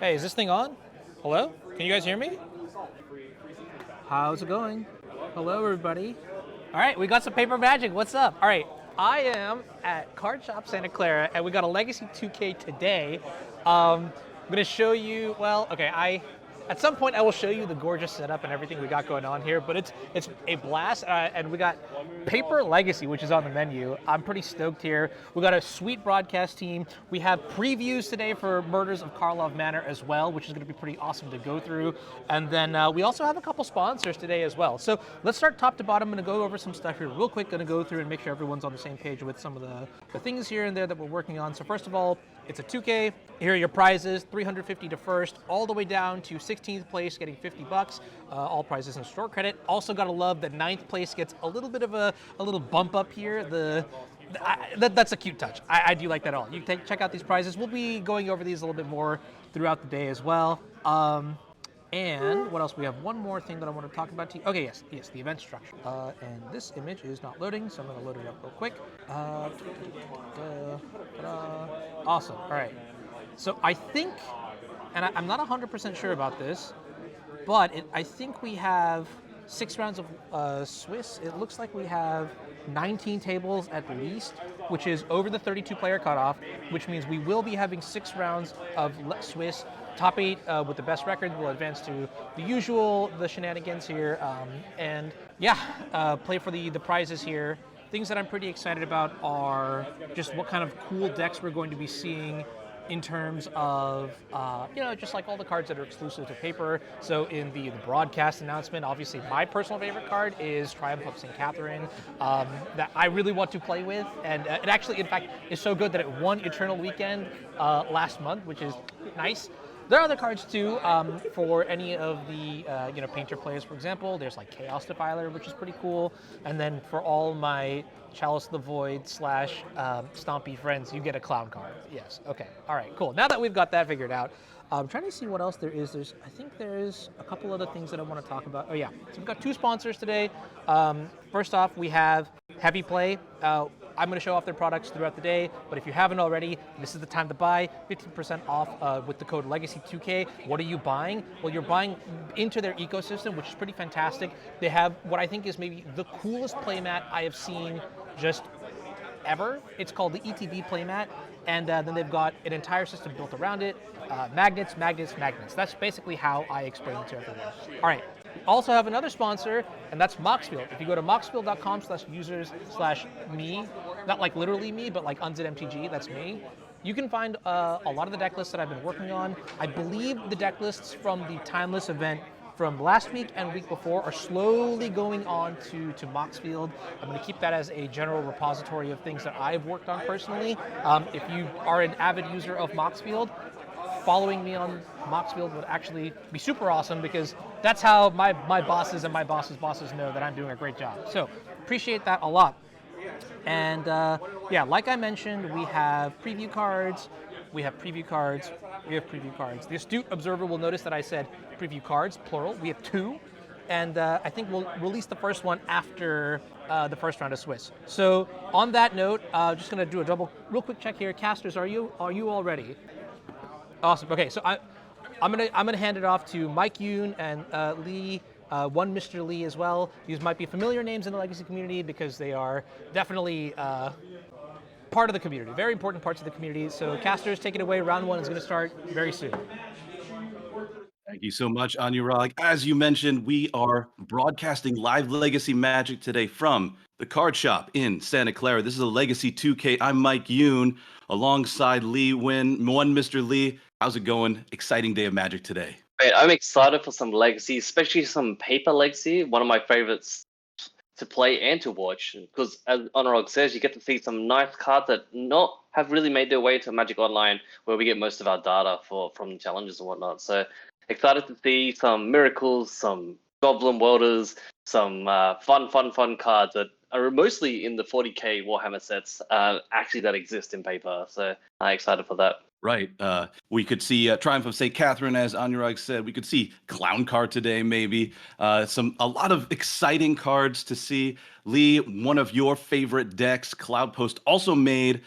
Hey, is this thing on? Hello? Can you guys hear me? How's it going? Hello, everybody. All right, we got some paper magic. What's up? All right, I am at Card Shop Santa Clara, and we got a Legacy 2K today. I'm gonna show you. Well, okay, at some point I will show you the gorgeous setup and everything we got going on here. But it's a blast, and we got Paper Legacy, which is on the menu. I'm pretty stoked here. We got a sweet broadcast team. We have previews today for Murders of Karlov Manor as well, which is going to be pretty awesome to go through. And then we also have a couple sponsors today as well. So let's start top to bottom. I'm going to go over some stuff here real quick. Going to go through and make sure everyone's on the same page with some of the things here and there that we're working on. So first of all, it's a 2K. Here are your prizes: 350 to first, all the way down to 16th place, getting 50 bucks. All prizes in store credit. Also, gotta love that 9th place gets a little bit of a little bump up here. That's a cute touch. I do like that all. You can check out these prizes. We'll be going over these a little bit more throughout the day as well. And what else? We have one more thing that I want to talk about to you. Okay, yes, the event structure. And this image is not loading, so I'm going to load it up real quick. Awesome. All right. So I think, and I'm not 100% sure about this, but I think we have 6 rounds of Swiss. It looks like we have 19 tables at least, which is over the 32-player cutoff, which means we will be having 6 rounds of Swiss. Top 8 with the best record will advance to the shenanigans here, and yeah, play for the prizes here. Things that I'm pretty excited about are just what kind of cool decks we're going to be seeing in terms of, just like all the cards that are exclusive to paper. So in the broadcast announcement, obviously my personal favorite card is Triumph of St. Catherine, that I really want to play with. And it actually, in fact, is so good that it won Eternal Weekend last month, which is nice. There are other cards too for any of the painter players. For example, there's like Chaos Defiler, which is pretty cool. And then for all my Chalice of the Void / Stompy friends, you get a clown card. Yes. Okay. All right. Cool. Now that we've got that figured out, I'm trying to see what else there is. I think there's a couple other things that I want to talk about. Oh yeah. So we've got 2 sponsors today. First off, we have Heavy Play. I'm going to show off their products throughout the day, but if you haven't already, this is the time to buy. 15% off with the code Legacy2K. What are you buying? Well, you're buying into their ecosystem, which is pretty fantastic. They have what I think is maybe the coolest playmat I have seen just ever. It's called the ETB playmat, and then they've got an entire system built around it. Magnets. That's basically how I explain it to everyone. All right. We also have another sponsor, and that's Moxfield. If you go to moxfield.com/users/me, not like literally me, but like UnzitMTG, that's me, you can find a lot of the deck lists that I've been working on. I believe the deck lists from the Timeless event from last week and week before are slowly going on to Moxfield. I'm going to keep that as a general repository of things that I've worked on personally. If you are an avid user of Moxfield, following me on Moxfield would actually be super awesome, because that's how my bosses and my bosses' bosses know that I'm doing a great job. So appreciate that a lot. And like I mentioned, we have preview cards. The astute observer will notice that I said preview cards, plural. We have 2. And I think we'll release the first one after the first round of Swiss. So on that note, just going to do a real quick check here. Casters, are you all ready? Awesome. Okay, so I'm gonna hand it off to Mike Yoon and Lee, one Mr. Lee as well. These might be familiar names in the Legacy community because they are definitely part of the community, very important parts of the community. So casters, take it away. Round 1 is going to start very soon. Thank you so much, Anurag. As you mentioned, we are broadcasting live Legacy Magic today from the card shop in Santa Clara. This is a Legacy 2K. I'm Mike Yoon, alongside Lee Win, one Mr. Lee. How's it going? Exciting day of Magic today. Great. I'm excited for some Legacy, especially some paper Legacy. One of my favorites to play and to watch, because as Anurag says, you get to see some nice cards that not have really made their way to Magic Online, where we get most of our data from challenges and whatnot. So excited to see some miracles, some Goblin Welders, some fun cards that are mostly in the 40k Warhammer sets actually that exist in paper. So I'm excited for that. Right. We could see Triumph of St. Catherine, as Anurag said. We could see Clown card today, maybe. A lot of exciting cards to see. Lee, one of your favorite decks, Cloud Post, also made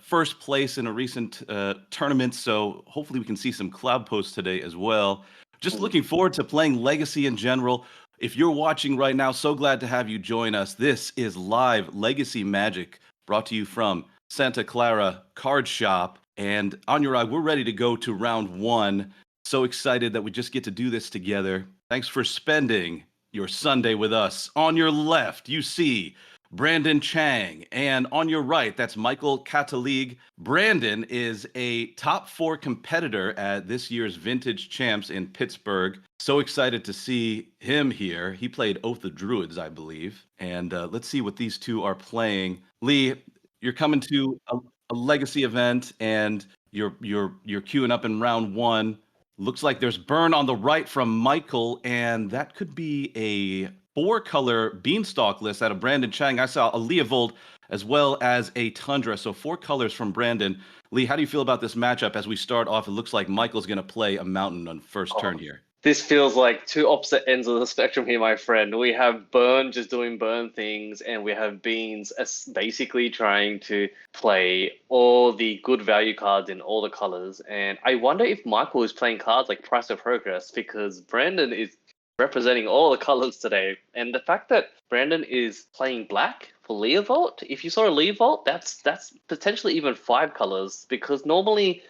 first place in a recent tournament, so hopefully we can see some cloud posts today as well. Just looking forward to playing Legacy in general. If you're watching right now, so glad to have you join us. This is live Legacy Magic, brought to you from Santa Clara Card Shop. And Anurag, we're ready to go to round one. So excited that we just get to do this together. Thanks for spending your Sunday with us. On your left, you see Brandon Chang, and on your right, that's Michael Catalig. Brandon is a top 4 competitor at this year's Vintage Champs in Pittsburgh. So excited to see him here. He played Oath of Druids, I believe. And let's see what these two are playing. Lee, you're coming to a legacy event, and you're queuing up in round one. Looks like there's burn on the right from Michael, and that could be a 4-color beanstalk list out of Brandon Chang. I saw a Leovold as well as a Tundra, so 4 colors from Brandon. Lee, how do you feel about this matchup as we start off? It looks like Michael's going to play a mountain on first turn here. This feels like two opposite ends of the spectrum here, my friend. We have Burn just doing Burn things, and we have Beans as basically trying to play all the good value cards in all the colors. And I wonder if Michael is playing cards like Price of Progress, because Brandon is representing all the colors today. And the fact that Brandon is playing black for Leovold, if you saw a Leovold, that's potentially even 5 colors, because normally,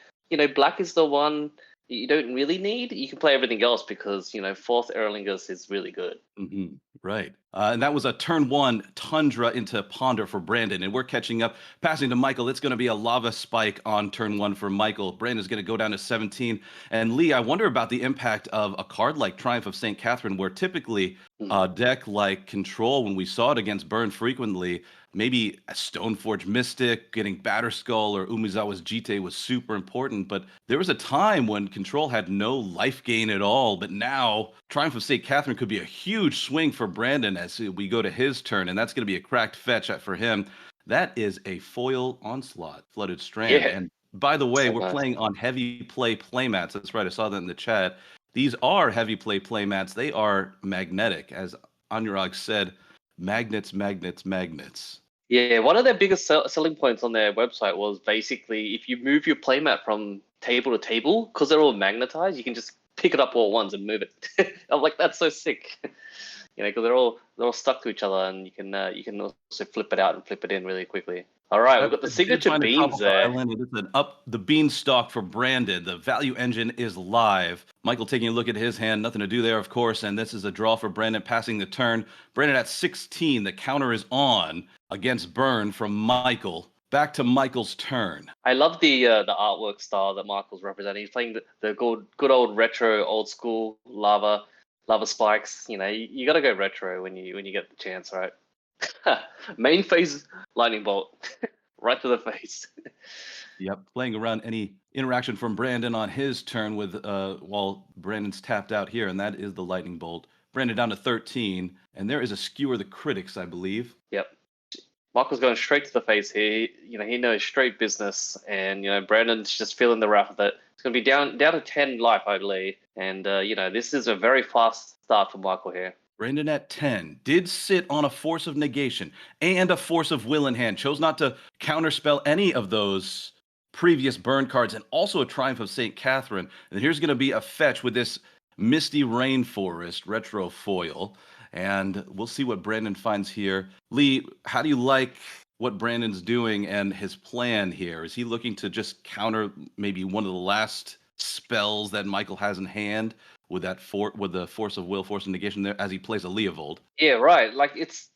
black is the one you don't really need. You can play everything else because, 4th Erlingus is really good. Mm-hmm. Right. And that was a turn 1 Tundra into Ponder for Brandon. And we're catching up, passing to Michael. It's going to be a Lava Spike on turn 1 for Michael. Brandon's going to go down to 17. And Lee, I wonder about the impact of a card like Triumph of St. Catherine, where typically a deck like Control, when we saw it against Burn frequently, maybe a Stoneforge Mystic, getting Batterskull or Umezawa's Jite was super important. But there was a time when Control had no life gain at all. But now Triumph of St. Catherine could be a huge swing for Brandon as we go to his turn. And that's going to be a cracked fetch for him. That is a foil Onslaught, Flooded Strand. Yeah. And by the way, So we're nice. playing on heavy play playmats. That's right. I saw that in the chat. These are heavy play playmats. They are magnetic. As Anurag said, magnets, magnets, magnets. Yeah, one of their biggest selling points on their website was basically if you move your playmat from table to table, because they're all magnetized, you can just pick it up all at once and move it. I'm like, that's so sick. Because they're all stuck to each other, and you can also flip it out and flip it in really quickly. All right, we've got the signature beans there. It is an up the beanstalk for Brandon. The value engine is live. Michael taking a look at his hand. Nothing to do there, of course. And this is a draw for Brandon, passing the turn. Brandon at 16. The counter is on against Burn from Michael. Back to Michael's turn. I love the artwork style that Michael's representing. He's playing the good old retro, old school lava spikes. You got to go retro when you get the chance, right? Main phase lightning bolt right to the face. Yep, playing around any interaction from Brandon on his turn with while Brandon's tapped out here, and that is the lightning bolt. Brandon down to 13, and there is a Skewer the Critics, I believe. Yep. Michael's going straight to the face here. He knows straight business, and Brandon's just feeling the wrath of it. It's going to be down to 10 life, I believe, and this is a very fast start for Michael here. Brandon at 10 did sit on a Force of Negation and a Force of Will in hand. Chose not to counterspell any of those previous burn cards, and also a Triumph of St. Catherine. And here's going to be a fetch with this Misty Rainforest retro foil. And we'll see what Brandon finds here. Lee, how do you like what Brandon's doing and his plan here? Is he looking to just counter maybe one of the last spells that Michael has in hand with that with the Force of Will, Force of Negation there as he plays a Leovold? Yeah, right. Like it's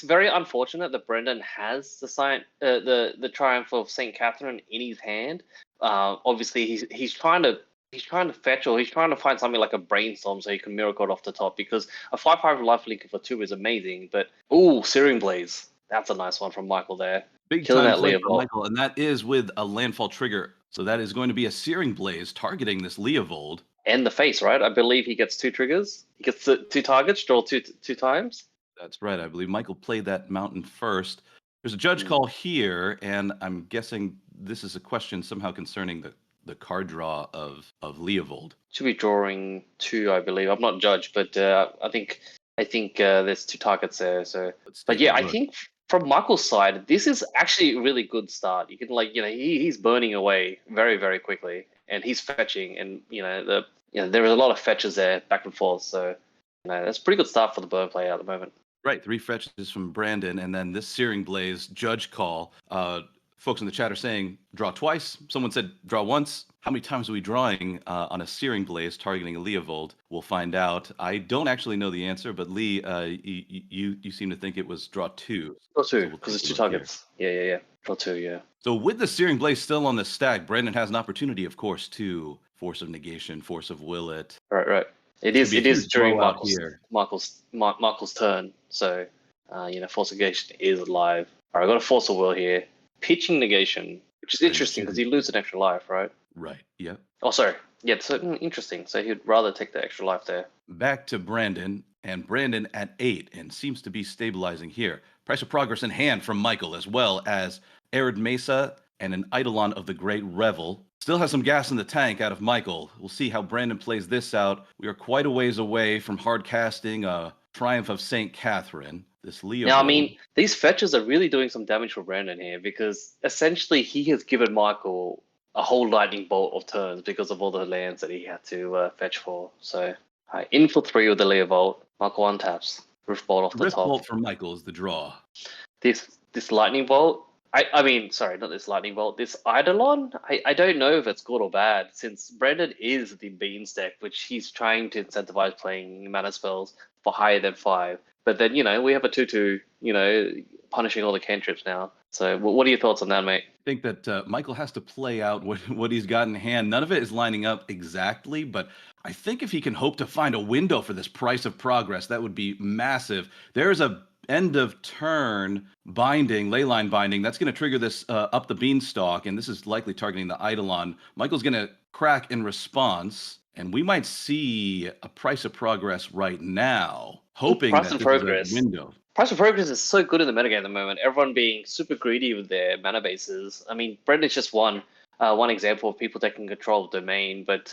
very unfortunate that Brendan has the Triumph of St. Catherine in his hand. Obviously, he's trying to fetch, or he's trying to find something like a Brainstorm so he can miracle it off the top, because a 5/5 life link for 2 is amazing. But Searing Blaze, that's a nice one from Michael there. Big Killing time that play for Leovold. Michael, and that is with a landfall trigger. So that is going to be a Searing Blaze targeting this Leovold. And the face, right? I believe he gets 2 triggers. He gets 2 targets, draw two times. That's right. I believe Michael played that mountain first. There's a judge call here, and I'm guessing this is a question somehow concerning the card draw of Leovold. Should be drawing 2, I believe. I'm not judge, but I think there's 2 targets there. So, but yeah, I think from Michael's side, this is actually a really good start. You can he's burning away very, very quickly, and he's fetching, and there is a lot of fetches there back and forth. So that's a pretty good start for the burn player at the moment. Right, 3 fetches from Brandon, and then this Searing Blaze judge call. Folks in the chat are saying draw twice. Someone said draw once. How many times are we drawing on a Searing Blaze targeting a Leovold? We'll find out. I don't actually know the answer, but Lee, you seem to think it was draw 2. Draw 2, So we'll because take it's a 2 look here. targets. Yeah. Draw 2, yeah. So with the Searing Blaze still on the stack, Brandon has an opportunity, of course, to Force of Negation, Force of Will it. Right. It This could is be a huge during blowout here. Michael's turn. So Force of Negation is alive. Alright, I got a Force of Will here. Pitching Negation, which is interesting because you lose an extra life, right? Right, yep. Oh, sorry. Yeah, so interesting. So he'd rather take the extra life there. Back to Brandon, and Brandon at 8, and seems to be stabilizing here. Price of Progress in hand from Michael, as well as Arid Mesa and an Eidolon of the Great Revel. Still has some gas in the tank out of Michael. We'll see how Brandon plays this out. We are quite a ways away from hard casting Triumph of St. Catherine. This Leo. Now, I mean, these fetches are really doing some damage for Brandon here because essentially he has given Michael a whole lightning bolt of turns because of all the lands that he had to fetch for. So, in for 3 with the Leo Bolt. Michael untaps. Rift Bolt off the Rift top. Bolt for Michael is the draw. This lightning bolt. I mean, sorry, not this lightning bolt. This Eidolon. I don't know if it's good or bad since Brandon is the Beans deck, which he's trying to incentivize playing mana spells for higher than 5. But then we have a 2/2. Punishing all the cantrips now. So, what are your thoughts on that, mate? I think that Michael has to play out what he's got in hand. None of it is lining up exactly, but I think if he can hope to find a window for this Price of Progress, that would be massive. There's a end of turn binding, leyline binding. That's going to trigger this up the beanstalk, and this is likely targeting the Eidolon. Michael's going to crack in response, and we might see a Price of Progress right now, hoping that this is a window. Price of Progress is so good in the metagame at the moment. Everyone being super greedy with their mana bases. I mean, Brandon's just one example of people taking control of domain, but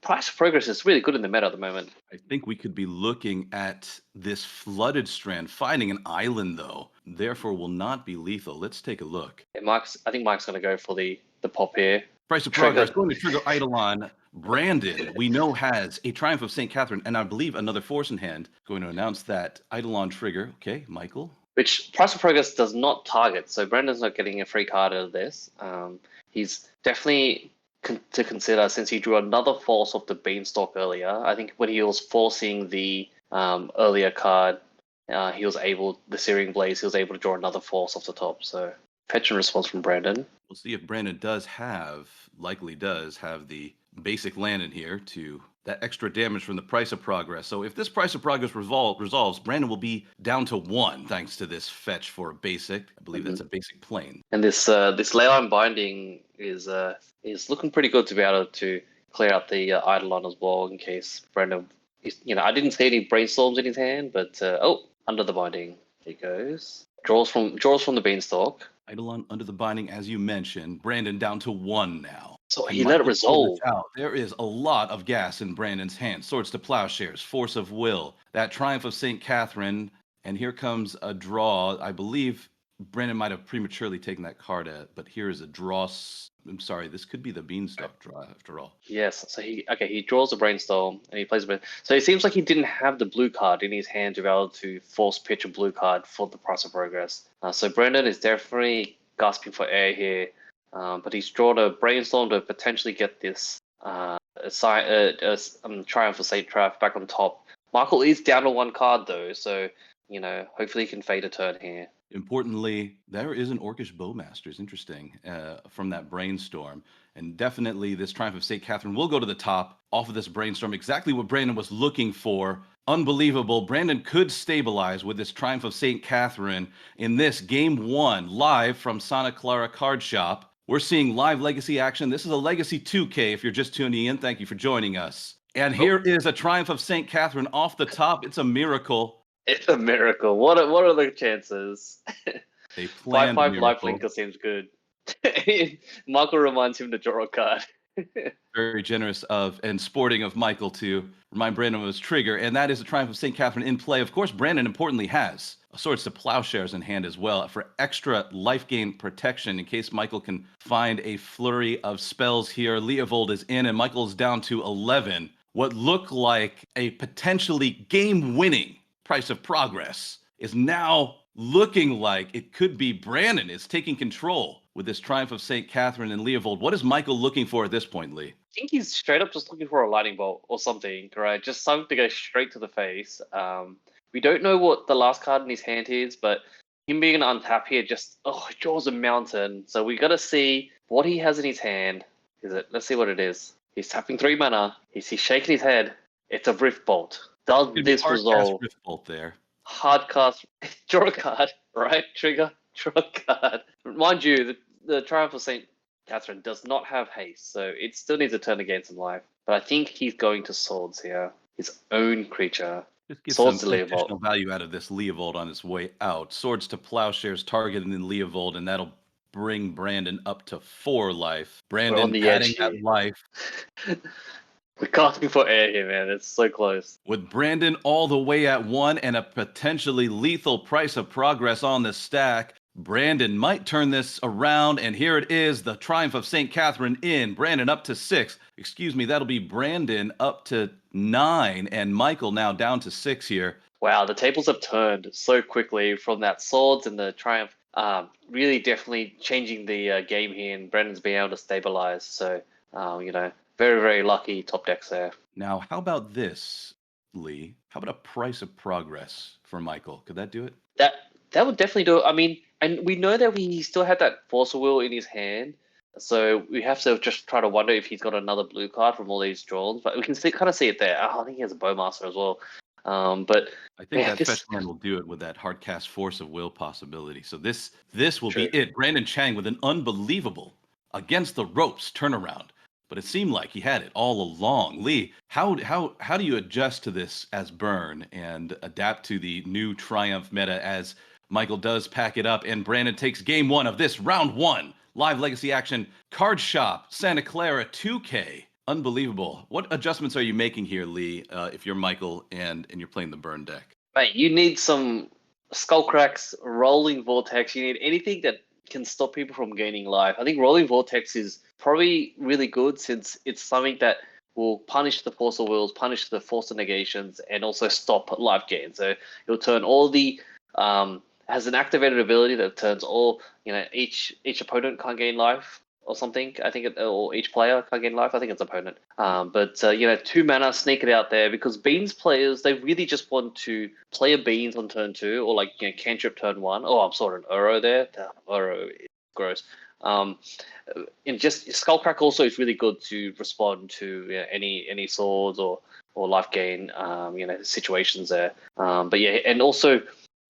Price of Progress is really good in the meta at the moment. I think we could be looking at this flooded strand finding an island, though. Therefore, will not be lethal. Let's take a look. Yeah, I think Mike's going to go for the pop here. Price of Progress going to trigger Eidolon. Brandon, we know, has a Triumph of St. Catherine, and I believe another Force in hand. Going to announce that Eidolon trigger. Okay, Michael. Which Price of Progress does not target, so Brandon's not getting a free card out of this. He's definitely to consider since he drew another Force off the Beanstalk earlier. I think when he was forcing the earlier card, the Searing Blaze, he was able to draw another Force off the top. So fetch and response from Brandon. We'll see if Brandon likely does have the basic land in here to that extra damage from the Price of Progress. So if this Price of Progress resolves, Brandon will be down to 1 thanks to this fetch for a basic. I believe that's a basic plane. And this leyline binding is looking pretty good to be able to clear out the Eidolon as well in case Brandon. I didn't see any brainstorms in his hand, but under the binding, there he goes. Draws from the Beanstalk. Eidolon under the binding, as you mentioned. Brandon down to 1 now. So he let it resolve. There is a lot of gas in Brandon's hand. Swords to Plowshares, Force of Will, that Triumph of St. Catherine, and here comes a draw. I believe Brandon might have prematurely taken that card, but here is a draw. I'm sorry, this could be the Beanstalk draw after all. Yes, so he draws a Brainstorm and he plays a bit. So it seems like he didn't have the blue card in his hand to be able to force pitch a blue card for the Price of Progress. So Brandon is definitely gasping for air here, but he's drawn a Brainstorm to potentially get this Triumph of St. Traff back on top. Michael is down to 1 card though, so hopefully he can fade a turn here. Importantly, there is an Orcish Bowmasters, interesting, from that Brainstorm. And definitely this Triumph of St. Catherine will go to the top off of this Brainstorm. Exactly what Brandon was looking for. Unbelievable. Brandon could stabilize with this Triumph of St. Catherine in this Game 1 live from Clara Card Shop. We're seeing live Legacy action. This is a Legacy 2K if you're just tuning in. Thank you for joining us. And here is a Triumph of St. Catherine off the top. It's a miracle. It's a miracle. What are the chances? They planned 5/5 lifelinker seems good. Michael reminds him to draw a card. Very generous of and sporting of Michael to remind Brandon of his trigger, and that is the Triumph of St. Catherine in play. Of course, Brandon importantly has Swords to Plowshares in hand as well for extra life gain protection in case Michael can find a flurry of spells here. Leovold is in, and Michael is down to 11. What looked like a potentially game-winning Price of Progress is now looking like it could be Brandon is taking control with this Triumph of St. Catherine and Leovold. What is Michael looking for at this point, Lee? I think he's straight up just looking for a lightning bolt or something, right? Just something to go straight to the face. We don't know what the last card in his hand is, but him being an untap here just it draws a mountain. So we got to see what he has in his hand. Let's see what it is. He's tapping 3 mana. He's shaking his head. It's a Rift Bolt. Does this Hard cast resolve? Rift Bolt there. Hard cast. Draw a card, right? Trigger. Draw a card. Mind you, the Triumph of St. Catherine does not have haste, so it still needs a turn to gain some life. But I think he's going to Swords here. His own creature. Just get Swords some to additional Leovold. value out of this Leovold on its way out. Swords to Plowshares targeting in Leovold, and that'll bring Brandon up to 4 life. We're on Brandon the adding edge that here. life. We're casting for air here, man. It's so close. With Brandon all the way at 1 and a potentially lethal Price of Progress on the stack, Brandon might turn this around, and here it is, the Triumph of St. Catherine in. Brandon up to 6. Excuse me, that'll be Brandon up to 9, and Michael now down to 6 here. Wow, the tables have turned so quickly from that Swords and the Triumph. Really definitely changing the game here, and Brandon's being able to stabilize. So, very, very lucky top decks there. Now, how about this, Lee? How about a Price of Progress for Michael? Could that do it? That would definitely do it. I mean, and we know that he still had that Force of Will in his hand, so we have to just try to wonder if he's got another blue card from all these draws. But we can kind of see it there. I think he has a Bowmaster as well. But I think yeah, that fetch land will do it with that hard cast Force of Will possibility. So this will True. be it. Brandon Chang with an unbelievable against the ropes turnaround. But it seemed like he had it all along. Lee, how do you adjust to this as Burn and adapt to the new Triumph meta as Michael does pack it up and Brandon takes game 1 of this round 1 live legacy action card shop Santa Clara 2K? Unbelievable. What adjustments are you making here, Lee, if you're Michael and you're playing the Burn deck? Mate, you need some Skullcracks, Rolling Vortex. You need anything that can stop people from gaining life. I think Rolling Vortex is probably really good since it's something that will punish the Force of Wills, punish the Force of Negations, and also stop life gain. So it'll turn all the has an activated ability that turns all each opponent can't gain life or something. I think or each player can't gain life. I think it's opponent. But 2 mana, sneak it out there because Beans players, they really just want to play a Beans on turn 2 or cantrip turn 1. Oh, I'm sorry, an Uro there. Uro is gross. And just Skullcrack also is really good to respond to any swords or life gain situations there. But yeah, and also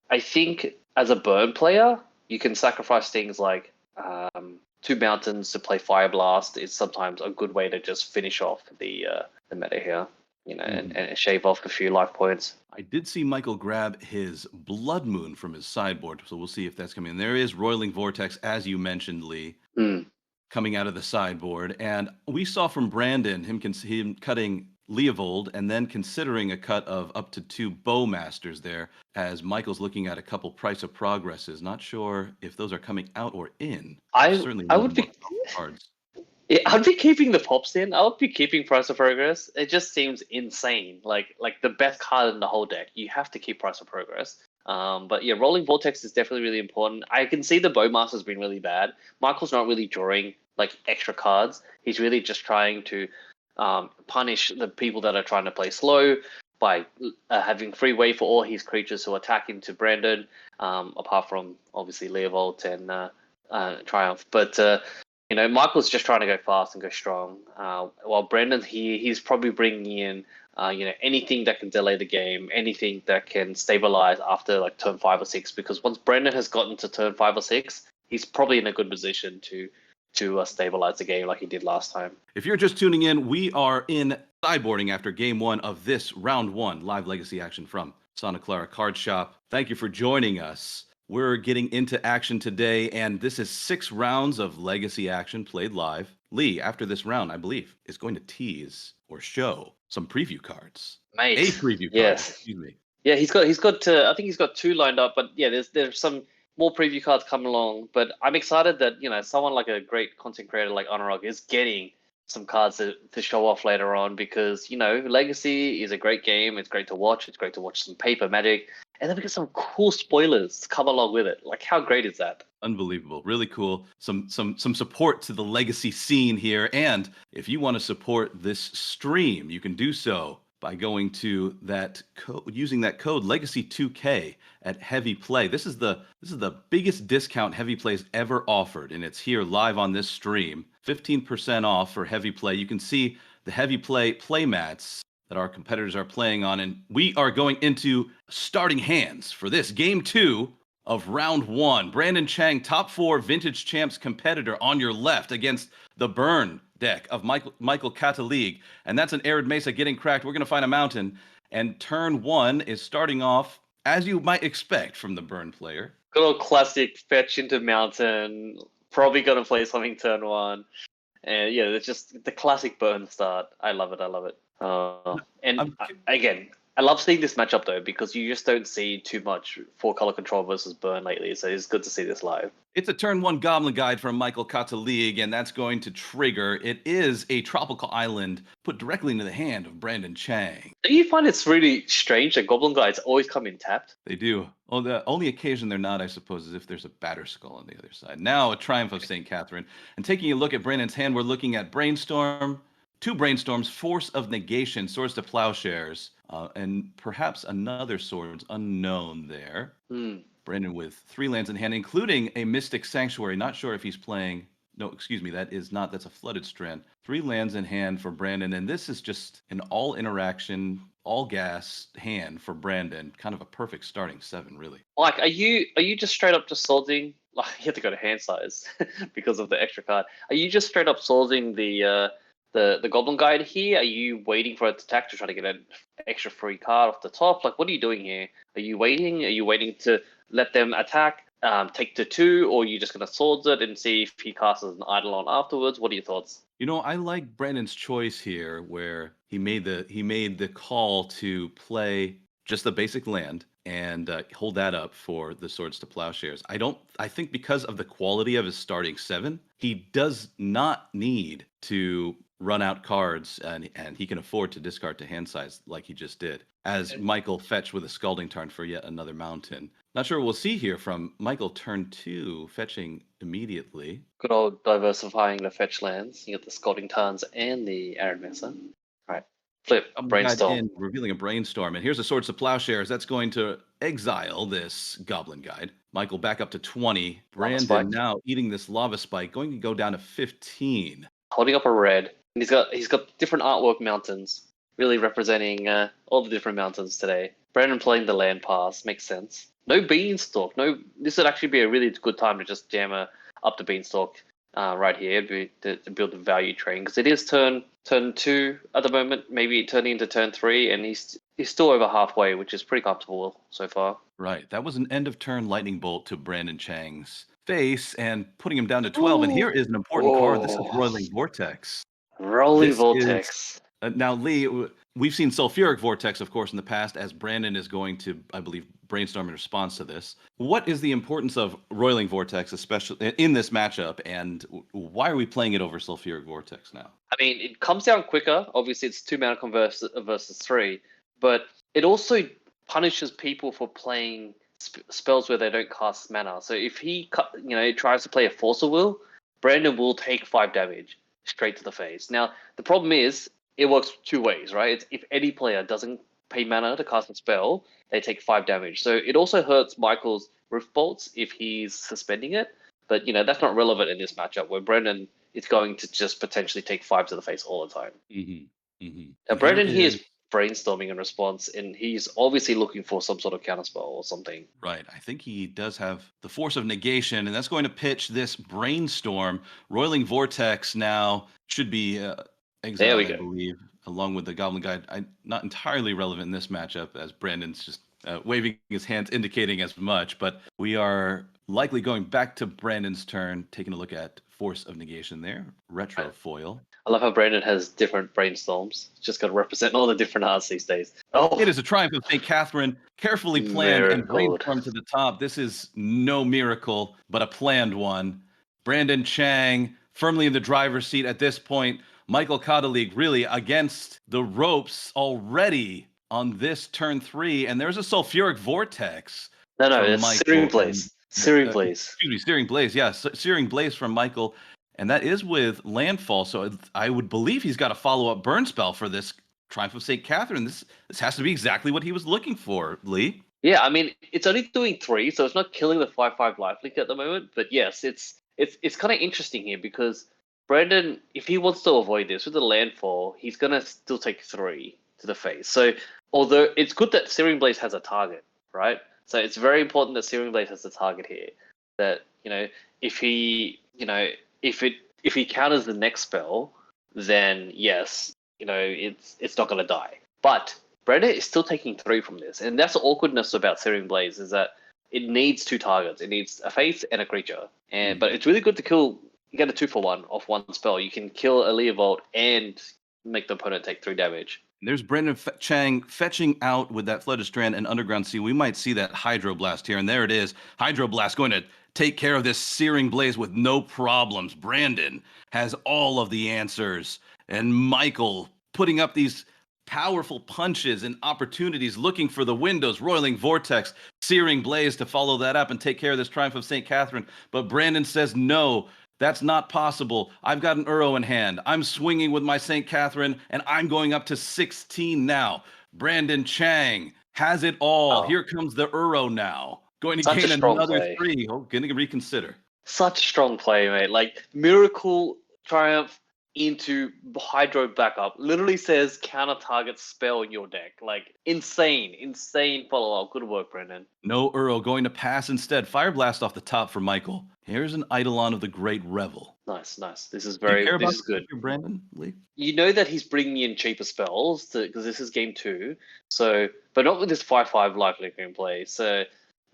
I think as a Burn player, you can sacrifice things like 2 mountains to play Fire Blast is sometimes a good way to just finish off the meta here, and shave off a few life points. I did see Michael grab his Blood Moon from his sideboard, so we'll see if that's coming in. There is Roiling Vortex, as you mentioned, Lee, coming out of the sideboard. And we saw from Brandon him cutting Leovold and then considering a cut of up to 2 Bowmasters there, as Michael's looking at a couple Price of Progresses. Not sure if those are coming out or in. Certainly I would be cards. Yeah, I'd be keeping the pops in. I would be keeping Price of Progress. It just seems insane. Like the best card in the whole deck. You have to keep Price of Progress. But yeah, Rolling Vortex is definitely really important. I can see the Bowmaster's been really bad. Michael's not really drawing extra cards. He's really just trying to punish the people that are trying to play slow by having free way for all his creatures to attack into Brandon, apart from obviously Leovold and Triumph. But Michael's just trying to go fast and go strong. While Brandon, he's probably bringing in, anything that can delay the game, anything that can stabilize after turn 5 or 6. Because once Brandon has gotten to turn 5 or 6, he's probably in a good position to stabilize the game like he did last time. If you're just tuning in, we are in sideboarding after game 1 of this round 1 live legacy action from Santa Clara Card Shop. Thank you for joining us. We're getting into action today, and this is 6 rounds of Legacy action played live. Lee, after this round, I believe, is going to tease or show some preview cards. A Mate, preview card, yes. excuse me. Yeah, I think he's got 2 lined up, but yeah, there's some more preview cards coming along. But I'm excited that, someone like a great content creator like Honorog is getting some cards to show off later on because, Legacy is a great game. It's great to watch. It's great to watch some paper Magic. And then we get some cool spoilers to come along with it. Like, how great is that? Unbelievable, really cool. Some support to the Legacy scene here, and if you want to support this stream, you can do so by going to that using that code Legacy2K at Heavy Play. This is the biggest discount Heavy Play's ever offered, and it's here live on this stream. 15% off for Heavy Play. You can see the Heavy Play playmats that our competitors are playing on, and we are going into starting hands for this game 2 of round 1. Brandon Chang, top 4 Vintage Champs competitor on your left against the Burn deck of Michael Catalig. And that's an Arid Mesa getting cracked. We're going to find a mountain. And turn 1 is starting off as you might expect from the Burn player. Good old classic fetch into mountain. Probably going to play something turn 1. And yeah, it's just the classic Burn start. I love it. Again, I love seeing this matchup though because you just don't see too much 4-color control versus Burn lately, so it's good to see this live. It's a turn 1 Goblin Guide from Michael Catalig, and that's going to trigger. It is a tropical island put directly into the hand of Brandon Chang. Do you find it's really strange that Goblin Guides always come in tapped? They do. Oh, the only occasion they're not, I suppose, is if there's a Batter Skull on the other side. Now, a Triumph of St. Catherine. And taking a look at Brandon's hand, we're looking at Brainstorm, 2 Brainstorms, Force of Negation, Swords to Plowshares, and perhaps another Swords unknown there. Brandon with 3 lands in hand, including a Mystic Sanctuary. Not sure if he's playing. No, excuse me, that's a Flooded Strand. 3 lands in hand for Brandon, and this is just an all interaction, all gas hand for Brandon. Kind of a perfect starting 7, really. Like, are you just straight up just swordsing? Like, you have to go to hand size because of the extra card. Are you just straight up swordsing the Goblin Guide here? Are you waiting for it to attack to try to get an extra free card off the top? Like, what are you doing here? Are you waiting? Are you waiting to let them attack, take to 2, or are you just going to swords it and see if he casts an Eidolon afterwards? What are your thoughts? I like Brandon's choice here, where he made the call to play just the basic land and hold that up for the Swords to Plowshares. I think because of the quality of his starting 7, he does not need to run out cards, and he can afford to discard to hand size like he just did, as Michael fetched with a Scalding Tarn for yet another mountain. Not sure we'll see here from Michael turn 2, fetching immediately. Good old diversifying the fetch lands. You get the Scalding Tarns and the Arid Mesa. All right, flip, Brainstorm. In, revealing a Brainstorm, and here's a Swords to Plowshares. That's going to exile this Goblin Guide. Michael back up to 20. Brandon now eating this Lava Spike, going to go down to 15. Holding up a red. And he's got different artwork mountains, really representing all the different mountains today. Brandon playing the land pass makes sense. No Beanstalk. This would actually be a really good time to just jam up the Beanstalk right here to build the value train, because it is turn 2 at the moment, maybe turning into turn 3, and he's still over halfway, which is pretty comfortable so far. Right. That was an end of turn lightning bolt to Brandon Chang's face and putting him down to 12. And here is an important card. This is Roiling Vortex. Rolling Vortex. Now, Lee, we've seen Sulfuric Vortex, of course, in the past, as Brandon is going to, I believe, brainstorm in response to this. What is the importance of Roiling Vortex, especially in this matchup, and why are we playing it over Sulfuric Vortex now? I mean, it comes down quicker. Obviously, it's 2 mana versus 3, but it also punishes people for playing spells where they don't cast mana. So if he, tries to play a Force of Will, Brandon will take 5 damage straight to the face. Now, the problem is, it works 2 ways, right? It's if any player doesn't pay mana to cast a spell, they take 5 damage. So it also hurts Michael's Rift Bolts if he's suspending it. But, that's not relevant in this matchup where Brandon is going to just potentially take 5 to the face all the time. Mm-hmm. Mm-hmm. Now, Brandon here is brainstorming in response, and he's obviously looking for some sort of counterspell or something. Right. I think he does have the Force of Negation, and that's going to pitch this Brainstorm. Roiling Vortex now should be exiled, I believe, along with the Goblin Guide. Not entirely relevant in this matchup, as Brandon's just waving his hands, indicating as much. But we are likely going back to Brandon's turn, taking a look at Force of Negation there. Retro foil. I love how Brandon has different brainstorms. Just got to represent all the different arts these days. Oh, It is a triumph of St. Catherine, carefully planned and Miracle. brainstormed to the top. This is no miracle, but a planned one. Brandon Chang firmly in the driver's seat at this point. Michael Kodalig really against the ropes already on this turn 3, and there's a sulfuric vortex. No, from it's Michael Searing and- Blaze. Searing Blaze. Excuse me, Searing Blaze. Yeah, Searing Blaze from Michael, and that is with landfall. So I would believe he's got a follow-up burn spell for this Triumph of St. Catherine. This has to be exactly what he was looking for, Lee. Yeah, I mean, it's only doing 3, so it's not killing the 5/5 lifelink at the moment. But yes, it's kind of interesting here because Brandon, if he wants to avoid this with the landfall, he's gonna still take 3 to the face. So although it's good that Searing Blaze has a target, right? So it's very important that Searing Blaze has a target here. That if he if he counters the next spell, then yes, it's not gonna die. But Brandon is still taking 3 from this, and that's the awkwardness about Searing Blaze is that it needs 2 targets. It needs a face and a creature, but it's really good to kill. You get a 2-for-1 off one spell. You can kill a Leovold and make the opponent take 3 damage. There's Brandon Chang fetching out with that Flooded Strand and Underground Sea. We might see that Hydroblast here, and there it is. Hydroblast going to take care of this Searing Blaze with no problems. Brandon has all of the answers, and Michael putting up these powerful punches and opportunities, looking for the windows, Roiling Vortex, Searing Blaze to follow that up and take care of this Triumph of St. Catherine. But Brandon says no. That's not possible. I've got an Uro in hand. I'm swinging with my St. Catherine, and I'm going up to 16 now. Brandon Chang has it all. Here comes the Uro now. Going to Such a gain strong another play. 3. Oh, going to reconsider. Such a strong play, mate. Like Miracle Triumph into Hydro backup. Literally says counter target spell in your deck. Like insane follow up. Good work, Brandon. No Uro, going to pass instead. Fire Blast off the top for Michael. Here's an Eidolon of the Great Revel. Nice. This is Do you care this about is good. here, Brandon, Lee? You know that he's bringing in cheaper spells because this is game 2. So, but not with this 5/5 lifelink in play. So,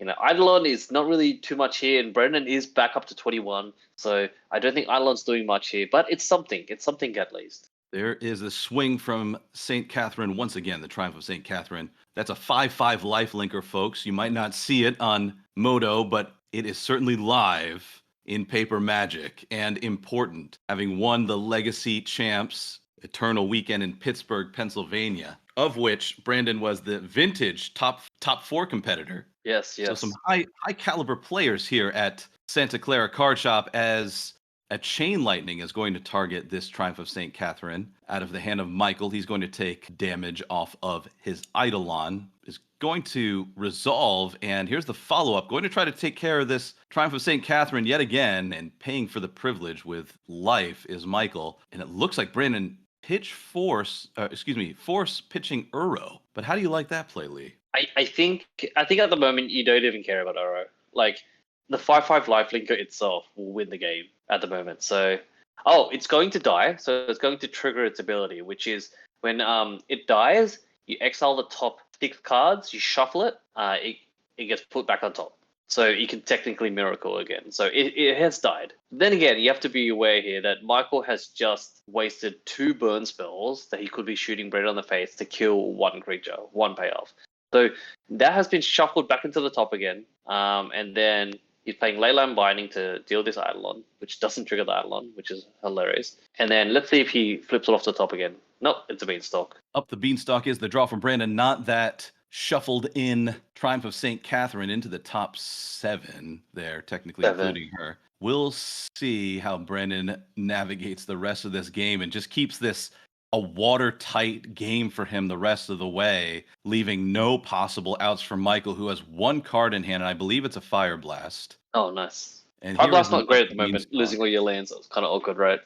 Eidolon is not really too much here, and Brendan is back up to 21. So I don't think Eidolon's doing much here, but it's something. It's something at least. There is a swing from St. Catherine once again, the Triumph of St. Catherine. That's a 5/5 lifelinker, folks. You might not see it on Moto, but it is certainly live in Paper Magic and important, having won the Legacy Champs Eternal Weekend in Pittsburgh, Pennsylvania, of which Brandon was the vintage top 4 competitor. Yes. So some high caliber players here at Santa Clara Card Shop, as a Chain Lightning is going to target this Triumph of St. Catherine out of the hand of Michael. He's going to take damage off of his Eidolon, is going to resolve, and here's the follow-up. Going to try to take care of this Triumph of St. Catherine yet again, and paying for the privilege with life is Michael. And it looks like Brandon Force pitching Uro. But how do you like that play, Lee? I think at the moment you don't even care about Oro. Like the 5/5 lifelinker itself will win the game at the moment. So it's going to die. So it's going to trigger its ability, which is when it dies, you exile the top 6 cards, you shuffle it, it gets put back on top. So you can technically miracle again. So it has died. Then again, you have to be aware here that Michael has just wasted 2 burn spells that he could be shooting Bread on the face to kill 1 creature, 1 payoff. So that has been shuffled back into the top again. And then he's playing Leyline Binding to deal this Eidolon, which doesn't trigger the Eidolon, which is hilarious. And then let's see if he flips it off the top again. Nope, it's a Beanstalk. Up the Beanstalk is the draw from Brandon, not that shuffled in Triumph of St. Catherine into the top 7 there, technically 7. including her. We'll see how Brandon navigates the rest of this game and just keeps this a watertight game for him the rest of the way, leaving no possible outs for Michael, who has 1 card in hand, and I believe it's a Fire Blast. Oh, nice. And Fire here Blast's is not great at the another moment, Beanstalk. losing all your lands. It's kind of awkward, right?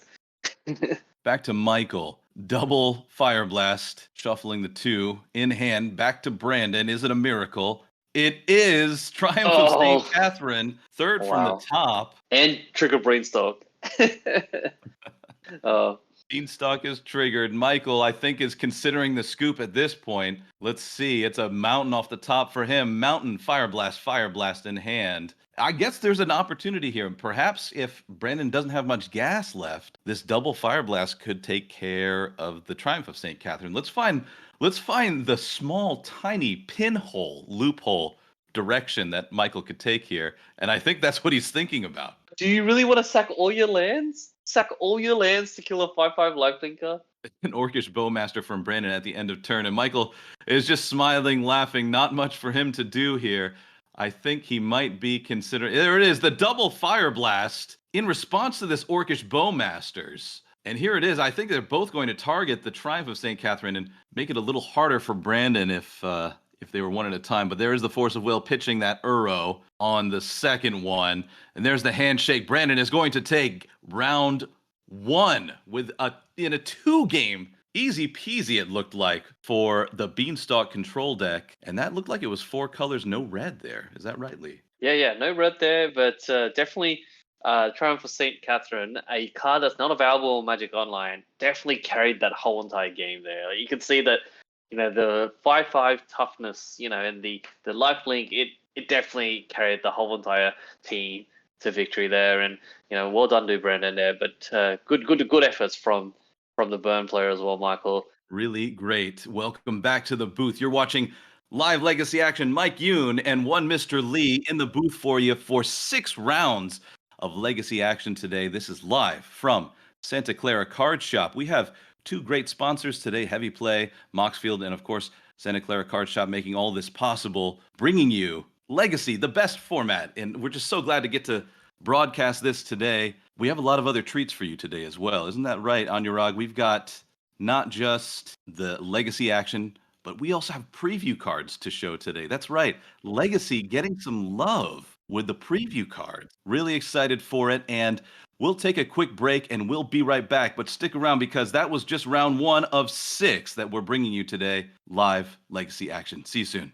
Back to Michael. Double Fire Blast, shuffling the 2 in hand. Back to Brandon. Is it a miracle? It is. Triumph of St. Catherine, 3rd from the Wow. top. And trigger Brainstalk. Beanstalk is triggered. Michael, I think, is considering the scoop at this point. Let's see. It's a mountain off the top for him. Mountain, Fire Blast in hand. I guess there's an opportunity here. Perhaps if Brandon doesn't have much gas left, this double Fire Blast could take care of the Triumph of St. Catherine. Let's find the small, tiny pinhole, loophole direction that Michael could take here. And I think that's what he's thinking about. Do you really want to sack all your lands? Sack all your lands to kill a 5/5 Lifelinker? An Orcish Bowmaster from Brandon at the end of turn, and Michael is just smiling, laughing. Not much for him to do here. I think he might be considering. There it is, the double Fire Blast in response to this Orcish Bowmasters. And here it is. I think they're both going to target the Triumph of St. Catherine and make it a little harder for Brandon if they were one at a time. But there is the Force of Will pitching that Uro on the second one. And there's the handshake. Brandon is going to take round one in a 2-game. Easy peasy, it looked like, for the Beanstalk control deck. And that looked like it was 4 colors, no red there. Is that right, Lee? Yeah, no red there, but definitely Triumph of St. Catherine, a card that's not available in Magic Online, definitely carried that whole entire game there. Like, you can see that, the 5/5 toughness, and the lifelink, it definitely carried the whole entire team to victory there. And, well done to Brandon there, but good efforts from the Burn player as well, Michael. Really great. Welcome back to the booth. You're watching live Legacy Action. Mike Yoon and one Mr. Lee in the booth for you for 6 rounds of Legacy Action today. This is live from Santa Clara Card Shop. We have 2 great sponsors today, Heavy Play, Moxfield, and of course, Santa Clara Card Shop making all this possible, bringing you Legacy, the best format. And we're just so glad to get to broadcast this today. We have a lot of other treats for you today as well. Isn't that right, Anurag? We've got not just the Legacy Action, but we also have preview cards to show today. That's right. Legacy getting some love with the preview cards. Really excited for it. And we'll take a quick break and we'll be right back. But stick around because that was just round 1 of 6 that we're bringing you today. Live Legacy Action. See you soon.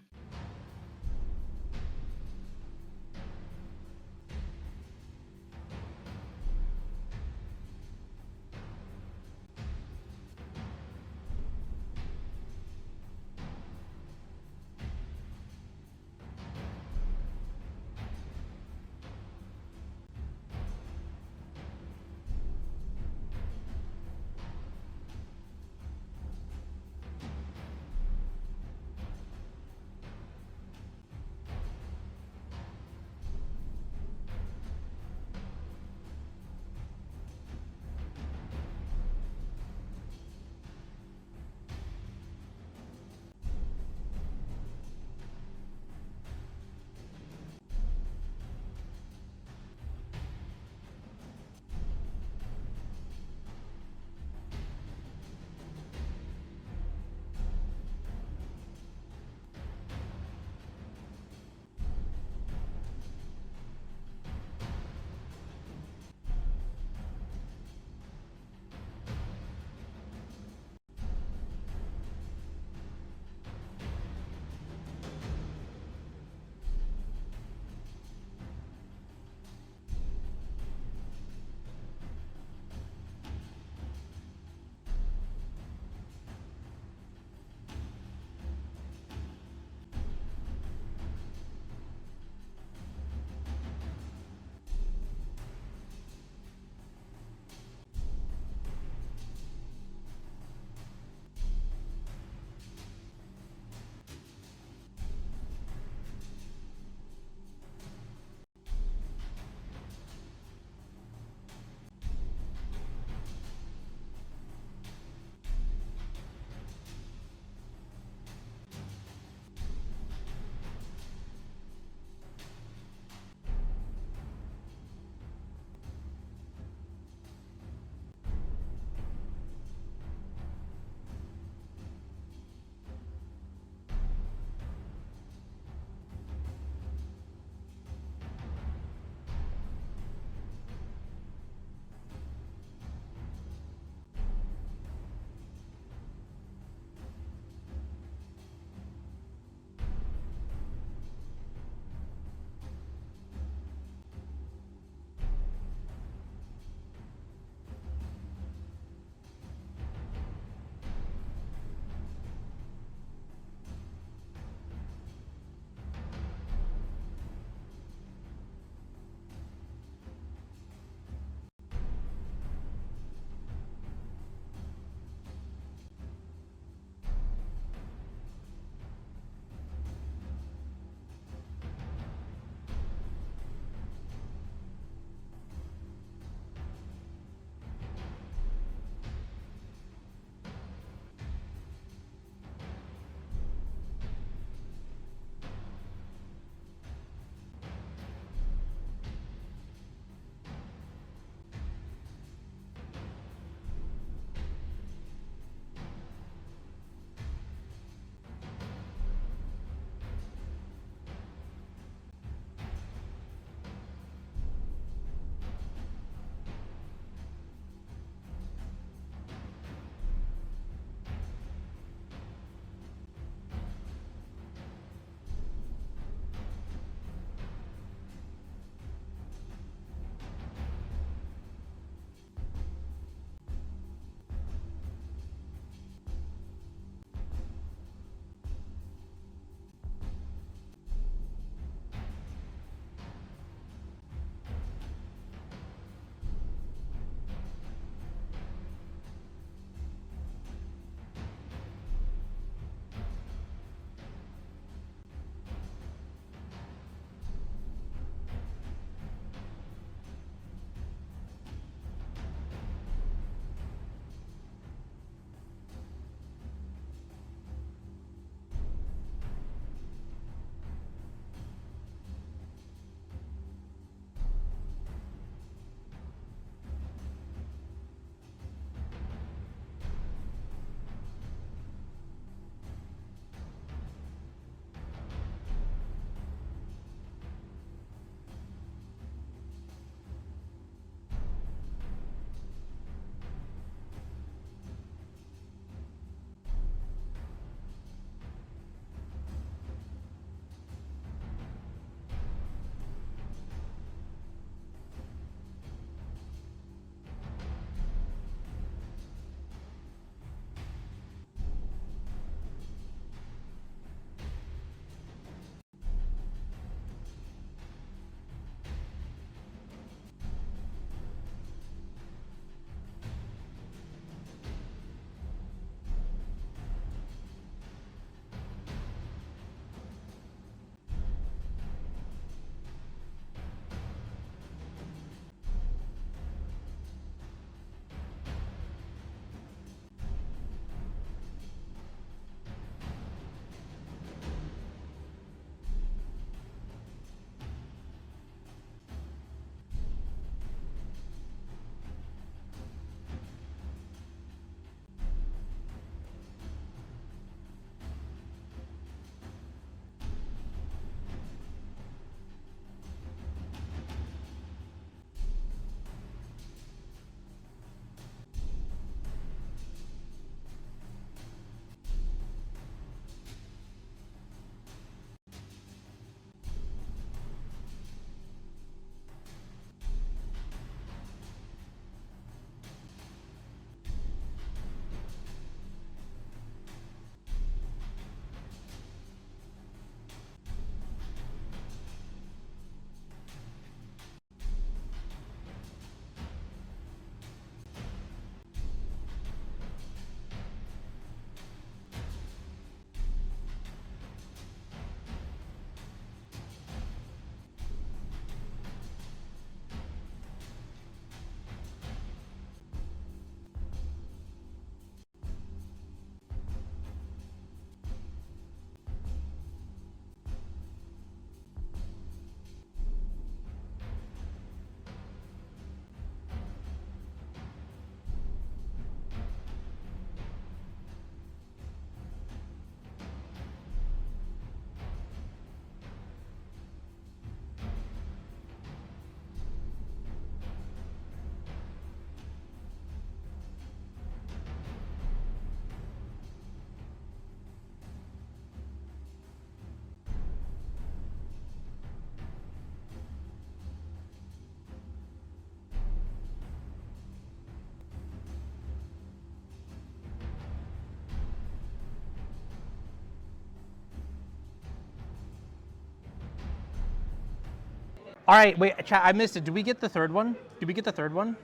All right, wait, chat, I missed it. Did we get the third one? Did we get the third one?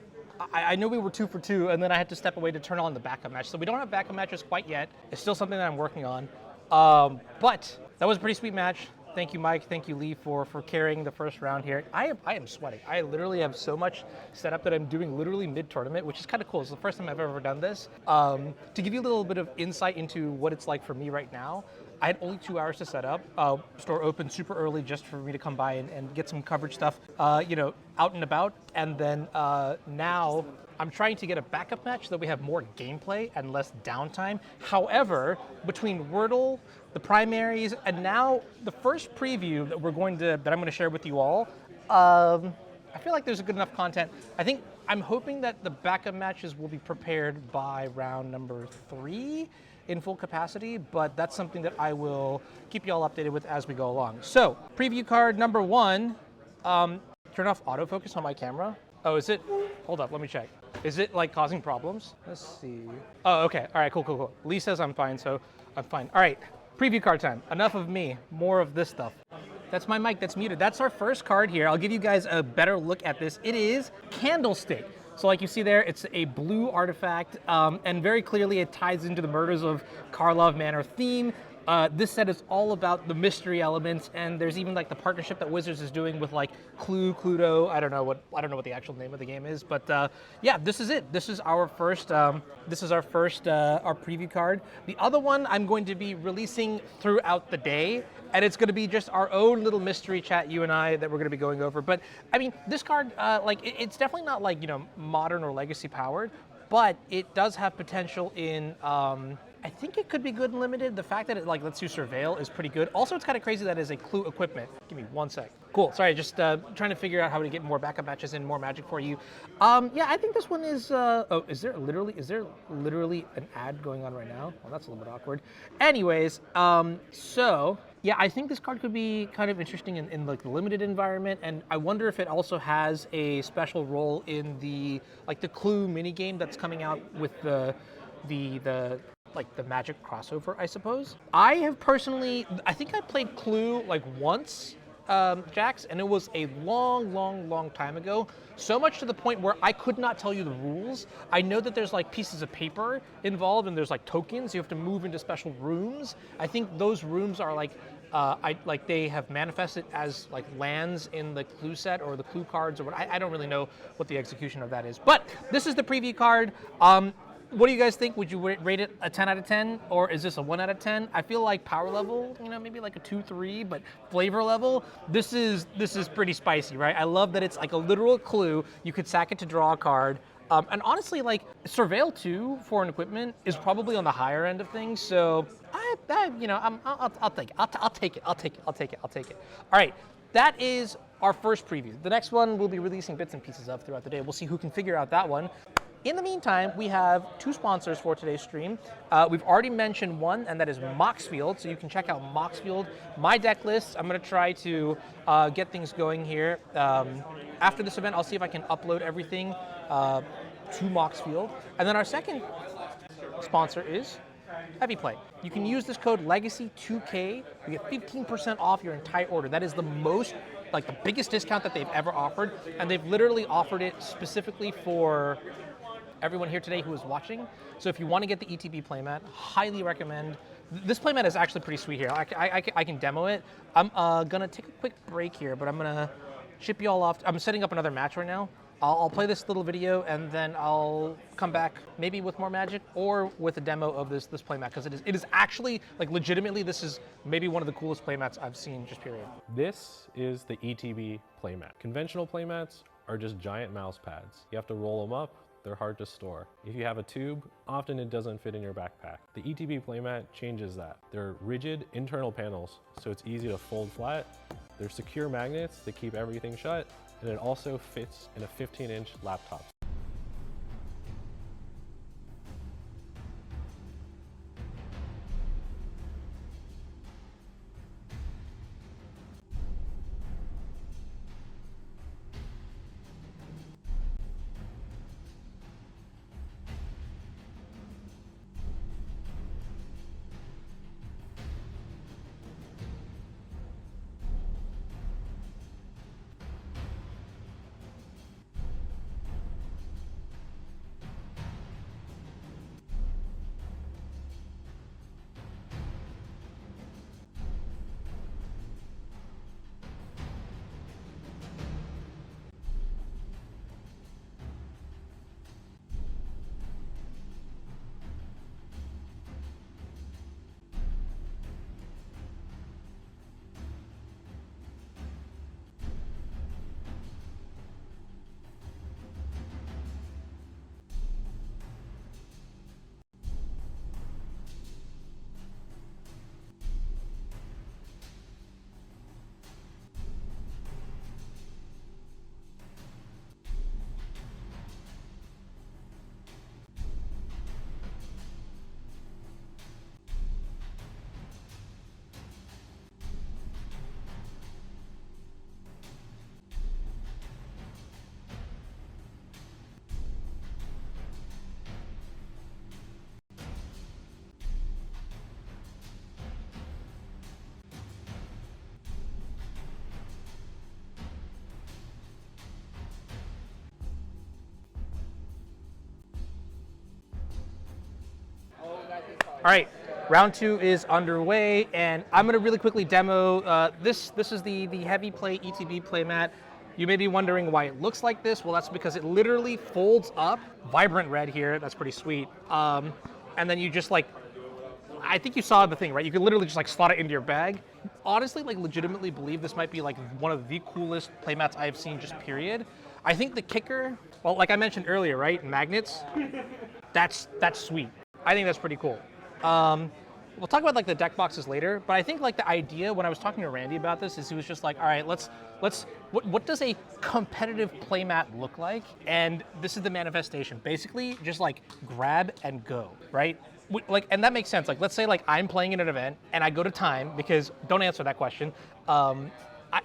I know we were 2 for 2, and then I had to step away to turn on the backup match. So we don't have backup matches quite yet. It's still something that I'm working on. But that was a pretty sweet match. Thank you, Mike. Thank you, Lee, for carrying the first round here. I am sweating. I literally have so much set up that I'm doing literally mid-tournament, which is kind of cool. It's the first time I've ever done this. To give you a little bit of insight into what it's like for me right now, I had only 2 hours to set up. Store opened super early just for me to come by and get some coverage stuff, out and about. And then now I'm trying to get a backup match so that we have more gameplay and less downtime. However, between Wordle, the primaries, and now the first preview that I'm going to share with you all, I feel like there's good enough content. I'm hoping that the backup matches will be prepared by round number 3 in full capacity, but that's something that I will keep you all updated with as we go along. So, preview card number 1, turn off autofocus on my camera. Oh, is it? Hold up, let me check. Is it like causing problems? Let's see. Oh, okay, all right, cool. Lee says I'm fine, so I'm fine. All right, preview card time. Enough of me, more of this stuff. That's my mic that's muted. That's our first card here. I'll give you guys a better look at this. It is Candlestick. So like you see there, it's a blue artifact, and very clearly it ties into the Murders of Karlov Manor theme. This set is all about the mystery elements, and there's even like the partnership that Wizards is doing with like Cluedo. I don't know what the actual name of the game is, but yeah, this is it. This is our first. Our preview card. The other one I'm going to be releasing throughout the day, and it's going to be just our own little mystery chat, you and I, that we're going to be going over. But I mean, this card, it's definitely not like modern or legacy powered, but it does have potential in. I think it could be good and limited. The fact that it lets you surveil is pretty good. Also, it's kind of crazy that it is a clue equipment. Give me 1 sec. Cool. Sorry, just trying to figure out how to get more backup matches and more Magic for you. Yeah, I think this one is. Is there literally an ad going on right now? Well, that's a little bit awkward. Anyways, so yeah, I think this card could be kind of interesting in the limited environment, and I wonder if it also has a special role in the Clue mini game that's coming out with the Magic crossover, I suppose. I have personally, I think I played Clue once, Jax, and it was a long time ago. So much to the point where I could not tell you the rules. I know that there's pieces of paper involved, and there's tokens. You have to move into special rooms. I think those rooms are they have manifested as lands in the Clue set or the Clue cards or what. I don't really know what the execution of that is. But this is the preview card. What do you guys think? Would you rate it a 10 out of 10, or is this a 1 out of 10? I feel like power level, maybe a 2, 3, but flavor level, this is pretty spicy, right? I love that it's a literal clue. You could sack it to draw a card. And honestly, Surveil 2 for an equipment is probably on the higher end of things. So I'll take it. I'll take it. All right, that is our first preview. The next one we'll be releasing bits and pieces of throughout the day. We'll see who can figure out that one. In the meantime, we have 2 sponsors for today's stream. We've already mentioned one, and that is Moxfield. So you can check out Moxfield, my deck list. I'm going to try to get things going here. After this event, I'll see if I can upload everything to Moxfield. And then our second sponsor is Heavy Play. You can use this code Legacy2K. You get 15% off your entire order. That is the most, the biggest discount that they've ever offered. And they've literally offered it specifically for everyone here today who is watching. So if you want to get the ETB playmat, highly recommend. This playmat is actually pretty sweet here. I can demo it. I'm going to take a quick break here, but I'm going to ship you all off. I'm setting up another match right now. I'll play this little video, and then I'll come back maybe with more Magic or with a demo of this playmat, because it is actually, legitimately, this is maybe one of the coolest playmats I've seen, just period. This is the ETB playmat. Conventional playmats are just giant mouse pads. You have to roll them up. They're hard to store. If you have a tube, often it doesn't fit in your backpack. The ETB playmat changes that. They're rigid internal panels, so it's easy to fold flat. They're secure magnets that keep everything shut, and it also fits in a 15-inch laptop. All right, round 2 is underway, and I'm going to really quickly demo this. This is the heavy play ETB playmat. You may be wondering why it looks like this. Well, that's because it literally folds up, vibrant red here. That's pretty sweet. And then you just like, I think you saw the thing, right? You can literally just like slot it into your bag. Honestly, like legitimately believe this might be like one of the coolest playmats I've seen, just period. I think the kicker, well, like I mentioned earlier, right? Magnets, that's sweet. I think that's pretty cool. We'll talk about like the deck boxes later, but I think like the idea when I was talking to Randy about this is he was just like, all right, let's what does a competitive playmat look like? And this is the manifestation. Basically, just like grab and go, right? Like, and that makes sense. Like, let's say like I'm playing in an event and I go to time, because don't answer that question.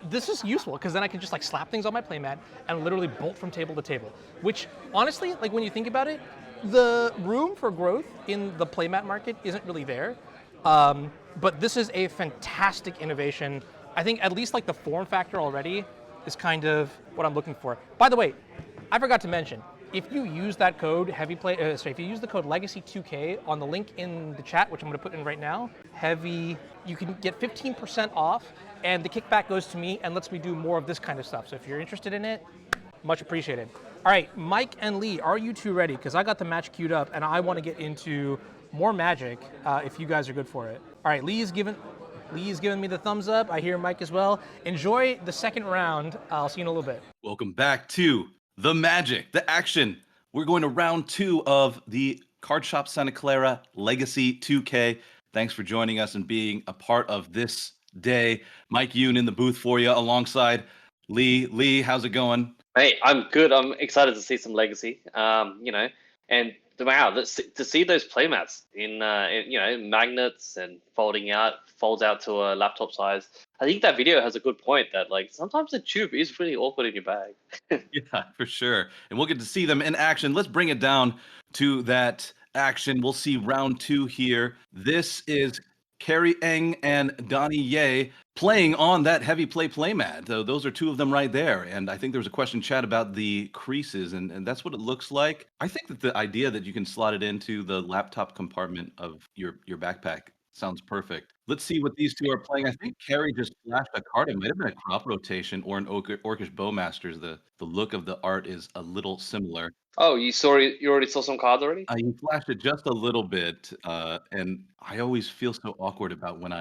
This is useful because then I can just like slap things on my playmat and literally bolt from table to table. Which honestly, like when you think about it, the room for growth in the playmat market isn't really there. But this is a fantastic innovation. I think at least like the form factor already is kind of what I'm looking for. By the way, I forgot to mention, if you use that code if you use the code Legacy2K on the link in the chat, which I'm going to put in right now, you can get 15% off, and the kickback goes to me and lets me do more of this kind of stuff. So if you're interested in it, much appreciated. All right, Mike and Lee, are you two ready? Because I got the match queued up, and I want to get into more Magic if you guys are good for it. All right, Lee's giving me the thumbs up. I hear Mike as well. Enjoy the second round. I'll see you in a little bit. Welcome back to the Magic, the action. We're going to round 2 of the Card Shop Santa Clara Legacy 2K. Thanks for joining us and being a part of this day. Mike Yoon in the booth for you alongside Lee. Lee, how's it going? Hey, I'm good. I'm excited to see some Legacy. And wow, to see those playmats in magnets and folds out to a laptop size. I think that video has a good point that like sometimes the tube is really awkward in your bag. Yeah, for sure. And we'll get to see them in action. Let's bring it down to that action. We'll see round 2 here. This is Carrie Eng and Donnie Ye playing on that heavy playmat. So those are 2 of them right there. And I think there was a question chat about the creases, and that's what it looks like. I think that the idea that you can slot it into the laptop compartment of your backpack sounds perfect. Let's see what these 2 are playing. I think Carrie just flashed a card. It might have been a crop rotation or an Orcish Bowmasters. The look of the art is a little similar. Oh, you already saw some cards already? You flashed it just a little bit, and I always feel so awkward about when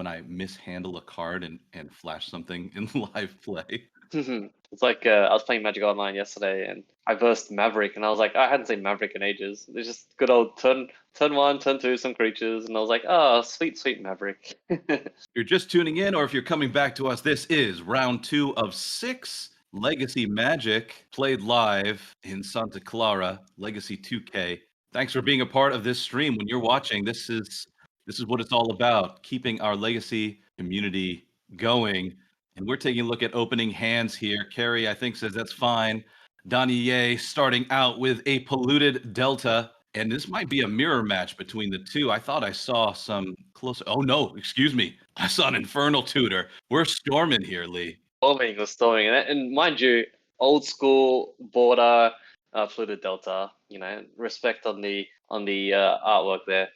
I mishandle a card and flash something in live play. It's like I was playing Magic Online yesterday, and I versed Maverick, and I was like, I hadn't seen Maverick in ages. There's just good old turn 1, turn 2, some creatures, and I was like, oh, sweet Maverick. If you're just tuning in, or if you're coming back to us, this is round 2 of 6 Legacy Magic played live in Santa Clara, Legacy 2K. Thanks for being a part of this stream. When you're watching, this is what it's all about, keeping our Legacy community going. And we're taking a look at opening hands here. Carrie, I think, says that's fine. Donnie Ye starting out with a Polluted Delta. And this might be a mirror match between the 2. I thought I saw some close. Oh, no, excuse me. I saw an Infernal Tutor. We're storming here, Lee. Storming, and mind you, old school border fluted Delta. Respect on the artwork there.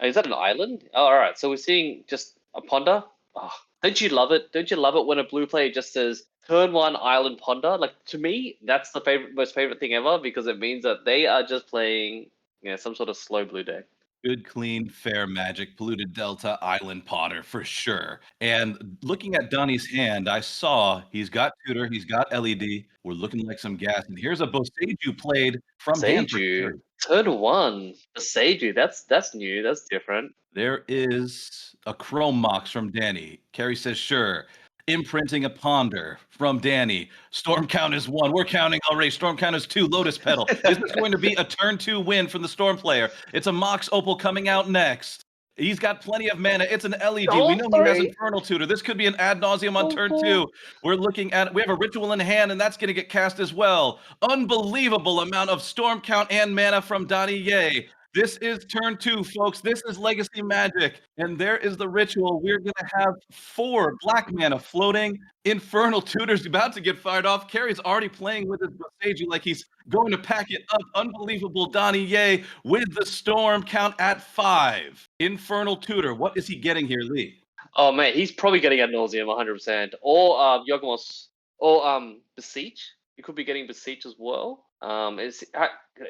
Is that an island? Oh, all right. So we're seeing just a ponder. Oh, don't you love it? Don't you love it when a blue player just says turn 1 island ponder? Like, to me, that's the most favorite thing ever, because it means that they are just playing some sort of slow blue deck. Good, clean, fair Magic, Polluted Delta, Island Potter for sure. And looking at Donnie's hand, I saw he's got Tutor, he's got LED. We're looking like some gas. And here's a Boseiju played from hand for Seiju, sure. turn 1, the Seiju. That's new. That's different. There is a Chrome Mox from Danny. Carrie says, sure. Imprinting a Ponder from Danny. Storm count is 1. We're counting already. Storm count is 2. Lotus Petal. Is this going to be a turn 2 win from the Storm player? It's a Mox Opal coming out next. He's got plenty of mana. It's an LED. We know he has Infernal Tutor. This could be an ad nauseum on turn 2. We're looking at, we have a Ritual in hand, and that's going to get cast as well. Unbelievable amount of Storm count and mana from Donnie Ye. This is turn 2, folks. This is Legacy Magic. And there is the ritual. We're going to have 4 black mana floating. Infernal Tutor's about to get fired off. Carrie's already playing with his Boseiju like he's going to pack it up. Unbelievable Donnie Ye with the Storm count at 5. Infernal Tutor, what is he getting here, Lee? Oh man, he's probably getting ad nauseum 100%. Or Yogamos, or Beseech. You could be getting Beseech as well.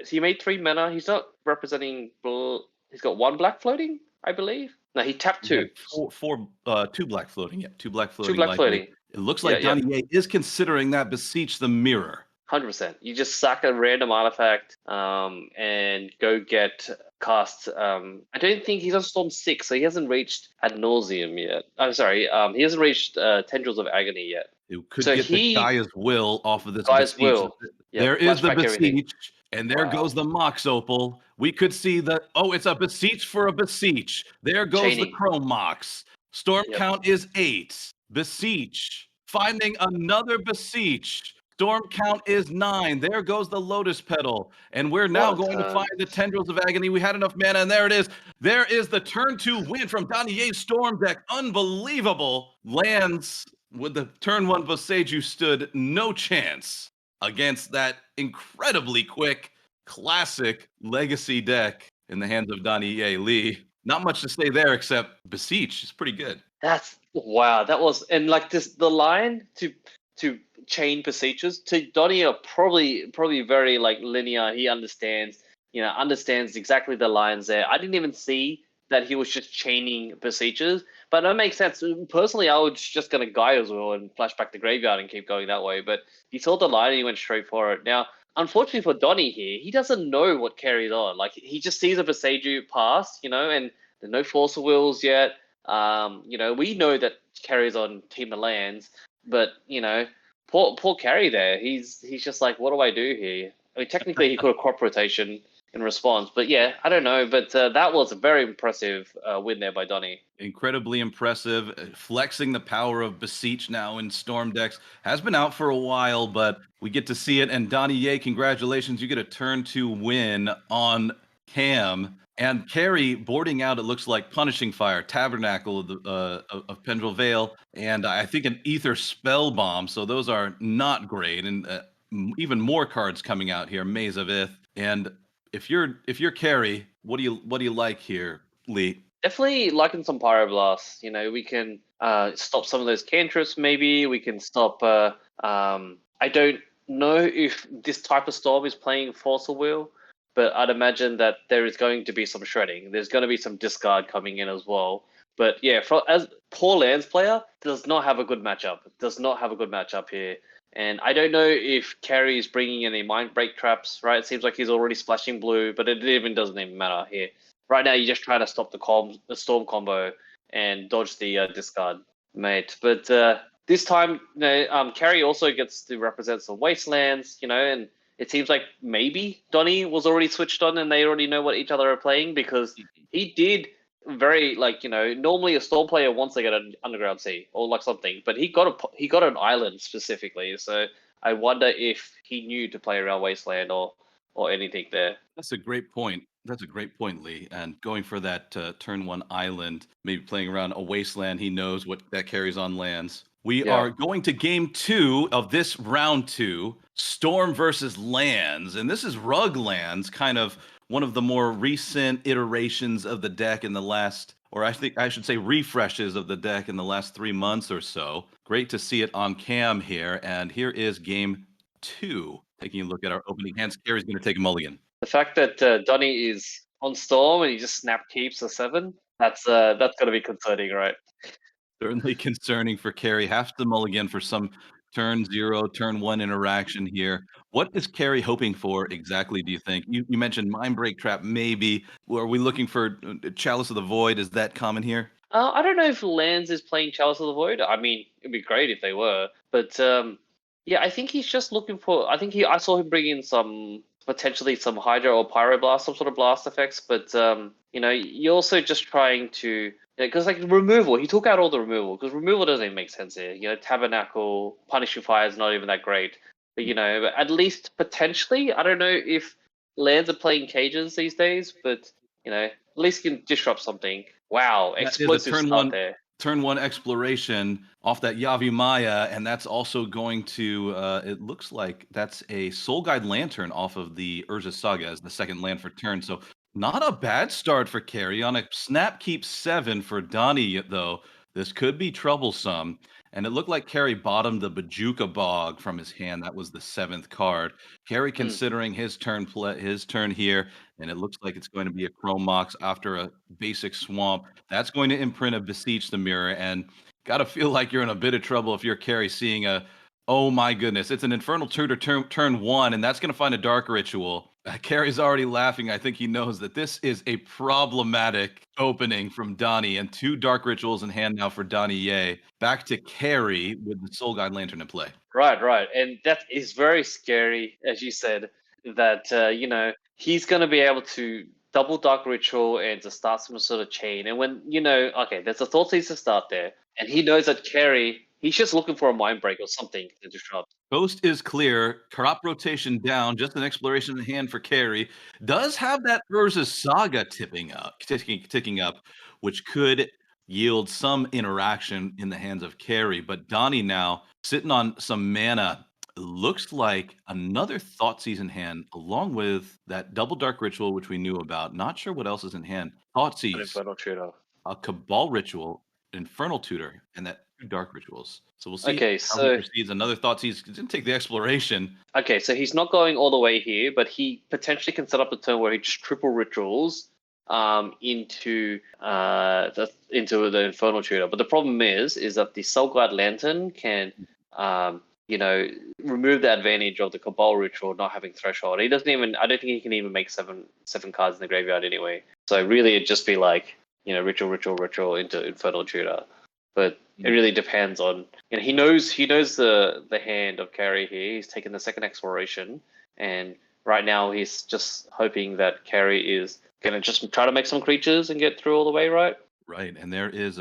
He made 3 mana. He's not representing. He's got 1 black floating, I believe. No, he tapped 2. 2 black floating. Yeah, 2 black 2 floating. black likely. floating. It looks like Donnie Ye is considering that Beseech the Mirror. 100%. You just sack a random artifact and go get cast. I don't think he's on Storm 6, so he hasn't reached ad nauseum yet. I'm sorry, he hasn't reached Tendrils of Agony yet. It could So get the Gaia's Will off of this Gaia's Beseech. Will. There is the flashback everything. Beseech, and there goes the Mox Opal. We could see it's a Beseech for a Beseech. There goes the Chaining. Chrome Mox. Storm count is 8. Beseech. Finding another Beseech. Storm count is 9. There goes the Lotus Petal. And we're now going to find the Tendrils of Agony. We had enough mana, and there it is. There is the turn 2 win from Donnie Ye's Storm deck. Unbelievable. Lands with the turn 1 Boseiju stood no chance against that incredibly quick, classic Legacy deck in the hands of Donnie Ye. Lee. Not much to say there except Beseech is pretty good. That's wow. That was, and like this, the line to chain Beseeches to Donnie are probably very like linear. He understands exactly the lines there. I didn't even see that he was just chaining Beseeches, but that makes sense. Personally, I was just gonna Gaia's Will and flash back the graveyard and keep going that way. But he saw the line and he went straight for it. Now, unfortunately for Donnie here, he doesn't know what carries on. Like he just sees a Boseiju pass, and there's no Force of Wills yet. We know that carries on Team of Lands, but poor Carry there. He's just like, what do I do here? I mean, technically he could have crop rotation in response, but yeah, I don't know. But that was a very impressive win there by Donnie. Incredibly impressive, flexing the power of Beseech now in Storm decks. Has been out for a while, but we get to see it. And Donnie Ye, congratulations, you get a turn 2 win on Cam. And Carrie boarding out, it looks like Punishing Fire, Tabernacle of Pendrel Vale, and I think an Ether Spell Bomb. So those are not great, and even more cards coming out here. Maze of Ith. And if you're Carrie, what do you like here, Lee? Definitely liking some Pyroblast. We can stop some of those cantrips. Maybe we can stop. I don't know if this type of storm is playing Force of Will, but I'd imagine that there is going to be some shredding. There's going to be some discard coming in as well. But yeah, as poor lands player, does not have a good matchup. Does not have a good matchup here. And I don't know if Carrie is bringing any Mind Break traps, right? It seems like he's already splashing blue, but it doesn't even matter here. Right now, you're just trying to stop the Storm combo and dodge the discard, mate. But this time, Carrie also gets to represent some Wastelands, and it seems like maybe Donnie was already switched on and they already know what each other are playing, because he did very normally a Storm player wants to get an Underground Sea or like something, but he got an island specifically. So I wonder if he knew to play around Wasteland or anything there. That's a great point. Lee. And going for that turn 1 island, maybe playing around a Wasteland, he knows what that carries on lands. We are going to game 2 of this round 2, Storm versus Lands. And this is Rug Lands, kind of one of the more recent iterations of the deck in the last, or I think I should say refreshes of the deck in the last 3 months or so. Great to see it on cam here. And here is game 2. Taking a look at our opening hands, Carrie's going to take a mulligan. The fact that Donnie is on Storm and he just snap keeps a 7, that's going to be concerning, right? Certainly concerning for Carrie. Have to mulligan for some turn 0, turn 1 interaction here. What is Carrie hoping for exactly, do you think? You mentioned Mind Break Trap, maybe. Are we looking for Chalice of the Void? Is that common here? I don't know if Lands is playing Chalice of the Void. I mean, it'd be great if they were. But yeah, I think he's just looking for... I saw him bring in potentially some Hydra or Pyroblast, some sort of blast effects. But, you're also just trying to... Because removal, he took out all the removal, because removal doesn't even make sense here. Tabernacle, Punishing Fire is not even that great. But, at least potentially, I don't know if lands are playing cages these days, but at least you can disrupt something. Wow, That is a explosive start there. turn one exploration off that Yavi Maya, and that's also going to. It looks like that's a Soul Guide Lantern off of the Urza Saga as the second land for turn. So not a bad start for Carry on a snap keep 7 for Donnie though. This could be troublesome. And it looked like Carry bottomed the Bajuka Bog from his hand. That was the 7th card. Carry considering his turn here, and it looks like it's going to be a Chrome Mox after a basic swamp. That's going to imprint a Beseech the Mirror, and gotta feel like you're in a bit of trouble if you're Carry seeing a, oh my goodness, it's an Infernal Tutor turn 1, and that's going to find a Dark Ritual. Carrie's already laughing. I think he knows that this is a problematic opening from Donnie, and 2 Dark Rituals in hand now for Donnie Ye. Back to Carrie with the Soul Guide Lantern in play. Right. And that is very scary, as you said, that, he's going to be able to double Dark Ritual and to start some sort of chain. And when, okay, there's a Thought Seeds to start there. And he knows that Carry, he's just looking for a Mind Break or something to disrupt. Coast is clear. Crop rotation down. Just an exploration in hand for Carry. Does have that Urza Saga ticking up, which could yield some interaction in the hands of Carry. But Donnie now sitting on some mana. Looks like another Thoughtseize in hand, along with that double Dark Ritual, which we knew about. Not sure what else is in hand. An Thoughtseize, Infernal Tutor. a Cabal Ritual, Infernal Tutor, and that 2 Dark Rituals. So we'll see Okay, how so he proceeds. Another Thoughtseize didn't take the exploration. okay, so he's not going all the way here, but he potentially can set up a turn where he just triple rituals into the Infernal Tutor. But the problem is that the Soul Guide Lantern can remove the advantage of the Cabal Ritual not having Threshold. He doesn't even. I don't think he can even make seven cards in the graveyard anyway. So really, it'd just be like ritual into Infernal Tutor. But it really depends on. He knows the hand of Carry here. He's taken the second exploration, and right now he's just hoping that Carry is gonna just try to make some creatures and get through all the way, right? Right, and there is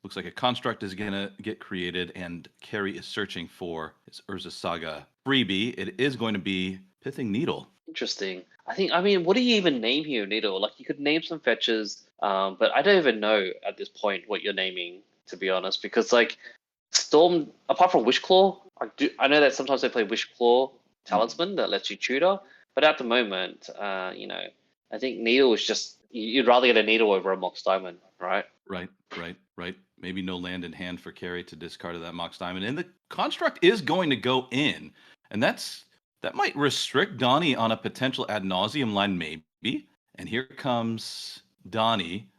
looks like a construct is gonna get created, and Carrie is searching for his Urza Saga freebie. It is going to be Pithing Needle. Interesting. I mean, what do you even name here, Needle? Like, you could name some fetches, but I don't even know at this point what you're naming, to be honest, because like Storm, apart from Wishclaw, I know that sometimes they play Wishclaw Talisman that lets you tutor, but at the moment, I think Needle is just you'd rather get a Needle over a Mox Diamond, right? Right. Maybe no land in hand for Carrie to discard of that Mox Diamond, and the construct is going to go in, and that might restrict Donnie on a potential ad nauseum line, maybe. And here comes Donnie.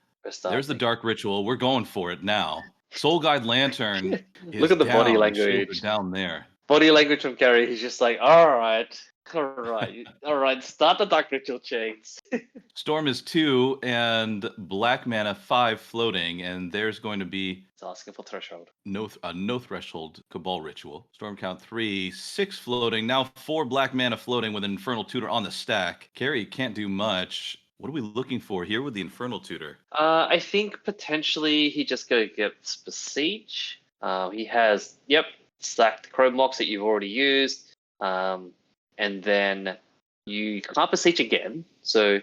There's the Dark Ritual. We're going for it now. Soul Guide Lantern. Look at the body language down there. Body language from Gary. He's just like, all right. Start the Dark Ritual chains. Storm is 2 and black mana 5 floating, and there's going to be. It's asking for threshold. No threshold Cabal Ritual. Storm count 3, 6 floating. Now 4 black mana floating with an Infernal Tutor on the stack. Carrie can't do much. What are we looking for here with the Infernal Tutor? I think potentially he just gets Beseech. He has, stacked Chrome Mox that you've already used. And then you can't Beseech again. So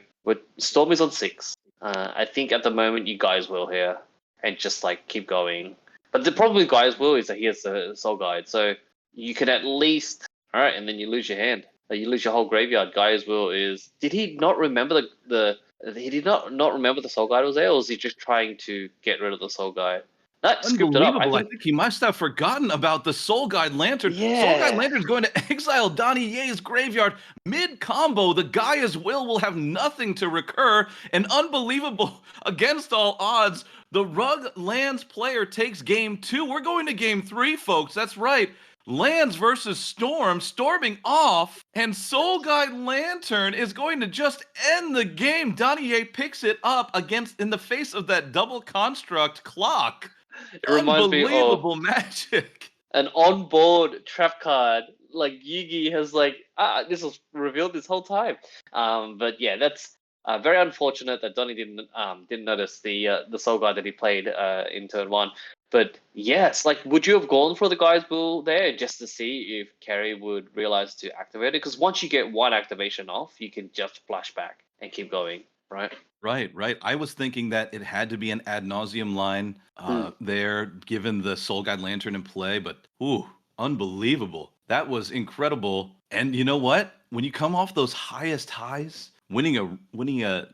Storm is on 6. I think at the moment you guys will here and just like keep going. But the problem with guys will is that he has the Soul Guide. So you can at least, all right, and then you lose your hand. You lose your whole graveyard. Guy's Will is. Did he not remember he did not remember the Soul Guide was there, or was he just trying to get rid of the Soul Guide? That scooped it up. I think he must have forgotten about the Soul Guide Lantern. Yeah. Soul Guide Lantern is going to exile Donnie Ye's graveyard mid-combo. The Gaia's Will have nothing to recur. And unbelievable, against all odds, the Rug Lands player takes game 2. We're going to game 3, folks. That's right. Lands versus Storm, storming off, and Soul Guide Lantern is going to just end the game. Donnie Ye picks it up in the face of that double construct clock. It reminds me of unbelievable magic. An on-board trap card. Like Yugi has this was revealed this whole time. But yeah, that's very unfortunate that Donnie didn't notice the Soul Guide that he played in turn 1. But yes, like, would you have gone for the Guy's Will there just to see if Carrie would realize to activate it? Because once you get one activation off, you can just flash back and keep going, right? Right. I was thinking that it had to be an ad nauseum line there, given the Soul Guide Lantern in play, but ooh, unbelievable. That was incredible. And you know what? When you come off those highest highs, winning a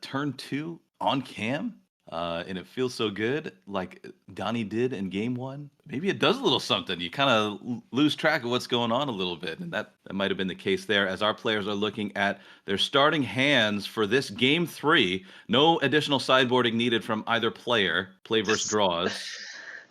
turn 2 on cam, and it feels so good, like Donnie did in game 1. Maybe it does a little something. You kind of lose track of what's going on a little bit, and that might have been the case there. As our players are looking at their starting hands for this game 3, no additional sideboarding needed from either player. Play versus draws.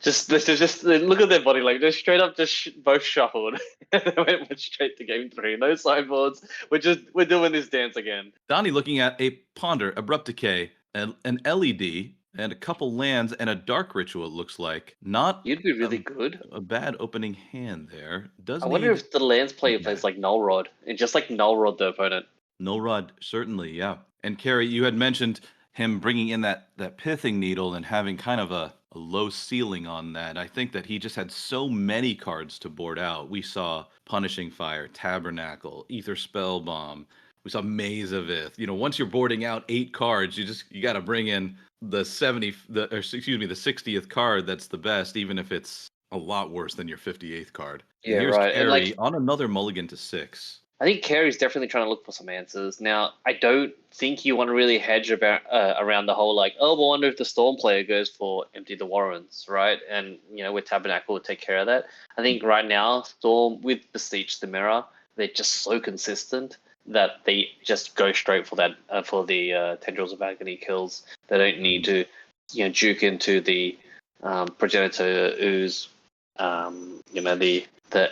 Just look at their body, like they're straight up just both shuffled. They went straight to game 3. No sideboards. We're doing this dance again. Donnie looking at a Ponder, Abrupt Decay, an LED, and a couple lands and a Dark Ritual. It looks like not You'd be really good. a bad opening hand there. Does I wonder need if the lands player Yeah. plays like Null Rod and just like Null Rod the opponent. No Rod, certainly, yeah. And Carrie, you had mentioned him bringing in that pithing needle and having kind of a low ceiling on that. I think that he just had so many cards to board out. We saw Punishing Fire, Tabernacle, Ether Spellbomb. We saw Maze of Ith. You know, once you're boarding out 8 cards, you got to bring in the 60th card that's the best, even if it's a lot worse than your 58th card. And Yeah, here's right. And, Carrie like, on another mulligan to 6. I think Carey's definitely trying to look for some answers. Now, I don't think you want to really hedge about around the whole like, oh, I wonder if the Storm player goes for Empty the Warrens, right? And with Tabernacle will take care of that. I think right now Storm with Beseech the Mirror, they're just so consistent that they just go straight for that for the Tendrils of Agony kills. They don't need to juke into the Progenitor Ooze, the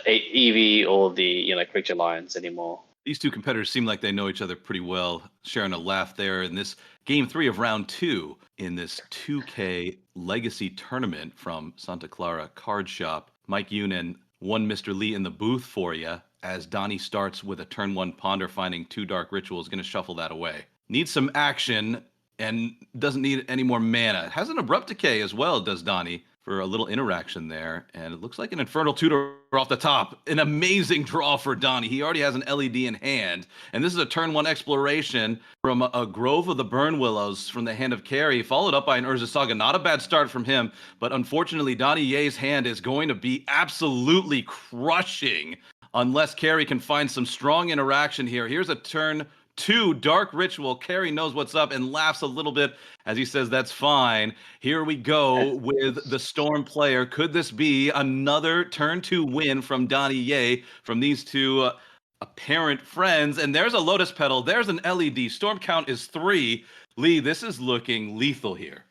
EV or the Creature Lions anymore. These two competitors seem like they know each other pretty well, sharing a laugh there in this game 3 of round 2 in this 2K Legacy tournament from Santa Clara Card Shop. Mike Yoon and one Mr. Lee in the booth for you as Donnie starts with a turn 1 Ponder, finding 2 Dark Rituals, going to shuffle that away. Needs some action and doesn't need any more mana. Has an Abrupt Decay as well, does Donnie, for a little interaction there. And it looks like an Infernal Tutor off the top. An amazing draw for Donnie. He already has an LED in hand. And this is a turn 1 exploration from a Grove of the Burn Willows from the hand of Carrie, followed up by an Urza Saga. Not a bad start from him, but unfortunately, Donnie Ye's hand is going to be absolutely crushing unless Carrie can find some strong interaction here. Here's a turn 2 Dark Ritual. Carrie knows what's up and laughs a little bit as he says, that's fine. Here we go with the Storm player. Could this be another turn 2 win from Donnie Ye from these two apparent friends? And there's a Lotus Petal. There's an LED. Storm count is 3. Lee, this is looking lethal here.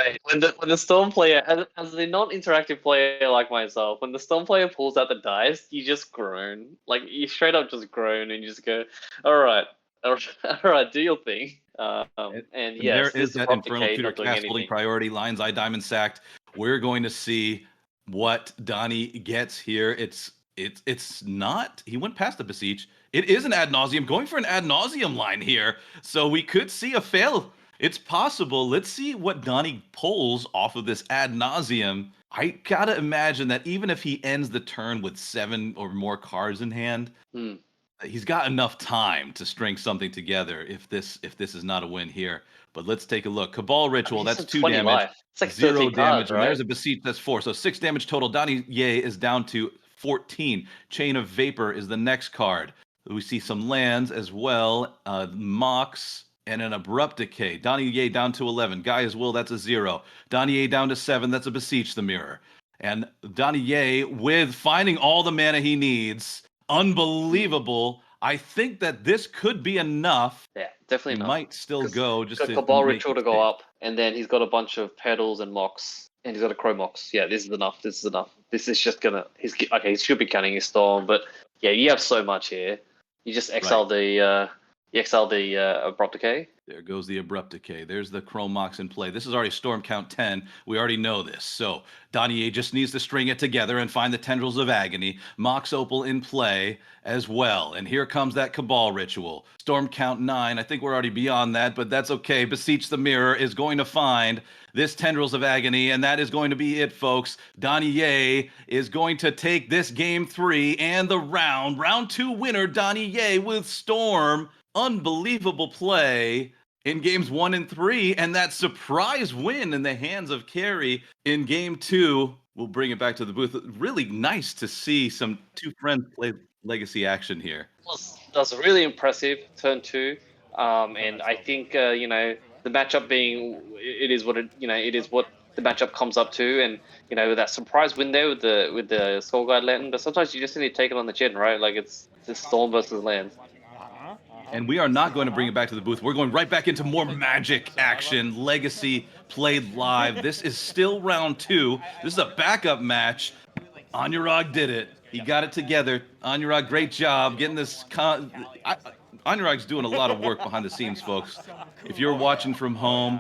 Mate, when the Storm player, as the non-interactive player like myself, when the Storm player pulls out the dice, you just groan. Like, you straight up just groan and you just go, all right, do your thing. And yes, there is that Infernal Tutor cast holding priority. Lion's Eye Diamond sacked. We're going to see what Donnie gets here. It's not. He went past the Beseech. It is an Ad Nauseum, going for an Ad Nauseum line here. So we could see a fail. It's possible. Let's see what Donnie pulls off of this Ad Nauseum. I gotta imagine that even if he ends the turn with 7 or more cards in hand, he's got enough time to string something together if this is not a win here. But let's take a look. Cabal Ritual, that's 2 damage. Life. It's like 0 damage, damage. right? And there's a Beseech, that's 4. So 6 damage total. Donnie Ye is down to 14. Chain of Vapor is the next card. We see some lands as well. Mox and an Abrupt Decay. Donnie Ye down to 11. Gaia's Will, that's a 0. Donnie Ye down to 7. That's a Beseech the Mirror. And Donnie Ye with finding all the mana he needs. Unbelievable. I think that this could be enough. Yeah, definitely he enough. Might still go just to Cabal Ritual to go up, and then he's got a bunch of Petals and Mox, and he's got a Crow Mox. Yeah, this is enough. This is just gonna. He should be counting his Storm, but yeah, you have so much here. You just exile the Abrupt Decay. There goes the Abrupt Decay. There's the Chrome Mox in play. This is already Storm Count 10. We already know this. So Donier just needs to string it together and find the Tendrils of Agony. Mox Opal in play as well. And here comes that Cabal Ritual. Storm Count 9. I think we're already beyond that, but that's okay. Beseech the Mirror is going to find this Tendrils of Agony, and that is going to be it, folks. Donier is going to take this game 3 and the round 2 winner, Donier with Storm. Unbelievable play in games 1 and 3, and that surprise win in the hands of Carey in game 2. We'll bring it back to the booth. Really nice to see some two friends play Legacy action here. That was really impressive, turn 2. And I think, the matchup being, it is what it is what the matchup comes up to. And, that surprise win there with the Soul Guide Lantern. But sometimes you just need to take it on the chin, right? Like it's Storm versus Lands. And we are not going to bring it back to the booth. We're going right back into more Magic action. Legacy played live. This is still round 2. This is a backup match. Anurag did it. He got it together. Anurag, great job getting this. Anurag's doing a lot of work behind the scenes, folks. If you're watching from home,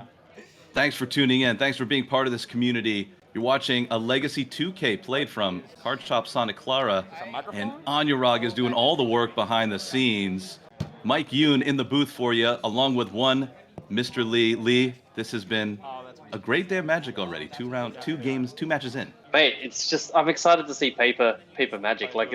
thanks for tuning in. Thanks for being part of this community. You're watching a Legacy 2K played from Card Shop Santa Clara, and Anurag is doing all the work behind the scenes. Mike Yoon in the booth for you, along with one Mr. Lee. Lee, this has been a great day of Magic already. 2 matches in. Mate, it's just I'm excited to see paper Magic. Like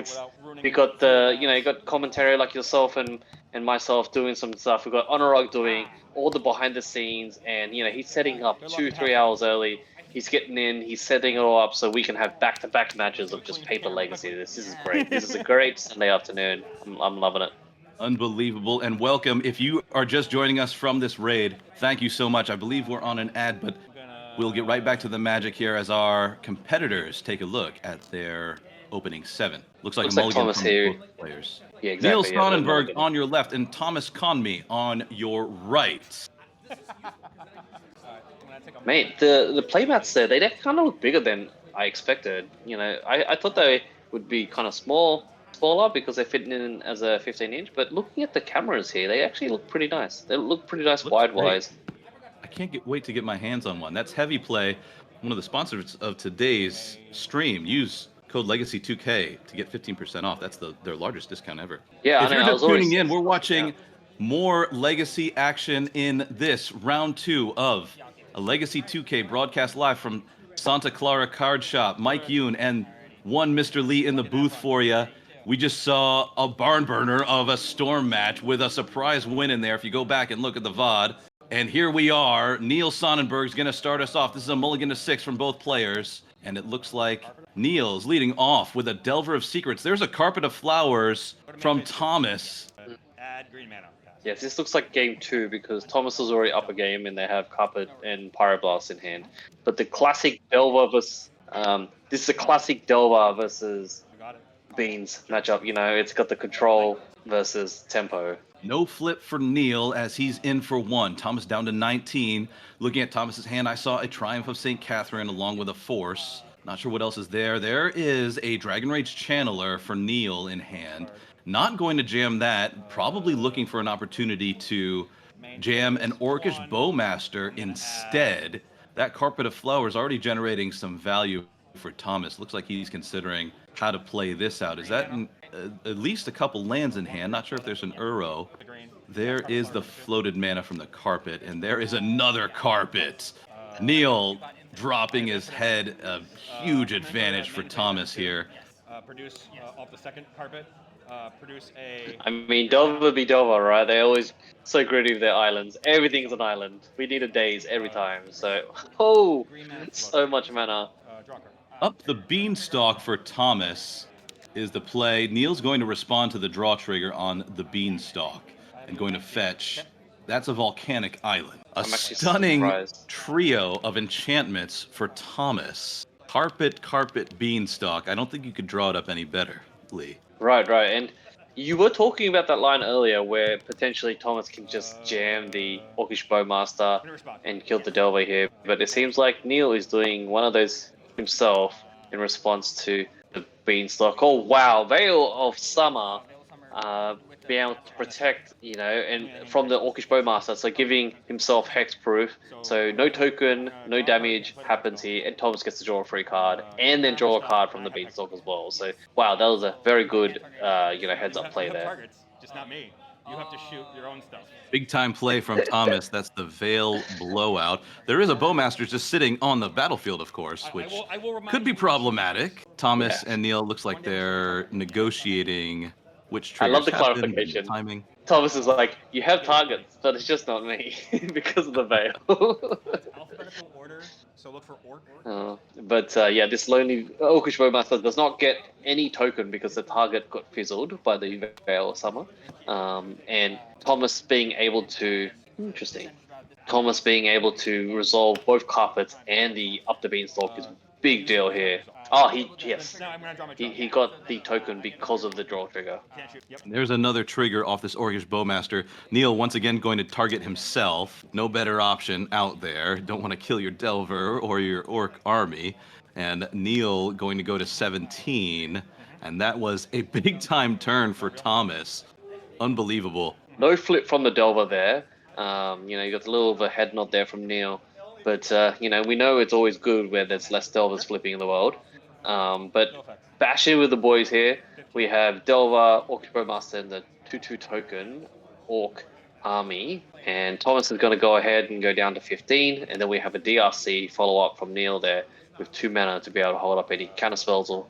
you got you got commentary like yourself and myself doing some stuff. We've got Anurag doing all the behind the scenes, and he's setting up 2-3 hours early. He's getting in, he's setting it all up so we can have back-to-back matches of just paper Legacy. This is great. This is a great Sunday afternoon. I'm loving it. Unbelievable, and welcome. If you are just joining us from this raid, thank you so much. I believe we're on an ad, but we'll get right back to the Magic here as our competitors take a look at their opening 7. Looks like a mulligan Thomas from here. both players. Yeah, exactly. Niels Sonnenberg on your left and Thomas Conmey on your right. Mate, the playmats there, they kind of look bigger than I expected. I thought they would be kind of smaller because they fit in as a 15-inch, but looking at the cameras here, they actually look pretty nice. They look pretty nice wide-wise. I can't wait to get my hands on one. That's Heavy Play, one of the sponsors of today's stream. Use code Legacy2K to get 15% off. That's their largest discount ever. Yeah, if you're just tuning in, we're watching more Legacy action in this round 2 of a Legacy 2K broadcast live from Santa Clara Card Shop. Mike Yoon and one Mr. Lee in the booth for you. We just saw a barn burner of a Storm match with a surprise win in there if you go back and look at the VOD. And here we are. Niels Sonnenberg's going to start us off. This is a mulligan to 6 from both players. And it looks like Niels leading off with a Delver of Secrets. There's a Carpet of Flowers from Thomas. Add green mana. Yes, this looks like game 2 because Thomas is already up a game and they have Carpet and Pyroblast in hand. But the classic Delver versus... this is a classic Delver versus Beans matchup. It's got the control versus tempo. No flip for Neil as he's in for 1. Thomas down to 19. Looking at Thomas's hand, I saw a Triumph of St. Catherine along with a Force. Not sure what else is there. There is a Dragon Rage Channeler for Neil in hand. Not going to jam that. Probably looking for an opportunity to jam an Orcish Bowmaster instead. That Carpet of Flowers already generating some value for Thomas. Looks like he's considering how to play this out. Is that at least a couple lands in hand? Not sure if there's an Uro. There is the floated mana from the Carpet, and there is another Carpet. Neil dropping his head, a huge advantage for Thomas here. Produce off the second Carpet. Produce a... I mean, Delver be Delver, right? They're always so greedy with their islands. Everything's an island. We need a daze every time. So, so much mana. Up the Beanstalk for Thomas is the play. Neil's going to respond to the draw trigger on the Beanstalk and going to fetch. That's a volcanic island. A stunning trio of enchantments for Thomas. Carpet, Beanstalk. I don't think you could draw it up any better, Lee. Right. And you were talking about that line earlier where potentially Thomas can just jam the Orcish Bowmaster and kill the Delver here. But it seems like Neil is doing one of those himself in response to the Beanstalk. Oh, wow. Veil of Summer being able to protect, and from the Orcish Bowmaster, so giving himself hexproof, so no token, no damage happens here, and Thomas gets to draw a free card, and then draw a card from the Beanstalk as well. So wow, that was a very good, heads up play there. Targets, just not me. You have to shoot your own stuff. Big time play from Thomas. That's the Veil Blowout. There is a Bowmaster just sitting on the battlefield, of course, which I will remind could be you- problematic. Thomas and Neil looks like they're negotiating which I triggers love the happen, clarification. timing. Thomas is like, you have targets, but it's just not me because of the veil. Alphabetical order, so look for orc. This lonely Orcish Bowmaster does not get any token because the target got fizzled by the Veil Summer. And Thomas being able to resolve both carpets and the up the beanstalk is a big deal here. Oh, he got the token because of the draw trigger. There's another trigger off this Orcish Bowmaster. Neil once again going to target himself. No better option out there. Don't want to kill your Delver or your Orc army. And Neil going to go to 17. And that was a big time turn for Thomas. Unbelievable. No flip from the Delver there. You got a little of a head nod there from Neil. But, we know it's always good where there's less Delvers flipping in the world. But bashing with the boys here, we have Delver, Orcish Bowmaster, and the 2/2 token Orc army. And Thomas is going to go ahead and go down to 15. And then we have a DRC follow-up from Neil there with 2 mana to be able to hold up any counter spells or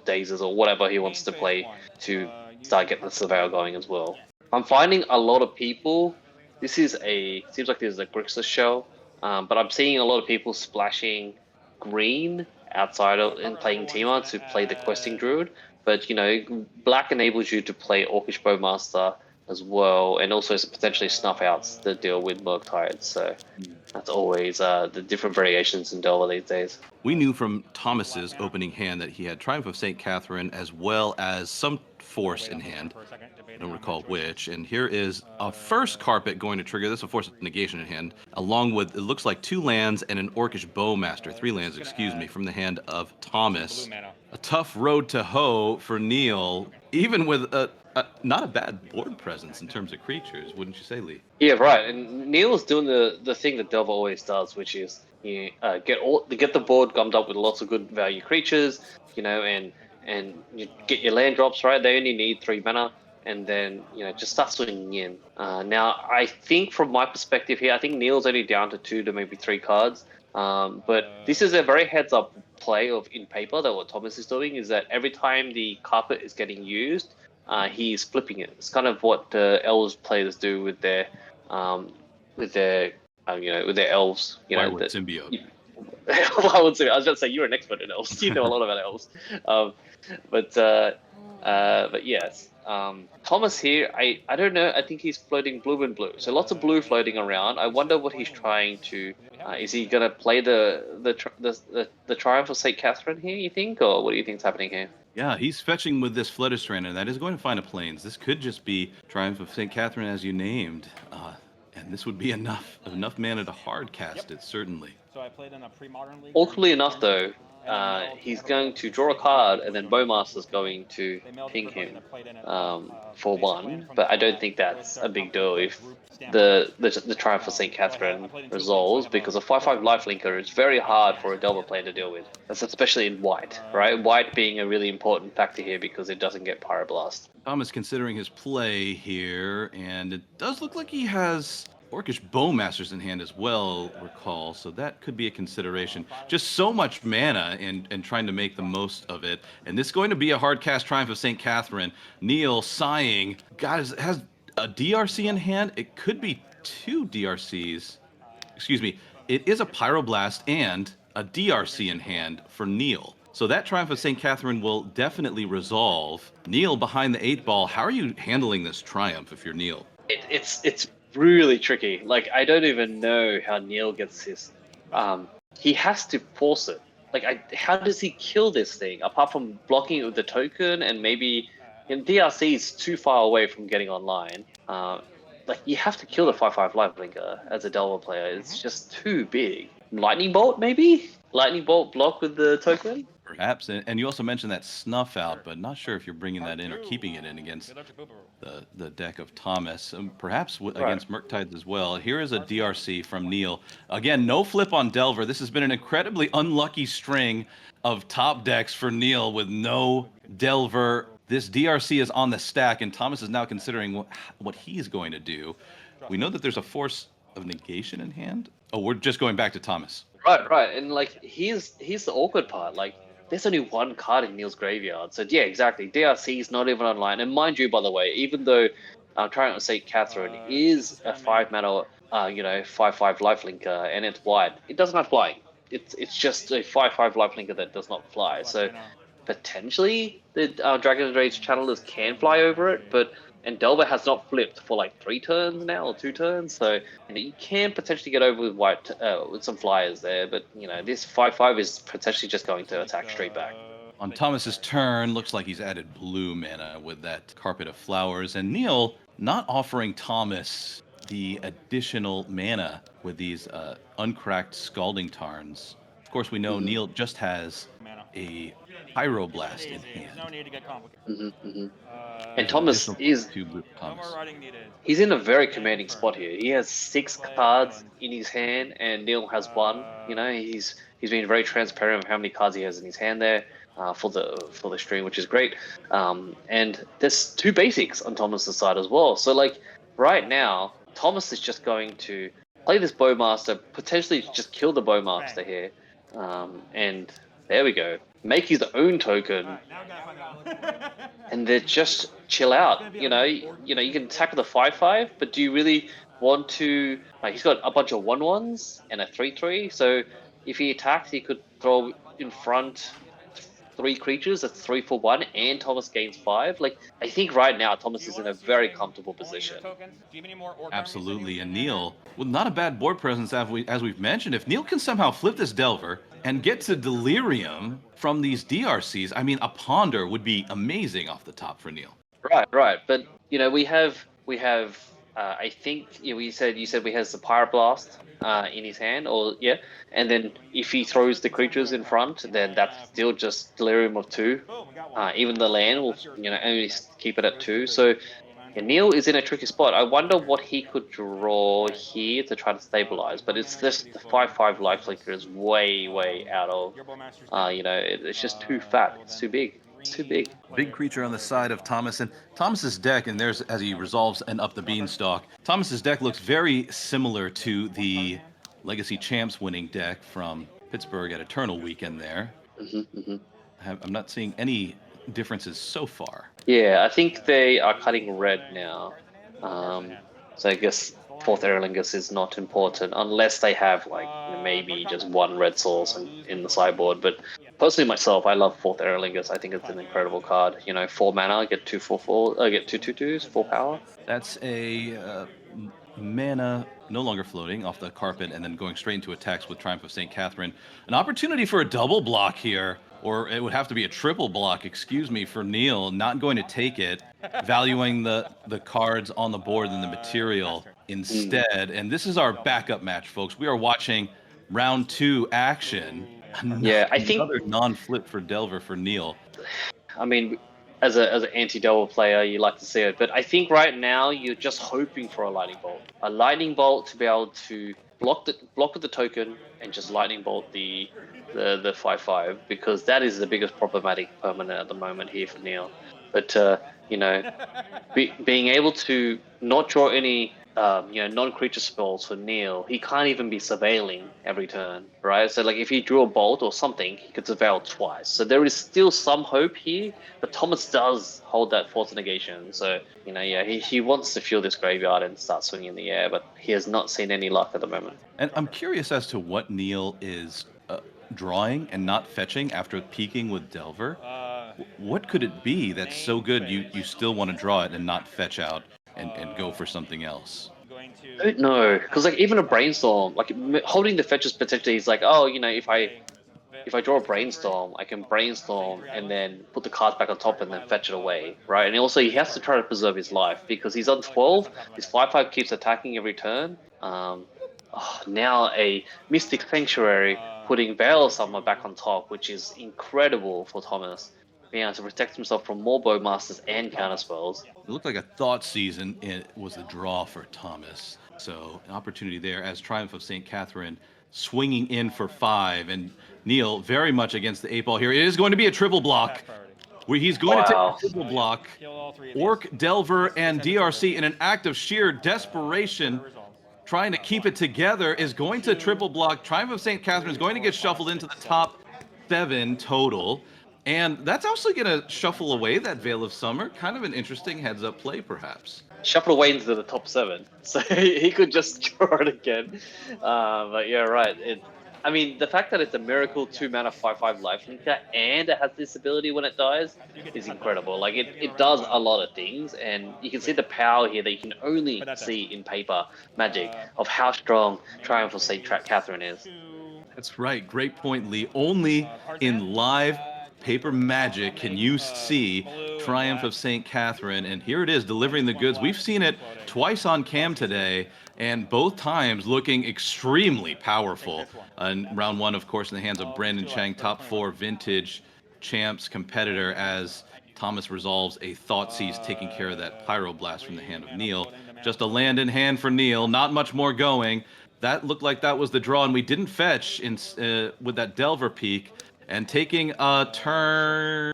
dazes or whatever he wants to play to start getting the Surveil going as well. I'm finding a lot of people, seems like this is a Grixis show, but I'm seeing a lot of people splashing green outside of and playing Temur to play the questing druid. But black enables you to play Orcish Bowmaster as well, and also potentially snuff outs to deal with Murktide. So that's always the different variations in Delver these days. We knew from Thomas's opening hand that he had Triumph of St. Catherine as well as some force in hand. I don't recall which. And here is a first carpet going to trigger this, a force of negation in hand, along with, it looks like 2 lands and an Orcish Bowmaster, 3 lands, from the hand of Thomas. A tough road to hoe for Neil, even with not a bad board presence in terms of creatures, wouldn't you say, Lee? Yeah, right. And Neil's doing the thing that Delver always does, which is get the board gummed up with lots of good value creatures, and you get your land drops, right? They only need 3 mana, and then just start swinging in. Now, I think from my perspective here, I think Neil's only down to 2 to maybe 3 cards. But this is a very heads-up play in paper that what Thomas is doing is that every time the carpet is getting used, he's flipping it. It's kind of what the elves players do with their elves. Fireward symbiote. I was about to say you're an expert in elves. You know a lot about elves. But yes, Thomas here. I don't know. I think he's floating blue and blue. So lots of blue floating around. I wonder what he's trying to. Is he gonna play the Triumph of St. Catherine here? You think, or what do you think's happening here? Yeah, he's fetching with this Flutterstrand, and that is going to find a plains. This could just be Triumph of St. Catherine, as you named, and this would be enough mana to hard cast it, certainly. So I played in a pre-modern league. Awkwardly enough, though, he's going to draw a card, and then Bowmaster's going to ping him for 1. But I don't think that's a big deal if the Triumph of St. Catherine resolves, because a 5/5 lifelinker is very hard for a Delver player to deal with. That's especially in white, right? White being a really important factor here because it doesn't get Pyroblast. Thomas considering his play here, and it does look like he has Orcish Bowmasters in hand as well, recall, so that could be a consideration. Just so much mana and trying to make the most of it. And this is going to be a hard cast Triumph of St. Catherine. Neil sighing. God, has a DRC in hand? It could be 2 DRCs. Excuse me. It is a Pyroblast and a DRC in hand for Neil. So that Triumph of St. Catherine will definitely resolve. Neil behind the 8 ball. How are you handling this Triumph if you're Neil? It's really tricky. Like, I don't even know how Neil gets this. He has to force it. Like, how does he kill this thing? Apart from blocking it with the token, and maybe DRC is too far away from getting online. You have to kill the 5/5 lifelinker as a Delver player. It's just too big. Lightning Bolt, maybe? Lightning Bolt block with the token? Perhaps, and you also mentioned that snuff out, but not sure if you're bringing that in or keeping it in against the deck of Thomas, perhaps against Murktides as well. Here is a DRC from Neil. Again, no flip on Delver. This has been an incredibly unlucky string of top decks for Neil with no Delver. This DRC is on the stack, and Thomas is now considering what he's going to do. We know that there's a Force of Negation in hand. Oh, we're just going back to Thomas. Right, and like here's the awkward part. Like, there's only one card in Neil's graveyard, so yeah, exactly. DRC is not even online, and mind you, by the way, even though Trying to say Catherine is a 5-mana, 5/5 lifelinker, and it's white, it doesn't have flying. It's just a 5/5 lifelinker that does not fly. So potentially the Dragon Rage channelers can fly over it, and Delver has not flipped for like 3 turns now or 2 turns, so you can potentially get over with white with some flyers there. But this 5/5 is potentially just going to attack straight back. On Thomas's turn, looks like he's added blue mana with that Carpet of Flowers, and Neil not offering Thomas the additional mana with these uncracked Scalding Tarns. Of course, we know Neil just has a Pyroblast in hand. No need to get complicated. And Thomas he's in a very commanding spot here. He has 6 cards in his hand, and Neil has 1. He's been very transparent of how many cards he has in his hand there for the stream, which is great. And there's 2 basics on Thomas's side as well. So like right now, Thomas is just going to play this Bowmaster, potentially just kill the Bowmaster here, and there we go. Make his own token, and then just chill out. You can attack with a 5/5, but do you really want to? He's got a bunch of 1/1s and a 3/3. So if he attacks, he could throw in front 3 creatures. That's 3 for 1, and Thomas gains 5. Like, I think right now Thomas is in a very comfortable position. Absolutely, and Neil, with not a bad board presence as we've mentioned, if Neil can somehow flip this Delver and get to Delirium from these DRCs, I mean, a Ponder would be amazing off the top for Neil. Right. But we have. I think you said we has the Pyroblast in his hand, and then if he throws the creatures in front, then that's still just Delirium of 2. Even the land will only keep it at 2. So Neil is in a tricky spot. I wonder what he could draw here to try to stabilize, but it's just the 5/5 lifelinker is way out of. It's just too fat. It's too big. It's too big. Big creature on the side of Thomas, and Thomas's deck, and there's as he resolves and up the beanstalk. Thomas's deck looks very similar to the Legacy Champs winning deck from Pittsburgh at Eternal Weekend there. I'm not seeing any differences so far. Yeah, I think they are cutting red now. So I guess 4th Aerolingus is not important unless they have maybe just 1 red source in the sideboard. But personally, myself, I love 4th Aerolingus. I think it's an incredible card. 4 mana, get 2 4/4, get 2 2/2s, 4 power. That's a mana no longer floating off the carpet and then going straight into attacks with Triumph of St. Catherine. An opportunity for a double block here, or it would have to be a triple block, excuse me, for Neil. Not going to take it, valuing the cards on the board and the material instead. And this is our backup match, folks. We are watching round 2 action. Yeah, I think another non-flip for Delver for Neil. I mean, as an anti-Delver player, you like to see it, but I think right now you're just hoping for a lightning bolt to be able to block with the token and just lightning bolt the 5/5, because that is the biggest problematic permanent at the moment here for Neil. But being able to not draw any non-creature spells for Neil, he can't even be surveilling every turn, right? So like if he drew a bolt or something, he could surveil twice. So there is still some hope here, but Thomas does hold that Force of Negation. So he wants to fill this graveyard and start swinging in the air, but he has not seen any luck at the moment. And I'm curious as to what Neil is drawing and not fetching after peaking with Delver. What could it be that's so good you still want to draw it and not fetch out and go for something else? I don't know, because even a Brainstorm, holding the fetches potentially is if I draw a Brainstorm, I can Brainstorm and then put the cards back on top and then fetch it away, right? And also he has to try to preserve his life because he's on 12. His 5/5 keeps attacking every turn. Now a Mystic Sanctuary putting Veil Summer back on top, which is incredible for Thomas, being able to protect himself from more Bowmasters and counter spells. It looked like a Thought Season was the draw for Thomas. So an opportunity there as Triumph of St. Catherine swinging in for 5. And Neil very much against the 8 ball here. It is going to be a triple block where he's going to take Wow. a triple block. Orc, Delver, and DRC in an act of sheer desperation, trying to keep it together, is going to triple block. Triumph of St. Catherine is going to get shuffled into the top 7 total. And that's also going to shuffle away that Veil of Summer. Kind of an interesting heads-up play, perhaps. Shuffle away into the top 7, so he could just draw it again. But yeah, right. I mean, the fact that it's a Miracle 2-mana 5/5 lifelinker and it has this ability when it dies is incredible. Like, it does a lot of things, and you can see the power here that you can only see in paper Magic of how strong Triumph of St. Catherine is. That's right. Great point, Lee. Only in live Paper Magic can you see Triumph of St. Catherine, and here it is delivering the goods. We've seen it twice on cam today, and both times looking extremely powerful. In round 1, of course, in the hands of Brandon Chang, top 4 vintage champs competitor, as Thomas resolves a Thoughtseize, taking care of that Pyroblast from the hand of Neil. Just a land in hand for Neil, not much more going. That looked like that was the draw, and we didn't fetch with that Delver Peak. And taking a turn,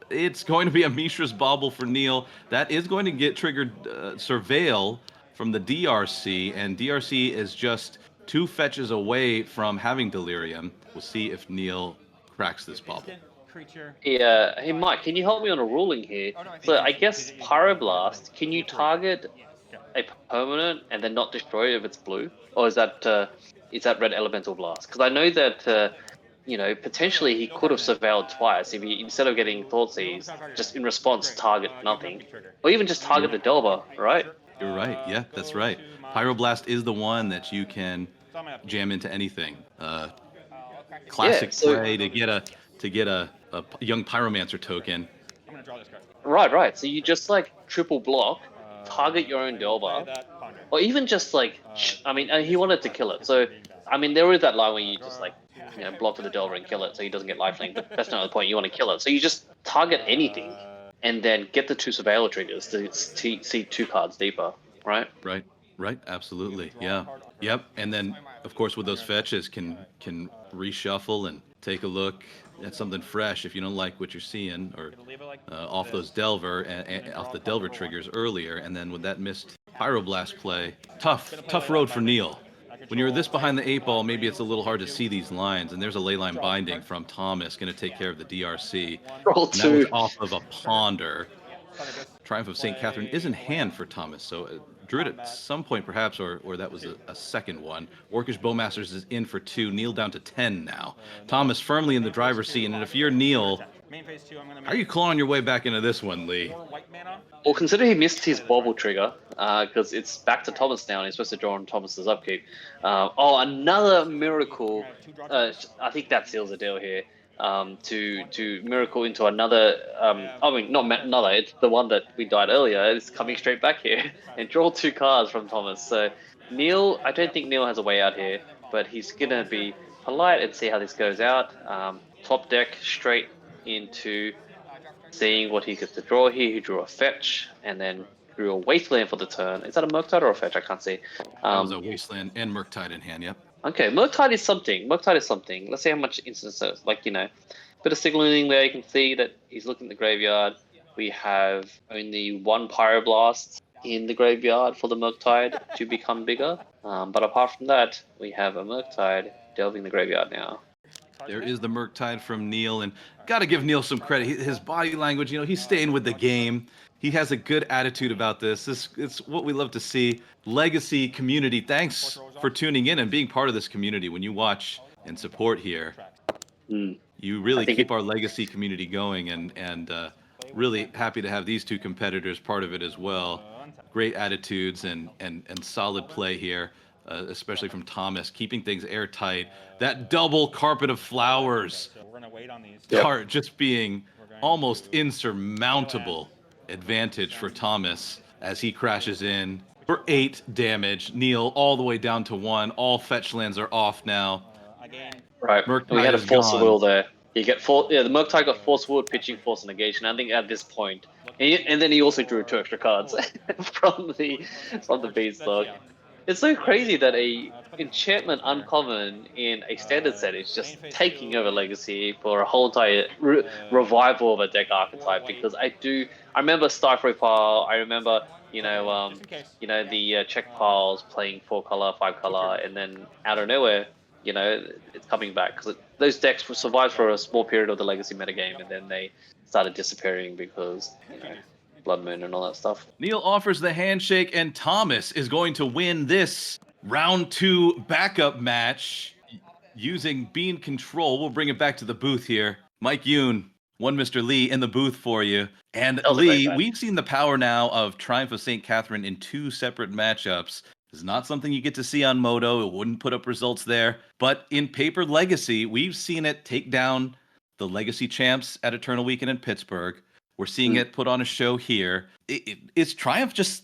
it's going to be a Mishra's Bauble for Neil. That is going to get triggered Surveil from the DRC, and DRC is just 2 fetches away from having Delirium. We'll see if Neil cracks this bubble. Yeah, hey Mike, can you help me on a ruling here? So I guess Pyroblast, can you target a permanent and then not destroy it if it's blue? Or is that Red Elemental Blast? Because I know that potentially he could have surveilled twice if he, instead of getting Thoughtseize, just in response target nothing. Or even just target the Delver, right? You're right, yeah, that's right. Pyroblast is the one that you can jam into anything. Classic play to get a young Pyromancer token. Right. So you just triple block, target your own Delver, or even just he wanted to kill it. So I mean, there is that line where you just block with the Delver and kill it, so he doesn't get lifelink. But that's not the point. You want to kill it, so you just target anything, and then get the 2 Surveiller triggers to see 2 cards deeper, right? Right. Absolutely. Yeah. Yep. And then, of course, with those fetches, can reshuffle and take a look at something fresh if you don't like what you're seeing, or off those Delver and off the Delver triggers earlier, and then with that missed Pyroblast play, tough road for Neil. When you're this behind the 8 ball, maybe it's a little hard to see these lines, and there's a Leyline Binding from Thomas, going to take care of the DRC. Roll 2. And that was off of a Ponder. Triumph of St. Catherine is in hand for Thomas, so drew it at some point perhaps, or that was a second one. Orcish Bowmasters is in for 2. Neil down to 10 now. Thomas firmly in the driver's seat, and if you're Neil, how are you clawing your way back into this one, Lee? Well, consider he missed his Bobble trigger, because it's back to Thomas now, and he's supposed to draw on Thomas's upkeep. Another Miracle. I think that seals the deal here. To Miracle into another. Not another. It's the one that we died earlier. It's coming straight back here and draw 2 cards from Thomas. So Neil, I don't think Neil has a way out here, but he's gonna be polite and see how this goes out. Top deck straight into seeing what he gets to draw here. He drew a fetch and then drew a Wasteland for the turn. Is that a Murktide or a fetch? I can't see. That was a Wasteland and Murktide in hand. Yep. Okay, Murktide is something. Let's see how much instances, bit of signaling there. You can see that he's looking at the graveyard. We have only 1 Pyroblast in the graveyard for the Murktide to become bigger. But apart from that, we have a Murktide delving the graveyard now. There is the Murktide from Neil, and got to give Neil some credit. His body language, he's staying with the game. He has a good attitude about this. It's what we love to see. Legacy community, thanks for tuning in and being part of this community. When you watch and support here, you really keep our legacy community going, and really happy to have these 2 competitors part of it as well. Great attitudes and solid play here. Especially from Thomas, keeping things airtight. That double Carpet of Flowers card just being almost insurmountable advantage for Thomas as he crashes in for 8 damage. Neil all the way down to 1. All fetch lands are off now. Right. And we Murktide had a is Force of gone. Will there. You get the Murktide got Force of Will, pitching, Force Negation. I think at this point, and then he also drew 2 extra cards from the Beanstalk. It's so crazy that a enchantment uncommon in a standard set is just taking over Legacy for a whole entire revival of a deck archetype. Because I remember Starfree Pile. I remember the check piles playing 4 color, 5 color, and then out of nowhere, it's coming back because those decks survived for a small period of the Legacy metagame, and then they started disappearing because Blood Moon and all that stuff. Neil offers the handshake, and Thomas is going to win this round 2 backup match using Bean Control. We'll bring it back to the booth here. Mike Yoon, one Mr. Lee in the booth for you. And That was a great Lee, match. we've seen the power now of Triumph of St. Catherine in 2 separate matchups. It's not something you get to see on Moto. It wouldn't put up results there. But in Paper Legacy, we've seen it take down the Legacy champs at Eternal Weekend in Pittsburgh. We're seeing it put on a show here. Is Triumph just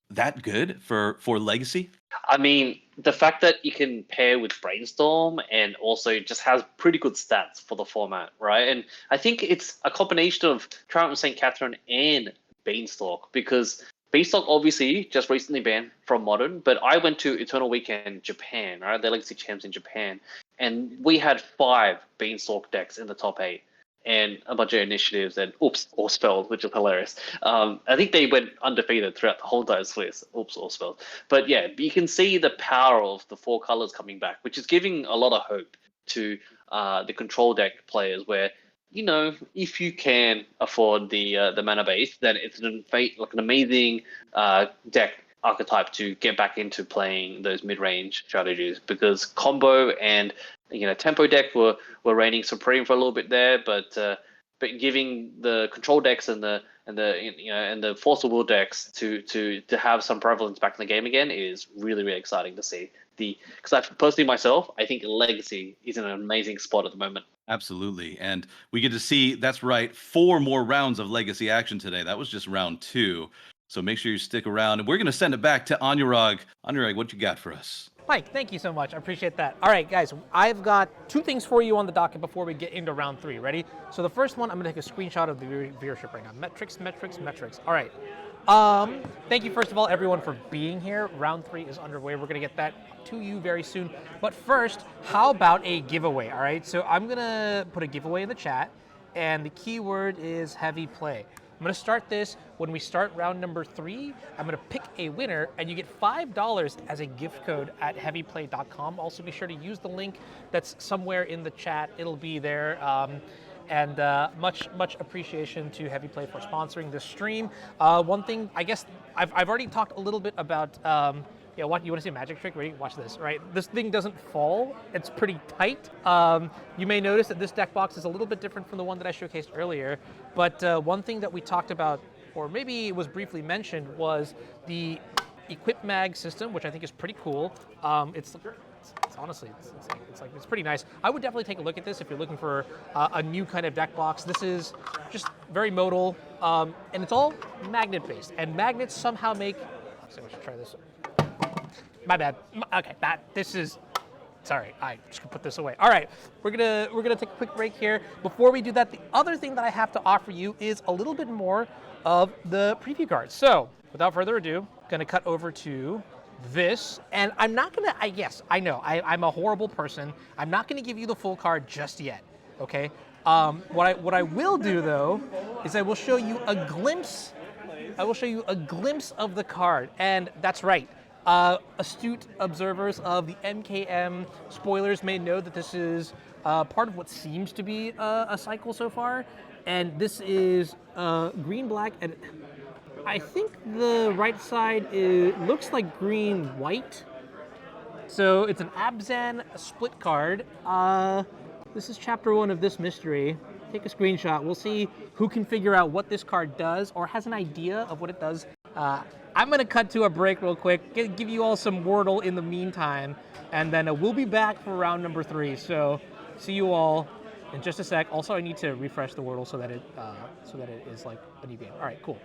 that good for Legacy? I mean, the fact that you can pair with Brainstorm and also just has pretty good stats for the format, right? And I think it's a combination of Triumph of St. Catherine and Beanstalk, because Beanstalk obviously just recently banned from Modern, but I went to Eternal Weekend Japan, right? The Legacy champs in Japan, and we had 5 Beanstalk decks in the top 8. And a bunch of initiatives and all spelled, which is hilarious. I think they went undefeated throughout the whole entire Swiss. All spelled. But yeah, you can see the power of the 4 colors coming back, which is giving a lot of hope to the control deck players. Where if you can afford the mana base, then it's an amazing deck archetype to get back into playing those mid-range strategies, because combo and tempo deck were reigning supreme for a little bit there, but giving the control decks and the Force of Will decks to have some prevalence back in the game again is really, really exciting to see. Because I personally myself, I think Legacy is in an amazing spot at the moment. Absolutely. And we get to see, that's right, 4 more rounds of Legacy action today. That was just round 2. So make sure you stick around. And we're going to send it back to Anurag. Anurag, what you got for us? Mike, thank you so much. I appreciate that. All right, guys, I've got 2 things for you on the docket before we get into round 3. Ready? So the first one, I'm going to take a screenshot of the viewership right now. Metrics. All right. Thank you, first of all, everyone, for being here. Round 3 is underway. We're going to get that to you very soon. But first, how about a giveaway? All right, so I'm going to put a giveaway in the chat, and the keyword is heavy play. I'm going to start this when we start round number 3. I'm going to pick a winner, and you get $5 as a gift code at heavyplay.com. Also, be sure to use the link that's somewhere in the chat. It'll be there. And much appreciation to Heavy Play for sponsoring this stream. One thing, I guess, I've already talked a little bit about. You want to see a magic trick? Ready? Watch this. Right, this thing doesn't fall. It's pretty tight. You may notice that this deck box is a little bit different from the one that I showcased earlier. But one thing that we talked about, or maybe it was briefly mentioned, was the Equip Mag system, which I think is pretty cool. It's honestly, it's pretty nice. I would definitely take a look at this if you're looking for a new kind of deck box. This is just very modal, and it's all magnet based. And magnets somehow make. So I should try this. My bad. Okay, sorry, I just gonna put this away. All right, we're gonna take a quick break here. Before we do that, the other thing that I have to offer you is a little bit more of the preview cards. So without further ado, gonna cut over to this, and I'm not gonna. I know I'm a horrible person. I'm not gonna give you the full card just yet. Okay. What I will do though is I will show you a glimpse. Of the card, and that's right. Astute observers of the MKM spoilers may know that this is part of what seems to be a cycle so far, and this is green-black, and I think the right side looks like green-white. So it's an Abzan split card. This is chapter 1 of this mystery. Take a screenshot. We'll see who can figure out what this card does or has an idea of what it does. I'm going to cut to a break real quick, give you all some Wordle in the meantime, and then we'll be back for round number 3. So see you all in just a sec. Also, I need to refresh the Wordle so that it is like a new game. All right, cool.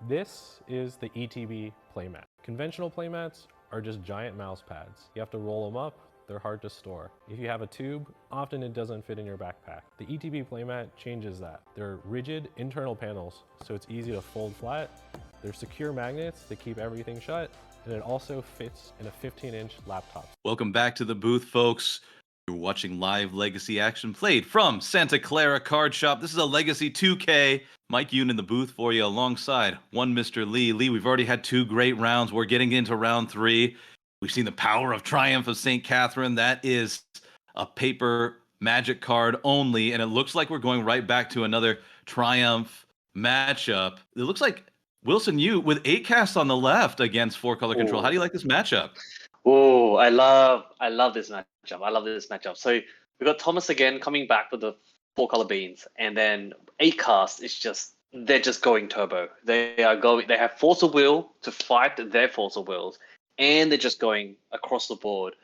This is the ETB playmat. Conventional playmats are just giant mouse pads. You have to roll them up, they're hard to store. If you have a tube, often it doesn't fit in your backpack. The ETB playmat changes that. They're rigid internal panels, so it's easy to fold flat. They're secure magnets that keep everything shut, and it also fits in a 15-inch laptop. Welcome back to the booth, folks. You're watching live Legacy action played from Santa Clara Card Shop. This is a Legacy 2K. Mike Yoon in the booth for you alongside one Mr. Lee. Lee, we've already had 2 great rounds. We're getting into round 3. We've seen the power of Triumph of St. Catherine. That is a paper Magic card only, and it looks like we're going right back to another Triumph matchup. It looks like Wilson Yu with 8 casts on the left against 4-color control. How do you like this matchup? Oh, I love this matchup. I love this matchup. So we got Thomas again coming back with the 4-color beans, and then 8 cast is they're just going turbo. They have Force of Will to fight their Force of Wills, and they're just going across the board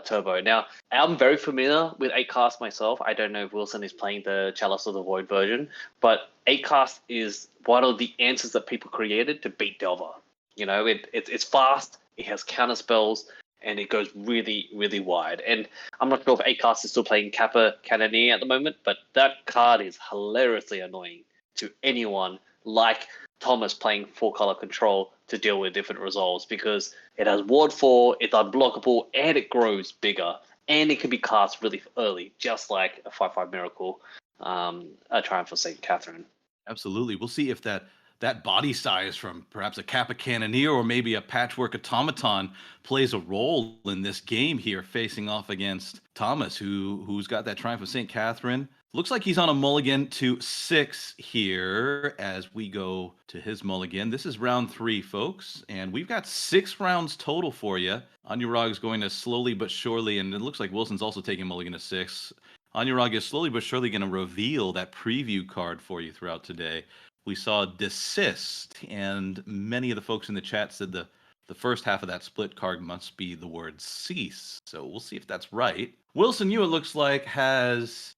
turbo. Now, I'm very familiar with 8 cast myself. I don't know if Wilson is playing the Chalice of the Void version, but 8 cast is one of the answers that people created to beat Delver. You know, it's fast, it has counter spells, and it goes really, really wide. And I'm not sure if 8cast is still playing Kappa Cannoneer at the moment, but that card is hilariously annoying to anyone like Thomas playing 4-color control to deal with different resolves, because it has Ward 4, it's unblockable, and it grows bigger, and it can be cast really early, just like a 5/5 Miracle, a Triumph of St. Catherine. Absolutely. We'll see if that body size from perhaps a Kappa Cannoneer or maybe a Patchwork Automaton plays a role in this game here, facing off against Thomas, who's got that Triumph of St. Catherine. Looks like he's on a mulligan to 6 here as we go to his mulligan. This is round 3, folks, and we've got 6 rounds total for you. Anurag is going to slowly but surely, and it looks like Wilson's also taking mulligan to 6. Anurag is slowly but surely going to reveal that preview card for you throughout today. We saw Desist, and many of the folks in the chat said the first half of that split card must be the word cease. So we'll see if that's right. Wilson Yu, it looks like, has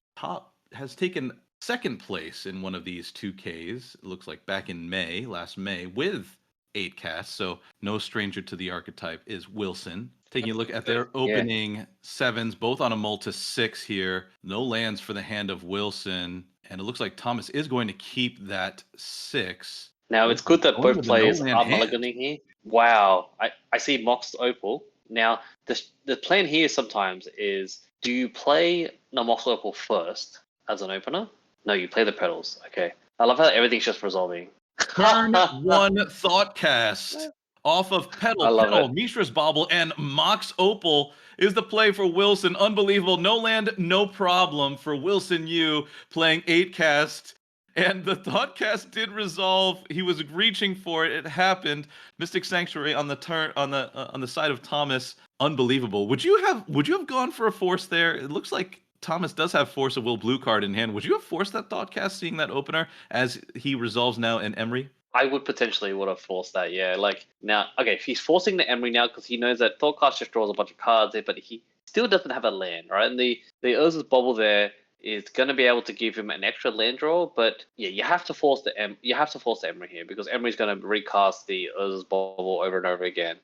taken second place in one of these 2Ks. It looks like back in last May, with 8 casts. So no stranger to the archetype is Wilson. Taking a look at their opening 7s, both on a mull to 6 here. No lands for the hand of Wilson. And it looks like Thomas is going to keep that 6. Now, it's good that both players are mulliganing here. Wow. I see Moxed Opal. Now, the plan here sometimes is, do you play the Moxed Opal first as an opener? No, you play the Petals. Okay. I love how everything's just resolving. Turn 1 Thoughtcast off of Petal, Mishra's Bauble, and Mox Opal is the play for Wilson. Unbelievable. No land, no problem for Wilson Yu playing 8 cast. And the Thoughtcast did resolve. He was reaching for it. It happened. Mystic Sanctuary on the turn on the side of Thomas. Unbelievable. Would you have gone for a force there? It looks like Thomas does have Force of Will blue card in hand. Would you have forced that Thoughtcast, seeing that opener as he resolves now in Emery? I would have forced that, yeah. Like, now, okay, if he's forcing the Emery now because he knows that Thoughtcast just draws a bunch of cards there, but he still doesn't have a land, right? And the Urza's Bubble there is going to be able to give him an extra land draw, but yeah, you have to force the Emery here, because Emery's going to recast the Urza's Bubble over and over again,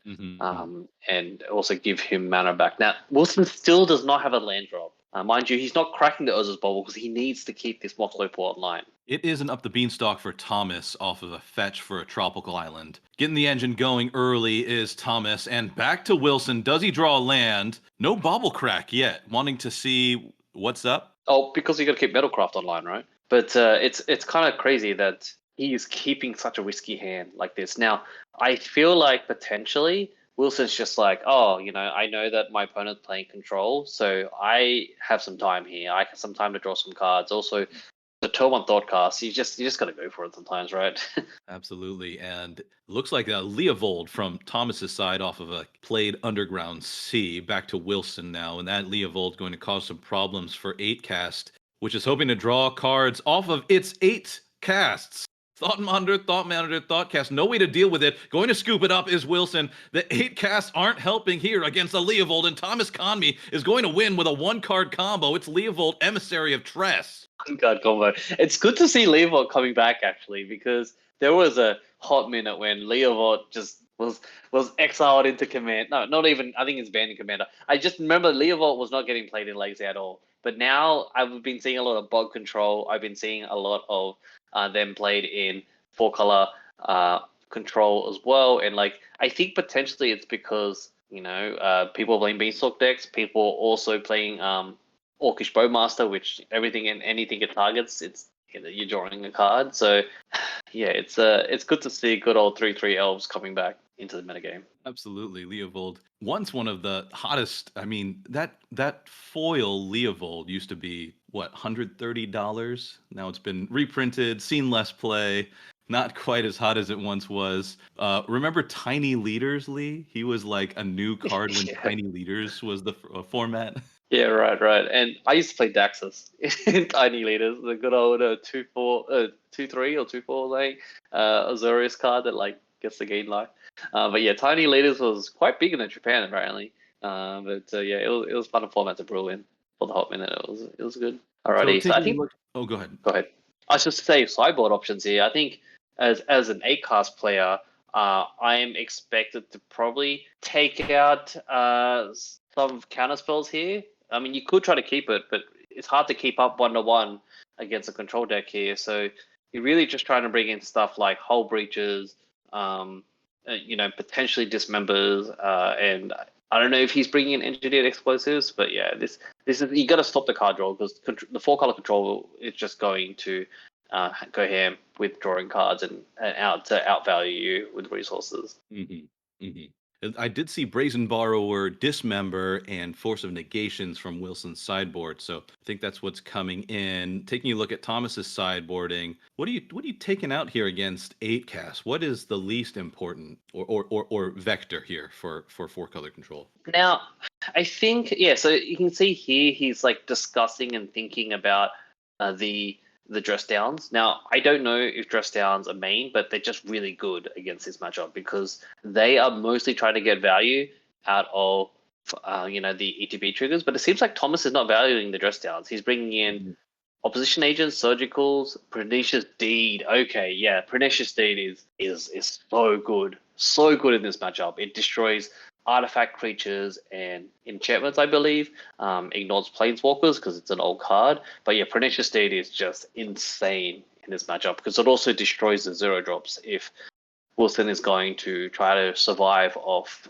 and also give him mana back. Now, Wilson still does not have a land drop. Mind you, he's not cracking the Urza's Bubble because he needs to keep this Mox Opal online. It is an up the beanstalk for Thomas off of a fetch for a tropical island. Getting the engine going early is Thomas, and back to Wilson. Does he draw a land? No bobble crack yet. Wanting to see what's up. Oh, because you got to keep Metalcraft online, right? But it's kind of crazy that he is keeping such a risky hand like this. Now, I feel like potentially Wilson's just like, oh, I know that my opponent's playing control, so I have some time here. I have some time to draw some cards. Also, the turn 1 Thoughtcast, you just got to go for it sometimes, right? Absolutely. And it looks like a Leovold from Thomas's side off of a played Underground Sea back to Wilson now. And that Leovold going to cause some problems for 8 cast, which is hoping to draw cards off of its 8 casts. Thought Monitor, Thoughtcast. No way to deal with it. Going to scoop it up is Wilson. The 8 casts aren't helping here against a Leovold, and Thomas Conmee is going to win with a 1-card combo. It's Leovold, Emissary of Tress. 1-card combo. It's good to see Leovold coming back, actually, because there was a hot minute when Leovort just was exiled into command. No, not even. I think it's banned in commander. I just remember Leovort was not getting played in Legacy at all. But now I've been seeing a lot of bug control. I've been seeing a lot of them played in 4-color control as well. And like I think potentially it's because people playing Beanstalk decks. People also playing Orcish Bowmaster, which everything and anything it targets, you're drawing a card. So yeah, it's good to see good old 3/3 elves coming back into the metagame. Absolutely, Leovold. Once one of the hottest. I mean, that foil Leovold used to be what, $130. Now it's been reprinted, seen less play, not quite as hot as it once was. Remember Tiny Leaders, Lee? He was like a new card when Yeah. Tiny Leaders was the format. Yeah, right. And I used to play Daxus in Tiny Leaders, the good old 2/4, 2/3 or 2/4 like Azorius card that like gets the gain life. But yeah, Tiny Leaders was quite big in Japan apparently. Yeah, it was fun a format to brew in for the hot minute. It was good. Alrighty, so I taking a think look. Oh, go ahead. go ahead. I should say sideboard options here. I think as an 8-cast player, I am expected to probably take out some counter spells here. I mean, you could try to keep it, but it's hard to keep up 1-to-1 against a control deck here. So you're really just trying to bring in stuff like Hull Breaches, potentially Dismembers, and I don't know if he's bringing in engineered explosives, but yeah, this is you got to stop the card draw because the 4-color control is just going to go ham with drawing cards and outvalue you with resources. I did see Brazen Borrower, Dismember, and Force of Negations from Wilson's sideboard, so I think that's what's coming in. Taking a look at Thomas's sideboarding, what are you taking out here against 8-cast? What is the least important or vector here for 4-color control? Now, I think so you can see here he's like discussing and thinking about the dress downs. Now, I don't know if dress downs are main, but they're just really good against this matchup because they are mostly trying to get value out of the ETB triggers. But it seems like Thomas is not valuing the dress downs. He's bringing in opposition agents, surgicals, Pernicious Deed. Okay, yeah, Pernicious Deed is so good in this matchup. It destroys artifact creatures and enchantments, I believe. Ignores planeswalkers because it's an old card. But yeah, Pernicious Deed is just insane in this matchup because it also destroys the 0-drops if Wilson is going to try to survive off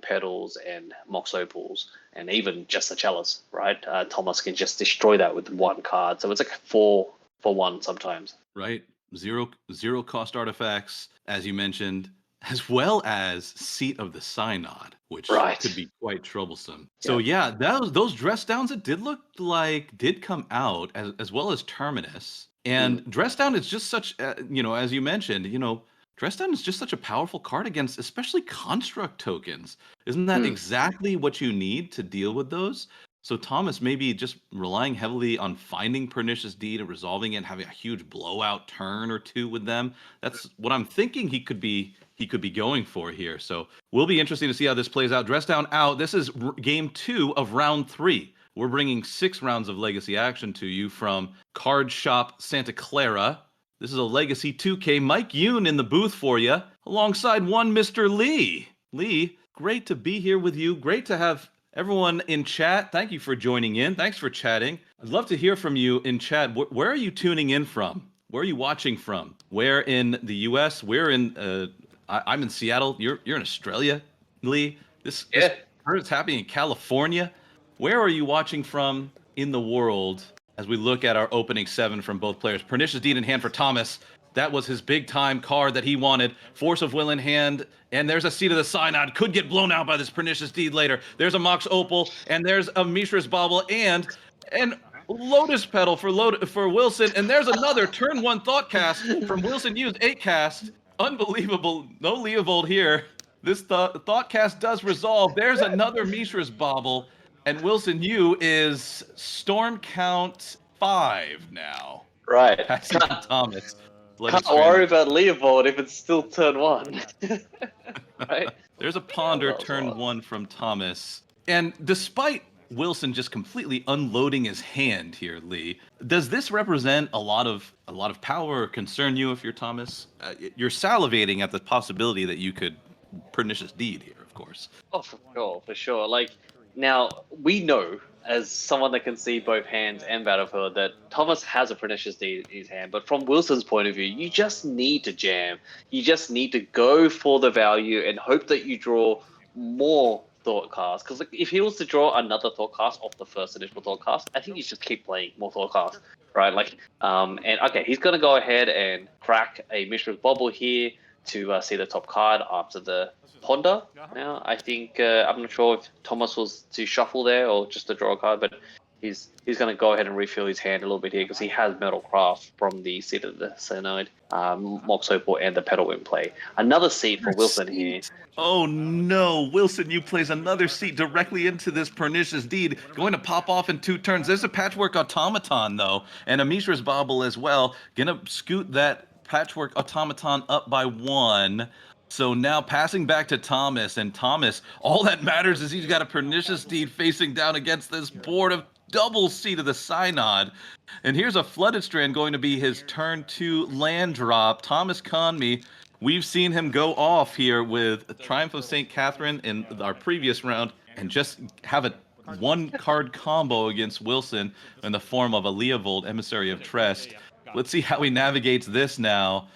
Petals and Mox Opals and even just a Chalice, right? Thomas can just destroy that with one card. So it's like 4 for 1 sometimes. Right. Zero cost artifacts, as you mentioned, as well as Seat of the Synod, which could be quite troublesome. So yeah, those dress downs it did come out as well as Terminus. And dress down is just such as you mentioned, dress down is just such a powerful card against especially construct tokens. Isn't that exactly what you need to deal with those? So Thomas maybe just relying heavily on finding Pernicious Deed and resolving it and having a huge blowout turn or two with them. That's what I'm thinking he could be going for here. So will be interesting to see how this plays out. Dress down out. This is game 2 of round 3. We're bringing 6 rounds of Legacy action to you from Card Shop Santa Clara. This is a Legacy 2K. Mike Yoon in the booth for you, alongside one Mr. Lee. Lee, great to be here with you. Great to have everyone in chat. Thank you for joining in. Thanks for chatting. I'd love to hear from you in chat. Where are you tuning in from? Where are you watching from? Where in the U.S.? Where in? I'm in Seattle. You're in Australia, Lee. This is happening in California. Where are you watching from in the world as we look at our opening 7 from both players? Pernicious Deed in hand for Thomas. That was his big time card that he wanted. Force of Will in hand. And there's a Seat of the Synod. Could get blown out by this Pernicious Deed later. There's a Mox Opal. And there's a Mishra's Bauble. And Lotus Petal for Wilson. And there's another turn 1 Thoughtcast from Wilson used 8-cast. Unbelievable. No Leovold here. This Thoughtcast does resolve. There's another Mishra's Bauble. And Wilson Yu is Storm Count 5 now. Right. Passing to Thomas. Can't worry about Leovold if it's still turn 1. Right? There's a Ponder turn 1 from Thomas. And despite Wilson just completely unloading his hand here, Lee. Does this represent a lot of power or concern you if you're Thomas? You're salivating at the possibility that you could pernicious deed here, of course. Oh, for sure, for sure. Like, now, we know, as someone that can see both hands and Battlefield, that Thomas has a Pernicious Deed in his hand. But from Wilson's point of view, you just need to jam. You just need to go for the value and hope that you draw more Thought Cast. Because if he was to draw another Thought Cast off the first initial Thought Cast, I think you just keep playing more Thought Cast, right? Like, and okay, he's going to go ahead and crack a Mishra's Bobble here to see the top card after the Ponder. Now, I think I'm not sure if Thomas was to shuffle there or just to draw a card, but he's going to go ahead and refill his hand a little bit here because he has Metal Craft from the Seat of the Cyanide, Mox Opal, and the Pedal in play. Another seat for Wilson here. Oh no, Wilson, you plays another seat directly into this Pernicious Deed, going to pop off in 2 turns. There's a Patchwork Automaton, though, and a Mishra's Bauble as well. Gonna scoot that Patchwork Automaton up by 1. So now passing back to Thomas, and Thomas, all that matters is he's got a Pernicious Deed facing down against this board of double Seat of the Synod. And here's a Flooded Strand going to be his turn 2 land drop. Thomas Conmee, we've seen him go off here with Triumph of St. Catherine in our previous round and just have a 1-card combo against Wilson in the form of a Leovold, Emissary of Trest. Let's see how he navigates this now.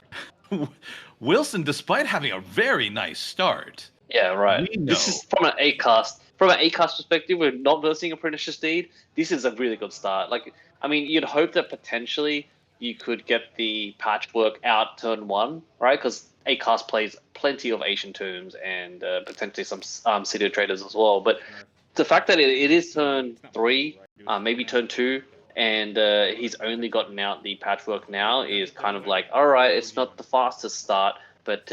Wilson, despite having a very nice start. Yeah, right. This is from an 8-cast. From an 8-cast perspective, we're not versing a Pernicious Deed. This is a really good start. Like, I mean, you'd hope that potentially you could get the Patchwork out turn 1, right? Because 8-cast plays plenty of Ancient Tombs and potentially some City of Traders as well. But the fact that it is turn 3, maybe turn 2, and he's only gotten out the Patchwork now is kind of like, all right, it's not the fastest start, but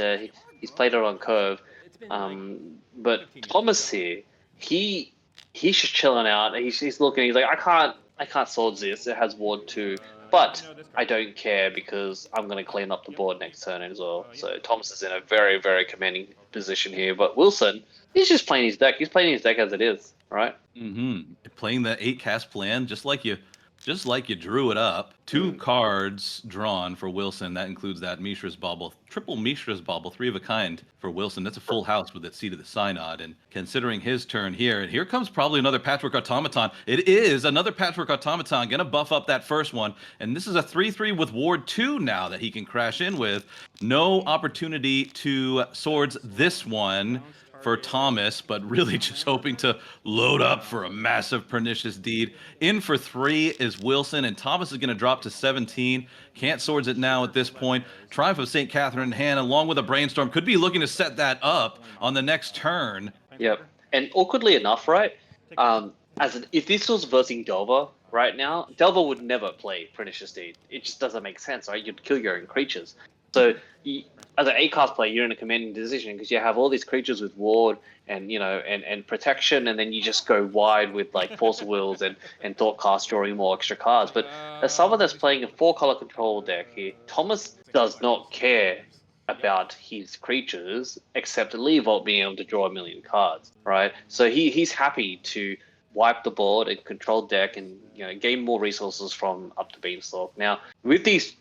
he's played it on curve. But Thomas here, he's just chilling out. He's looking. He's like, I can't Swords this. It has Ward 2, but I don't care because I'm going to clean up the board next turn as well. So Thomas is in a very, very commanding position here. But Wilson, he's just playing his deck. He's playing his deck as it is, right? Mm-hmm. Playing the 8-cast plan, just like you drew it up. 2 cards drawn for Wilson. That includes that Mishra's Bauble, triple Mishra's Bauble, 3 of a kind for Wilson. That's a full house with that Seat of the Synod. And considering his turn here, and here comes probably another Patchwork Automaton. It is another Patchwork Automaton, gonna buff up that first one. And this is a 3/3 with Ward 2 now that he can crash in with. No opportunity to Swords this one for Thomas, but really just hoping to load up for a massive Pernicious Deed. In for 3 is Wilson, and Thomas is going to drop to 17. Can't Swords it now at this point. Triumph of St. Catherine in hand, along with a Brainstorm, could be looking to set that up on the next turn. Yep. And awkwardly enough, right, if this was versing Delver right now, Delver would never play Pernicious Deed. It just doesn't make sense, right? You'd kill your own creatures. So as an 8-cast player, you're in a commanding position because you have all these creatures with ward and and protection, and then you just go wide with like Force of Wills and Thought Cast, drawing more extra cards. But as someone that's playing a 4-color control deck here, Thomas does not care about his creatures except Leovold being able to draw 1 million cards, right? So he's happy to wipe the board and control deck and gain more resources from up to Beanstalk. Now with these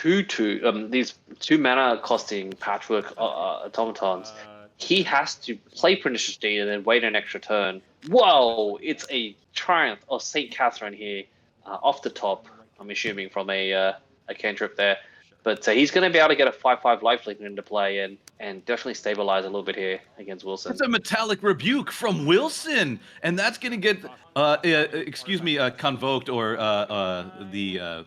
these 2 mana costing Patchwork Automatons, he has to play Pernicious Deed and then wait an extra turn. Whoa! It's a Triumph of St. Catherine here off the top, I'm assuming from a cantrip there. But he's going to be able to get a 5/5 lifelink into play and definitely stabilize a little bit here against Wilson. It's a Metallic Rebuke from Wilson, and that's going to get, convoked, or the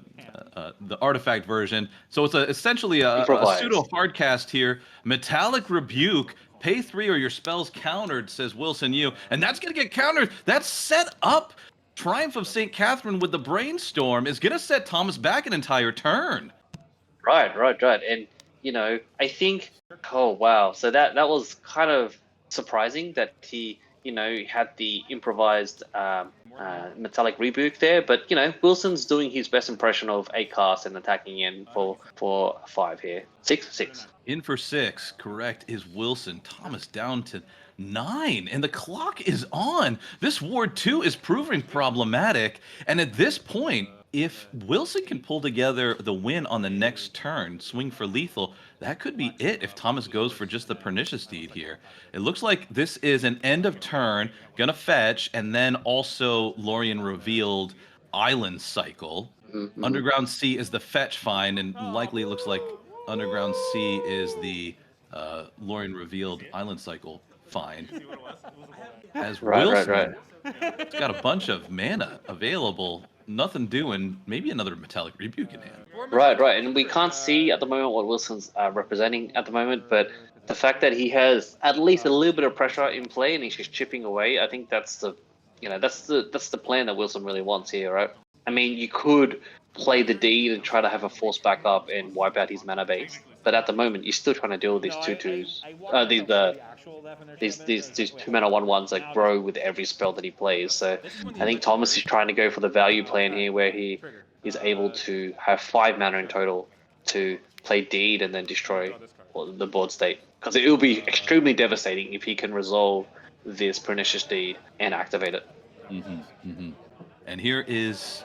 artifact version. So it's essentially a pseudo hardcast here. Metallic Rebuke. Pay 3 or your spell's countered, says Wilson you. And that's going to get countered. That's set up. Triumph of St. Catherine with the Brainstorm is going to set Thomas back an entire turn. Right. And, I think, oh, wow. So that was kind of surprising that he, had the improvised Metallic Rebuke there. But, Wilson's doing his best impression of 8-cast and attacking in for 5 here. 6. In for 6, correct, is Wilson. Thomas down to 9, and the clock is on. This Ward 2 is proving problematic, and at this point, if Wilson can pull together the win on the next turn, swing for lethal, that could be it if Thomas goes for just the Pernicious Deed here. It looks like this is an end of turn, gonna fetch, and then also Lorien revealed Island Cycle. Underground Sea is the fetch find, and likely it looks like Underground Sea is the Lorien revealed Island Cycle find. As Wilson Right. has got a bunch of mana available, nothing doing, maybe another Metallic Rebuke in hand. Right. And we can't see at the moment what Wilson's representing at the moment, but the fact that he has at least a little bit of pressure in play and he's just chipping away, I think that's the, that's the plan that Wilson really wants here, right? I mean, you could play the deed and try to have a force backup and wipe out his mana base, but at the moment you're still trying to deal with these 2/2s, these 2-mana 1/1s that grow with every spell that he plays. So I think Thomas is trying to go for the value plan here, where he is able to have 5 mana in total to play deed and then destroy the board state, because it will be extremely devastating if he can resolve this Pernicious Deed and activate it. And here is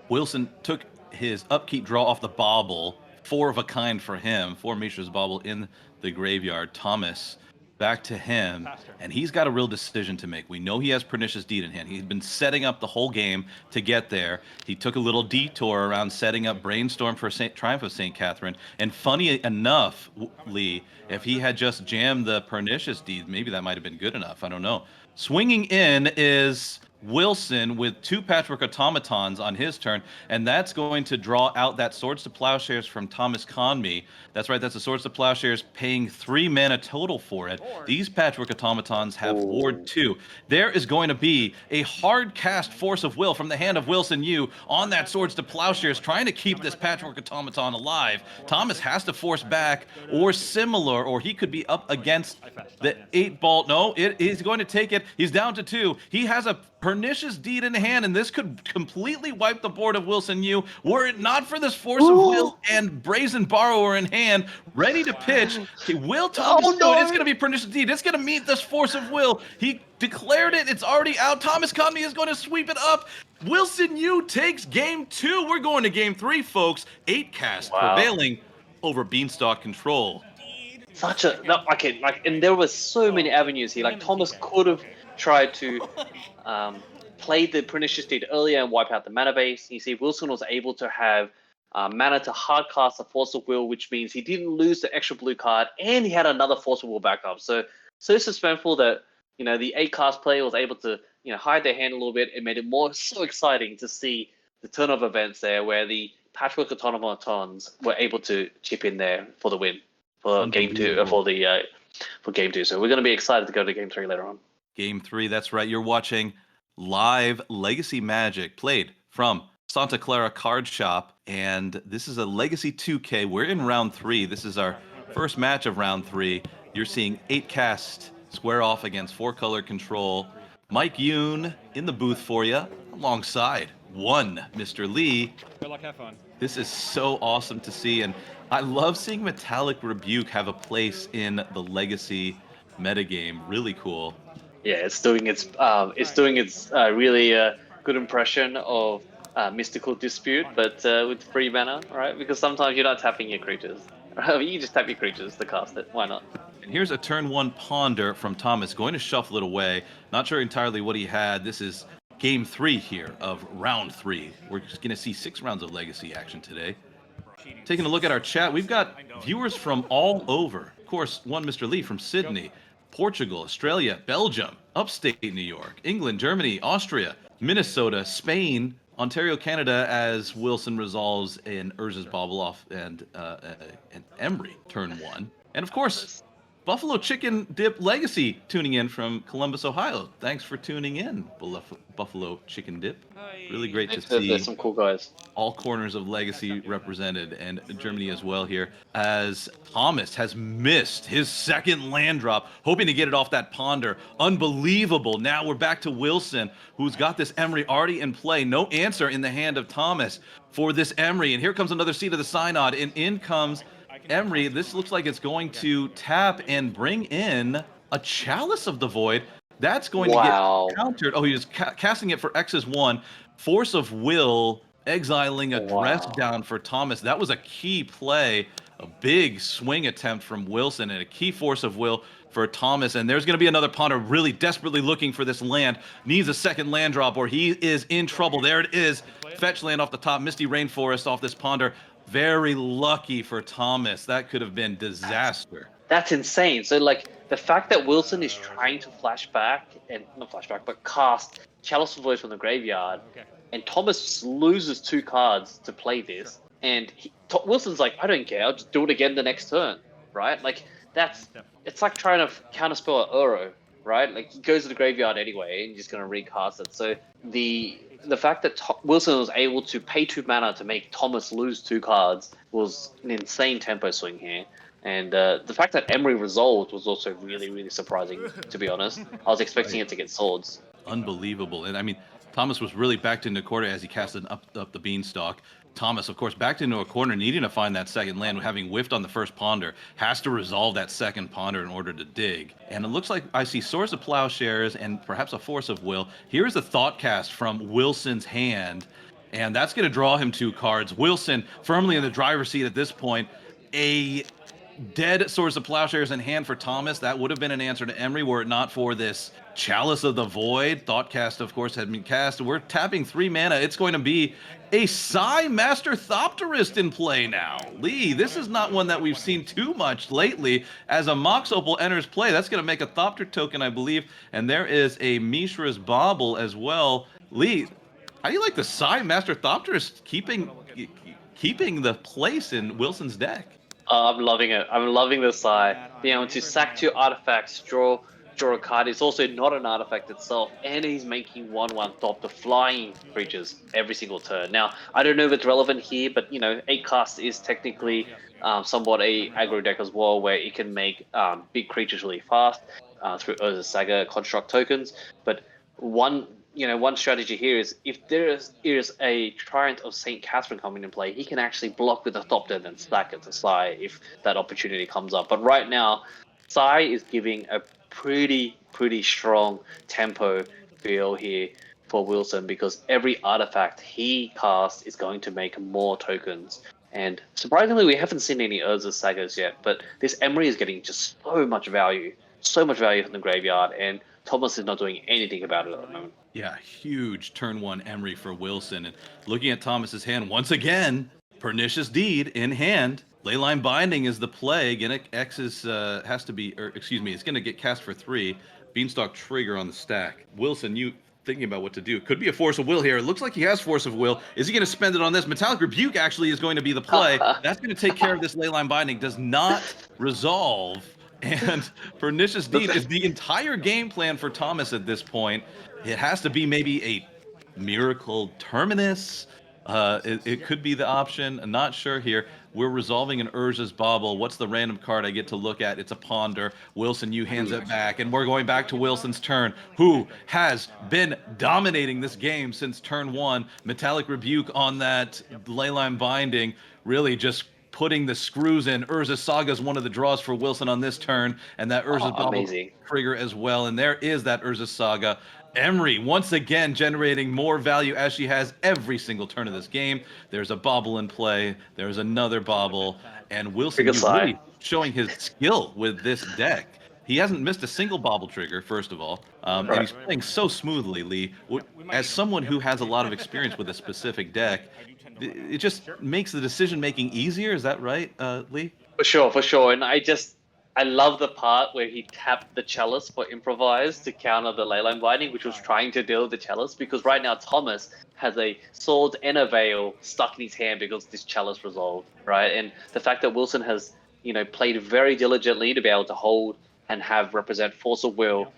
Wilson took his upkeep draw off the bauble, 4 of a kind for him, 4 Mishra's Bauble in the graveyard. Thomas, back to him, and he's got a real decision to make. We know he has Pernicious Deed in hand. He's been setting up the whole game to get there. He took a little detour around setting up Brainstorm for Triumph of St. Catherine, and funny enough, Lee, if he had just jammed the Pernicious Deed, maybe that might have been good enough. I don't know. Swinging in is Wilson with 2 Patchwork Automatons on his turn, and that's going to draw out that Swords to Plowshares from Thomas Conmee. That's right, that's the Swords to Plowshares, paying 3 mana total for it. These Patchwork Automatons have Ward 2. There is going to be a hard cast Force of Will from the hand of Wilson Yu on that Swords to Plowshares, trying to keep this Patchwork Automaton alive. Thomas has to force back or similar, or he could be up against the 8-ball. No, he's going to take it. He's down to 2. He has a Pernicious Deed in hand, and this could completely wipe the board of Wilson Yu were it not for this Force of Will and Brazen Borrower in hand, ready to pitch. Okay, Will Thomas do it? It's going to be Pernicious Deed. It's going to meet this Force of Will. He declared it. It's already out. Thomas Conmee is going to sweep it up. Wilson Yu takes game 2. We're going to game 3, folks. 8 cast prevailing over Beanstalk control. And there were so many avenues here. Like, Thomas could have tried to play the Pernicious Deed earlier and wipe out the mana base. You see, Wilson was able to have mana to hardcast the Force of Will, which means he didn't lose the extra blue card, and he had another Force of Will backup. So suspenseful that the 8-cast player was able to hide their hand a little bit. It made it so exciting to see the turn of events there, where the Patchwork Automatons were able to chip in there for the win for game 2 for game 2. So we're going to be excited to go to game 3 later on. Game 3, that's right. You're watching live Legacy Magic played from Santa Clara Card Shop, and this is a Legacy 2K. We're in round 3. This is our first match of round 3. You're seeing 8 cast square off against 4-color control. Mike Yoon in the booth for you, alongside one Mr. Lee. Good luck, have fun. This is so awesome to see, and I love seeing Metallic Rebuke have a place in the Legacy metagame. Really cool. Yeah, it's doing its really good impression of Mystical Dispute, but with free mana, right? Because sometimes you're not tapping your creatures. You just tap your creatures to cast it. Why not? And here's a turn 1 Ponder from Thomas, going to shuffle it away. Not sure entirely what he had. This is game 3 here of round 3. We're just going to see 6 rounds of Legacy action today. Taking a look at our chat, we've got viewers from all over. Of course, one Mr. Lee from Sydney, Portugal, Australia, Belgium, upstate New York, England, Germany, Austria, Minnesota, Spain, Ontario, Canada, as Wilson resolves an Urza's Bauble off and an Emery turn 1. And of course, Buffalo Chicken Dip Legacy tuning in from Columbus, Ohio. Thanks for tuning in, Buffalo Chicken Dip. Really great to see. There's some cool guys. All corners of Legacy represented, and Germany as well here, as Thomas has missed his second land drop, hoping to get it off that Ponder. Unbelievable. Now we're back to Wilson, who's got this Emery already in play. No answer in the hand of Thomas for this Emery, and here comes another Seat of the Synod, and in comes Emery. This looks like it's going to tap and bring in a Chalice of the Void. That's going to Wow. get countered. Oh, he was casting it for X's 1. Force of Will, exiling a dress Wow. down for Thomas. That was a key play, a big swing attempt from Wilson, and a key Force of Will for Thomas. And there's going to be another Ponder really desperately looking for this land. Needs a second land drop or he is in trouble. There it is. Fetch land off the top. Misty Rainforest off this Ponder. Very lucky for Thomas. That could have been disaster. That's insane. So, like, the fact that Wilson is trying to flashback, and not flashback, but cast Chalice of Voice from the graveyard, and Thomas loses 2 cards to play this, and Wilson's like, I don't care, I'll just do it again the next turn, right? Like, it's like trying to counterspell an Uro, right? Like, he goes to the graveyard anyway, and you're just going to recast it. So, the fact that Wilson was able to pay 2 mana to make Thomas lose 2 cards was an insane tempo swing here. And the fact that Emery resolved was also really, really surprising, to be honest. I was expecting it to get swords. Unbelievable. And I mean, Thomas was really backed into a corner as he casted up the beanstalk. Thomas, of course, backed into a corner, needing to find that second land, having whiffed on the first Ponder, has to resolve that second Ponder in order to dig. And it looks like I see Source of Plowshares and perhaps a Force of Will. Here's a Thoughtcast from Wilson's hand, and that's going to draw him 2 cards. Wilson firmly in the driver's seat at this point. A dead Source of Plowshares in hand for Thomas. That would have been an answer to Emery were it not for this Chalice of the Void. Thoughtcast, of course, had been cast. We're tapping 3 mana. It's going to be a Psy Master Thopterist in play now. Lee, this is not one that we've seen too much lately. As a Mox Opal enters play, that's going to make a Thopter token, I believe. And there is a Mishra's Bauble as well. Lee, how do you like the Psy Master Thopterist keeping the place in Wilson's deck? I'm loving it. I'm loving this side. Being able to sack 2 artifacts, draw a card. It's also not an artifact itself, and he's making 1/1 Thopter flying creatures every single turn. Now, I don't know if it's relevant here, but 8 cast is technically somewhat a aggro deck as well, where it can make big creatures really fast through Urza Saga construct tokens. But one strategy here is if there is a Triumph of St. Catherine coming in play, he can actually block with a Thopter and then stack it to Sai if that opportunity comes up. But right now, Sai is giving a pretty strong tempo feel here for Wilson because every artifact he casts is going to make more tokens. And surprisingly, we haven't seen any Urza Sagas yet, but this Emery is getting just so much value from the graveyard, and Thomas is not doing anything about it at the moment. Yeah, huge turn 1 Emery for Wilson. And looking at Thomas's hand, once again, Pernicious Deed in hand. Leyline Binding is the play. Again, X is, has to be, or excuse me, it's going to get cast for 3. Beanstalk Trigger on the stack. Wilson, you thinking about what to do. Could be a Force of Will here. It looks like he has Force of Will. Is he going to spend it on this? Metallic Rebuke actually is going to be the play. That's going to take care of this Leyline Binding. Does not resolve. And Pernicious Deed is the entire game plan for Thomas at this point. It has to be maybe a Miracle Terminus. It could be the option. I'm not sure here. We're resolving an Urza's Bauble. What's the random card I get to look at? It's a Ponder. Wilson, you hands it back. And we're going back to Wilson's turn, who has been dominating this game since turn 1. Metallic Rebuke on that Leyline Binding. Really just putting the screws in. Urza Saga is one of the draws for Wilson on this turn, and that Urza Bauble trigger as well. And there is that Urza Saga. Emery once again generating more value as she has every single turn of this game. There's a Bauble in play. There's another Bauble, and Wilson really showing his skill with this deck. He hasn't missed a single Bauble trigger, first of all, and he's playing so smoothly, Lee. As someone who has a lot of experience with a specific deck, it just makes the decision-making easier. Is that right, Lee? For sure. And I love the part where he tapped the Chalice for Improvise to counter the Leyline Binding, which was trying to deal with the Chalice, because right now Thomas has a Sword and a Veil stuck in his hand because this Chalice resolved, right? And the fact that Wilson has, played very diligently to be able to hold and have represent Force of Will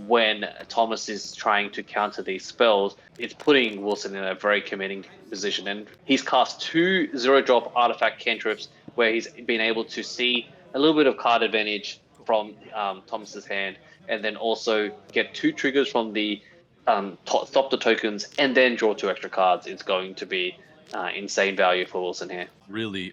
when Thomas is trying to counter these spells, it's putting Wilson in a very committing position. And he's cast 2 0-drop artifact cantrips where he's been able to see a little bit of card advantage from Thomas's hand, and then also get 2 triggers from the stop the tokens, and then draw 2 extra cards. It's going to be insane value for Wilson here. Really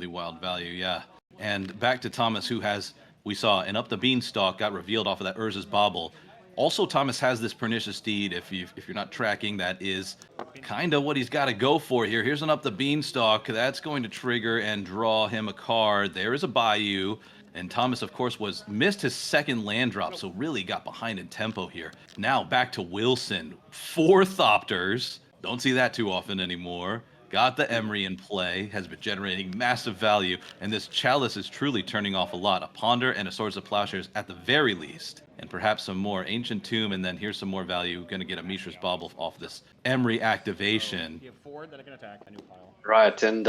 wild value, yeah. And back to Thomas, who has we saw an Up the Beanstalk got revealed off of that Urza's Bauble. Also, Thomas has this Pernicious Deed. If you're not tracking, that is kind of what he's got to go for here. Here's an Up the Beanstalk. That's going to trigger and draw him a card. There is a Bayou. And Thomas, of course, missed his second land drop, so really got behind in tempo here. Now back to Wilson. 4 Thopters. Don't see that too often anymore. Got the Emery in play, has been generating massive value, and this Chalice is truly turning off a lot. A Ponder and a Swords of Plowshares at the very least, and perhaps some more Ancient Tomb, and then here's some more value. Going to get a Mishra's Bauble off this Emery activation. You have 4 that can attack a new pile. Right, and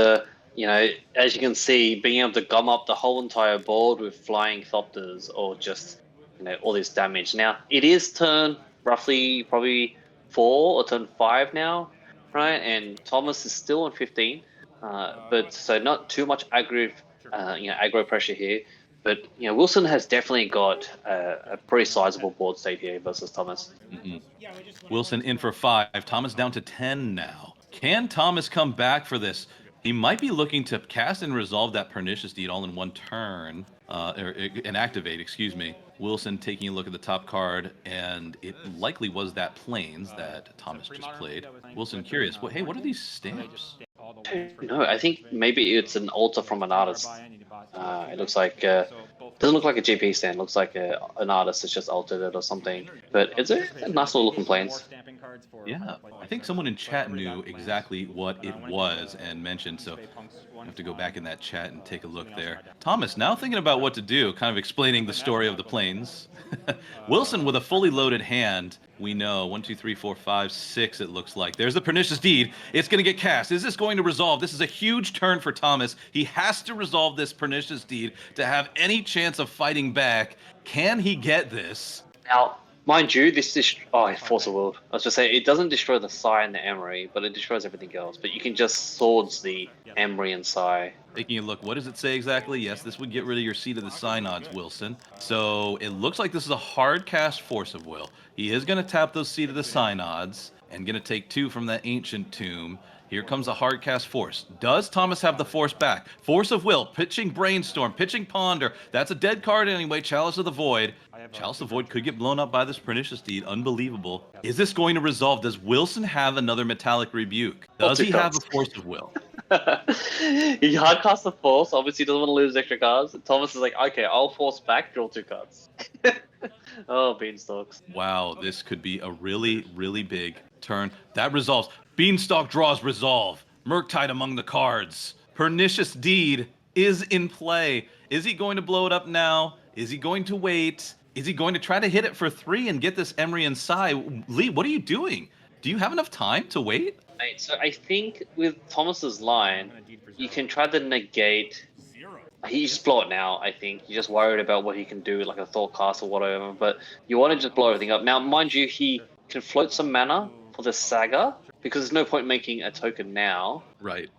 you know, as you can see, being able to gum up the whole entire board with flying Thopters or just, you know, all this damage. Now, it is turn roughly probably 4 or turn 5 now, right? And Thomas is still on 15, but so not too much aggro pressure here. But you know, Wilson has definitely got a pretty sizable board state here versus Thomas. Wilson in for 5. Thomas down to 10 now. Can Thomas come back for this? He might be looking to cast and resolve that Pernicious Deed all in one turn, and activate, excuse me. Wilson taking a look at the top card, and it likely was that Plains that Thomas just played. Wilson curious, well, hey, what are these stamps? No, I think maybe it's an altar from an artist. It looks like doesn't look like a GP stand. Looks like an artist has just altered it or something. But it's a nice little looking Plains. Yeah, I think someone in chat knew exactly what it was and mentioned, so I have to go back in that chat and take a look there. Thomas, now thinking about what to do, kind of explaining the story of the Plains. Wilson with a fully loaded hand. We know 1, 2, 3, 4, 5, 6. It looks like there's the Pernicious Deed. It's going to get cast. Is this going to resolve? This is a huge turn for Thomas. He has to resolve this Pernicious Deed to have any chance of fighting back. Can he get this? Now, mind you, this is Force of Will. I was just saying it doesn't destroy the Psy and the Emery, but it destroys everything else. But you can just swords the Emery and Psy. Taking a look, what does it say exactly? Yes, this would get rid of your Seat of the Synods, Wilson. So it looks like this is a hard cast Force of Will. He is going to tap those Seat of the Synods and going to take 2 from that Ancient Tomb. Here comes a hard cast Force. Does Thomas have the Force back? Force of Will, pitching Brainstorm, pitching Ponder. That's a dead card anyway. Chalice of the Void. Chalice of the Void could get blown up by this Pernicious Deed. Unbelievable. Is this going to resolve? Does Wilson have another Metallic Rebuke? Does he have a Force of Will? He hard cast the Force. Obviously, doesn't want to lose extra cards. Thomas is like, okay, I'll Force back, draw 2 cards. Oh, Beanstalks. Wow, this could be a really, really big turn. That resolves. Beanstalk draws resolve. Murktide among the cards. Pernicious Deed is in play. Is he going to blow it up now? Is he going to wait? Is he going to try to hit it for 3 and get this Emery and Psy? Lee, what are you doing? Do you have enough time to wait? Right, so I think with Thomas's line, you can try to negate. He just blow it now, I think. You're just worried about what he can do, like a Thought Cast or whatever. But you want to just blow everything up. Now, mind you, he can float some mana for the Saga, because there's no point making a token now. Right.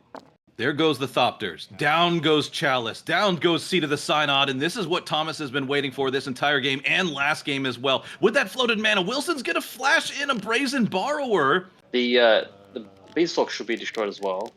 There goes the Thopters. Down goes Chalice. Down goes Seat of the Synod. And this is what Thomas has been waiting for this entire game and last game as well. With that floated mana, Wilson's going to flash in a Brazen Borrower. The Beanstalk should be destroyed as well.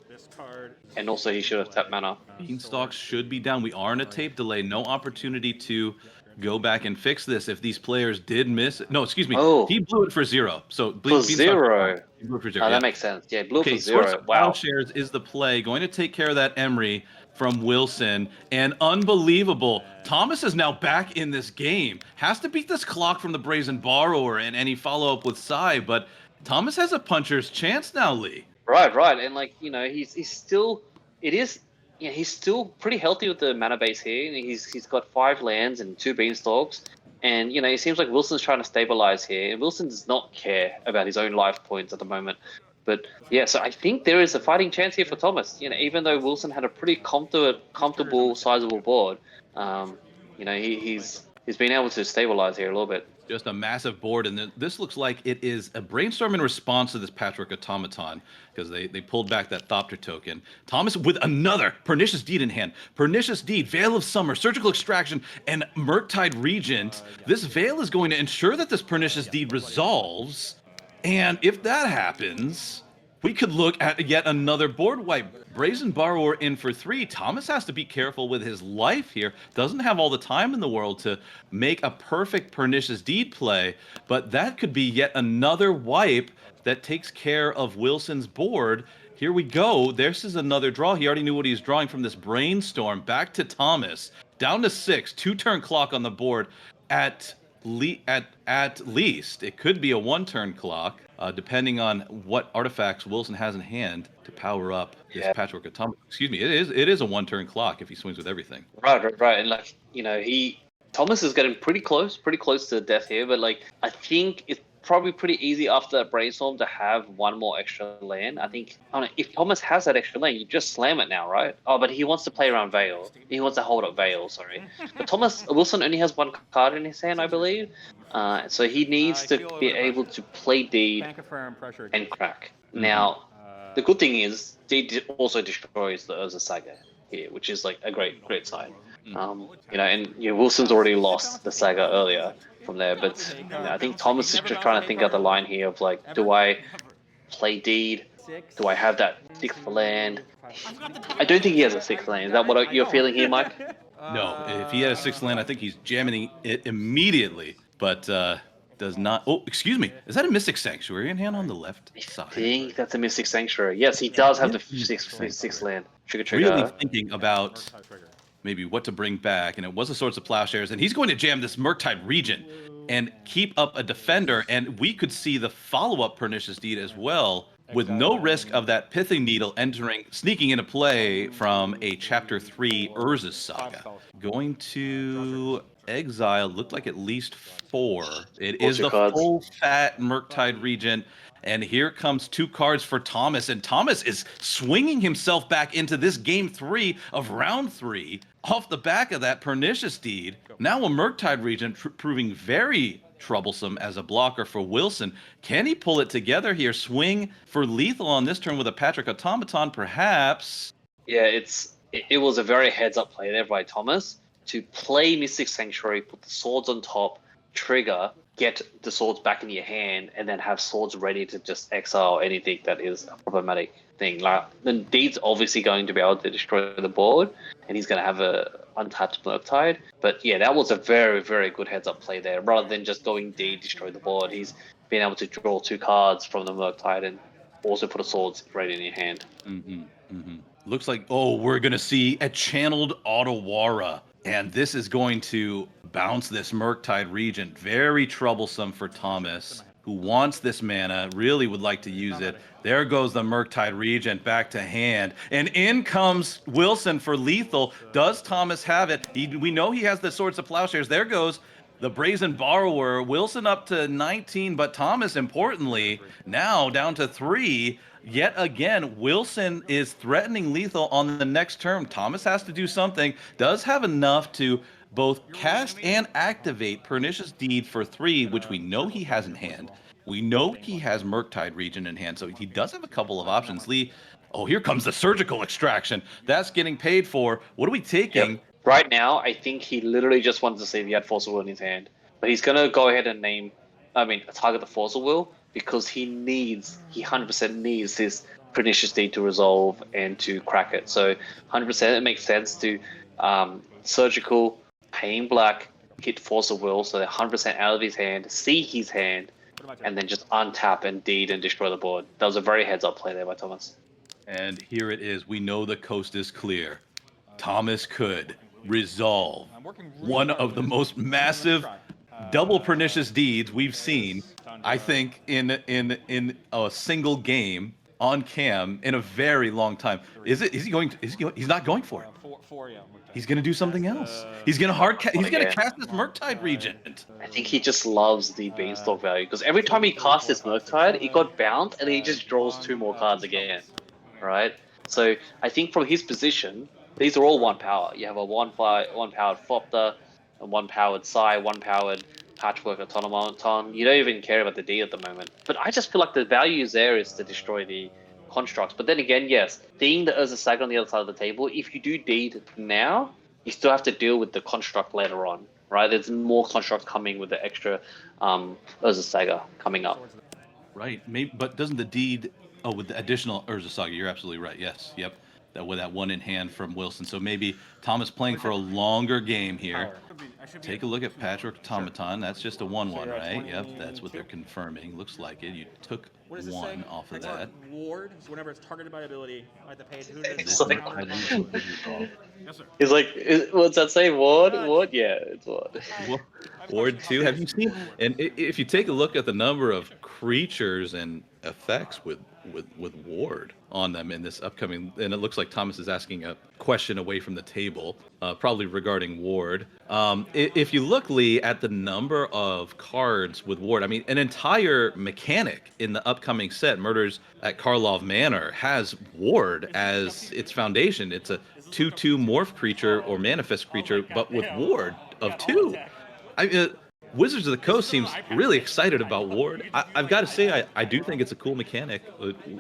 And also he should have tapped mana. Beanstalk should be down. We are in a tape delay. No opportunity to go back and fix this if these players did miss it. No, excuse me. Oh. He blew it for 0. So For 0. He blew it for 0. Oh, yeah. that makes sense. Yeah, blue Okay, for 0. Swords of Wow. Plowshares is the play. Going to take care of that Emery from Wilson. And unbelievable. Thomas is now back in this game. Has to beat this clock from the Brazen Borrower and any follow-up with Psy. But Thomas has a puncher's chance now, Lee. Right. And like, you know, he's still he's still pretty healthy with the mana base here. He's got 5 lands and 2 Beanstalks. And, you know, it seems like Wilson's trying to stabilize here. And Wilson does not care about his own life points at the moment. But, yeah, so I think there is a fighting chance here for Thomas. You know, even though Wilson had a pretty comfortable, sizable board, you know, he's been able to stabilize here a little bit. Just a massive board, and this looks like it is a Brainstorm in response to this Patchwork Automaton, because they pulled back that Thopter token. Thomas with another Pernicious Deed in hand. Pernicious Deed, Veil of Summer, Surgical Extraction, and Murktide Regent. This Veil is going to ensure that this Pernicious Deed resolves, and if that happens, we could look at yet another board wipe. Brazen Borrower in for 3. Thomas has to be careful with his life here. Doesn't have all the time in the world to make a perfect Pernicious Deed play, but that could be yet another wipe that takes care of Wilson's board. Here we go. This is another draw. He already knew what he was drawing from this brainstorm. Back to Thomas. Down to 6. 2-turn clock on the board. At least, it could be a 1-turn clock, depending on what artifacts Wilson has in hand to power up this Patchwork Automaton. Excuse me, it is a 1-turn clock if he swings with everything. Right. And like, Thomas is getting pretty close to death here, but like, I think it's probably pretty easy after that brainstorm to have one more extra land. I don't know, if Thomas has that extra land, you just slam it now, right? Oh, but he wants to play around Veil. He wants to hold up Veil, sorry. But Wilson only has 1 card in his hand, I believe. So he needs to be able to play Deed and crack. Now, the good thing is, Deed also destroys the Urza Saga here, which is like a great sign. Wilson's already lost the Saga earlier from there, but I think Thomas is just trying to think out the line here of like, do I play Deed? Do I have that 6th land? I don't think he has a 6th land. Is that what you're feeling here, Mike? No, if he had a 6th land, I think he's jamming it immediately, but does not. Oh, excuse me. Is that a Mystic Sanctuary in hand on the left side? I think that's a Mystic Sanctuary. Yes, he does have the 6th land. Trigger. Really thinking about maybe what to bring back, and it was the Swords of Plowshares, and he's going to jam this Murktide Regent and keep up a defender, and we could see the follow-up Pernicious Deed as well, with no risk of that Pithing Needle sneaking into play from a Chapter 3 Urza's Saga. Going to exile, looked like at least 4. It is the full fat Murktide Regent. And here comes 2 cards for Thomas, and Thomas is swinging himself back into this game 3 of round 3 off the back of that Pernicious Deed. Now a Murktide Regent proving very troublesome as a blocker for Wilson. Can he pull it together here? Swing for lethal on this turn with a Patchwork Automaton, perhaps? Yeah, it was a very heads-up play there by Thomas to play Mystic Sanctuary, put the swords on top, trigger, get the swords back in your hand, and then have swords ready to just exile anything that is a problematic thing. Like, the Deed's obviously going to be able to destroy the board, and he's going to have a untapped Murktide. But yeah, that was a very, very good heads-up play there. Rather than just going Deed, destroy the board, he's been able to draw 2 cards from the Murktide and also put a swords ready in your hand. Looks like, we're going to see a channeled Otawara. And this is going to bounce this Murktide Regent. Very troublesome for Thomas, who wants this mana, really would like to use it. There goes the Murktide Regent back to hand. And in comes Wilson for lethal. Does Thomas have it? We know he has the Swords of Plowshares. There goes the Brazen Borrower. Wilson up to 19, but Thomas, importantly, now down to 3. Yet again, Wilson is threatening lethal on the next turn. Thomas has to do something. Does have enough to both cast and activate Pernicious Deed for 3, which we know he has in hand. We know he has Murktide Regent in hand, so he does have a couple of options. Lee, here comes the Surgical Extraction. That's getting paid for. What are we taking? Yep. Right now, I think he literally just wanted to see if he had Force of Will in his hand. But he's going to go ahead and target the Force of Will, because he 100% needs this Pernicious Deed to resolve and to crack it. So 100% it makes sense to Surgical, paying black, hit Force of Will, so they're 100% out of his hand, see his hand, and then just untap and Deed and destroy the board. That was a very heads-up play there by Thomas. And here it is. We know the coast is clear. Thomas could resolve one of the most massive double Pernicious Deeds we've seen, I think, in a single game on cam in a very long time. He's not going for it. He's going to do something else. He's going to cast this Murktide Regent. I think he just loves the Beanstalk value, because every time he casts this Murktide, he got bound, and then he just draws 2 more cards again, right? So I think from his position, these are all 1 power. You have a 1 powered Fopter, a 1 powered Sai, 1 powered Patchwork Automaton. You don't even care about the D at the moment. But I just feel like the value there is to destroy the constructs. But then again, yes, seeing the Urza Saga on the other side of the table, if you do Deed now, you still have to deal with the construct later on, right? There's more constructs coming with the extra Urza Saga coming up. Right, maybe, but doesn't the Deed Oh, with the additional Urza Saga, you're absolutely right. Yes, yep. That with that one in hand from Wilson. So maybe Thomas playing for a longer game here. Take a look at Patchwork Automaton. That's just a 1/1, right? Yep, that's what they're confirming. Looks like it. You took What does this one say? off of Next that. ward, so whenever it's targeted by ability, I have to pay 2 It's This like- Murktide Region is resolved. Yes, sir. He's like, what's that say? Ward? Ward? Yeah, it's Ward. Ward 2. Have you seen? And if you take a look at the number of creatures and effects with Ward on them in this upcoming, and it looks like Thomas is asking a question away from the table, probably regarding Ward. If you look, Lee, at the number of cards with Ward, I mean, an entire mechanic in the upcoming set, Murders at Karlov Manor, has Ward as its foundation. It's a 2/2 morph creature or manifest creature, but with Ward of 2. Wizards of the Coast seems really excited about Ward. I've got to say, I do think it's a cool mechanic.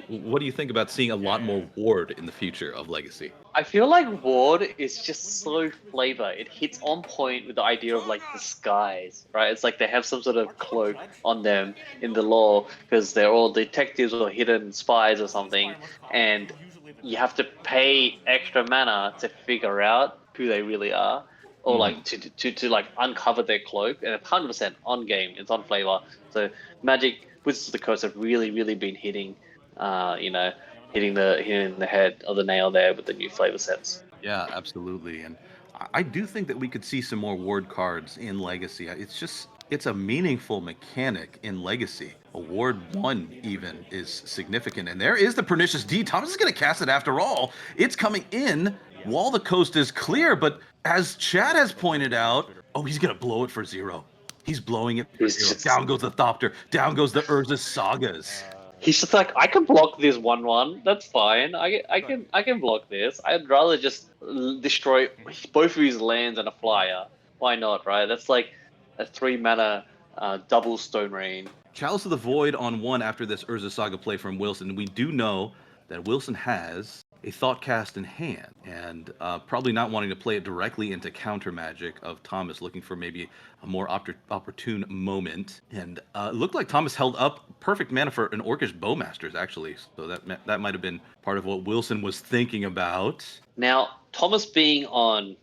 What do you think about seeing a lot more Ward in the future of Legacy? I feel like Ward is just so flavor. It hits on point with the idea of like disguise, right? It's like they have some sort of cloak on them in the lore because they're all detectives or hidden spies or something, and you have to pay extra mana to figure out who they really are, or like to like uncover their cloak. And it's 100% on game. It's on flavor. So Magic Wizards of the Coast have really been hitting, hitting the head of the nail there with the new flavor sets. Yeah, absolutely. And I do think that we could see some more Ward cards in Legacy. It's a meaningful mechanic in Legacy. A Ward 1 even is significant. And there is the Pernicious Deed. Thomas is going to cast it after all. It's coming in while the coast is clear. But as Chad has pointed out, he's going to blow it for 0. He's blowing it for 0. Down goes the Thopter. Down goes the Urza Sagas. He's just like, I can block this 1/1. That's fine. I can block this. I'd rather just destroy both of his lands and a flyer. Why not, right? That's like a 3 mana double Stone Rain. Chalice of the Void on 1 after this Urza Saga play from Wilson. We do know that Wilson has a Thoughtcast in hand, and probably not wanting to play it directly into counter magic of Thomas, looking for maybe a more opportune moment. And it looked like Thomas held up perfect mana for an Orcish Bowmasters, actually. So that might have been part of what Wilson was thinking about. Now, Thomas being on,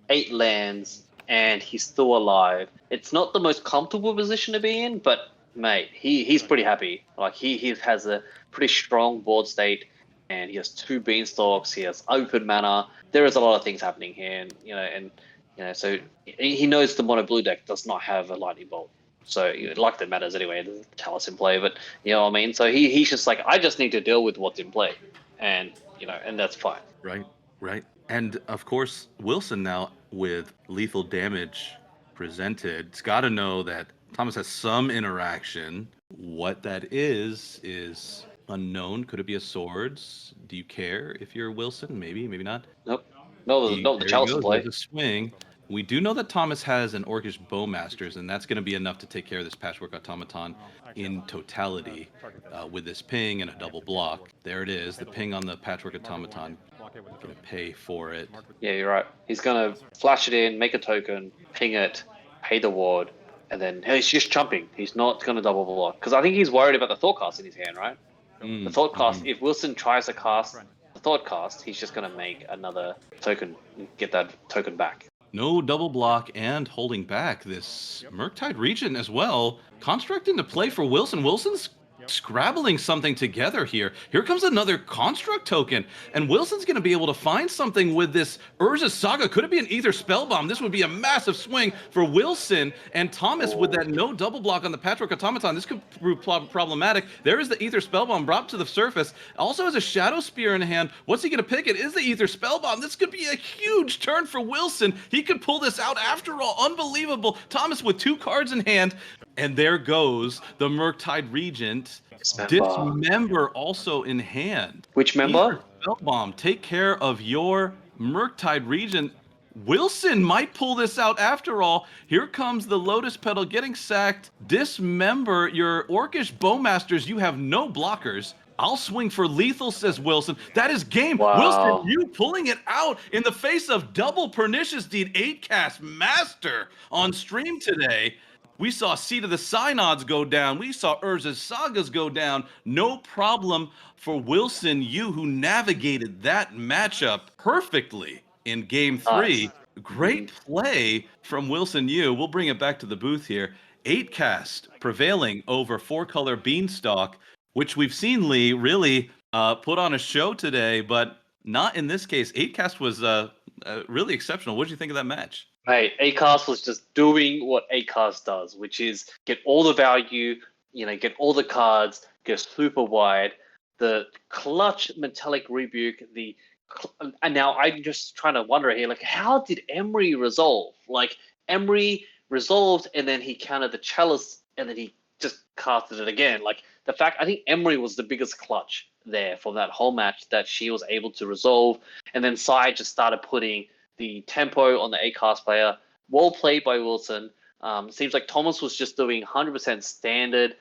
8 lands and he's still alive, it's not the most comfortable position to be in, but mate, he's pretty happy. Like he has a pretty strong board state, and he has 2 beanstalks. He has open mana. There is a lot of things happening here, and so he knows the mono blue deck does not have a lightning bolt. So like that matters anyway. There's Chalice in play, but you know what I mean. So he's just like, I just need to deal with what's in play, and and that's fine. Right. And of course, Wilson now with lethal damage presented, it's got to know that Thomas has some interaction. What that is unknown. Could it be a swords? Do you care if you're Wilson? Maybe not. Nope. No, the There Chalice you in go. play. There's a swing. We do know that Thomas has an Orcish Bowmasters, and that's going to be enough to take care of this Patchwork Automaton in totality with this ping and a double block. There it is, the ping on the Patchwork Automaton. Going to pay for it. Yeah, you're right. He's gonna flash it in, make a token, ping it, pay the ward, and then he's just chumping. He's not gonna double block because I think he's worried about the Thoughtcast in his hand, right? The Thoughtcast. If Wilson tries to cast the Thoughtcast, he's just gonna make another token, get that token back. No double block and holding back this Murktide Regent as well. Construct into play for Wilson. Wilson's scrabbling something together here. Here comes another construct token, and Wilson's going to be able to find something with this Urza Saga. Could it be an Ether Spellbomb? This would be a massive swing for Wilson, and Thomas with that no double block on the Patchwork Automaton. This could prove problematic. There is the Ether Spellbomb brought to the surface. Also has a Shadow Spear in hand. What's he going to pick? It is the Ether Spellbomb. This could be a huge turn for Wilson. He could pull this out after all. Unbelievable. Thomas with 2 cards in hand. And there goes the Murktide Regent. Dismember also in hand. Which member? Spellbomb. Take care of your Murktide Regent. Wilson might pull this out after all. Here comes the Lotus Petal getting sacked. Dismember your Orcish Bowmasters. You have no blockers. I'll swing for lethal, says Wilson. That is game. Wow. Wilson, you pulling it out in the face of double Pernicious Deed 8 cast master on stream today. We saw Seed of the Synods go down. We saw Urza's Sagas go down. No problem for Wilson Yu, who navigated that matchup perfectly in game Nice. 3. Great play from Wilson Yu. We'll bring it back to the booth here. 8 cast prevailing over 4-color Beanstalk, which we've seen Lee really put on a show today, but not in this case. 8 cast was really exceptional. What did you think of that match? Hey, Acast was just doing what Acast does, which is get all the value, get all the cards, go super wide. The clutch metallic rebuke, and now I'm just trying to wonder here, like, how did Emery resolve? Like, Emery resolved, and then he countered the chalice, and then he just casted it again. Like, the fact, I think Emery was the biggest clutch there from that whole match that she was able to resolve, and then Sai just started putting the tempo on the Acast player. Well played by Wilson. Seems like Thomas was just doing 100% standard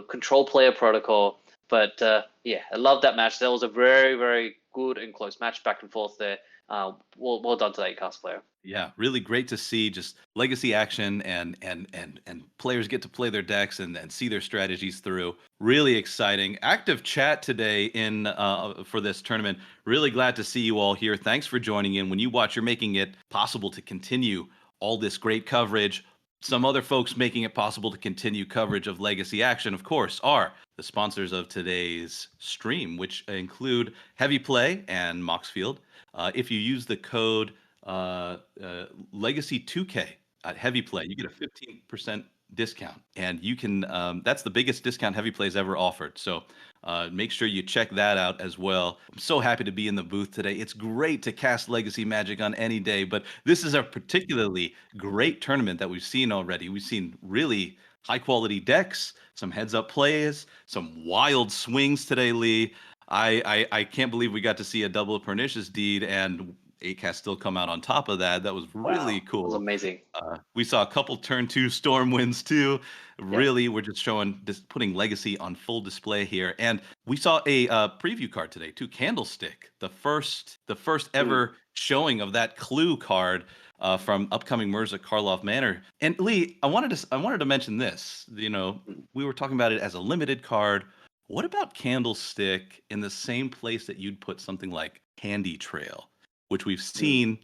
control player protocol. But yeah, I love that match. That was a very, very good and close match back and forth there. Well done to the Acast player. Yeah, really great to see just legacy action and players get to play their decks and see their strategies through. Really exciting. Active chat today in for this tournament. Really glad to see you all here. Thanks for joining in. When you watch, you're making it possible to continue all this great coverage. Some other folks making it possible to continue coverage of legacy action, of course, are the sponsors of today's stream, which include Heavy Play and Moxfield. If you use the code Legacy 2K at Heavy Play, you get a 15% discount, and you can that's the biggest discount Heavy Play's ever offered. So make sure you check that out as well. I'm so happy to be in the booth today. It's great to cast Legacy Magic on any day, but this is a particularly great tournament that we've seen already. We've seen really high quality decks, some heads up plays, some wild swings today, Lee. I can't believe we got to see a double Pernicious Deed and 8cast still come out on top of that. That was really cool. That was amazing. We saw a couple turn 2 Stormwinds too. Really, we're just putting Legacy on full display here. And we saw a preview card today too, Candlestick, the first ever showing of that clue card from upcoming Mirza Karlov Manor. And Lee, I wanted to mention this. We were talking about it as a limited card. What about Candlestick in the same place that you'd put something like Candy Trail, which we've seen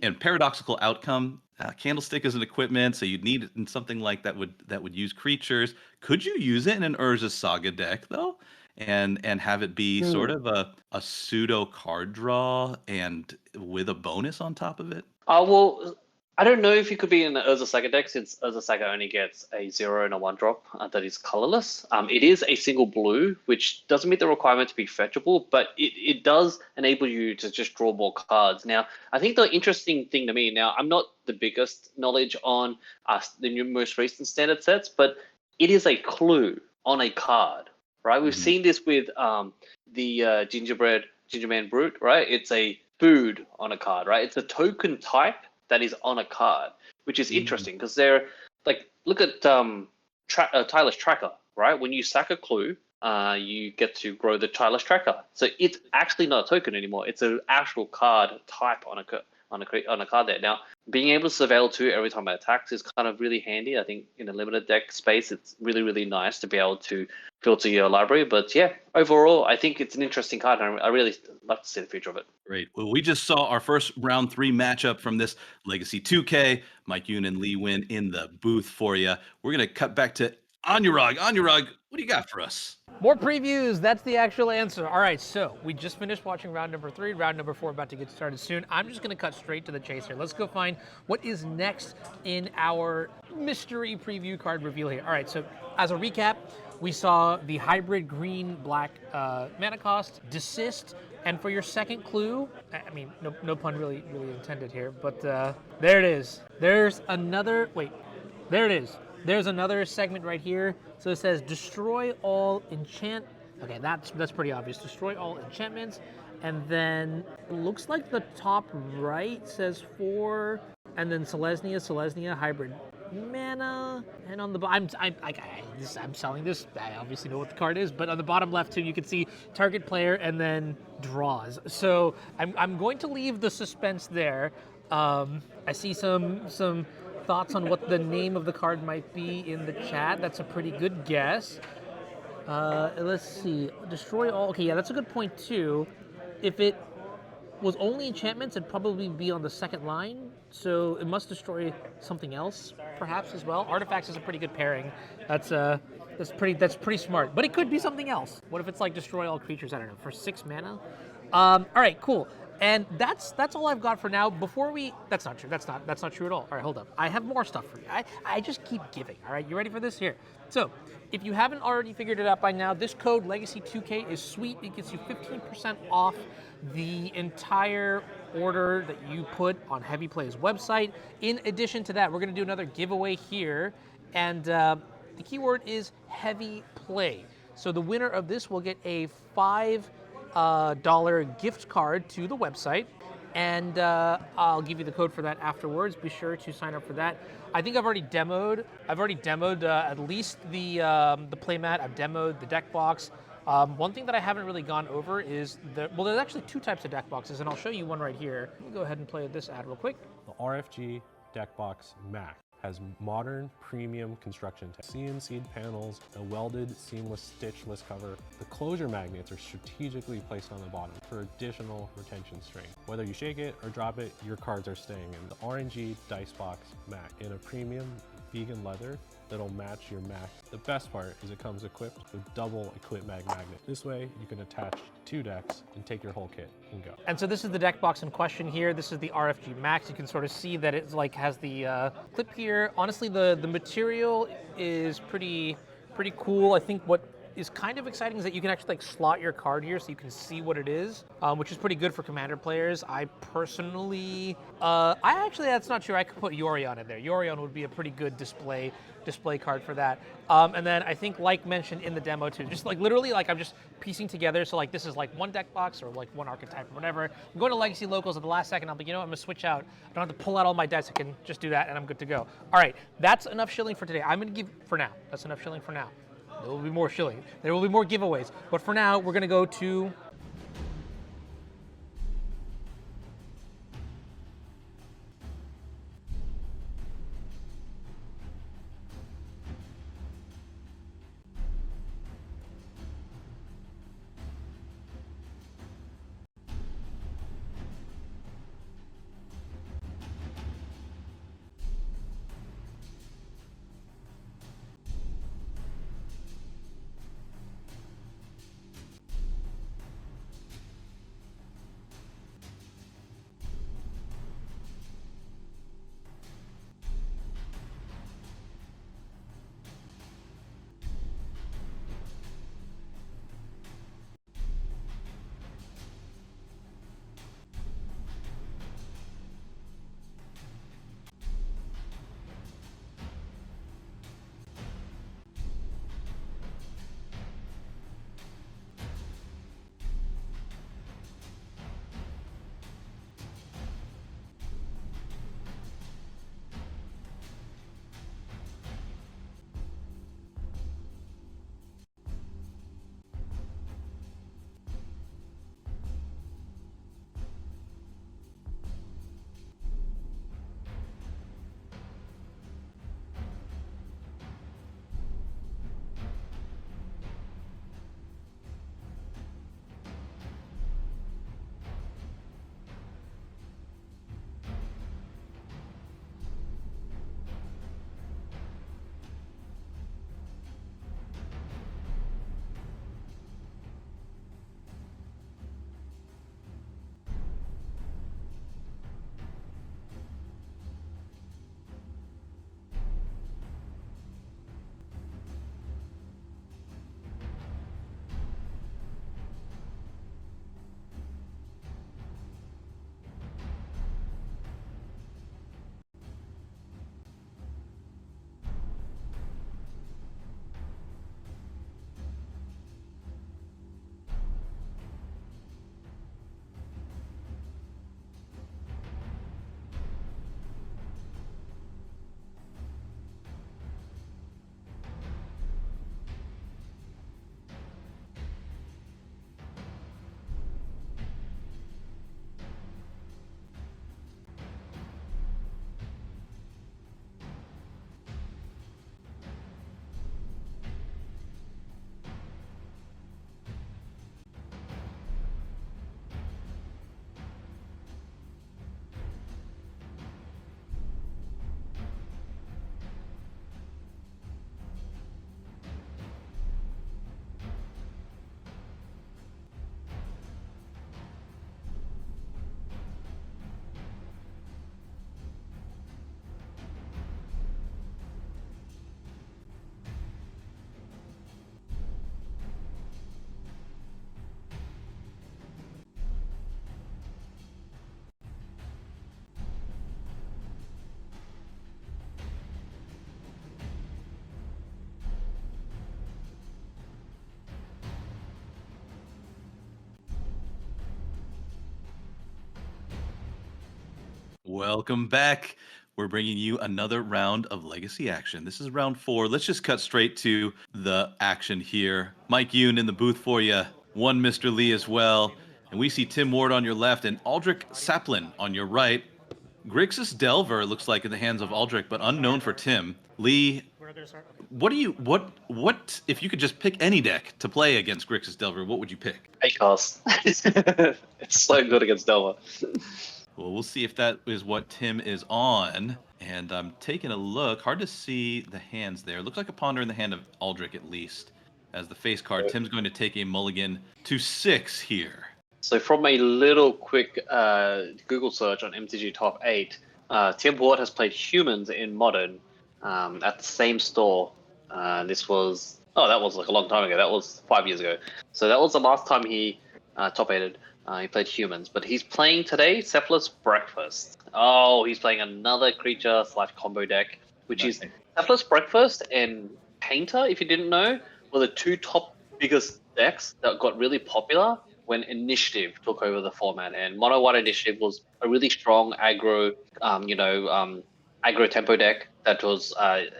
in Paradoxical Outcome? Candlestick is an equipment, so you'd need it in something like that would use creatures. Could you use it in an Urza Saga deck though, and have it be sort of a pseudo card draw and with a bonus on top of it? Well, I don't know if it could be in the Urza Saga deck, since Urza Saga only gets a 0 and a 1-drop that is colorless. It is a single blue, which doesn't meet the requirement to be fetchable, but it does enable you to just draw more cards. Now, I think the interesting thing to me, now, I'm not the biggest knowledge on the most recent standard sets, but it is a clue on a card, right? We've seen this with the Gingerman Brute, right? It's a food on a card, right? It's a token type that is on a card, which is interesting because they're like, look at Tireless Tracker, right? When you sack a clue, you get to grow the Tireless Tracker. So it's actually not a token anymore. It's an actual card type on a card there. Now, being able to surveil 2 every time it attacks is kind of really handy. I think in a limited deck space, it's really, really nice to be able to filter your library. But yeah, overall, I think it's an interesting card, and I really like to see the future of it. Great. Well, we just saw our first round 3 matchup from this Legacy 2K. Mike Yoon and Lee Win in the booth for you. We're going to cut back to Anurag. Anurag, what do you got for us? More previews, that's the actual answer. All right, so we just finished watching round number 3, round number 4 about to get started soon. I'm just gonna cut straight to the chase here. Let's go find what is next in our mystery preview card reveal here. All right, so as a recap, we saw the hybrid green-black mana cost, desist, and for your second clue, I mean, no pun really intended here, but there it is. There's another, there it is. There's another segment right here. So it says destroy all okay, that's pretty obvious. Destroy all enchantments. And then it looks like the top right says 4, and then Selesnya hybrid mana. And on the I'm selling this. I obviously know what the card is, but on the bottom left too, you can see target player and then draws. So I'm going to leave the suspense there. I see some thoughts on what the name of the card might be in the chat. That's a pretty good guess. Let's see. Destroy all. Okay, yeah, that's a good point too. If it was only enchantments, it'd probably be on the second line. So it must destroy something else, perhaps as well. Artifacts is a pretty good pairing. That's pretty smart. But it could be something else. What if it's like destroy all creatures? I don't know, for 6 mana. All right, cool. And that's all I've got for now. Before we, that's not true. That's not true at all. All right, hold up. I have more stuff for you. I just keep giving. All right, you ready for this? Here. So, if you haven't already figured it out by now, this code Legacy2K is sweet. It gets you 15% off the entire order that you put on Heavy Play's website. In addition to that, we're going to do another giveaway here, and the keyword is Heavy Play. So the winner of this will get a $5 gift card to the website, and I'll give you the code for that afterwards. Be sure to sign up for that. I think I've already demoed at least the playmat. I've demoed the deck box. One thing that I haven't really gone over is there's actually 2 types of deck boxes, and I'll show you one right here. Let me go ahead and play this ad real quick. The RFG deck box Mac has modern premium construction tech. CNC'd panels, a welded seamless stitchless cover. The closure magnets are strategically placed on the bottom for additional retention strength. Whether you shake it or drop it, your cards are staying in. The RNG dice box Mac in a premium vegan leather that'll match your Mac. The best part is it comes equipped with double equip magnet. This way you can attach 2 decks and take your whole kit and go. And so this is the deck box in question here. This is the RFG Max. You can sort of see that it's like has the clip here. Honestly, the material is pretty cool. I think what is kind of exciting is that you can actually like slot your card here so you can see what it is, which is pretty good for Commander players. I personally, that's not true. I could put Yorion in there. Yorion would be a pretty good display card for that. And then I think, like mentioned in the demo too, just like literally like I'm just piecing together. So like this is like one deck box or like one archetype or whatever. I'm going to Legacy Locals at the last second. I'll be, you know what, I'm gonna switch out. I don't have to pull out all my dice. I can just do that and I'm good to go. All right, that's enough shilling for today. I'm gonna give, for now, that's enough shilling for now. There will be more shilling. There will be more giveaways. But for now, we're going to go to Welcome back. We're bringing you another round of Legacy action. This is round 4. Let's just cut straight to the action here. Mike Yoon in the booth for you. One Mr. Lee as well. And we see Tim Ward on your left and Aldrich Saplin on your right. Grixis Delver looks like in the hands of Aldrich, but unknown for Tim. Lee, what if you could just pick any deck to play against Grixis Delver, what would you pick? Acast. It's so good against Delver. Well, we'll see if that is what Tim is on. And I'm taking a look. Hard to see the hands there. Looks like a ponder in the hand of Aldrich at least. As the face card, Tim's going to take a mulligan to 6 here. So from a little quick Google search on MTG Top 8, Tim Ward has played humans in Modern at the same store. That was like a long time ago. That was 5 years ago. So that was the last time he top 8'd. He played humans, but he's playing today Cephalus Breakfast. Oh, he's playing another creature / combo deck, which is Cephalus Breakfast and Painter, if you didn't know, were the 2 top biggest decks that got really popular when Initiative took over the format. And Mono White Initiative was a really strong aggro, aggro tempo deck that was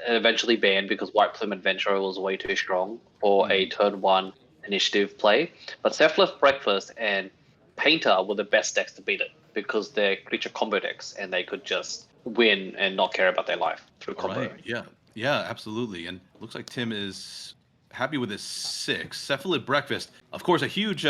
eventually banned because White Plume Adventurer was way too strong for a turn 1 Initiative play. But Cephalus Breakfast and Painter were the best decks to beat it because they're creature combo decks and they could just win and not care about their life through combo. Right. Yeah, absolutely. And looks like Tim is happy with his 6. Cephalid Breakfast, of course, a huge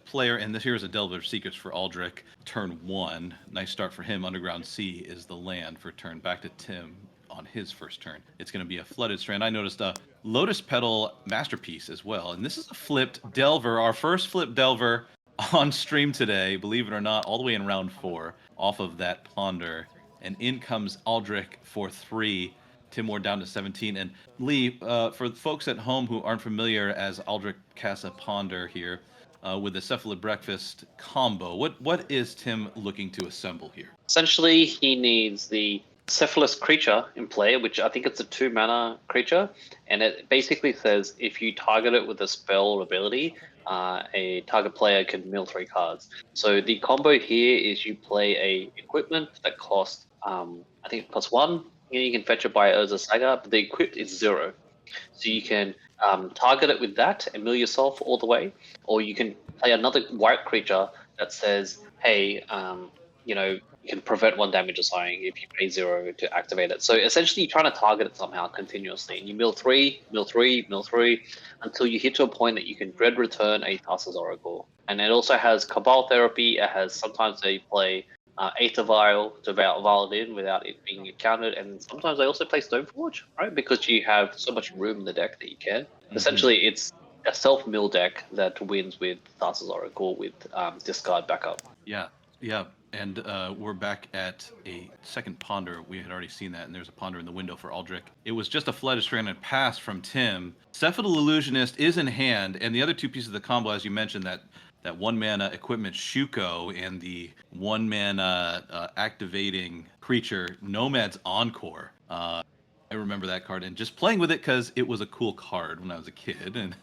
player, and this here is a Delver Secrets for Aldrich. Turn 1. Nice start for him. Underground Sea is the land for turn. Back to Tim on his first turn. It's going to be a Flooded Strand. I noticed a Lotus Petal Masterpiece as well. And this is a flipped Delver, our first flipped Delver on stream today, believe it or not, all the way in round 4 off of that Ponder. And in comes Aldrich for 3. Tim Ward down to 17. And Lee, for folks at home who aren't familiar as Aldrich casts a Ponder here with the Cephalid Breakfast combo, what is Tim looking to assemble here? Essentially, he needs the Cephalus creature in play, which I think it's a 2-mana creature. And it basically says if you target it with a spell or ability, a target player can mill 3 cards. So the combo here is you play a equipment that costs, I think it costs 1. You can fetch it by Urza Saga, but the equipped is 0. So you can target it with that and mill yourself all the way, or you can play another white creature that says, hey, you can prevent 1 damage or something if you pay 0 to activate it. So essentially, you're trying to target it somehow continuously. And you mill 3, mill 3, mill 3, until you hit to a point that you can Dread Return a Thassa's Oracle. And it also has Cabal Therapy. It has sometimes they play Aether Vial to vial it in without it being countered. And sometimes they also play Stoneforge, right? Because you have so much room in the deck that you can. Mm-hmm. Essentially, it's a self-mill deck that wins with Thassa's Oracle with discard backup. Yeah. And we're back at a second Ponder. We had already seen that, and there's a Ponder in the window for Aldrich. It was just a Flooded Strand and pass from Tim. Cephalid Illusionist is in hand, and the other 2 pieces of the combo, as you mentioned, that 1-mana equipment Shuko and the 1-mana activating creature Nomad's Encore. I remember that card, and just playing with it because it was a cool card when I was a kid, and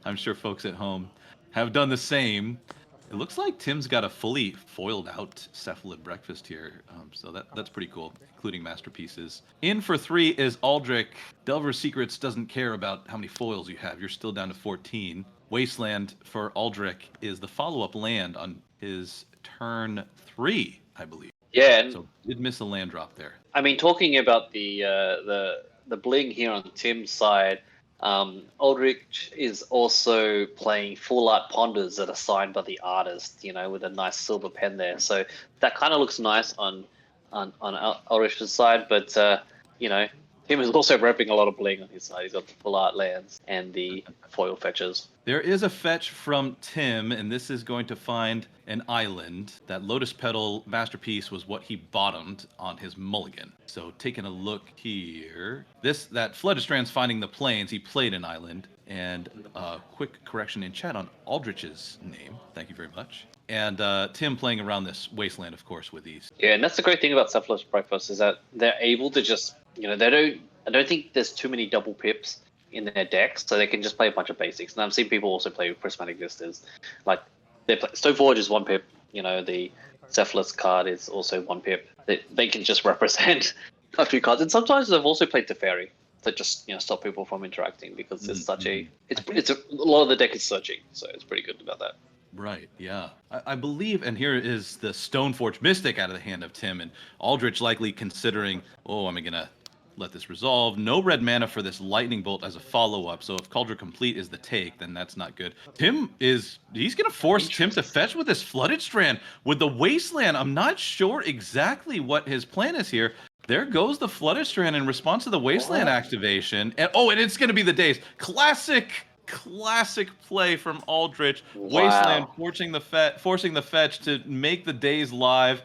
I'm sure folks at home have done the same. It looks like Tim's got a fully foiled out Cephalid Breakfast here, so that's pretty cool, including masterpieces. In for 3 is Aldrich. Delver Secrets doesn't care about how many foils you have. You're still down to 14. Wasteland for Aldrich is the follow-up land on his turn 3, I believe. Yeah. And so did miss a land drop there. I mean, talking about the bling here on Tim's side, Aldrich is also playing full art ponders that are signed by the artist, with a nice silver pen there. So that kind of looks nice on Aldrich's side, but Tim is also repping a lot of bling on his side. He's got the full art lands and the foil fetches. There is a fetch from Tim, and this is going to find an island. That Lotus Petal Masterpiece was what he bottomed on his mulligan. So taking a look here, that Flooded Strand's finding the plains. He played an island, and quick correction in chat on Aldrich's name. Thank you very much. And Tim playing around this Wasteland, of course, with these. Yeah, and that's the great thing about Cephalus Breakfast is that they're able to just, I don't think there's too many double pips in their decks, so they can just play a bunch of basics. And I've seen people also play with Prismatic Vistas. Like, Stoneforge is 1 pip, the Cephalus card is also 1 pip. They can just represent a few cards, and sometimes they've also played Teferi to just stop people from interacting because it's such a lot of the deck is searching, so it's pretty good about that. Right, yeah. I believe, and here is the Stoneforge Mystic out of the hand of Tim, and Aldrich likely considering, oh, am I going to let this resolve? No red mana for this Lightning Bolt as a follow-up, so if Cauldron Complete is the take, then that's not good. He's going to force Tim to fetch with this Flooded Strand. With the Wasteland, I'm not sure exactly what his plan is here. There goes the Flooded Strand in response to the Wasteland activation. And it's going to be the Daze. Classic play from Aldrich. Wow. Wasteland forcing the fetch to make the Daze live.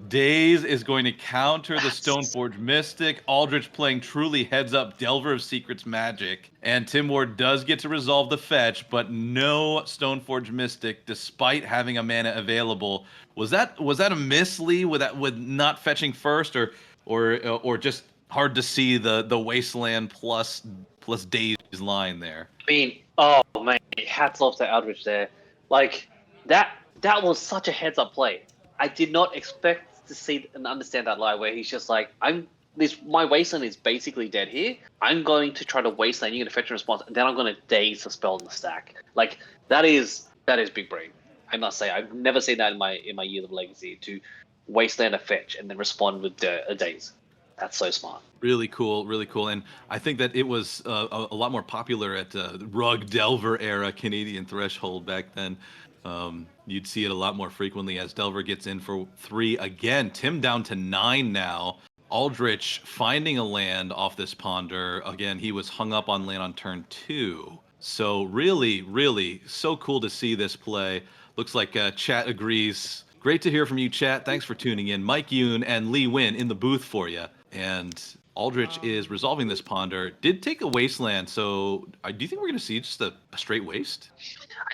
Daze is going to counter the Stoneforge Mystic. Aldrich playing truly heads up Delver of Secrets Magic. And Tim Ward does get to resolve the fetch, but no Stoneforge Mystic despite having a mana available. Was that a miss, Lee, with not fetching first, or just hard to see the Wasteland plus Daze line there? I mean, oh man, hats off to Aldrich there. Like that was such a heads up play. I did not expect to see and understand that lie where he's just like, my Wasteland is basically dead here. I'm going to try to Wasteland, you're gonna fetch a response, and then I'm gonna Daze the spell in the stack. Like that is big brain. I must say, I've never seen that in my years of Legacy, to Wasteland a fetch and then respond with a Daze. That's so smart. Really cool. And I think that it was a lot more popular at Rug Delver era Canadian Threshold back then. You'd see it a lot more frequently as Delver gets in for 3 again. Tim down to 9 now. Aldrich finding a land off this Ponder. Again, he was hung up on land on turn 2. So really so cool to see this play. Looks like chat agrees. Great to hear from you, chat. Thanks for tuning in. Mike Yoon and Lee Win in the booth for you. And Aldrich is resolving this Ponder. Did take a Wasteland, so do you think we're going to see just a straight waste?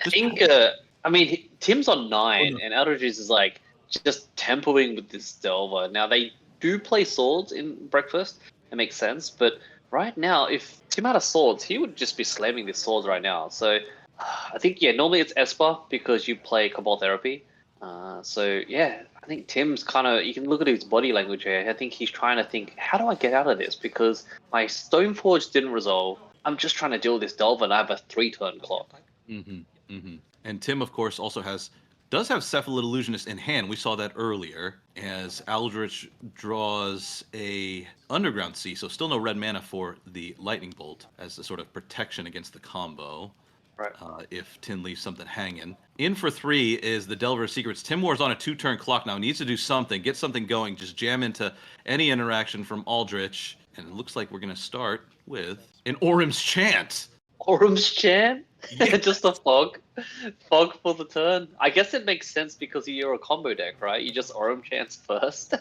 I think, Tim's on 9, and Aldrich is like just tempoing with this Delver. Now, they do play swords in Breakfast. It makes sense, but right now, if Tim had a swords, he would just be slamming this swords right now. So I think, normally it's Esper because you play Cabal Therapy. I think Tim's kind of, you can look at his body language here. I think he's trying to think, how do I get out of this? Because my Stoneforge didn't resolve. I'm just trying to deal with this Delver, and I have a 3-turn clock. And Tim, of course, also does have Cephalid Illusionist in hand. We saw that earlier as Aldrich draws a Underground Sea, so still no red mana for the Lightning Bolt as a sort of protection against the combo. Right. If Tim leaves something hanging. In for 3 is the Delver of Secrets. Tim Ward's on a 2-turn clock now. Needs to do something, get something going, just jam into any interaction from Aldrich. And it looks like we're going to start with an Orim's Chant. Orim's Chant? Yeah. Just a fog for the turn. I guess it makes sense because you're a combo deck, right? You just Orim Chants first.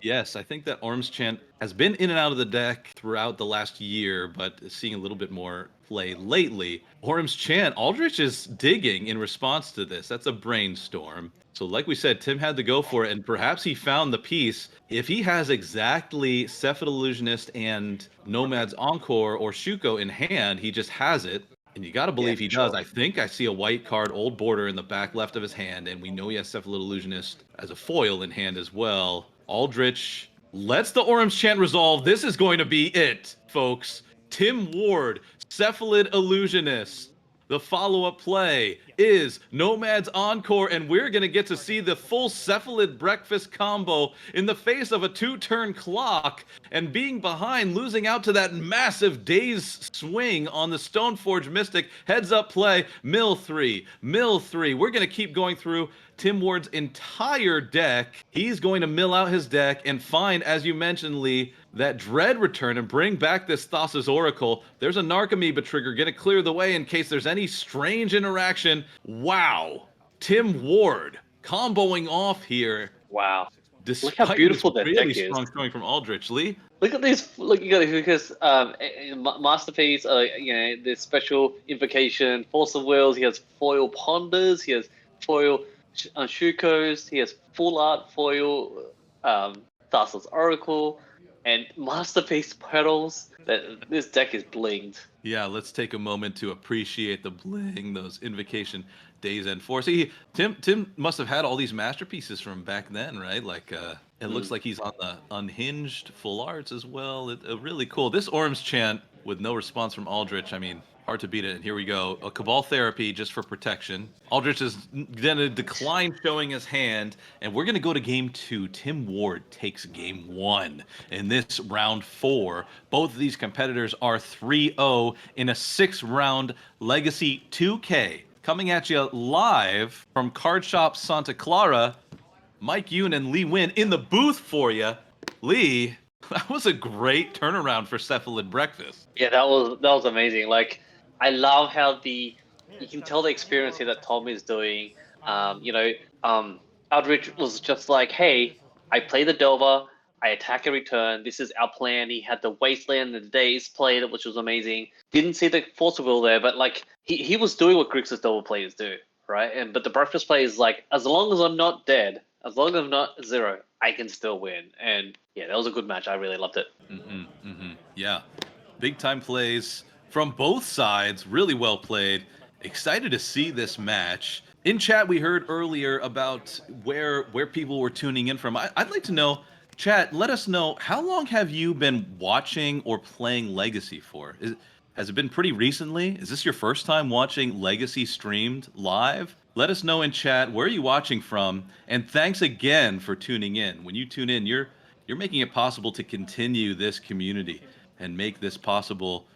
Yes, I think that Orim's Chant has been in and out of the deck throughout the last year, but seeing a little bit more play lately. Orim's Chant, Aldrich is digging in response to this. That's a brainstorm. So like we said, Tim had to go for it, and perhaps he found the piece. If he has exactly Cephalid Illusionist and Nomad's Encore or Shuko in hand, he just has it. And you got to believe he does. I think I see a white card, Old Border, in the back left of his hand, and we know he has Cephalid Illusionist as a foil in hand as well. Aldrich lets the Orim's Chant resolve. This is going to be it, folks. Tim Ward, Cephalid Illusionist. The follow-up play is Nomad's Encore, and we're going to get to see the full Cephalid Breakfast combo in the face of a 2-turn clock, and being behind, losing out to that massive Daze swing on the Stoneforge Mystic. Heads up play, mill 3. We're going to keep going through Tim Ward's entire deck. He's going to mill out his deck and find, as you mentioned, Lee, that Dread return and bring back this Thassa's Oracle. There's a Narcomoeba trigger. Gonna clear the way in case there's any strange interaction. Wow. Tim Ward comboing off here. Wow. Look how beautiful that really deck is. Strong showing from Aldrich. Lee? Look at this. Look at this because Masterpiece, this special invocation, Force of Wills. He has foil Ponders. He has foil Shukos. He has full art foil Thassa's Oracle. And Masterpiece Petals. This deck is blinged. Yeah, let's take a moment to appreciate the bling, those invocation Days End 4. See, Tim must have had all these masterpieces from back then, right? Like, it looks like he's on the Unhinged full arts as well. Really cool. This Orms chant with no response from Aldrich. I mean, hard to beat it. And here we go. A Cabal Therapy just for protection. Aldrich is then a decline showing his hand. And we're going to go to game 2. Tim Ward takes game 1 in this round 4. Both of these competitors are 3-0 in a 6-round Legacy 2K. Coming at you live from Card Shop Santa Clara. Mike Yoon and Lee Win in the booth for you. Lee, that was a great turnaround for Cephalid Breakfast. Yeah, that was amazing. Like, I love how you can tell the experience here that Tom is doing. Aldrich was just like, hey, I play the Delver, I attack every turn. This is our plan. He had the Wasteland and the Days played, which was amazing. Didn't see the Force of Will there, but like he was doing what Grixis Delver players do, right? But the Breakfast play is like, as long as I'm not dead, as long as I'm not 0, I can still win. And yeah, that was a good match. I really loved it. Yeah, big time plays from both sides. Really well played. Excited to see this match. In chat, we heard earlier about where people were tuning in from. I'd like to know, chat, let us know, how long have you been watching or playing Legacy for? Has it been pretty recently? Is this your first time watching Legacy streamed live? Let us know in chat, where are you watching from? And thanks again for tuning in. When you tune in, you're making it possible to continue this community and make this possible.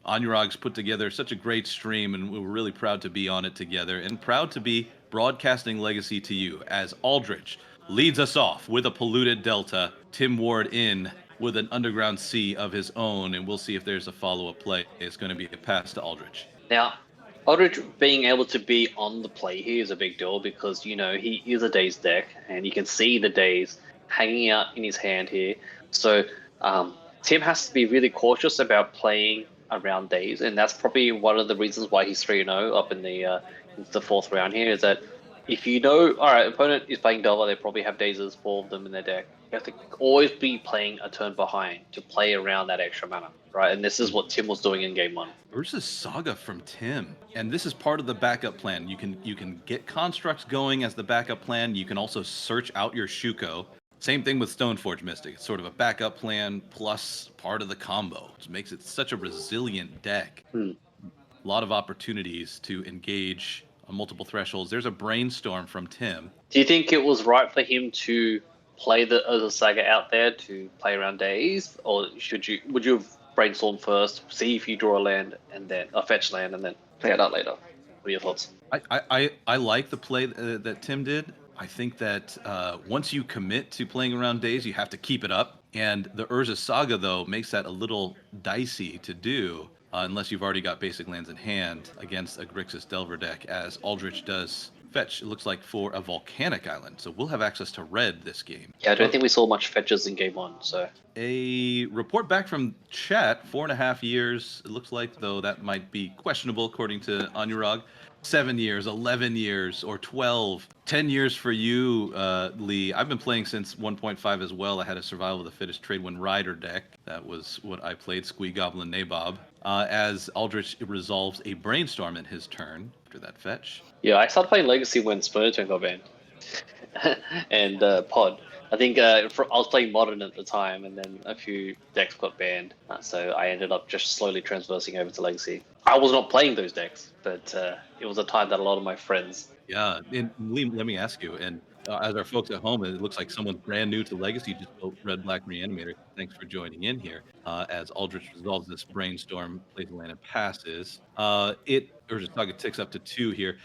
Anurag's put together such a great stream, and we're really proud to be on it together and proud to be broadcasting Legacy to you as Aldrich leads us off with a polluted Delta. Tim Ward in with an underground sea of his own, and we'll see if there's a follow-up play. It's going to be a pass to Aldrich. Now, Aldrich being able to be on the play here is a big deal because, he is a Days deck, and you can see the Days hanging out in his hand here. So Tim has to be really cautious about playing around Days, and that's probably one of the reasons why he's 3-0 up in the 4th round here, is that if you know, all right, opponent is playing Delver, they probably have Dazes, 4 of them in their deck. You have to always be playing a turn behind to play around that extra mana, right? And this is what Tim was doing in game 1. Versus Saga from Tim, and this is part of the backup plan. You can get constructs going as the backup plan. You can also search out your Shuko. Same thing with Stoneforge Mystic. It's sort of a backup plan plus part of the combo, which makes it such a resilient deck. A lot of opportunities to engage on multiple thresholds. There's a brainstorm from Tim. Do you think it was right for him to play the Saga out there to play around Days, or would you have brainstormed first, see if you draw a land and then a fetch land and then play it out later? What are your thoughts? I like the play that Tim did. I think that once you commit to playing around Days, you have to keep it up. And the Urza Saga, though, makes that a little dicey to do unless you've already got basic lands in hand against a Grixis Delver deck, as Aldrich does fetch, it looks like, for a Volcanic Island. So we'll have access to red this game. Yeah, I don't think we saw much fetches in game 1. So a report back from chat, 4.5 years. It looks like, though, that might be questionable according to Anurag. 7 years, 11 years, or 12, 10 years for you, Lee. I've been playing since 1.5 as well. I had a Survival of the Fittest Trade Wind Rider deck. That was what I played, Squee Goblin Nabob. As Aldrich resolves a Brainstorm in his turn after that fetch. yeah, I started playing Legacy when Spurgeon got banned. And Pod. I think I was playing Modern at the time, and then a few decks got banned. So I ended up just slowly transversing over to Legacy. I was not playing those decks, but it was a time that a lot of my friends. Yeah, and Lee, let me ask you, and as our folks at home, it looks like someone's brand new to Legacy just built Red Black Reanimator. Thanks for joining in here. As Aldrich resolves this Brainstorm, plays a land and passes. Urza Saga ticks up to 2 here.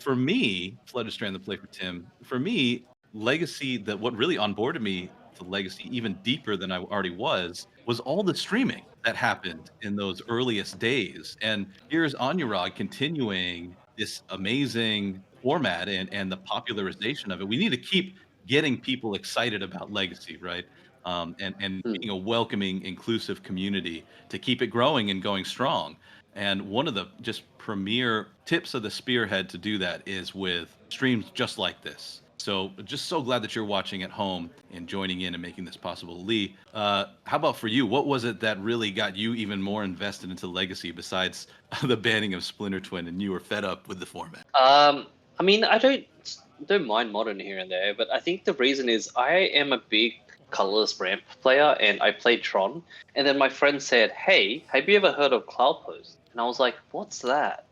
For me, Flooded Strand, the play for Tim. For me, Legacy, what really onboarded me to Legacy even deeper than I already was all the streaming that happened in those earliest days. And here's Anurag continuing this amazing format and the popularization of it. We need to keep getting people excited about Legacy, right? And being a welcoming, inclusive community to keep it growing and going strong. And one of the just premier tips of the spearhead to do that is with streams just like this. So just so glad that you're watching at home and joining in and making this possible. Lee, how about for you? What was it that really got you even more invested into Legacy besides the banning of Splinter Twin and you were fed up with the format? I mean, I don't mind modern here and there, but I think the reason is I am a big colorless ramp player, and I played Tron. And then my friend said, "Hey, have you ever heard of Cloud Post?" And I was like, "What's that?"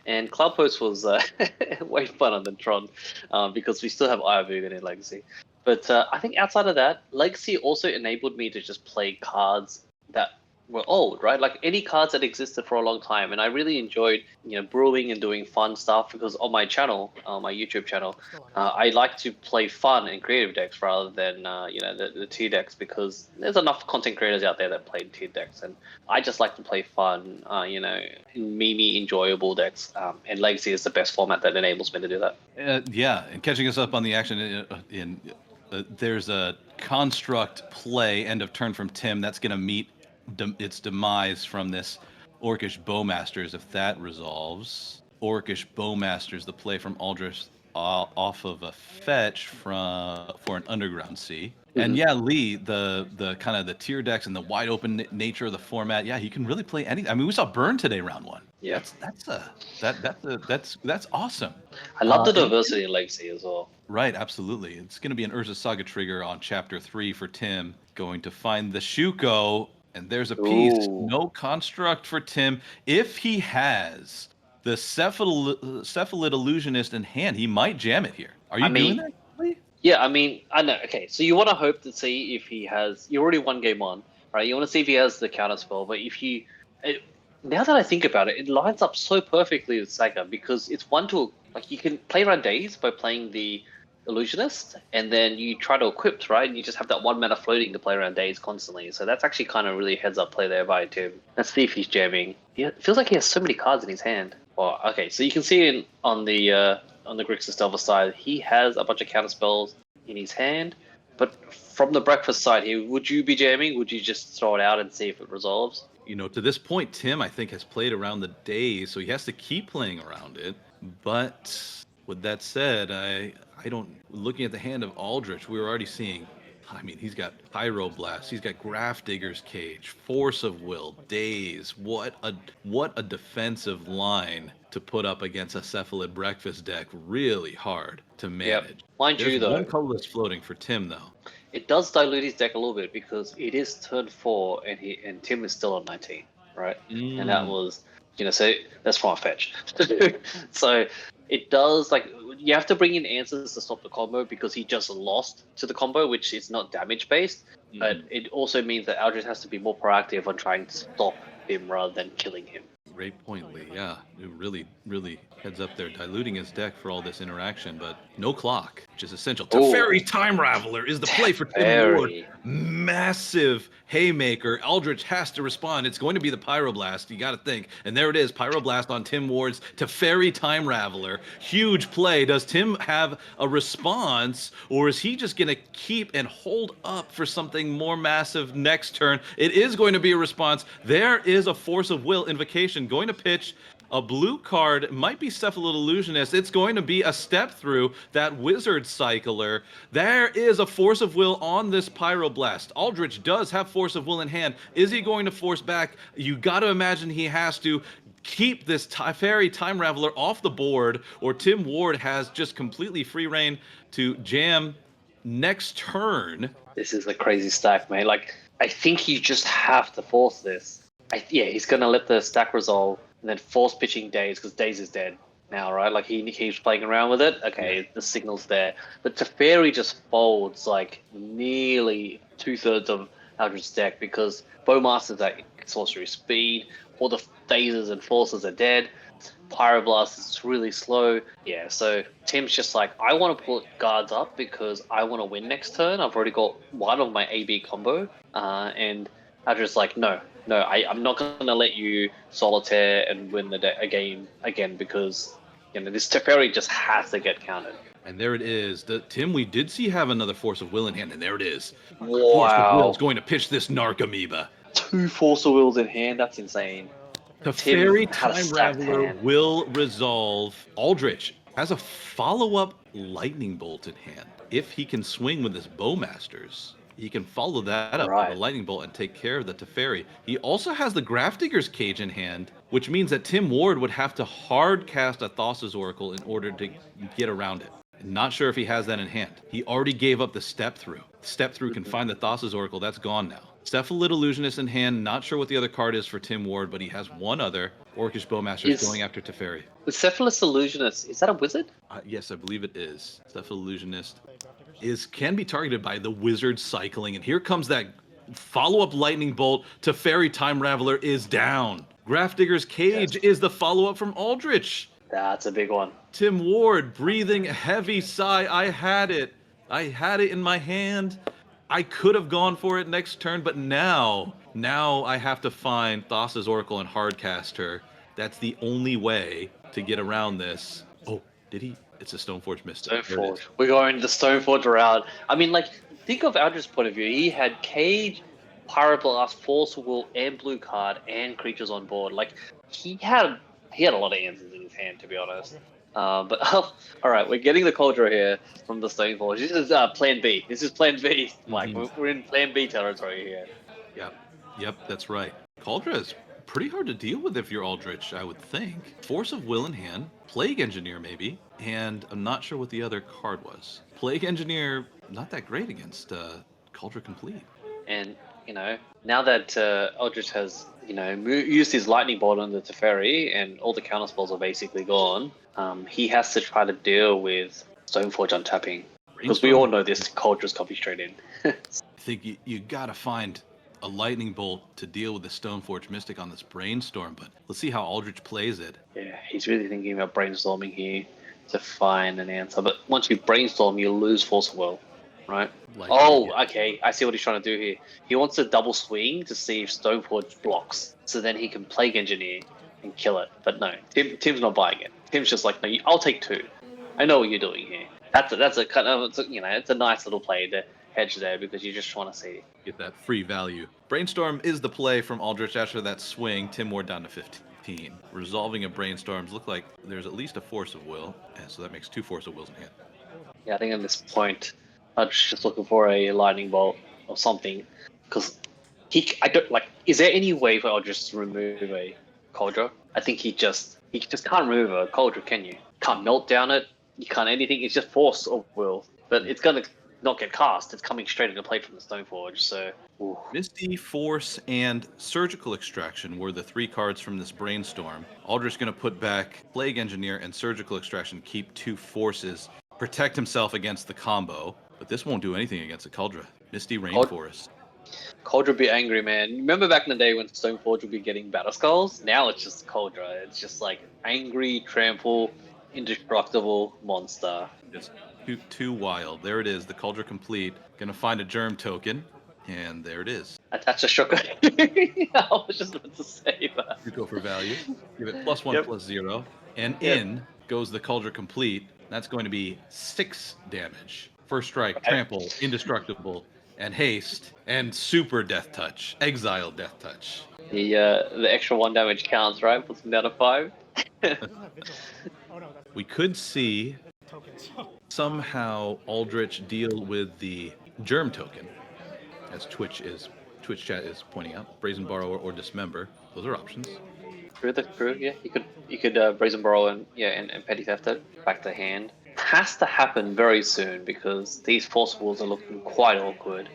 And Cloud Post was way funner than Tron, because we still have Iron in Legacy. But I think outside of that, Legacy also enabled me to just play cards that were old, right? Like any cards that existed for a long time. And I really enjoyed, brewing and doing fun stuff, because on my channel, my YouTube channel, I like to play fun and creative decks rather than, the tier decks, because there's enough content creators out there that play tier decks. And I just like to play fun, memey, enjoyable decks. And Legacy is the best format that enables me to do that. Yeah, and catching us up on the action there's a construct play end of turn from Tim that's going to meet its demise from this Orcish Bowmasters. If that resolves, Orcish Bowmasters, the play from Aldrich off of a fetch for an Underground Sea. And yeah, Lee, the kind of the tier decks and the wide open nature of the format. Yeah, he can really play anything. I mean, we saw Burn today, round one. Yeah, That's awesome. I love the diversity in Legacy as well. Right, absolutely. It's going to be an Urza Saga trigger on Chapter 3 for Tim. Going to find the Shuko, and there's a piece. Ooh. No construct for Tim. If he has the Cephalid Illusionist in hand, he might jam it here. Are you doing that, Lee? Yeah, I mean, I know. Okay, so you want to hope to see if he has. You already won game one, right? You want to see if he has the counter spell, but if you. Now that I think about it, it lines up so perfectly with Saga, because it's one to. Like, you can play around days by playing the Illusionist, and then you try to equip, right? And you just have that 1 mana floating to play around days constantly. So that's actually kind of really heads up play there by Tim. Let's see if he's jamming. Yeah, it feels like he has so many cards in his hand. Well, okay, so you can see on the Grixis Delver side, he has a bunch of counter spells in his hand. But from the breakfast side here, would you be jamming? Would you just throw it out and see if it resolves? To this point, Tim, I think, has played around the days, so he has to keep playing around it. But with that said, I don't. Looking at the hand of Aldrich, we were already seeing. I mean, he's got Pyroblast, he's got Grafdigger's Cage, Force of Will, Daze. What a defensive line to put up against a Cephalid Breakfast deck. Really hard to manage. Yep. Mind you, though, one colorless floating for Tim, though. It does dilute his deck a little bit, because it is turn 4 and Tim is still on 19, right? And that was, so that's from a fetch. So it does, like, you have to bring in answers to stop the combo, because he just lost to the combo, which is not damage based. But it also means that Aldrich has to be more proactive on trying to stop him rather than killing him. Great point, Lee. Yeah, it really heads up there, diluting his deck for all this interaction, but no clock, which is essential. Teferi Time Raveler is the play for Tim Ward. Massive haymaker. Aldrich has to respond. It's going to be the Pyroblast, you got to think. And there it is, Pyroblast on Tim Ward's Teferi Time Raveler. Huge play. Does Tim have a response, or is he just going to keep and hold up for something more massive next turn? It is going to be a response. There is a Force of Will invocation going to pitch a blue card, might be Cephalid Illusionist. It's going to be a step through that Wizard Cycler. There is a Force of Will on this Pyroblast. Aldrich does have Force of Will in hand. Is he going to force back? You got to imagine he has to keep this Teferi Time Raveler off the board, or Tim Ward has just completely free reign to jam next turn. This is a crazy stack, man. Like, I think you just have to force this. He's going to let the stack resolve and then force pitching Daze, because Daze is dead now, right? Like, he keeps playing around with it. Okay, the signal's there. But Teferi just folds, like, nearly 2/3 of Aldrich's deck, because Bowmaster's at sorcery speed, all the Dazes and Forces are dead, Pyroblast is really slow. Yeah, so Tim's just like, I want to put guards up because I want to win next turn. I've already got one of my AB combo. And Aldrich's like, no, I'm not going to let you solitaire and win a game again, because this Teferi just has to get counted. And there it is. Tim, we did see have another Force of Will in hand, and there it is. Wow. Force of Will is going to pitch this Narc Amoeba. 2 Force of Wills in hand, that's insane. Teferi Time Raveler will resolve. Aldrich has a follow-up lightning bolt in hand. If he can swing with his Bowmasters, he can follow that up with a Right. lightning bolt and take care of the Teferi. He also has the Grafdigger's Cage in hand, which means that Tim Ward would have to hard cast a Thassa's Oracle in order to get around it. Not sure if he has that in hand. He already gave up the step through. Step through can find the Thassa's Oracle. That's gone now. Cephalid Illusionist in hand. Not sure what the other card is for Tim Ward, but he has one other. Orcish Bowmasters Is going after Teferi. the Cephalus Illusionist, is that a wizard? Yes, I believe it is. Cephalid Illusionist can be targeted by the wizard cycling, and here comes that follow-up lightning bolt. Teferi Time Raveler is down. Grafdigger's Cage is the follow-up from Aldrich. That's a big one. Tim Ward breathing a heavy sigh. I had it in my hand. I could have gone for it next turn, but now I have to find Thassa's Oracle and hardcast her. That's the only way to get around this. Oh, did he? It's a Stoneforge Mystic. Stoneforge. We're going the Stoneforge route. I mean, like, think of Aldrich's point of view. He had Cage, Pyroblast, Force Will, and Blue Card, and creatures on board. Like, he had a lot of answers in his hand, to be honest. But all right, we're getting the Cauldron here from the Stoneforge. This is Plan B. This is Plan B, Mike. We're in Plan B territory here. Yep, that's right. Cauldron is pretty hard to deal with if you're Aldrich, I would think. Force of Will in hand, Plague Engineer maybe, and I'm not sure what the other card was. Plague Engineer, not that great against Cauldron Complete. And, now that Aldrich has, used his Lightning Bolt on the Teferi and all the counter spells are basically gone, he has to try to deal with Stoneforge untapping. Because we all know this Cauldron's copy straight in. I think you gotta find a lightning bolt to deal with the Stoneforge Mystic on this Brainstorm, but let's see how Aldrich plays it. Yeah, he's really thinking about brainstorming here to find an answer. But once you brainstorm, you lose Force of Will, right? Okay. I see what he's trying to do here. He wants to double swing to see if Stoneforge blocks, so then he can Plague Engineer and kill it. But no, Tim's not buying it. Tim's just like, no, I'll take two. I know what you're doing here. That's a kind of, it's a nice little play to hedge there because you just want to see. Get that free value. Brainstorm is the play from Aldrich after that swing. Tim Ward down to 15. Resolving a Brainstorms. Look like there's at least a Force of Will, and so that makes 2 Force of Wills in hand. Yeah, I think at this point, I'm just looking for a Lightning Bolt or something, because is there any way for Aldrich to remove a Cauldron? I think he just can't remove a Cauldron, can you? Can't melt down it. You can't anything. It's just Force of Will, but it's gonna not get cast. It's coming straight into play from the Stoneforge. So Misty, Force, and Surgical Extraction were the 3 cards from this Brainstorm. Aldrich's gonna put back Plague Engineer and Surgical Extraction, keep 2 forces, protect himself against the combo. But this won't do anything against a Cauldron. Misty Rainforest. Cauldron would be angry, man. Remember back in the day when Stoneforge would be getting Battle Skulls? Now it's just Cauldron. It's just like angry, trample, indestructible monster. Just too wild. There it is. The Cauldron Complete. Gonna find a Germ token. And there it is. Attach a shocker. I was just about to say that. You go for value. Give it +1, +0. And in goes the Cauldron Complete. That's going to be 6 damage. First strike, trample, indestructible, and haste, and super death touch, exile death touch. The extra 1 damage counts, right? Puts him down to 5. We could see somehow Aldrich deal with the Germ token, as Twitch chat is pointing out. Brazen Borrower or Dismember. Those are options. True, yeah. You could Brazen Borrow and Petty Theft it back to hand. Has to happen very soon because these Force Wills are looking quite awkward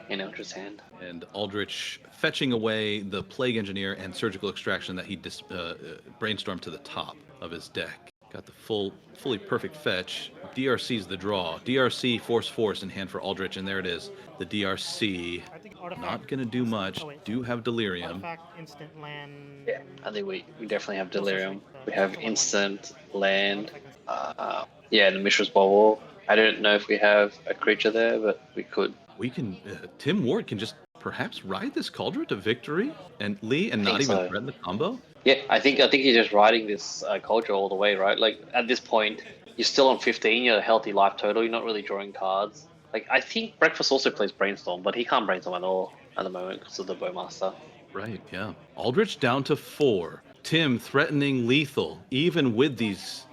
in Aldrich's hand. And Aldrich fetching away the Plague Engineer and Surgical Extraction that he brainstormed to the top of his deck. Got the fully perfect fetch. DRC's the draw. DRC Force in hand for Aldrich, and there it is. The DRC not gonna do much. Do have Delirium. Instant land. Yeah, I think we definitely have Delirium. We have instant land. The Mishra's Bubble. I don't know if we have a creature there, but we could. We can. Tim Ward can just perhaps ride this Cauldron to victory and not even threaten the combo. Yeah, I think he's just riding this Cauldron all the way, right? Like at this point, you're still on 15. You're a healthy life total. You're not really drawing cards. Like I think Breakfast also plays Brainstorm, but he can't Brainstorm at all at the moment because of the Bowmaster. Right. Yeah. Aldrich down to 4. Tim threatening lethal, even with these.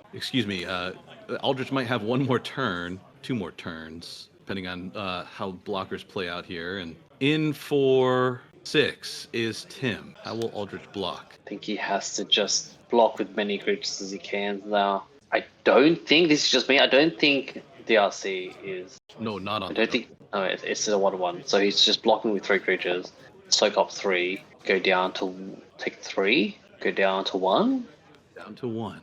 Aldrich might have one more turn, 2 more turns, depending on how blockers play out here. And in for 6 is Tim. How will Aldrich block? I think he has to just block with many creatures as he can now. I don't think, this is just me, I don't think DRC is... No, not on I the don't think... No, it's a 1-1. So he's just blocking with 3 creatures, soak up 3, go down to... take 3, go down to 1. Down to 1.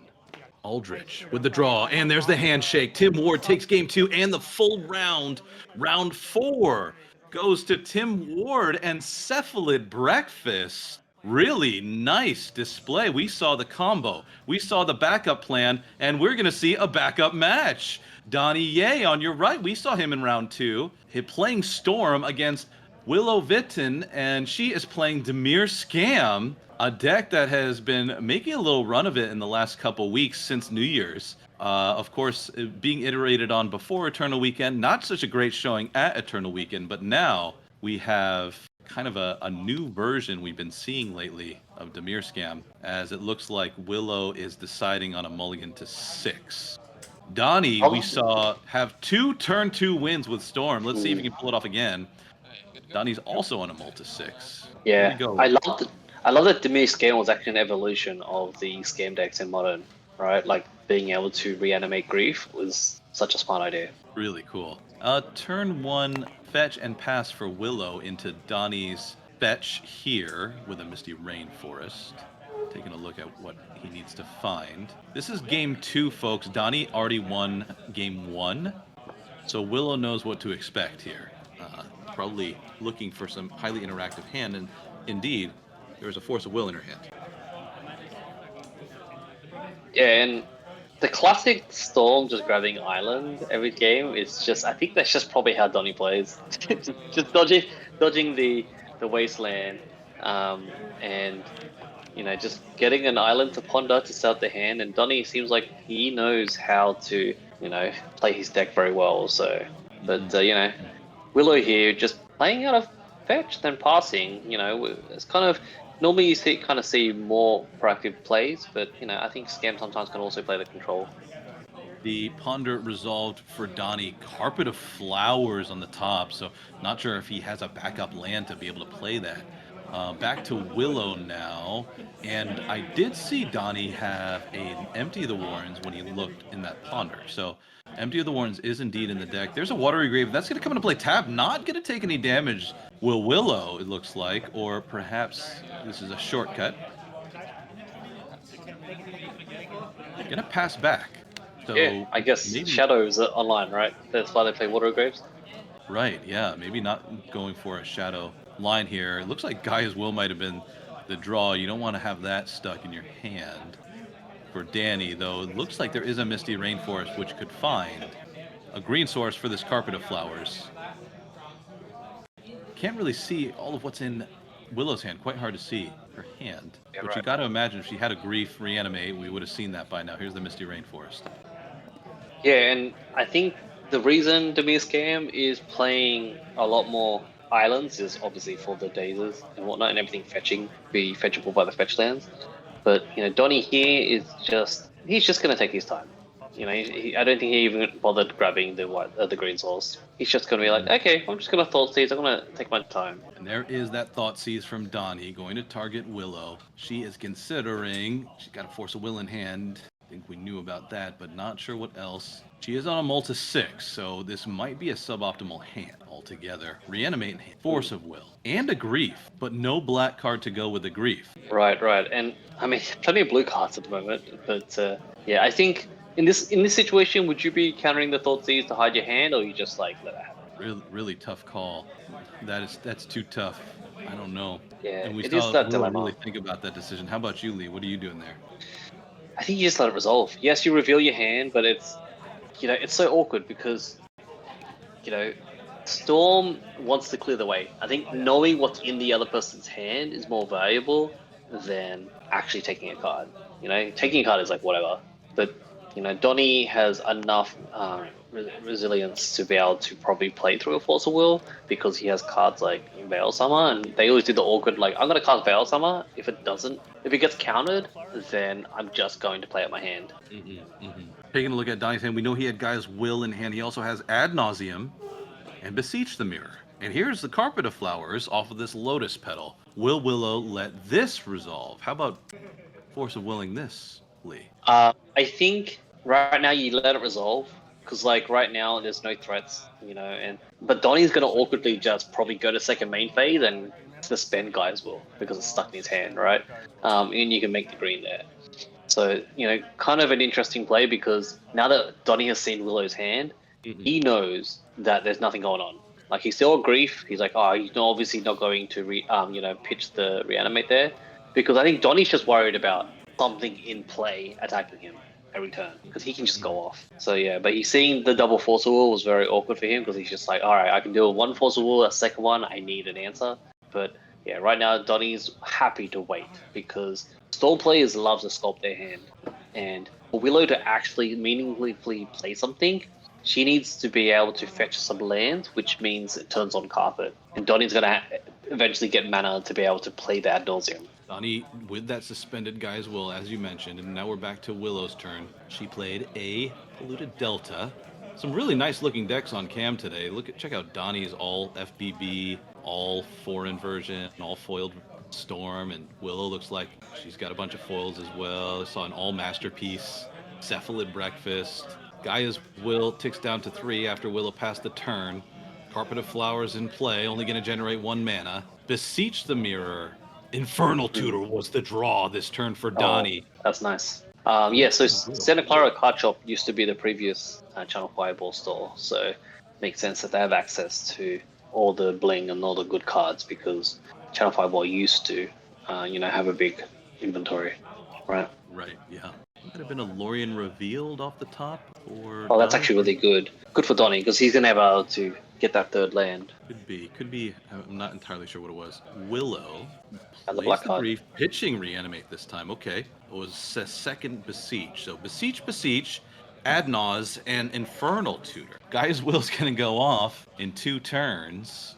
Aldrich with the draw, and there's the handshake. Tim Ward takes game 2 and the full round. Round 4 goes to Tim Ward and Cephalid Breakfast. Really nice display. We saw the combo, we saw the backup plan, and we're going to see a backup match. Donnie Ye on your right, we saw him in round 2. He playing Storm against Willow Vitten, and she is playing Demir Scam, a deck that has been making a little run of it in the last couple weeks since New Year's. Of course, being iterated on before Eternal Weekend, not such a great showing at Eternal Weekend, but now we have kind of a new version we've been seeing lately of Demir Scam, as it looks like Willow is deciding on a mulligan to 6. Donnie, we saw have 2 turn 2 wins with Storm. Let's see if he can pull it off again. Donnie's also on a multi 6. Yeah, Here we go. I love that Demir Scam was actually an evolution of the Scam decks in Modern, right? Like, being able to reanimate Grief was such a smart idea. Really cool. Turn 1, fetch and pass for Willow into Donnie's fetch here with a Misty Rainforest. Taking a look at what he needs to find. This is game 2, folks. Donnie already won game 1, so Willow knows what to expect here. Probably looking for some highly interactive hand, and indeed, there is a Force of Will in her hand. Yeah, and the classic Storm just grabbing Island every game is just, I think that's just probably how Donnie plays. just dodging the Wasteland, and, you know, just getting an Island to ponder to start the hand, and Donnie seems like he knows how to, you know, play his deck very well, so, but, you know, Willow here just playing out of fetch than passing. You know, it's kind of normally you see more proactive plays, but you know I think Scam sometimes can also play the control. The Ponder resolved for Donnie. Carpet of Flowers on the top, so not sure if he has a backup land to be able to play that. Back to Willow now, and I did see Donnie have an Empty of the Warrens when he looked in that Ponder. So Empty of the Warrens is indeed in the deck. There's a Watery Grave. That's going to come into play. Tap, not going to take any damage. Will Willow, it looks like, or perhaps this is a shortcut. Going to pass back. So yeah, I guess maybe... Shadows are online, right? That's why they play Watery Graves. Right, yeah. Maybe not going for a Shadow line here. It looks like Gaia's Will might have been the draw. You don't want to have that stuck in your hand. For Danny, though, it looks like there is a Misty Rainforest which could find a green source for this Carpet of Flowers. Can't really see all of what's in Willow's hand. Quite hard to see her hand. Yeah, but right. You got to imagine if she had a Grief reanimate, we would have seen that by now. Here's the Misty Rainforest. Yeah, and I think the reason Demir Scam is playing a lot more islands is obviously for the dazes and whatnot, and everything be fetchable by the fetch lands. But you know, Donnie here is he's just going to take his time. You know, I don't think he even bothered grabbing the green source. He's just going to be like, okay, I'm just going to Thought Seize. I'm going to take my time. And there is that Thought Seize from Donnie going to target Willow. She is considering. She's got a Force of Will in hand. I think we knew about that, but not sure what else. She is on a multi 6, so this might be a suboptimal hand altogether. Reanimate hand, Force of Will, and a Grief, but no black card to go with the Grief. Right. And I mean, plenty of blue cards at the moment, but yeah, I think in this situation, would you be countering the Thought Seize to hide your hand, or you just like let it happen? Really tough call. That's too tough. I don't know. Yeah, and we it is that dilemma. Really think about that decision. How about you, Lee? What are you doing there? I think you just let it resolve. Yes, you reveal your hand, but it's, you know, it's so awkward because, you know, Storm wants to clear the way. I think knowing what's in the other person's hand is more valuable than actually taking a card. You know, taking a card is like whatever, but you know, Donnie has enough resilience to be able to probably play through a Force of Will because he has cards like Veil Summer, and they always do the awkward like, I'm going to cast Veil Summer. If it gets countered, then I'm just going to play out my hand. Taking a look at Donnie's hand, we know he had Gaia's Will in hand. He also has Ad Nauseum and Beseech the Mirror. And here's the Carpet of Flowers off of this Lotus Petal. Will Willow let this resolve? How about Force of Willing this, Lee? I think right now you let it resolve because like right now there's no threats, but Donnie's gonna awkwardly just probably go to second main phase and suspend Guy's Will because it's stuck in his hand, right? And you can make the green there. So kind of an interesting play because now that Donnie has seen Willow's hand, he knows that there's nothing going on. Like he's still a grief. He's like, oh, he's obviously not going to pitch the reanimate there, because I think Donnie's just worried about something in play attacking him every turn because he can just go off. So yeah, but he's seeing the double force of will was very awkward for him because he's just like, all right, I can do a one force of will, a second one, I need an answer. But yeah, right now Donnie's happy to wait because Storm players love to sculpt their hand, and for Willow to actually meaningfully play something, she needs to be able to fetch some land, which means it turns on carpet. And Donnie's going to eventually get mana to be able to play the Ad Nauseam. Donnie, with that suspended Guy's Will, as you mentioned, and now we're back to Willow's turn. She played a Polluted Delta. Some really nice looking decks on cam today. Check out Donnie's all FBB, all foreign version, all foiled Storm, and Willow looks like she's got a bunch of foils as well. I saw an all masterpiece, Cephalid Breakfast. Gaia's Will ticks down to 3 after Willow passed the turn. Carpet of Flowers in play, only going to generate 1 mana. Beseech the Mirror. Infernal Tutor was the draw this turn for Donnie. Oh, that's nice. Yeah, so Santa Clara Card Shop used to be the previous Channel Fireball store, so it makes sense that they have access to all the bling and all the good cards because Channel Fireball used to, have a big inventory, right? Right, yeah. Might have been a Lorien Revealed off the top, or oh, that's actually really good. Good for Donnie because he's gonna be able to get that third land. Could be. I'm not entirely sure what it was. Willow And the black card. brief, pitching Reanimate this time. Okay, it was a second Beseech. So Beseech, Adnaz, and Infernal Tutor. Guy's Will's gonna go off in 2 turns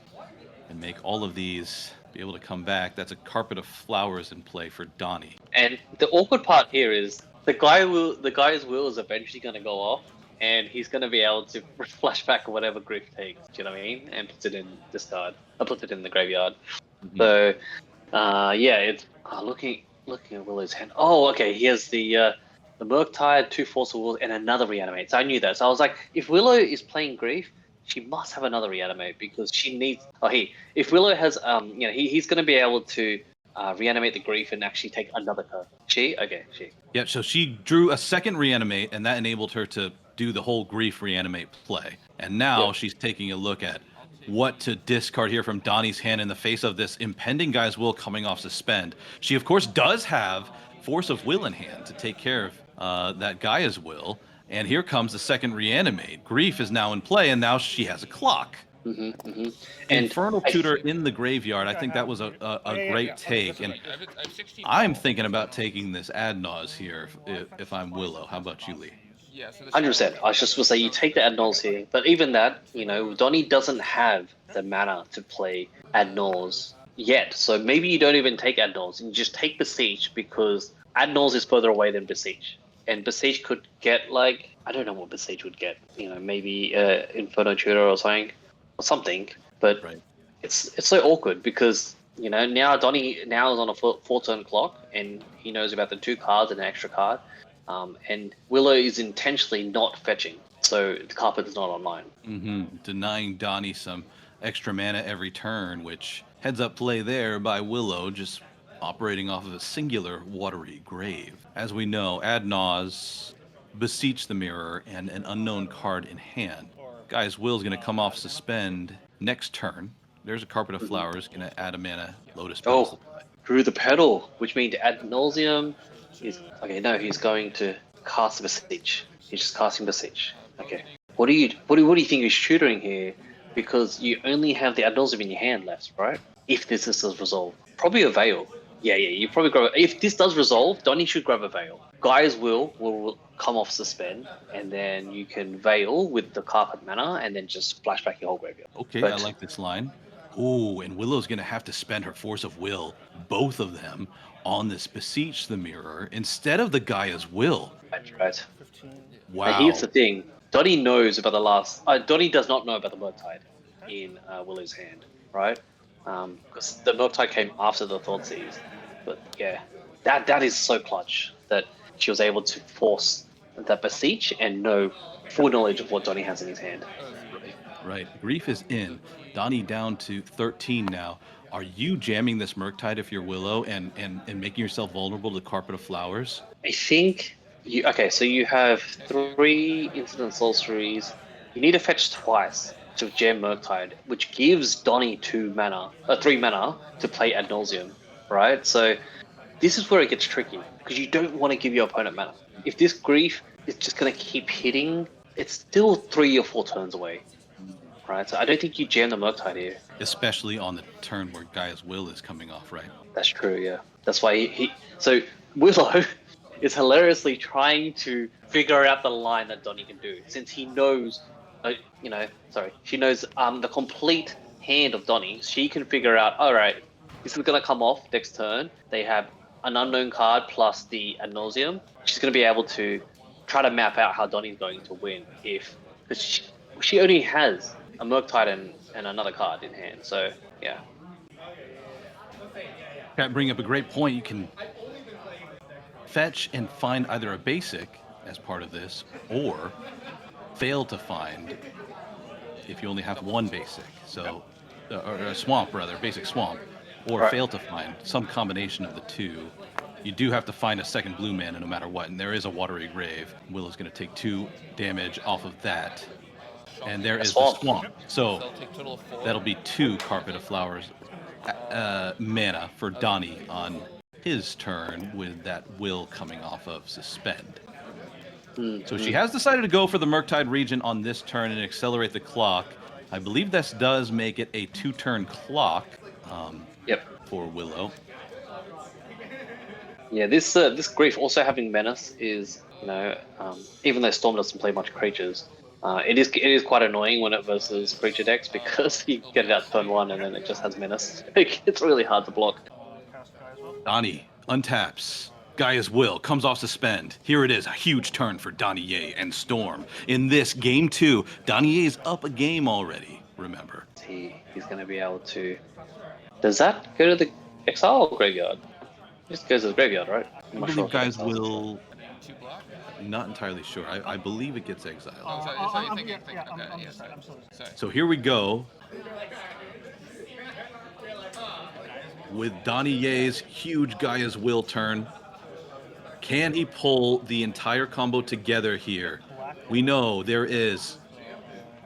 and make all of these be able to come back. That's a Carpet of Flowers in play for Donnie. And the awkward part here is the guy's will is eventually going to go off, and he's going to be able to flash back whatever Griff takes. Do you know what I mean? And puts it in discard. I put it in the graveyard. Mm-hmm. So, yeah, it's looking at Willow's hand. Oh, okay. He has the Murktide, 2 Force of Will, and another Reanimate. So I knew that. So I was like, if Willow is playing Grief, she must have another Reanimate because she needs. If Willow has, he's going to be able to reanimate the Grief and actually take another card. She. Yeah, so she drew a second Reanimate, and that enabled her to do the whole Grief Reanimate play. And now she's taking a look at what to discard here from Donnie's hand in the face of this impending Guy's Will coming off suspend. She, of course, does have Force of Will in hand to take care of that Gaia's Will. And here comes the second Reanimate. Grief is now in play, and now she has a clock. Mm-hmm, mm-hmm. Infernal Tutor in the graveyard. I think that was a great take. And I'm thinking about taking this Adnaz here if I'm Willow. How about you, Lee? 100%. I was just going to say you take the Adnaz here. But even that, Donnie doesn't have the mana to play Adnaz yet. So maybe you don't even take Adnaz and you just take Beseech because Adnaz is further away than Beseech. And Beseech could get I don't know what Beseech would get. Maybe Inferno Tutor or something. But it's so awkward because now Donnie is on a 4-turn clock and he knows about the 2 cards and an extra card. And Willow is intentionally not fetching, so the carpet is not online. Mm-hmm. Denying Donnie some extra mana every turn, which heads up play there by Willow, just operating off of a singular watery grave. As we know, Adnaz, Beseech the Mirror, and an unknown card in hand. Guy's Will's going to come off suspend next turn. There's a Carpet of Flowers, going to add a mana Lotus Petal. Oh, drew the pedal, which means Ad Nauseam. He's going to cast Beseech. He's just casting Beseech. Okay. What do you think he's tutoring here? Because you only have the Ad Nauseam in your hand left, right? If this does resolve, probably a Veil. Yeah. You probably grab. If this does resolve, Donnie should grab a Veil. Guy's will come off suspend, and then you can Veil with the carpet mana, and then just flash back your whole graveyard. Okay, I like this line. Ooh, and Willow's gonna have to spend her Force of Will, both of them, on this Beseech the Mirror instead of the Gaia's Will. Right. Wow. Now here's the thing: Donnie knows about the last. Donnie does not know about the Murktide in Willow's hand, right? Because the Murktide came after the Thoughtseize. But yeah, that is so clutch that she was able to force that Beseech and know full knowledge of what Donnie has in his hand. Right. Grief is in. Donnie down to 13 now. Are you jamming this Murktide if you're Willow and making yourself vulnerable to the Carpet of Flowers? I think you okay. So you have 3 instant sorceries. You need to fetch twice to jam Murktide, which gives Donnie 3 mana to play ad nauseum, right? So this is where it gets tricky because you don't want to give your opponent mana. If this grief is just going to keep hitting, it's still 3 or 4 turns away, right? So I don't think you jam the Murktide here. Especially on the turn where Gaia's Will is coming off, right? That's true, yeah. That's why so Willow is hilariously trying to figure out the line that Donnie can do, since he knows, she knows the complete hand of Donnie. She can figure out, all right, this is gonna come off next turn. They have an unknown card plus the ad nauseum. She's gonna be able to try to map out how Donnie's going to win because she only has a Murktide and another card in hand. So yeah. That bring up a great point. You can fetch and find either a basic as part of this, or fail to find if you only have one basic. So, or a swamp rather, basic swamp, or Right. fail to find some combination of the two. You do have to find a second blue mana no matter what, and there is a Watery Grave. Willow's going to take 2 damage off of that, and there is the swamp. So that'll be 2 Carpet of Flowers mana for Donnie on his turn, with that Will coming off of Suspend. So she has decided to go for the Murktide region on this turn and accelerate the clock. I believe this does make it a 2-turn clock for Willow. Yeah, this grief also having menace is, even though Storm doesn't play much creatures, it is quite annoying when it versus creature decks because you get it out turn 1 and then it just has menace. It's really hard to block. Donnie untaps. Gaia's Will comes off Suspend. Here it is, a huge turn for Donnie and Storm. In this game 2, Donnie is up a game already, remember. He's going to be able to... Does that go to the Exile or Graveyard? It just goes to the Graveyard, right? I believe Gaia's Will... Not entirely sure. I believe it gets exiled. So here we go. With Donnie Ye's huge Gaia's Will turn. Can he pull the entire combo together here? We know there is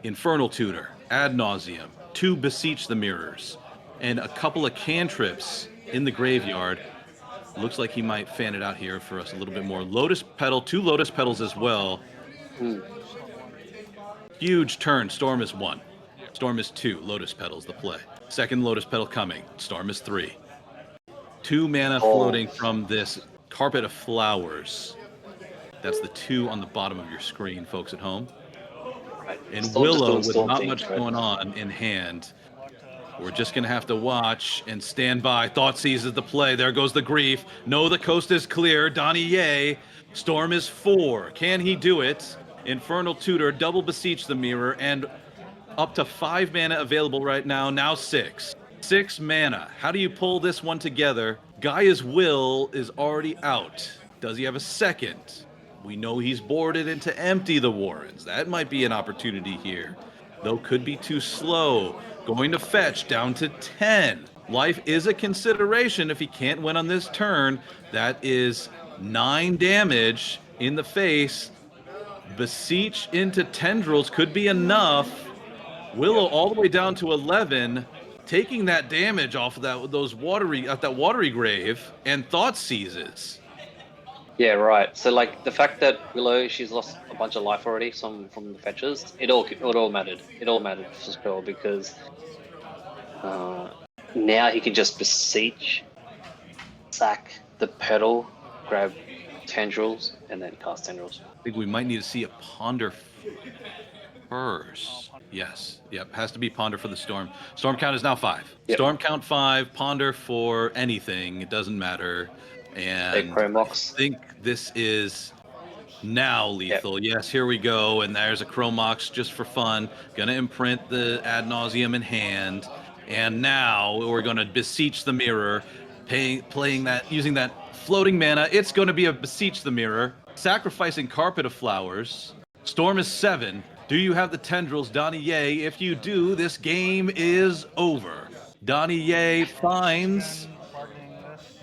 Infernal Tutor, Ad Nauseum, 2 Beseech the Mirrors, and a couple of cantrips in the graveyard. Looks like he might fan it out here for us a little bit more. Lotus Petal, 2 Lotus Petals as well. Huge turn. Storm is 1. Storm is 2. Lotus Petals, the play. Second Lotus Petal coming. Storm is 3. 2 mana floating from this Carpet of Flowers. That's the 2 on the bottom of your screen, folks at home. And Willow, with not much going on in hand, we're just going to have to watch and stand by. Thoughtseize is the play. There goes the grief. No, the coast is clear. Donnie Ye. Storm is 4. Can he do it? Infernal Tutor, double Beseech the Mirror, and up to 5 mana available right now. Now 6. 6 mana. How do you pull this one together? Gaia's Will is already out. Does he have a second? We know he's boarded into empty the Warrens. That might be an opportunity here. Though could be too slow. Going to fetch down to 10. Life is a consideration if he can't win on this turn. That is 9 damage in the face. Beseech into Tendrils could be enough. Willow all the way down to 11. Taking that damage off of that watery grave, and Thoughtseize. Yeah, right. So like the fact that Willow, she's lost a bunch of life already, some from the fetches. It all mattered. It all mattered for Spell because now he can just Beseech, sack the Petal, grab Tendrils, and then cast Tendrils. I think we might need to see a Ponder first. Yes. Yep. Has to be Ponder for the Storm. Storm count is now 5. Yep. Storm count 5. Ponder for anything. It doesn't matter. And I think this is Now lethal. Yes, here we go. And there's a Chromox just for fun. Gonna imprint the ad nauseum in hand. And now we're gonna beseech the mirror, playing that, using that floating mana. It's gonna be a beseech the mirror, sacrificing Carpet of Flowers. Storm is 7. Do you have the tendrils, Donnie Ye? If you do, this game is over. Donnie Ye finds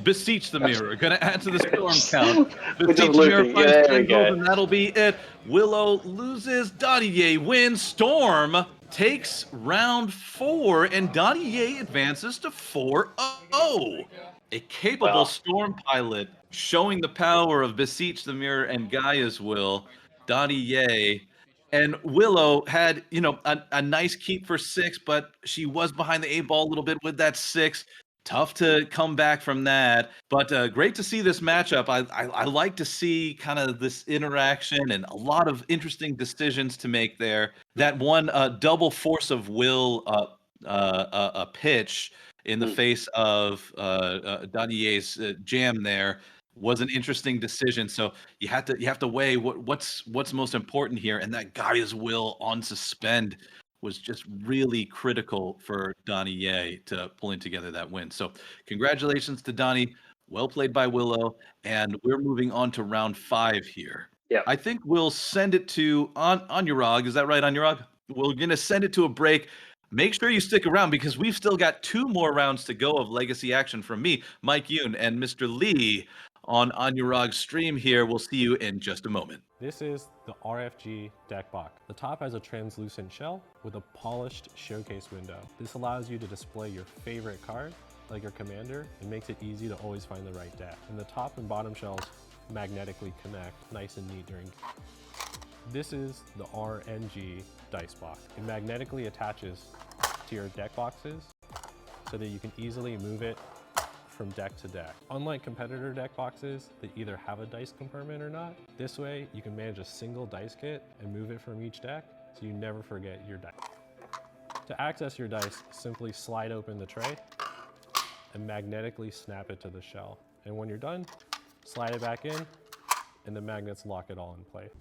Beseech the Mirror. Gonna add to the storm count. We're just Beseech the Mirror looping. finds Yeah, there we tendrils, go. and that'll be it. Willow loses. Donnie wins. Storm takes round 4, and Donnie advances to 4-0. A capable Wow. Storm pilot showing the power of Beseech the Mirror and Gaia's Will. Donnie and Willow had, a nice keep for 6, but she was behind the 8 ball a little bit with that 6. Tough to come back from that, but great to see this matchup. I like to see kind of this interaction and a lot of interesting decisions to make there. That one double force of will a pitch in the face of Danier's jam there was an interesting decision. So you have to weigh what's most important here, and that Gaia's will on suspend was just really critical for Donnie to pulling together that win. So congratulations to Donnie. Well played by Willow. And we're moving on to round 5 here. Yeah. I think we'll send it to Anurag. Is that right, Anurag? We're going to send it to a break. Make sure you stick around because we've still got 2 more rounds to go of legacy action from me, Mike Yoon, and Mr. Lee on Anurag's stream here. We'll see you in just a moment. This is the RFG deck box. The top has a translucent shell with a polished showcase window. This allows you to display your favorite card, like your commander, and makes it easy to always find the right deck. And the top and bottom shells magnetically connect, nice and neat during. This is the RNG dice box. It magnetically attaches to your deck boxes so that you can easily move it from deck to deck. Unlike competitor deck boxes that either have a dice compartment or not, this way you can manage a single dice kit and move it from each deck so you never forget your dice. To access your dice, simply slide open the tray and magnetically snap it to the shell. And when you're done, slide it back in and the magnets lock it all in place.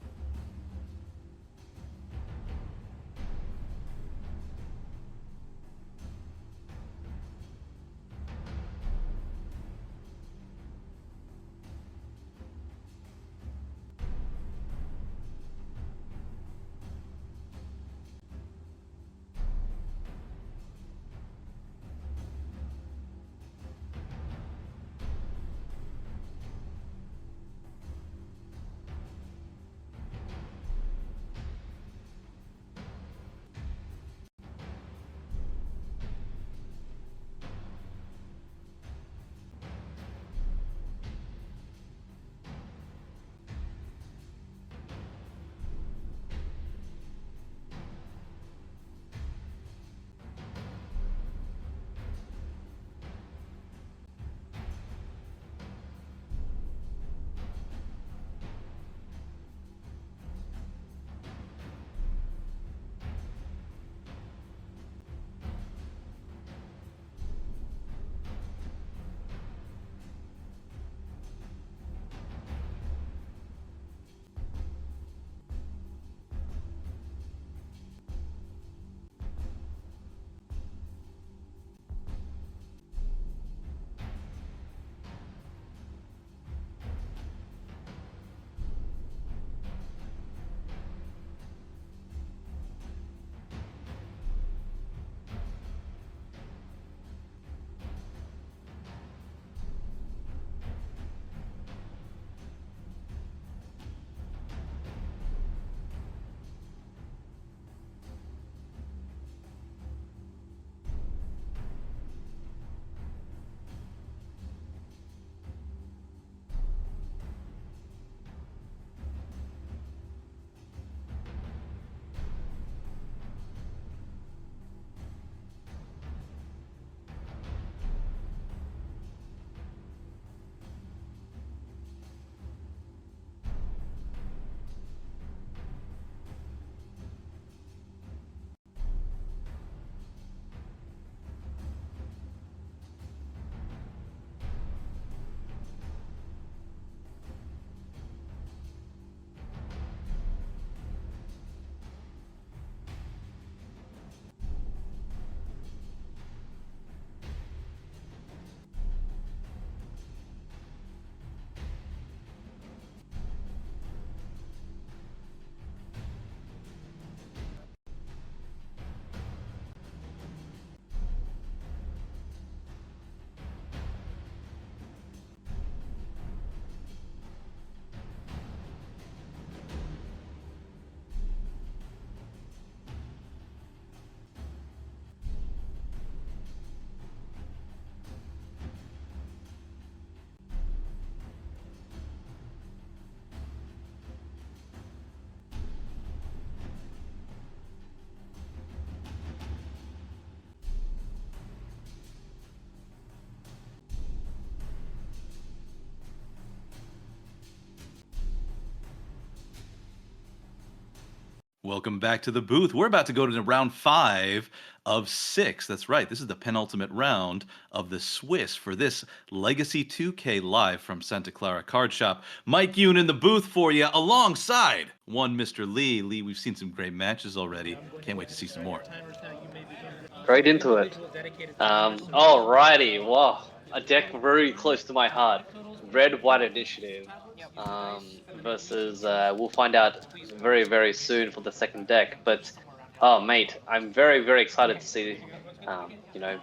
Welcome back to the booth. We're about to go to round 5 of 6. That's right. This is the penultimate round of the Swiss for this Legacy 2K live from Santa Clara Card Shop. Mike Yoon in the booth for you alongside one Mr. Lee. Lee, we've seen some great matches already. Can't wait to see some more. Right into it. Alrighty, wow. A deck very close to my heart. Red-White Initiative versus, we'll find out very, very soon for the second deck. But, oh, mate, I'm very, very excited to see,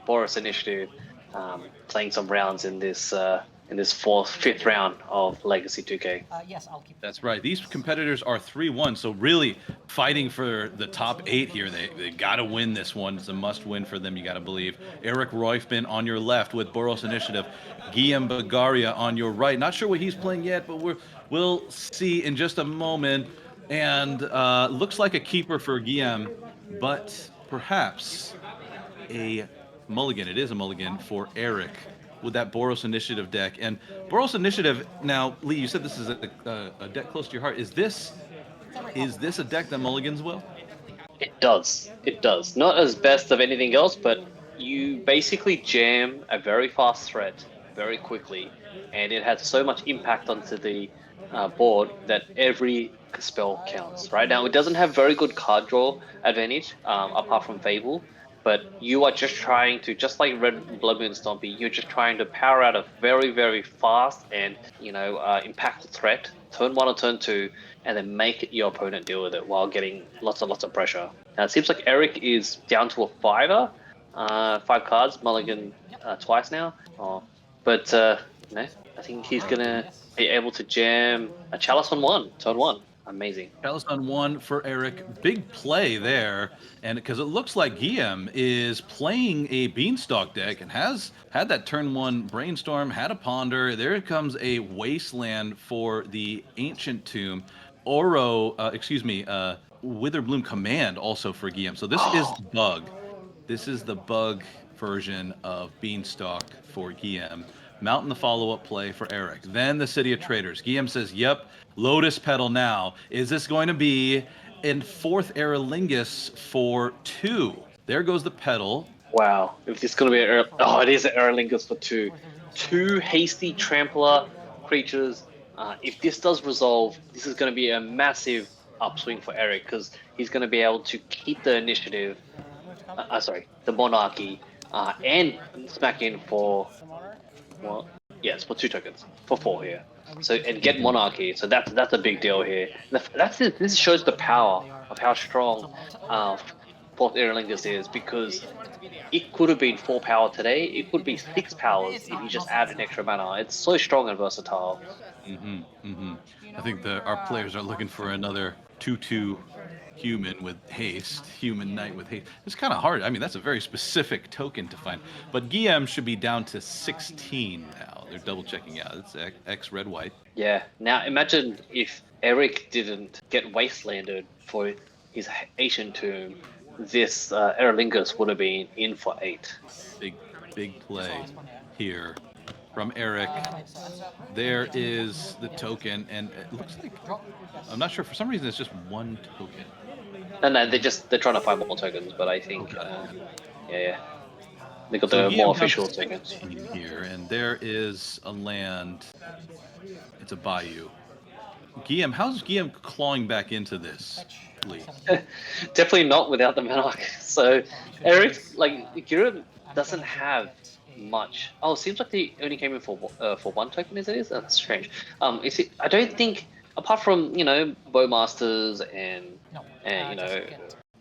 Boris Initiative playing some rounds in this fifth round of Legacy 2K. Yes, I'll keep. That's right. These competitors are 3-1, so really fighting for the top 8 here. They got to win this one. It's a must-win for them, you got to believe. Eric Roifman on your left with Boros Initiative. Guillaume Bagaria on your right. Not sure what he's playing yet, but we'll see in just a moment. And looks like a keeper for Guillaume, but perhaps a mulligan. It is a mulligan for Eric with that Boros Initiative deck. And Boros Initiative, now, Lee, you said this is a deck close to your heart. Is this a deck that mulligans will? It does. It does. Not as best of anything else, but you basically jam a very fast threat very quickly, and it has so much impact onto the board that every spell counts. Right now, it doesn't have very good card draw advantage apart from Fable, but you are just trying to, just like Red Blood Moon Stompy, you're just trying to power out a very, very fast and impactful threat, turn 1 or turn 2, and then make your opponent deal with it while getting lots and lots of pressure. Now it seems like Eric is down to a 5 cards, mulligan twice now. But I think he's gonna be able to jam a Chalice on 1, turn 1. Amazing. Chalice on 1 for Eric. Big play there. And because it looks like Guillaume is playing a Beanstalk deck and has had that turn 1 Brainstorm, had a Ponder. There comes a Wasteland for the Ancient Tomb. Witherbloom Command also for Guillaume. So this is Bug. This is the Bug version of Beanstalk for Guillaume. Mountain the follow-up play for Eric. Then the City of Traders. Guillaume says, yep, Lotus Petal now. Is this going to be in 4th Aerolingus for 2? There goes the Petal. Wow. If it's going to be it is an Aerolingus for 2. 2 hasty trampler creatures. If this does resolve, this is going to be a massive upswing for Eric, because he's going to be able to keep the initiative, the Monarchy, and smack in for, well, yes, for 2 tokens, for 4 here. So, and get Monarchy, so that's a big deal here. This shows the power of how strong 4th Aerolingus is, because it could have been 4 power today, it could be 6 powers if you just add an extra mana. It's so strong and versatile. I think our players are looking for another 2/2 human with haste, human knight with haste. It's kind of hard. I mean, that's a very specific token to find. But Guillaume should be down to 16 now. They're double checking out. It's X red white. Yeah. Now imagine if Eric didn't get wastelanded for his Ancient Tomb, this Aerolingus would have been in for 8. Big play here from Eric. There is the token, and it looks like, I'm not sure, for some reason it's just 1 token. No, they're trying to find more tokens, but I think, they got So the more official tokens. Here, and there is a land. It's a bayou. Guillaume, how's Guillaume clawing back into this, Lee? Definitely not without the Monarch. So Eric, Guillaume doesn't have much. Oh, it seems like they only came in for 1 token. Is? That's strange. I don't think, apart from Bowmasters and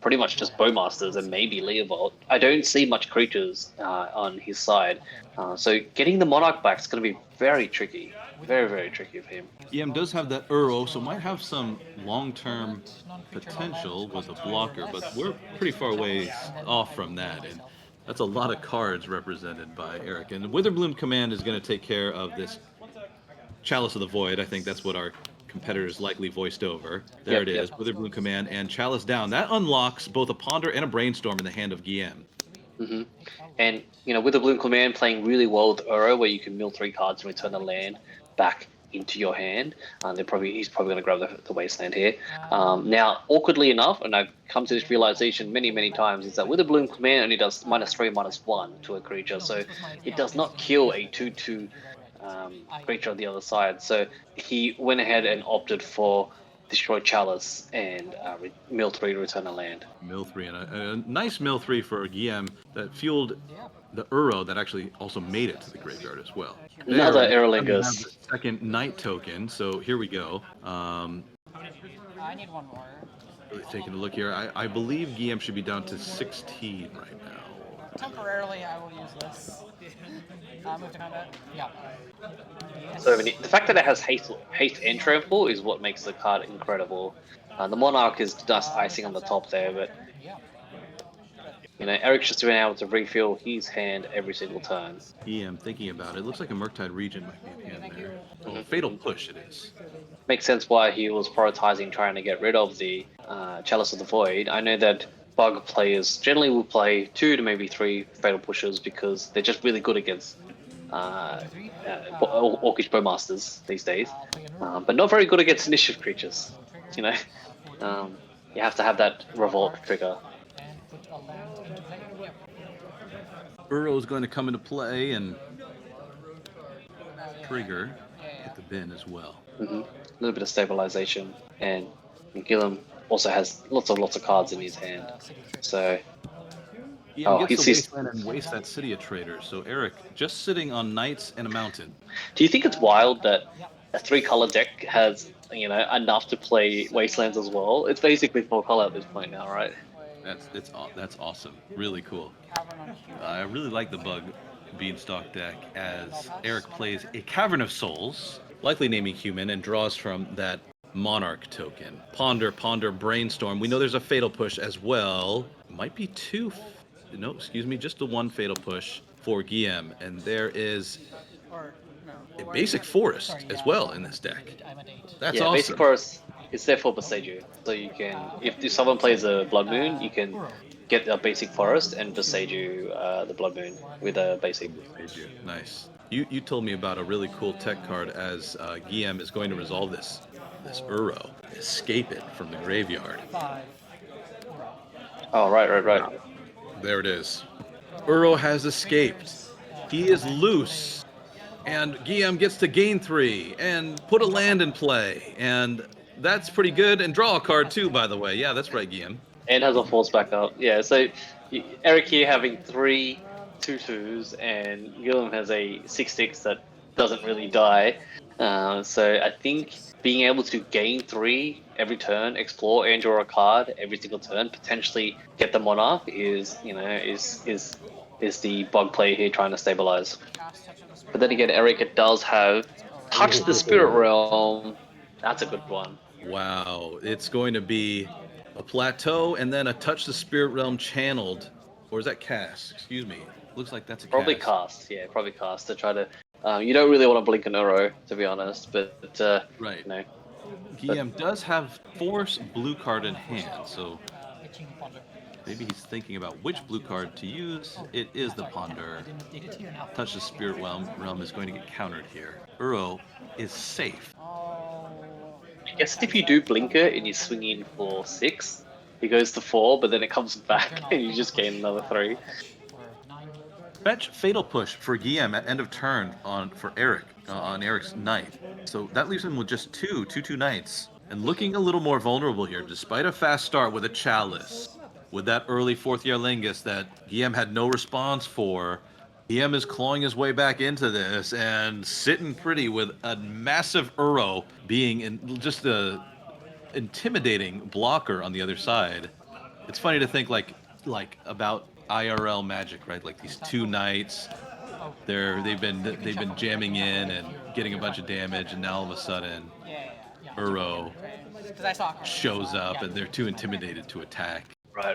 pretty much just Bowmasters and maybe Leovold, I don't see much creatures on his side. So getting the Monarch back is going to be very tricky. Very, very tricky for him. Guillaume does have that Uro, so might have some long-term potential with a blocker, but we're pretty far ways off from that. And that's a lot of cards represented by Eric. And the Witherbloom Command is going to take care of this Chalice of the Void. I think that's what our competitors likely voiced over. There it is, Witherbloom Command and Chalice down. That unlocks both a Ponder and a Brainstorm in the hand of Guillaume. And, Witherbloom Command playing really well with Uro, where you can mill 3 cards and return a land back into your hand. He's probably going to grab the wasteland here. Now, awkwardly enough, and I've come to this realization many times, is that with a Bloom Command, it only does -3/-1 to a creature, so it does not kill a 2/2 creature on the other side. So he went ahead and opted for Destroy Chalice and mill 3 to return a land. Mill 3, and a nice Mill 3 for Guillaume that fueled the Uro that actually also made it to the graveyard as well. Another There, we have Aerolingus. the second Knight token, so here we go. I need one more. Really taking a look here. I believe Guillaume should be down to 16 right now. Temporarily, I will use this. Move to combat. Yeah. Yes. So the fact that it has haste and trample is what makes the card incredible. The Monarch is just icing on the top there, but Yeah. you know, Eric's just been able to refill his hand every single turn. Guillaume, thinking about it, looks like a Murktide Regent might be in hand there. Oh, Fatal Push it is. Makes sense why he was prioritizing trying to get rid of the Chalice of the Void. I know that Bug players generally will play 2 to maybe 3 Fatal Pushes because they're just really good against Orcish Bowmasters these days, but not very good against initiative creatures. You know, you have to have that revolt trigger. And put a land into play. Yep. Uro is going to come into play and trigger Yeah. at the bin as well. A little bit of stabilization, and Gillum also has lots of cards in his hand. City trip. So Guillaume he gets the sees. wasteland and waste that City of Traders. So Eric, just sitting on Knights and a Mountain. Do you think it's wild that a 3-color deck has enough to play Wastelands as well? It's basically 4-color at this point now, right? That's awesome. Really cool. Cavern on Hue. I really like the Bug Beanstalk deck as Eric plays a Cavern of Souls, likely naming human, and draws from that Monarch token. Ponder, Brainstorm. We know there's a Fatal Push as well. Might be 2. No, excuse me, just the 1 Fatal Push for Guillaume. And there is Or, no. a Basic Forest Sorry, as yeah, well in this deck. I'm a date. That's Yeah, awesome. Basic Forest is there for Beseiju. So you can, if someone plays a Blood Moon, you can get a Basic Forest and Beseiju the Blood Moon with a Basic. Nice. You told me about a really cool tech card as Guillaume is going to resolve this Uro. Escape it from the graveyard. 5. Oh, right. There it is. Uro has escaped. He is loose. And Guillaume gets to gain 3 and put a land in play. And that's pretty good. And draw a card too, by the way. Yeah, that's right, Guillaume. And has a force backup. Yeah, so Eric here having 3 2/2s, and Gillum has a 6/6 that doesn't really die. So I think being able to gain 3 every turn, explore and draw a card every single turn, potentially get the Monarch is the Bug play here trying to stabilize. But then again, Eric, it does have Touch the Spirit Realm. That's a good one. Wow. It's going to be a plateau and then a Touch the Spirit Realm channeled. Or is that cast? Excuse me. Looks like that's a Probably cast, yeah, probably cast to try to. You don't really want to blink an Uro, to be honest, but Right. you know, Guillaume does have 4 blue card in hand, so Itching Ponder. maybe he's thinking about which blue card to use. It is the Ponder. I didn't update it to you now. Touch the Spirit Realm is going to get countered here. Uro is safe. Oh. I guess if you do blinker and you swing in for 6, he goes to 4, but then it comes back and you just gain another 3. Or 9. Fetch Fatal Push for Guillaume at end of turn for Eric on Eric's Knight. So that leaves him with just 2/2 Knights. And looking a little more vulnerable here, despite a fast start with a Chalice. With that early 4th Lingus that Guillaume had no response for, Guillaume is clawing his way back into this and sitting pretty with a massive Uro being just a intimidating blocker on the other side. It's funny to think like about IRL Magic, right? Like these 2 Knights, they've been jamming in and getting a bunch of damage, and now all of a sudden Yeah. Uro 'Cause I saw her. shows up and they're too intimidated to attack.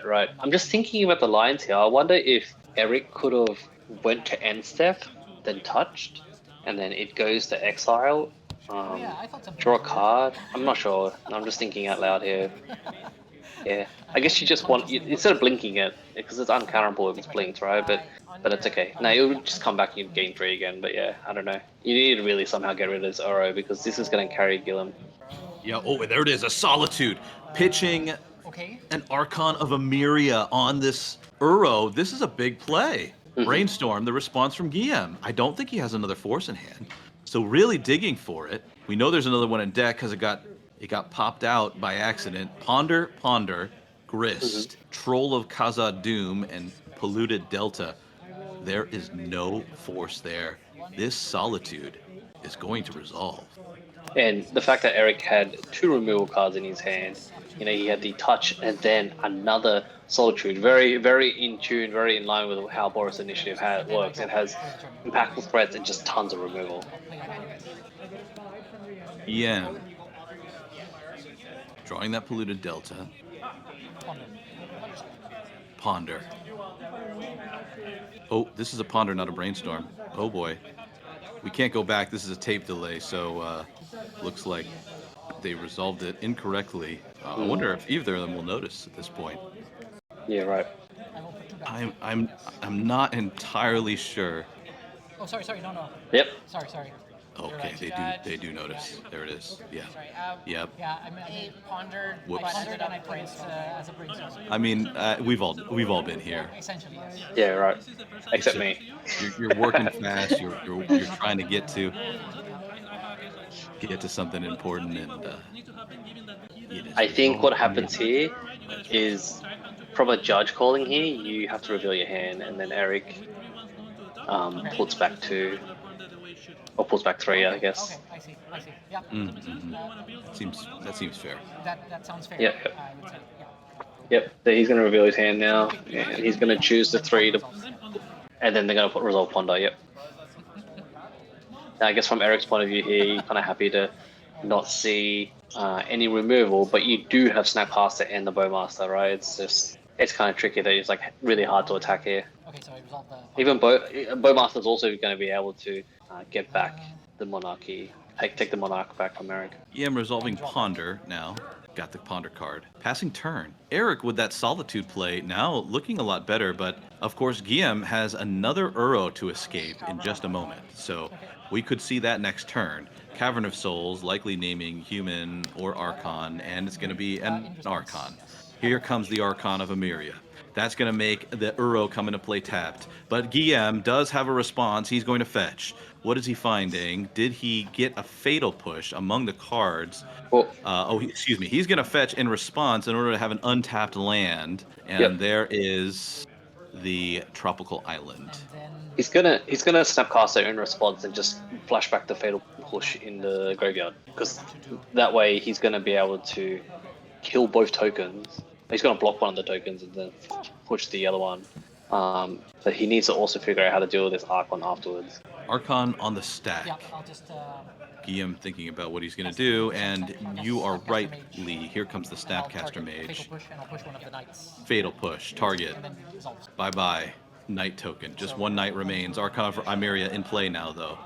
Right. I'm just thinking about the lines here. I wonder if Eric could have went to end step, then touched, and then it goes to exile. Yeah, I thought something. Draw a card. I'm not sure. I'm just thinking out loud here. Yeah, I guess you just want instead of blinking it because it's uncounterable if it's blinked, right? But it's okay. No, it'll just come back in game 3 again. But yeah, I don't know. You need to really somehow get rid of this Oro because this is going to carry Gillum. Yeah, oh, and there it is, a Solitude. Pitching Okay. an Archon of Emeria on this Uro. This is a big play. Brainstorm, the response from Guillaume. I don't think he has another force in hand. So really digging for it. We know there's another one in deck because it got popped out by accident. Ponder, Grist, Troll of Khazad Doom, and Polluted Delta. There is no force there. This Solitude is going to resolve. And the fact that Eric had 2 removal cards in his hand, you know, he had the touch and then another Solitude. Very, very in tune, very in line with how Boris Initiative works. It has impactful threats and just tons of removal. Yeah. Drawing that Polluted Delta. Ponder. Oh, this is a Ponder, not a Brainstorm. Oh boy. We can't go back. This is a tape delay, so looks like they resolved it incorrectly. I wonder if either of them will notice at this point. Yeah, right. I'm not entirely sure. Oh, sorry, no. Yep. Sorry. Okay, they do notice. There it is. Yeah. Sorry. Yep. Yeah, I pondered. Whoops. I pondered and I put it as a brainstorm. I mean, we've all been here. Essentially, yes. Yeah, right. Except me. You're working fast. You're trying to get to something important, and I think what happens here is from a judge calling here, you have to reveal your hand, and then Eric puts back 2. Or pulls back 3, I guess. Okay, I see. Yeah. That seems fair. That sounds fair. Yep. I would say, yeah. Yep. So he's going to reveal his hand now, and he's going to choose the 3 to, and then they're going to put Resolve Ponder. Yep. Now, I guess from Eric's point of view here, you're kind of happy to not see any removal, but you do have Snapcaster and the Bowmaster, right? It's kind of tricky that it's like really hard to attack here. Okay, so I resolved the. Even Bowmaster's also going to be able to get back the Monarchy, take the Monarch back from Eric. Yeah, I'm resolving Ponder now. Got the Ponder card. Passing turn. Eric with that Solitude play now looking a lot better, but of course Guillaume has another Uro to escape in just a moment. So we could see that next turn. Cavern of Souls, likely naming Human or Archon, and it's going to be an Archon. Here comes the Archon of Emeria. That's going to make the Uro come into play tapped. But Guillaume does have a response. He's going to fetch. What is he finding? Did he get a Fatal Push among the cards? Well, He's going to fetch in response in order to have an untapped land. And there is the Tropical Island. he's gonna Snapcaster in response and just flash back the Fatal Push in the graveyard, because that way he's gonna be able to kill both tokens. He's gonna block one of the tokens and then push the other one. But he needs to also figure out how to deal with this Archon afterwards. Archon on the stack. Yeah, I'll just. Guillaume thinking about what he's going to do, and you are right, Lee. Here comes the Snapcaster Mage. Fatal push, and I'll push one of the knights. Fatal Push, target. And then resolves. Bye-bye. Knight token. Just one knight remains. Archon for Emeria in play now, though.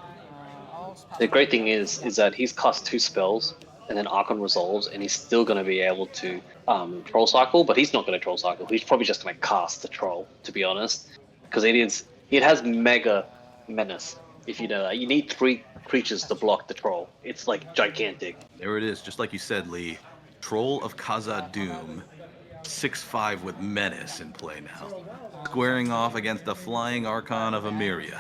The great thing is that he's cast 2 spells, and then Archon resolves, and he's still going to be able to Troll Cycle, but he's not going to Troll Cycle. He's probably just going to cast the Troll, to be honest, because it has Mega Menace. If you know that, you need 3 creatures to block the Troll. It's like gigantic. There it is, just like you said, Lee. Troll of Khazad Doom. 6/5 with Menace in play now. Squaring off against the Flying Archon of Emeria.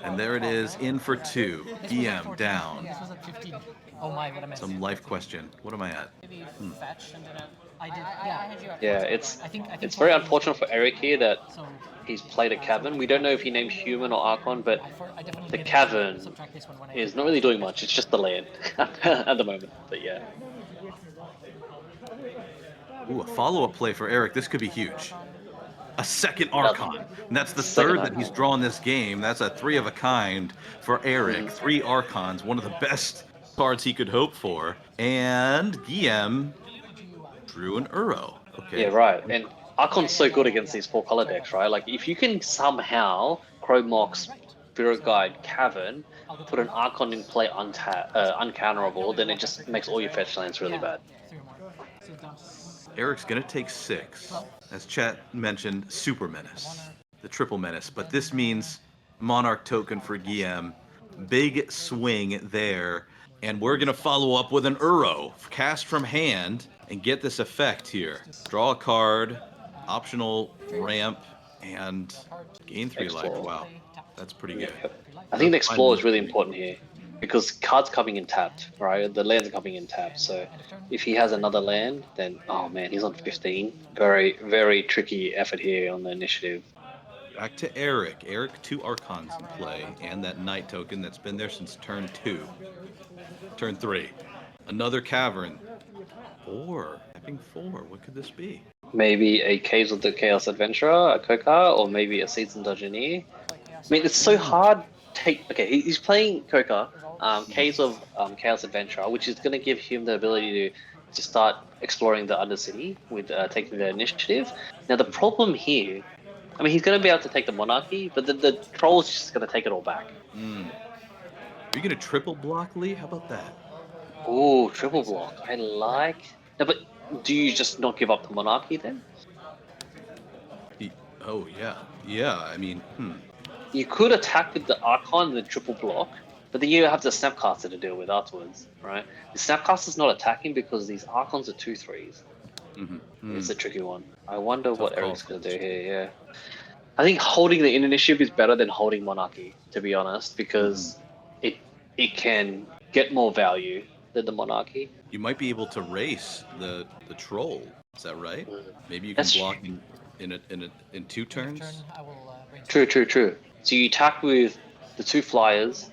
And there it is, in for 2. EM down. This was at 15. Oh my, what am I? Some life question. What am I at? Maybe fetch and then I did. Yeah. Yeah, it's very unfortunate for Eric here that So he's played a Cavern. We don't know if he named Human or Archon, but I definitely the did Cavern subtract this one when I is not really doing much. It's just the land at the moment. But yeah. Ooh, a follow-up play for Eric. This could be huge. A second Archon. And that's the third that he's drawn this game. That's a 3 of a kind for Eric. 3 Archons, one of the best cards he could hope for. And Guillaume drew an Uro. Okay. Yeah, right. And Archon's so good against these 4 color decks, right? Like, if you can somehow Crow Mox, Spirit Guide, Cavern, put an Archon in play uncounterable, then it just makes all your fetch lands really bad. 3 more. So Eric's going to take 6. As chat mentioned, Super Menace, the triple menace. But this means Monarch token for Guillaume. Big swing there. And we're going to follow up with an Uro, cast from hand, and get this effect here. Draw a card, optional ramp, and gain 3 life. Explore. Wow, that's pretty good. I think the Explore is really important here. Because cards coming in tapped, right? The lands are coming in tapped. So if he has another land, then oh man, he's on 15. Very, very tricky effort here on the initiative. Back to Eric. Eric, 2 Archons in play, and that Knight token that's been there since turn 2. Turn 3. Another Cavern. 4. Tapping 4. What could this be? Maybe a Caves of the Chaos Adventurer, a Kokar, or maybe a Seasoned Dungeoneer. I mean, it's so hard. Okay, he's playing Kokar, Caves of Chaos Adventurer, which is going to give him the ability to start exploring the Undercity with taking the initiative. Now, the problem here, I mean, he's going to be able to take the Monarchy, but the Troll's just going to take it all back. Are you going to triple block, Lee? How about that? Ooh, triple block. I like. No, but do you just not give up the Monarchy then? Oh, yeah. Yeah, I mean, You could attack with the Archon and the triple block, but then you have the Snapcaster to deal with afterwards, right? The Snapcaster's not attacking because these Archons are 2/3s. It's a tricky one. I wonder what call. Eric's going to do here, yeah. I think holding the initiative is better than holding Monarchy, to be honest, because it can get more value than the Monarchy. you might be able to race the Troll. Is that right? Maybe you can That's block in 2 turns? True. So you attack with the 2 flyers,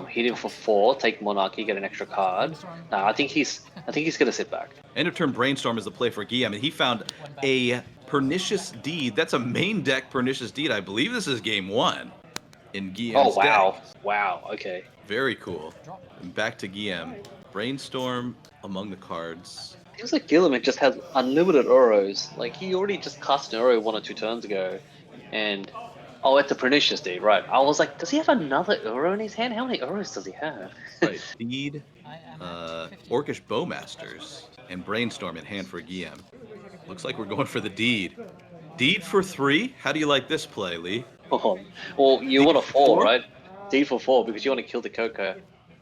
hit him for 4, take Monarchy, get an extra card. I think he's gonna sit back. End of turn Brainstorm is the play for Guillaume, and he found a Pernicious Deed. That's a main deck Pernicious Deed. I believe this is game 1 in Guillaume's deck. Wow, okay. Very cool. And back to Guillaume. Brainstorm among the cards. Feels like Gilliman just has unlimited Uros. Like, he already just cast an Uro 1 or 2 turns ago, and oh, it's a Pernicious Deed, right? I was like, does he have another Uro in his hand? How many Uros does he have? Right, Deed, Orcish Bowmasters, and Brainstorm in hand for Guillaume. Looks like we're going for the Deed. Deed for 3? How do you like this play, Lee? Oh, well, you want a 4, right? Deed for 4 because you want to kill the Coco.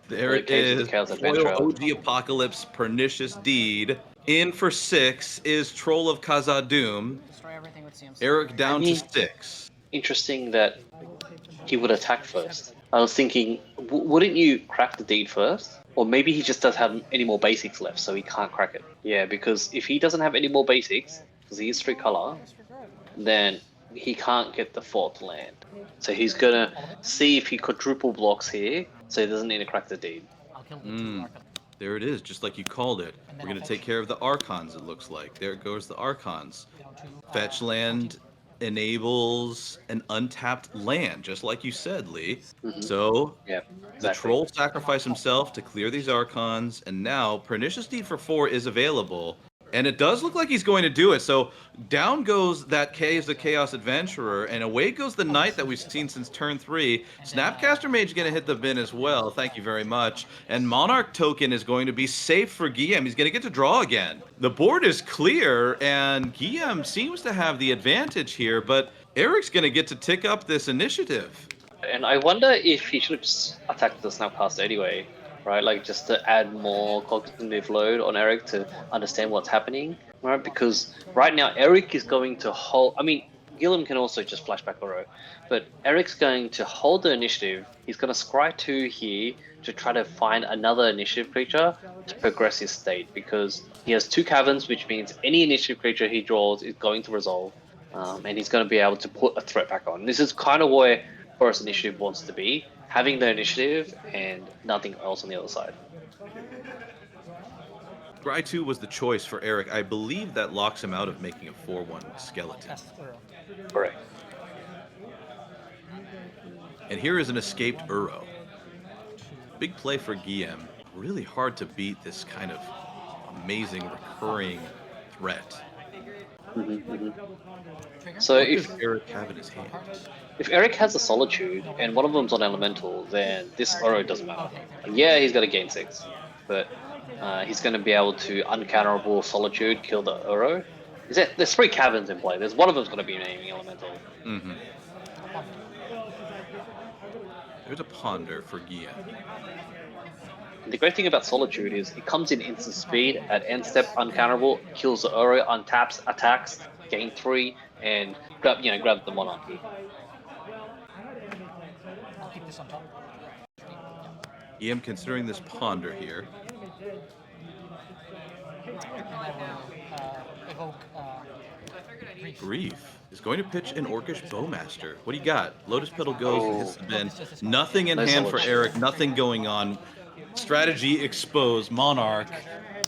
There it is. Foil OG Apocalypse, Pernicious Deed. In for 6 is Troll of Khazad-dûm. Destroy everything with CMC. Eric down to 6. Interesting that he would attack first. I was thinking, wouldn't you crack the Deed first? Or maybe he just doesn't have any more basics left, so he can't crack it. Yeah, because if he doesn't have any more basics, because he is 3 color, then he can't get the 4th land. So he's gonna see if he quadruple blocks here, so he doesn't need to crack the Deed. I'll kill the 2 Archon. There it is, just like you called it. We're going to take care of the Archons, it looks like. There goes the Archons. Fetch land enables an untapped land, just like you said, Lee. So Yeah, the Troll sacrificed himself to clear these Archons, and now Pernicious Deed for 4 is available. And it does look like he's going to do it. So down goes that Caves of Chaos Adventurer, and away goes the Knight that we've seen since turn 3. Snapcaster Mage going to hit the bin as well. Thank you very much. And Monarch token is going to be safe for Guillaume. He's going to get to draw again. The board is clear, and Guillaume seems to have the advantage here, but Eric's going to get to tick up this initiative. And I wonder if he should have just attacked the Snapcaster anyway, right? Like, just to add more cognitive load on Eric to understand what's happening, right? Because right now, Eric is going to hold... I mean, Gilliam can also just flashback Uro, but Eric's going to hold the initiative. He's going to scry 2 here to try to find another initiative creature to progress his state, because he has 2 caverns, which means any initiative creature he draws is going to resolve, and he's going to be able to put a threat back on. This is kind of where Forest Initiative wants to be, having the initiative and nothing else on the other side. Scry 2 was the choice for Eric. I believe that locks him out of making a 4/1 skeleton. That's Uro. Correct. And here is an escaped Uro. Big play for Guillaume. Really hard to beat this kind of amazing recurring threat. So What if does Eric have in his hand? Eric has a Solitude and one of them's on Elemental, then this Uro doesn't matter. Yeah, he's got to gain 6, but he's going to be able to uncounterable Solitude, kill the Uro. There's 3 caverns in play. There's one of them's going to be an aiming elemental. Mm-hmm. There's a Ponder for Gia. The great thing about Solitude is it comes in instant speed at end step, uncounterable, kills the Uro, untaps, attacks, gain 3, and grab the Monarchy. I'll keep this on top. I'm considering this Ponder here. And I will evoke Grief. Grief is going to pitch an Orcish Bowmaster. What do you got? Lotus Petal goes and hits the bin. Nothing in hand for Eric. Nothing going on. Strategy exposed. Monarch.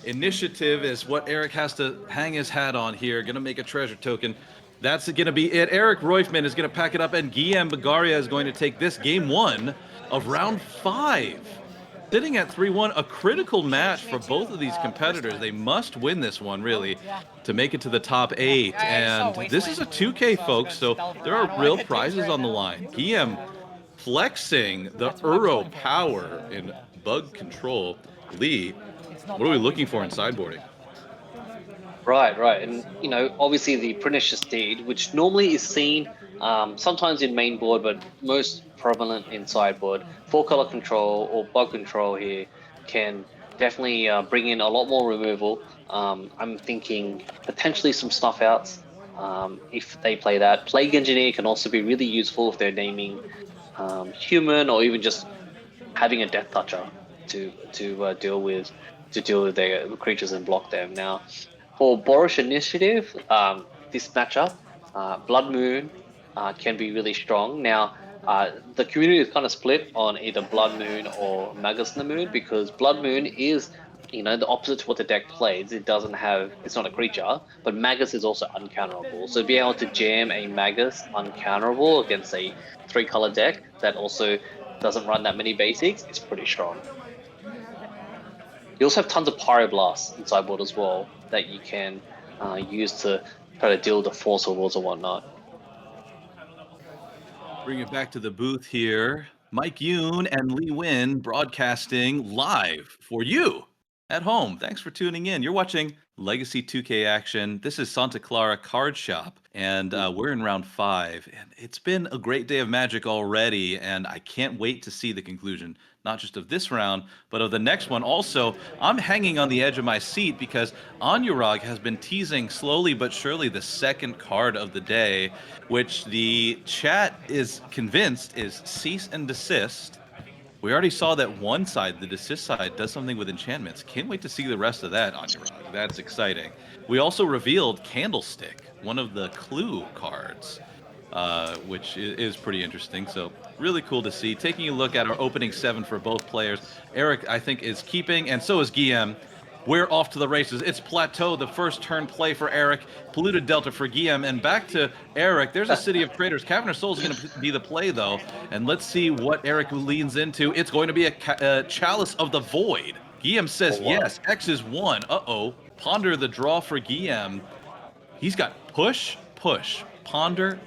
Initiative is what Eric has to hang his hat on here. Going to make a treasure token. That's going to be it. Eric Roifman is going to pack it up, and Guillaume Bagaria is going to take this game 1 of round 5. Sitting at 3-1, a critical match for both of these competitors. They must win this one, really, to make it to the top 8. And this is a 2K, folks, so there are real prizes on the line. Guillaume flexing the Uro power in bug control. Lee, what are we looking for in sideboarding? Right, and obviously the Pernicious Deed, which normally is seen sometimes in main board, but most prevalent in sideboard. 4-color control or bug control here can definitely bring in a lot more removal. I'm thinking potentially some snuff outs if they play that. Plague Engineer can also be really useful if they're naming human, or even just having a Death Toucher to deal with their creatures and block them. Now, for Boros Initiative, this matchup, Blood Moon can be really strong. Now, the community is kind of split on either Blood Moon or Magus the Moon, because Blood Moon is, the opposite to what the deck plays. It's not a creature, but Magus is also uncounterable. So being able to jam a Magus uncounterable against a 3-color deck that also doesn't run that many basics is pretty strong. You also have tons of Pyroblasts in sideboard as well that you can use to try to deal with the Force of Wills or whatnot. Bring it back to the booth here. Mike Yoon and Lee Win broadcasting live for you at home. Thanks for tuning in. You're watching Legacy 2K action. This is Santa Clara Card Shop, and we're in round 5. And it's been a great day of Magic already, and I can't wait to see the conclusion, not just of this round, but of the next one. Also, I'm hanging on the edge of my seat because Anurag has been teasing slowly but surely the second card of the day, which the chat is convinced is Cease and Desist. We already saw that one side, the desist side, does something with enchantments. Can't wait to see the rest of that, Anurag. That's exciting. We also revealed Candlestick, one of the clue cards, which is pretty interesting. So really cool to see. Taking a look at our opening 7 for both players. Eric, I think, is keeping, and so is Guillaume. We're off to the races. It's Plateau, the first turn play for Eric. Polluted Delta for Guillaume. And back to Eric. There's a City of Traders. Cavern of Souls is going to be the play, though. And let's see what Eric leans into. It's going to be a Chalice of the Void. Guillaume says yes. X is 1. Uh-oh. Ponder the draw for Guillaume. He's got push, ponder,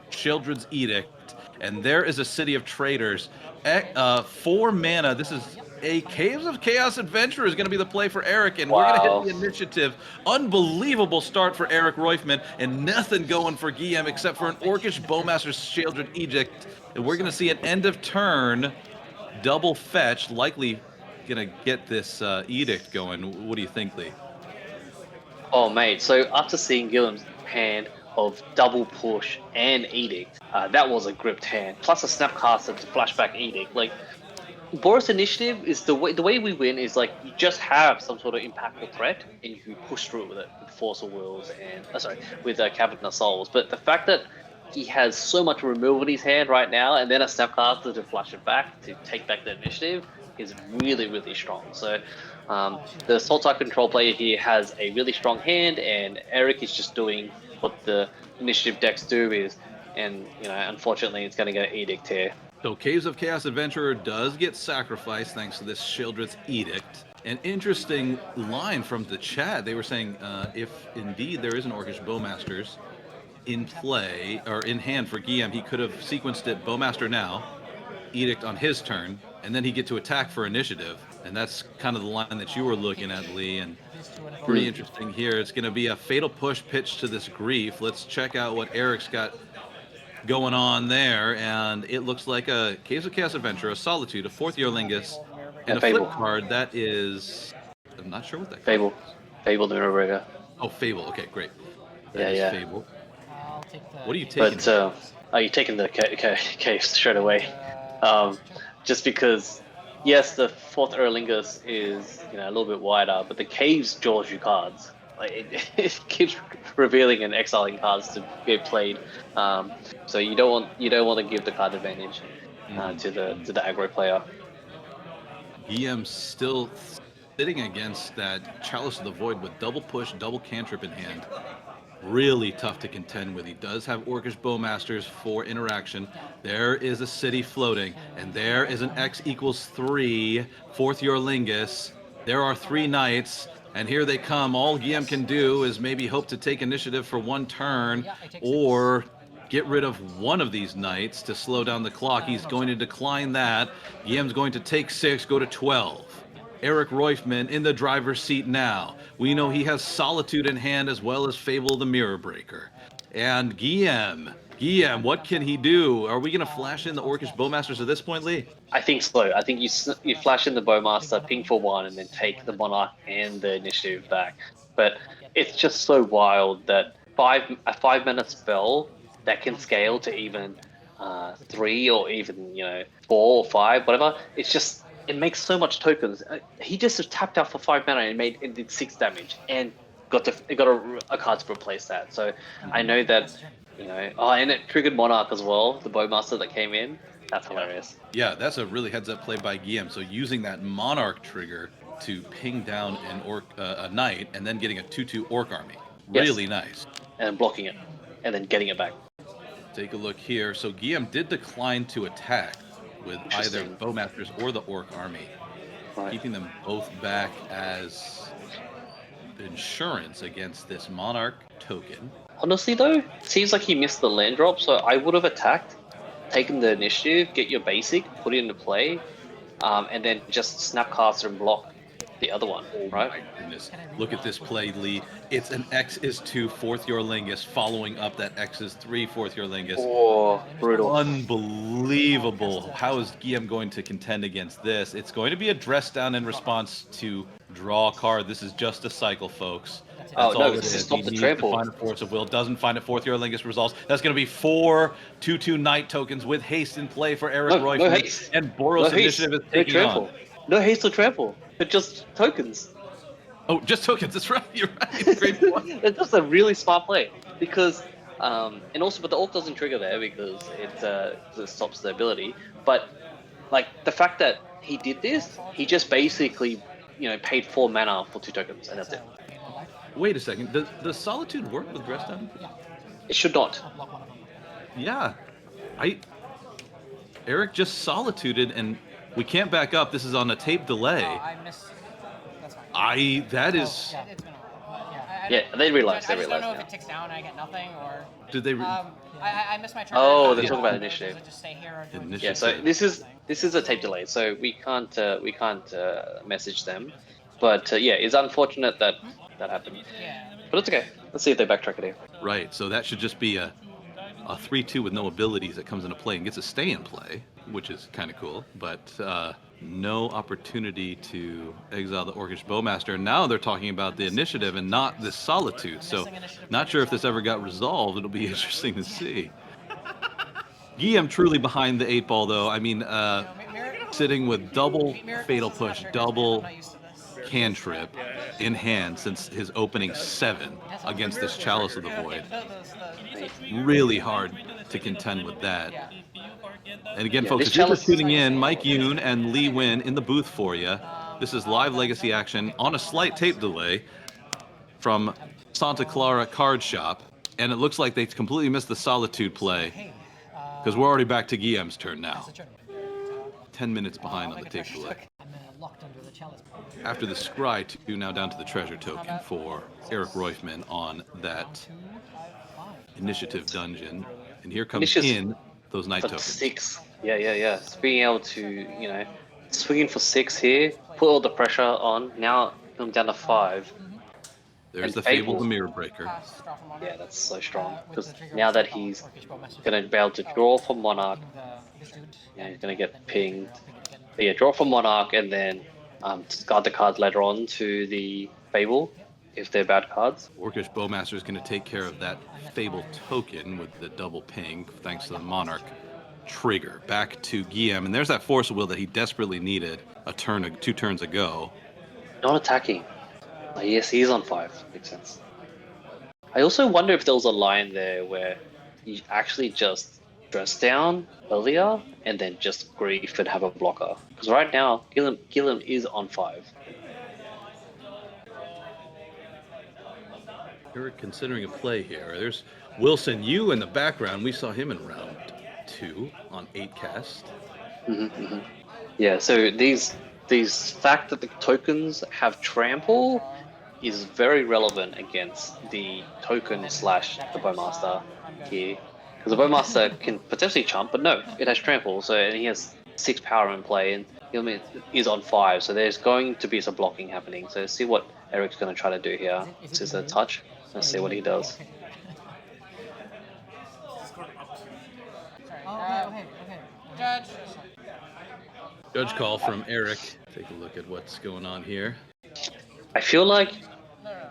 Children's Edict. And there is a City of Traders. 4 mana. This is a Caves of Chaos Adventure is going to be the play for Eric, and we're going to hit the initiative. Unbelievable start for Eric Roifman, and nothing going for Guillaume except for an Orcish Bowmaster's Children's Edict. And we're going to see an end of turn double fetch, likely going to get this Edict going. What do you think, Lee? Oh, mate. So after seeing Guillaume's hand of double push and Edict, that was a gripped hand. Plus a Snapcaster to flashback Edict. Like, Boros Initiative is the way we win is like you just have some sort of impactful threat and you can push through with it with Force of Wills and with Cavern of Souls. But the fact that he has so much removal in his hand right now, and then a Snapcaster to flash it back to take back the initiative is really, really strong. So the Sultai control player here has a really strong hand, and Eric is just doing what the initiative decks do and unfortunately it's going to get an Edict here. So Caves of Chaos Adventurer does get sacrificed thanks to this Children's Edict. An interesting line from the chat. They were saying if indeed there is an Orcish Bowmasters in play, or in hand for Guillaume, he could have sequenced it Bowmaster now, Edict on his turn, and then he'd get to attack for initiative. And that's kind of the line that you were looking at, Lee. And These two and a pretty gold. interesting here. It's going to be a fatal push pitch to this Grief. Let's check out what Eric's got going on there. And it looks like a Caves of Chaos Adventure, a Solitude, a fourth year Lingus, and a Fable. flip card that is. I'm not sure what that card Fable. is. Fable the Mirror. Oh, Fable. Okay, great. That Yeah, is yeah. Fable. I'll take the. What are you taking? But are you taking the cave straight away? Just because, yes, the fourth Erlingus is a little bit wider, but the caves draws you cards. Like it keeps revealing and exiling cards to be played. So you don't want to give the card advantage to the aggro player. EM's still sitting against that Chalice of the Void with double push, double cantrip in hand. Really tough to contend with. He does have Orcish Bowmasters for interaction. There is a city floating, and there is an X equals 3, fourth year Lingus. There are 3 knights, and here they come. All Guillaume can do is maybe hope to take initiative for 1 turn, or get rid of one of these knights to slow down the clock. He's going to decline that. Guillaume's going to take 6, go to 12. Eric Roifman in the driver's seat now. We know he has Solitude in hand as well as Fable the Mirror Breaker. And Guillaume, what can he do? Are we going to flash in the Orcish Bowmasters at this point, Lee? I think so. I think you flash in the Bowmaster, ping for 1, and then take the Monarch and the initiative back. But it's just so wild that a 5-mana spell that can scale to even 3 or even 4 or 5, whatever. It makes so much tokens. He just tapped out for 5 mana and did 6 damage and got a card to replace that. So I know that and it triggered Monarch as well, the Bowmaster that came in. That's hilarious. Yeah, that's a really heads-up play by Guillaume. So using that Monarch trigger to ping down a knight and then getting a 2/2 Orc army. Really nice. And blocking it, and then getting it back. Take a look here. So Guillaume did decline to attack with either Bowmasters or the Orc army, keeping them both back as insurance against this Monarch token. Honestly though, it seems like he missed the land drop, so I would have attacked, taken the initiative, get your basic, put it into play, and then just snapcaster and block the other one, right? My goodness. Look at this play, Lee. It's an X is 2 fourth year Lingus following up that X is 3 fourth year Lingus. Oh, brutal. Unbelievable. How is Guillaume going to contend against this? It's going to be a dress down in response to draw a card. This is just a cycle, folks. That's all it is. He needs to find a Force of Will. Doesn't find a fourth year Lingus resolves. That's going to be 4 2/2 Knight tokens with haste in play for Eric Roy. No haste. And Boros initiative is taking on. No haste or trample. But just tokens. Oh, just tokens. That's right. You're right. Great point. It's just a really smart play because, and also, but the Orc doesn't trigger there because it stops the ability. But like the fact that he did this, he just basically, paid 4 mana for 2 tokens, and that's it. Wait a second. Does Solitude work with Dress Down? It should not. Yeah. Eric just Solituded, and we can't back up. This is on a tape delay. I missed. That's fine. That is. Yeah, it's been a while. Yeah, they realized. I just don't know if it ticks down and I get nothing, or. Did they? I missed my turn. Oh, they're talking about initiative. Does it just stay here or do Initiative. Yeah, so this is a tape delay, so we can't message them. But yeah, it's unfortunate that happened. Yeah. But it's okay. Let's see if they backtrack it here. Right. So that should just be a 3/2 with no abilities that comes into play and gets a stay in play, which is kind of cool. But no opportunity to exile the Orcish Bowmaster. Now they're talking about the initiative and not this Solitude. So not sure if this ever got resolved. It'll be interesting to see. Guillaume truly behind the 8 ball, though. I mean, sitting with double Fatal Push, double cantrip in hand since his opening 7 against this Chalice of the Void. Really hard to contend with that. And again, folks, if you're just tuning in, Mike Yoon and Lee Win in the booth for you. This is live Legacy action on a slight tape delay from Santa Clara Card Shop. And it looks like they completely missed the Solitude play because we're already back to Guillaume's turn now. 10 minutes behind on the tape delay. After the scry, 2 now down to the treasure token for Eric Roifman on that initiative dungeon. And here comes in those Knight tokens. 6. Yeah. It's being able to, swinging for 6 here, put all the pressure on. Now I'm down to 5. There's And the Fable, Fable. the Mirror Breaker. Pass, draw from Monarch. Yeah, that's so strong. With Because the trigger now that still he's Orcish Bowmaster. going to be able to draw from Monarch, This dude, yeah, he's and, going to then get with the trigger, pinged. I'll ping it again. But yeah, draw from Monarch and then discard the cards later on to the Fable if they're bad cards. Orcish Bowmaster is going to take care of that Fable token with the double ping, thanks to the Monarch trigger. Back to Guillaume, and there's that Force of Will that he desperately needed 2 turns ago. Not attacking. Yes, he's on 5. Makes sense. I also wonder if there was a line there where you actually just dress down earlier and then just grief and have a blocker. Because right now, Gilliam is on 5. You're considering a play here. There's Wilson Yu in the background. We saw him in round 2 on 8 cast. Yeah, so these fact that the tokens have trample is very relevant against the token slash the Bowmaster here. Because the Bowmaster can potentially chump, but no, it has trample, so and he has 6 power in play, and Gilliam is on 5, so there's going to be some blocking happening. So let's see what Eric's going to try to do here. This is a touch. Let's see what he does. Okay. Judge. Judge call from Eric. Take a look at what's going on here. I feel like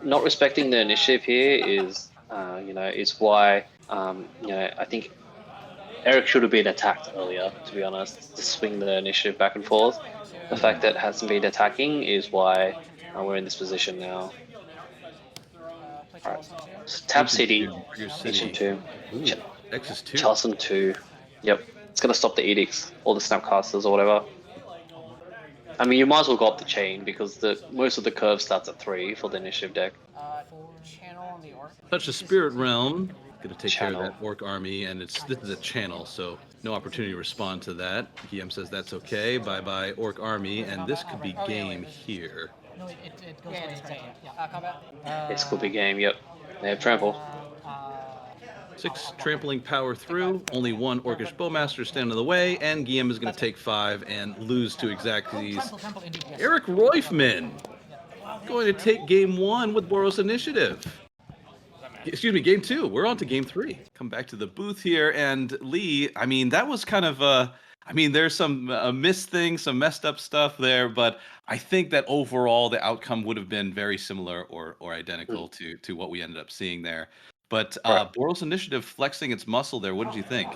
not respecting the initiative here is, is why, I think Eric should have been attacked earlier, to be honest, to swing the initiative back and forth. The fact that it hasn't been attacking is why we're in this position now. Alright, so tap City, Ancient Tomb, X is 2. Charleston 2. Yep, it's going to stop the edicts, or the Snapcasters, or whatever. I mean, you might as well go up the chain because most of the curve starts at 3 for the initiative deck. Channel on the Orc. Touch the Spirit Realm. Gonna take Channel. care of that Orc army, and this is a channel, so no opportunity to respond to that. Guillaume says that's okay. Bye Orc army, and this could be game here. No, it goes away straight. Yeah. Combat. This could be game, yep. They have trample. 6 trampling power through, only 1 Orcish Bowmaster stand in the way, and Guillaume is going to take 5 and lose to Exacties. Trample indeed, yes. Eric Roifman going to take game 1 with Boros Initiative. Excuse me, game 2. We're on to game 3. Come back to the booth here, and Lee, I mean, that was kind of there's some missed things, some messed up stuff there, but I think that overall the outcome would have been very similar or identical to what we ended up seeing there. But Boros Initiative flexing its muscle there, what did you think?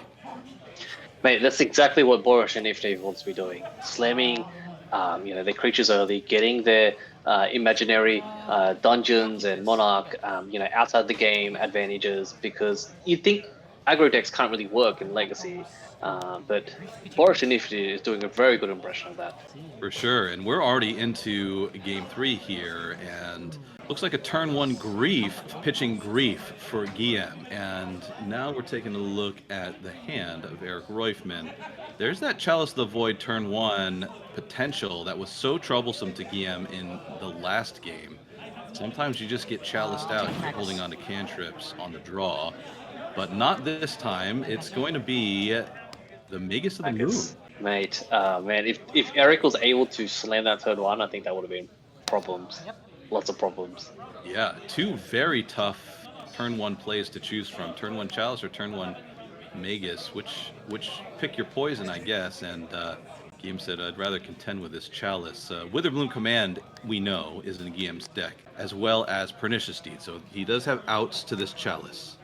Mate, that's exactly what Boros Initiative wants to be doing. Slamming, their creatures early, getting their imaginary dungeons and Monarch, outside the game advantages, because you'd think aggro decks can't really work in Legacy, but Boros Initiative is doing a very good impression of that. For sure, and we're already into game 3 here, and looks like a turn 1 Grief, pitching Grief for Guillaume. And now we're taking a look at the hand of Eric Roifman. There's that Chalice of the Void turn 1 potential that was so troublesome to Guillaume in the last game. Sometimes you just get chaliced out if you're holding on to cantrips on the draw, but not this time. It's going to be the Magus of the Moon. Mate, man, if Eric was able to slam that turn 1, I think that would have been problems. Lots of problems. Yeah, 2 very tough turn 1 plays to choose from. Turn 1 Chalice or turn 1 Magus, which pick your poison, I guess. And Guillaume said, I'd rather contend with this Chalice. Witherbloom Command, we know, is in Guillaume's deck, as well as Pernicious Deed. So he does have outs to this Chalice.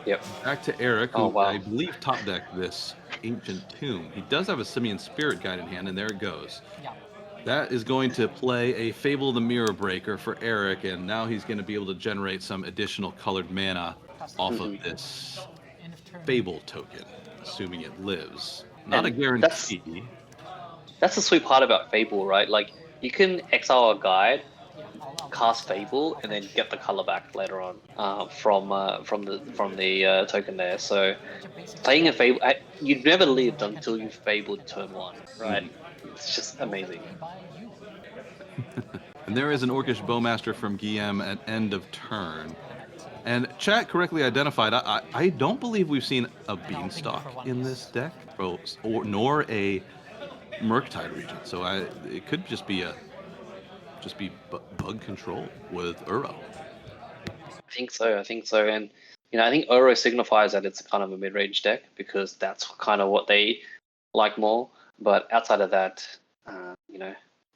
Yep. Back to Eric, who wow. I believe top decked this Ancient Tomb. He does have a Simian Spirit Guide in hand, and there it goes. Yeah. That is going to play a Fable the Mirror Breaker for Eric, and now he's going to be able to generate some additional colored mana off of this Fable token, assuming it lives. Not a guarantee. That's the sweet part about Fable, right? Like, you can exile a guide, cast Fable, and then get the color back later on from the token there. So playing a Fable, you'd never lived until you Fabled turn 1, right? It's just amazing. And there is an Orcish Bowmaster from Guillaume at end of turn. And chat correctly identified, I don't believe we've seen a Beanstalk in this deck, nor a Murktide region. So it could just be bug control with Uro. I think so. I think so. And I think Oro signifies that it's kind of a mid-range deck because that's kind of what they like more. But outside of that,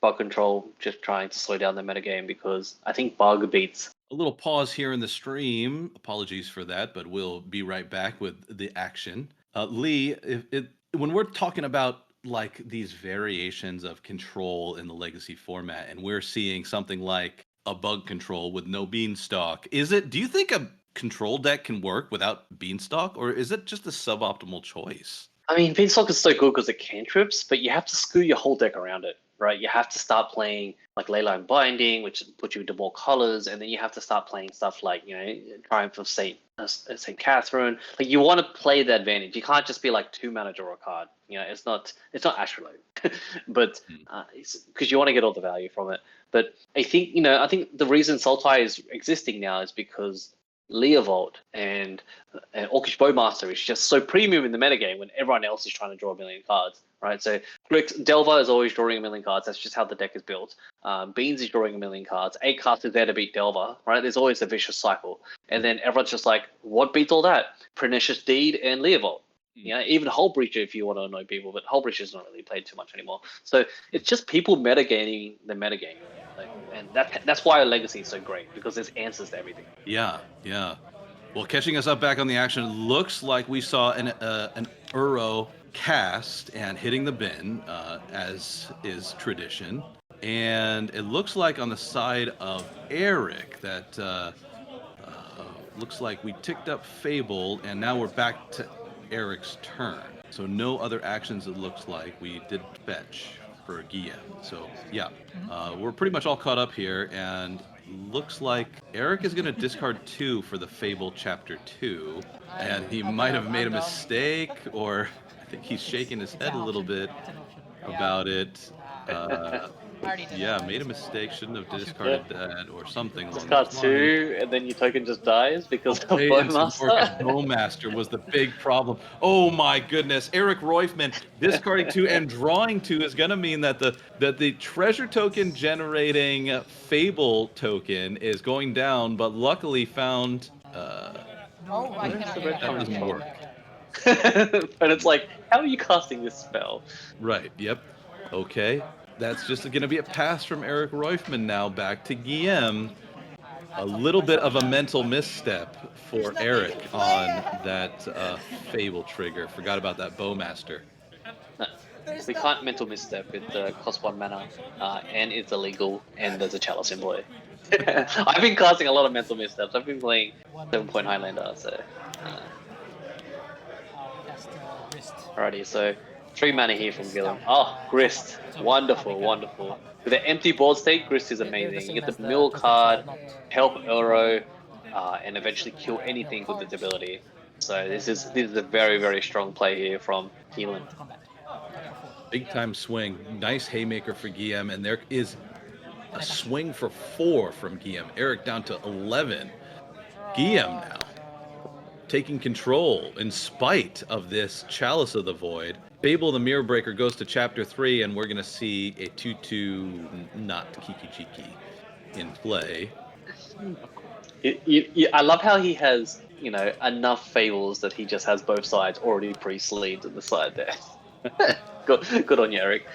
bug control just trying to slow down the metagame because I think bug beats. A little pause here in the stream. Apologies for that, but we'll be right back with the action. Lee, when we're talking about like these variations of control in the legacy format, and we're seeing something like a bug control with no beanstalk, do you think a control deck can work without beanstalk, or is it just a suboptimal choice? I mean, Beanstalk is so good because it cantrips, but you have to screw your whole deck around it, right? You have to start playing like Leyline Binding, which puts you into more colors, and then you have to start playing stuff like Triumph of Saint Catherine. Like you want to play the advantage. You can't just be like 2-mana draw a card. It's not Astrolabe, but because you want to get all the value from it. But I think the reason Sultai is existing now is because Leovold and Orcish Bowmaster is just so premium in the metagame when everyone else is trying to draw a million cards, right? So Delver is always drawing a million cards. That's just how the deck is built. Beans is drawing a million cards. 8-cast is there to beat Delver, right? There's always a vicious cycle. And then everyone's just like, what beats all that? Pernicious Deed and Leovold. Even Hull Breacher if you want to annoy people, but Hull Breacher is not really played too much anymore. So it's just people metagaming the metagame. And that's why Legacy is so great, because there's answers to everything. Yeah. Well, catching us up back on the action, looks like we saw an Uro cast and hitting the bin, as is tradition. And it looks like on the side of Eric that looks like we ticked up Fable, and now we're back to Eric's turn. So no other actions, it looks like. We did fetch for Guillaume. So yeah, we're pretty much all caught up here, and looks like Eric is going to discard 2 for the Fable Chapter 2, and he might have made a mistake, or I think he's shaking his head a little bit about it. Yeah, made a mistake, shouldn't have discarded that, or something along Discard those lines. 2, and then your token just dies because of Bowmaster. Bowmaster was the big problem. Oh my goodness, Eric Roifman discarding 2 and drawing 2 is going to mean that the treasure token generating Fable token is going down, but luckily found. I cannot That doesn't work. And it's like, how are you casting this spell? Right. Yep. Okay. That's just going to be a pass from Eric Roifman now back to Guillaume. A little bit of a mental misstep for Eric on that Fable trigger. Forgot about that Bowmaster. No, we can't mental misstep. It costs 1 mana, and it's illegal, and there's a chalice in play. I've been casting a lot of mental missteps. I've been playing 7-point Highlander, so. Alrighty, so 3 mana here from Guillaume. Oh, Grist. Wonderful. With an empty board state, Grist is amazing. You get the mill card, help Uro, and eventually kill anything with its ability. So this is a very, very strong play here from Keelan. Big time swing. Nice haymaker for Guillaume, and there is a swing for 4 from Guillaume. Eric down to 11. Guillaume now taking control in spite of this Chalice of the Void. Babel the Mirror Breaker goes to Chapter 3, and we're going to see a 2/2 not Kiki-Jiki in play. I love how he has, enough Fables that he just has both sides already pre-sleeved at the side there. Good on you, Eric.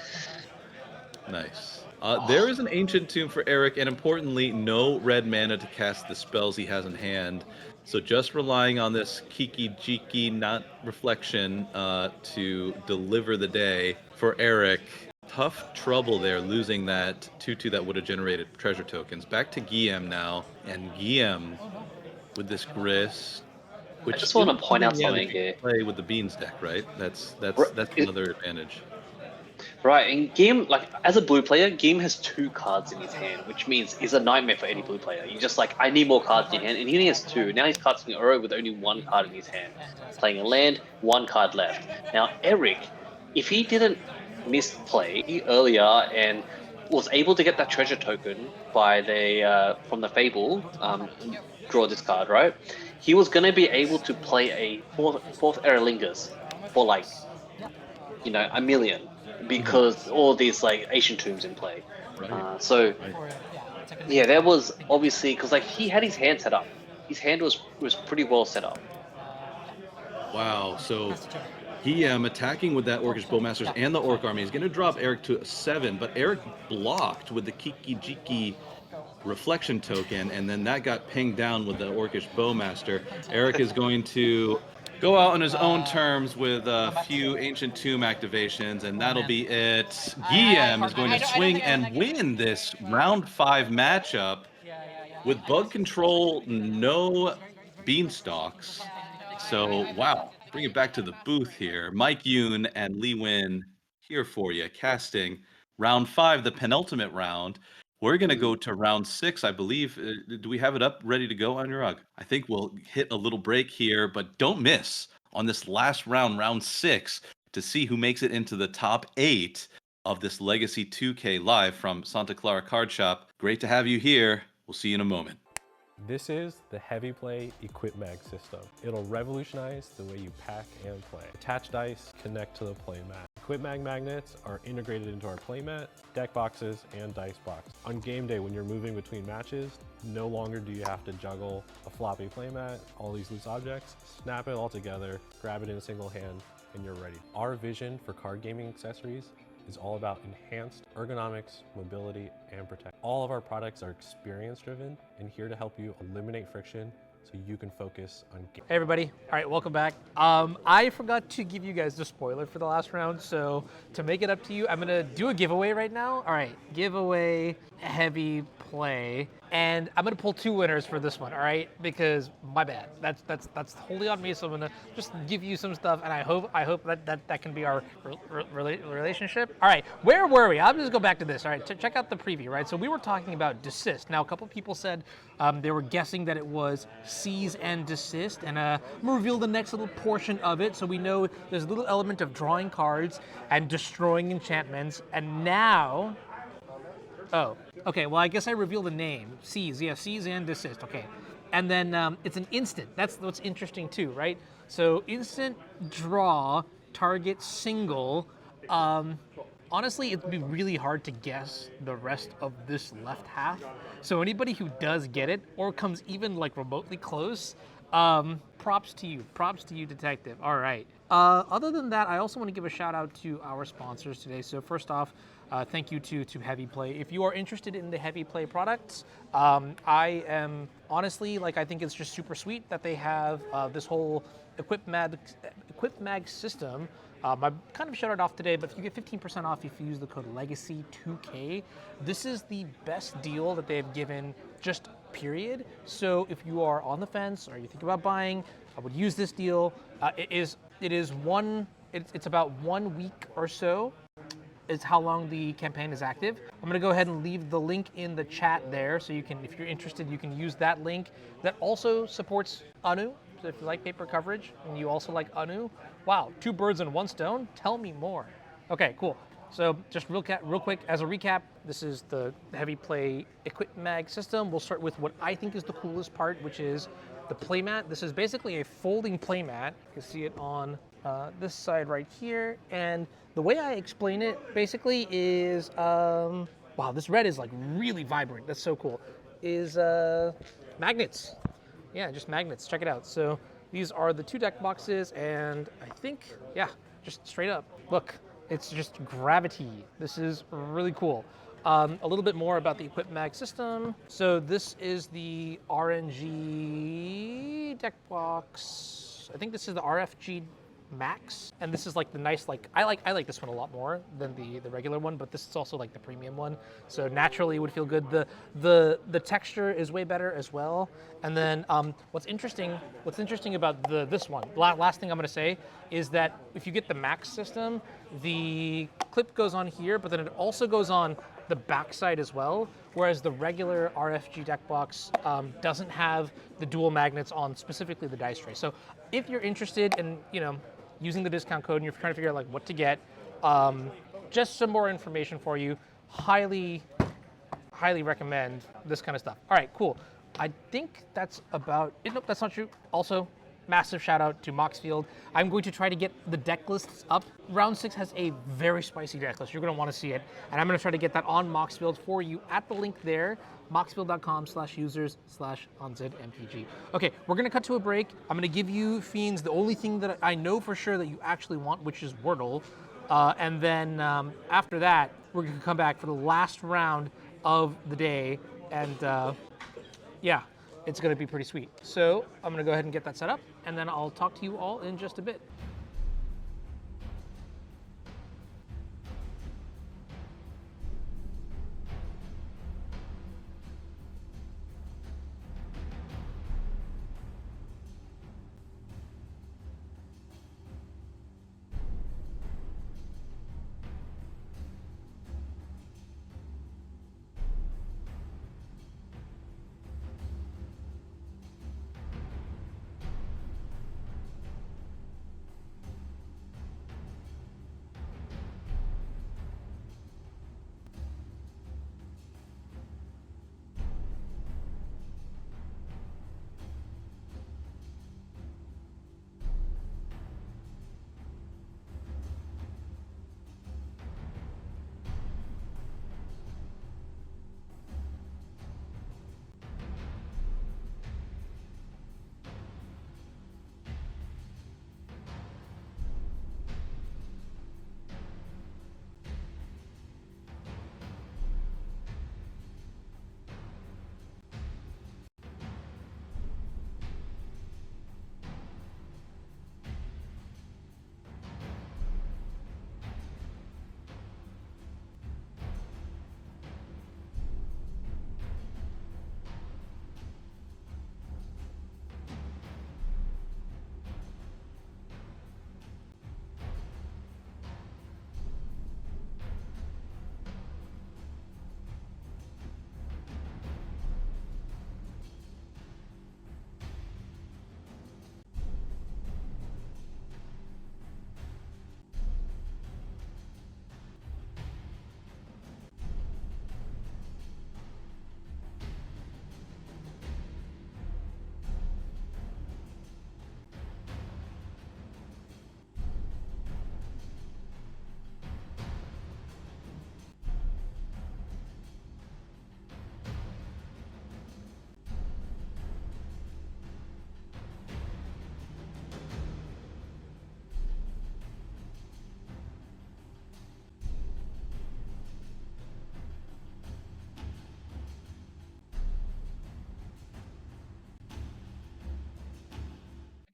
Nice. There is an Ancient Tomb for Eric, and importantly, no red mana to cast the spells he has in hand. So just relying on this Kiki-Jiki, not Reflection, to deliver the day for Eric. Tough trouble there, losing that 2/2 that would have generated treasure tokens. Back to Guillaume now, and Guillaume with this Grist. Which I just want to point out something here. Play with the Beans deck, right? That's another advantage. Right, and Game, as a blue player, Game has 2 cards in his hand, which means he's a nightmare for any blue player. You're just like, I need more cards in your hand, and he only has 2. Now he's casting Uro with only 1 card in his hand. Playing a land, 1 card left. Now, Eric, if he didn't misplay earlier and was able to get that treasure token by from the Fable, draw this card, right? He was going to be able to play a fourth Eralingus for $1 million. because all these like ancient tombs in play. So Or, yeah, it's like a yeah, there was obviously because like he had his hand set up. His hand was pretty well set up. Wow. So That's the turn. he attacking with that Orcish Bowmasters Yeah. and the Orc Army. He's going to drop Eric to a 7, but Eric blocked with the Kiki Jiki reflection token, and then that got pinged down with the Orcish Bowmaster. Eric is going to go out on his own terms with a few Ancient Tomb activations, and that'll be it. Guillaume is going to swing and win this round 5 matchup with Bug Control, no Beanstalks. So, wow, bring it back to the booth here. Mike Yoon and Lee Win here for you, casting round 5, the penultimate round. We're going to go to round 6, I believe. Do we have it up ready to go, Anurag? I think we'll hit a little break here, but don't miss on this last round, round 6, to see who makes it into the top 8 of this Legacy 2K live from Santa Clara Card Shop. Great to have you here. We'll see you in a moment. This is the Heavy Play Equip Mag system. It'll revolutionize the way you pack and play. Attach dice, connect to the play mat. Equip Mag magnets are integrated into our play mat, deck boxes, and dice box. On game day, when you're moving between matches, no longer do you have to juggle a floppy play mat, all these loose objects. Snap it all together, grab it in a single hand, and you're ready. Our vision for card gaming accessories is all about enhanced ergonomics, mobility, and protection. All of our products are experience driven and here to help you eliminate friction so you can focus on game. Hey everybody, all right, welcome back. I forgot to give you guys the spoiler for the last round, so to make it up to you, I'm gonna do a giveaway right now. All right, giveaway Heavy Play, and I'm gonna pull 2 winners for this one, all right? Because my bad, that's wholly on me, so I'm gonna just give you some stuff, and I hope that can be our relationship. All right, where were we? I'll just go back to this. All right, check out the preview, right? So we were talking about desist. Now a couple people said they were guessing that it was seize and desist, and I'm gonna reveal the next little portion of it, so we know there's a little element of drawing cards and destroying enchantments, and now. Oh, okay, well, I guess I reveal the name. Seize, yeah, seize and desist, okay. And then it's an instant. That's what's interesting too, right? So instant draw, target single. Honestly, it'd be really hard to guess the rest of this left half. So anybody who does get it or comes even like remotely close, props to you, detective. All right. Other than that, I also want to give a shout out to our sponsors today. So first off, thank you to Heavy Play. If you are interested in the Heavy Play products, I am honestly, like, I think it's just super sweet that they have this whole Equip Mag system. I kind of shut it off today, but you get 15% off if you use the code Legacy2K. This is the best deal that they've given, just period. So if you are on the fence or you think about buying, I would use this deal. It's about 1 week or so is how long the campaign is active. I'm gonna go ahead and leave the link in the chat there, so you can, if you're interested, you can use that link. That also supports Anu, so if you like paper coverage and you also like Anu, wow, 2 birds and 1 stone, tell me more. Okay, cool. So just real quick, as a recap, this is the Heavy Play Equip Mag system. We'll start with what I think is the coolest part, which is the playmat. This is basically a folding playmat. You can see it on this side right here. And the way I explain it basically is, wow, this red is like really vibrant. That's so cool. Is magnets. Yeah, just magnets. Check it out. So these are the 2 deck boxes, and I think, yeah, just straight up. Look, it's just gravity. This is really cool. A little bit more about the Equip Mag system. So this is the RNG deck box. I think this is the RFG Max, and this is like the nice, like I like this one a lot more than the regular one, but this is also like the premium one, so naturally it would feel good. The texture is way better as well. And then what's interesting about this one, last thing I'm going to say is that if you get the Max system, the clip goes on here, but then it also goes on the backside as well, whereas the regular RFG deck box doesn't have the dual magnets on specifically the dice tray. So if you're interested in, using the discount code and you're trying to figure out like what to get, just some more information for you, highly recommend this kind of stuff. All right, cool. I think that's about it. Nope, that's not true. Also, massive shout out to Moxfield. I'm going to try to get the deck lists up. Round 6 has a very spicy deck list. You're going to want to see it. And I'm going to try to get that on Moxfield for you at the link there, moxfield.com/users/onzmtg. Okay, we're going to cut to a break. I'm going to give you, Fiends, the only thing that I know for sure that you actually want, which is Wordle. And then after that, we're going to come back for the last round of the day. And yeah, it's going to be pretty sweet. So I'm going to go ahead and get that set up, and then I'll talk to you all in just a bit.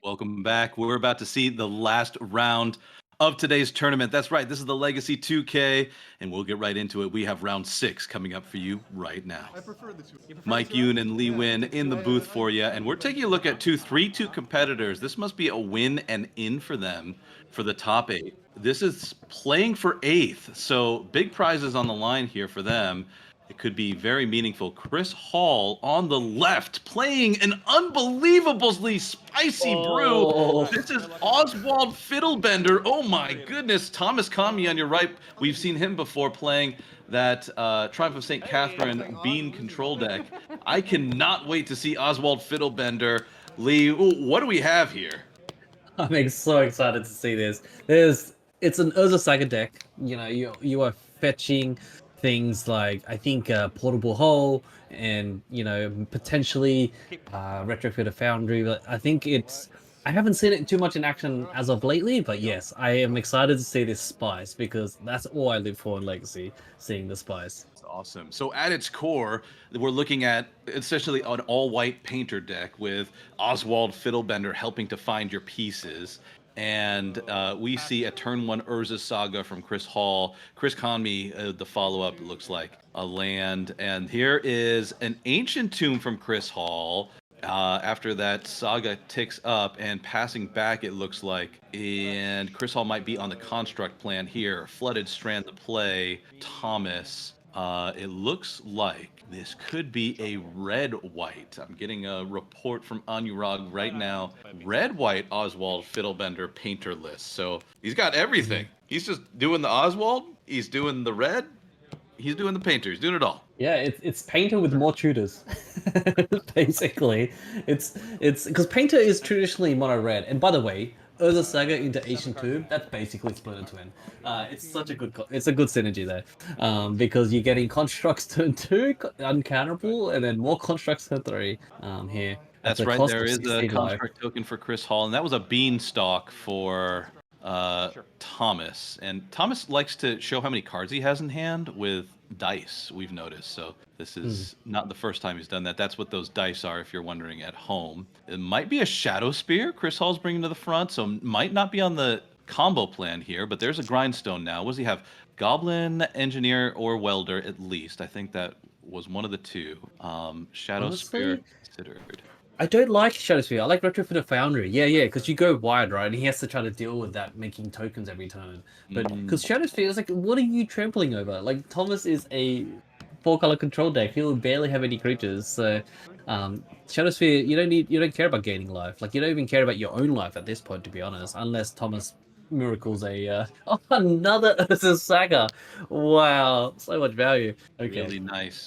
Welcome back. We're about to see the last round of today's tournament. That's right. This is the Legacy 2K, and we'll get right into it. We have round 6 coming up for you right now. I prefer the two. Mike Yoon and Lee Win in the booth for you, and we're taking a look at 2 3-2 competitors. This must be a win and in for them for the top 8. This is playing for 8th, so big prizes on the line here for them. It could be very meaningful. Chris Hall on the left, playing an unbelievably spicy brew. This is Oswald Fiddlebender. Oh my goodness. Thomas Kami on your right. We've seen him before playing that Triumph of St. Catherine Bean control deck. I cannot wait to see Oswald Fiddlebender. Lee, what do we have here? I'm so excited to see this. It's an Urza Saga deck. You know, you are fetching things like, I think, Portable Hole and, you know, potentially Retrofit a Foundry. But I think I haven't seen it too much in action as of lately, but yes, I am excited to see this spice because that's all I live for in Legacy, seeing the spice. Awesome. So at its core, we're looking at essentially an all-white painter deck with Oswald Fiddlebender helping to find your pieces. And we see a turn 1 Urza Saga from Chris Hall. Chris Conmee, the follow-up, looks like a land. And here is an Ancient Tomb from Chris Hall. After that, Saga ticks up and passing back, it looks like. And Chris Hall might be on the Construct plan here. Flooded Strand to play. Thomas. It looks like this could be a red-white. I'm getting a report from Anurag right now. Red-white Oswald Fiddlebender painter list. So he's got everything. He's just doing the Oswald. He's doing the red. He's doing the painter. He's doing it all. Yeah, it's Painter with more tutors, basically. It's because Painter is traditionally mono red, and by the way, Urza Saga into Ancient Tomb, that's basically Splinter Twin. It's such a it's a good synergy there, because you're getting constructs turn 2 uncounterable, and then more constructs turn 3 here. At That's the right. cost There of is a 16 life. construct token for Chris Hall, and that was a beanstalk for Thomas. And Thomas likes to show how many cards he has in hand with dice, we've noticed. So this is not the first time he's done that. That's what those dice are, if you're wondering at home. It might be a Shadow Spear Chris Hall's bringing to the front, so might not be on the combo plan here, but there's a grindstone now. What does he have? Goblin, Engineer, or Welder at least. I think that was one of the two. Shadow Spear Honestly, considered. I don't like Shadow Sphere. I like Retrofit Foundry. Yeah, because you go wide, right? And he has to try to deal with that making tokens every turn. But because Shadow Sphere is like, what are you trampling over? Like Thomas is a 4-color control deck. He'll barely have any creatures. So Shadow Sphere, you don't care about gaining life. Like you don't even care about your own life at this point, to be honest. Unless Thomas miracles a oh, another Urza Saga. Wow, so much value. Okay.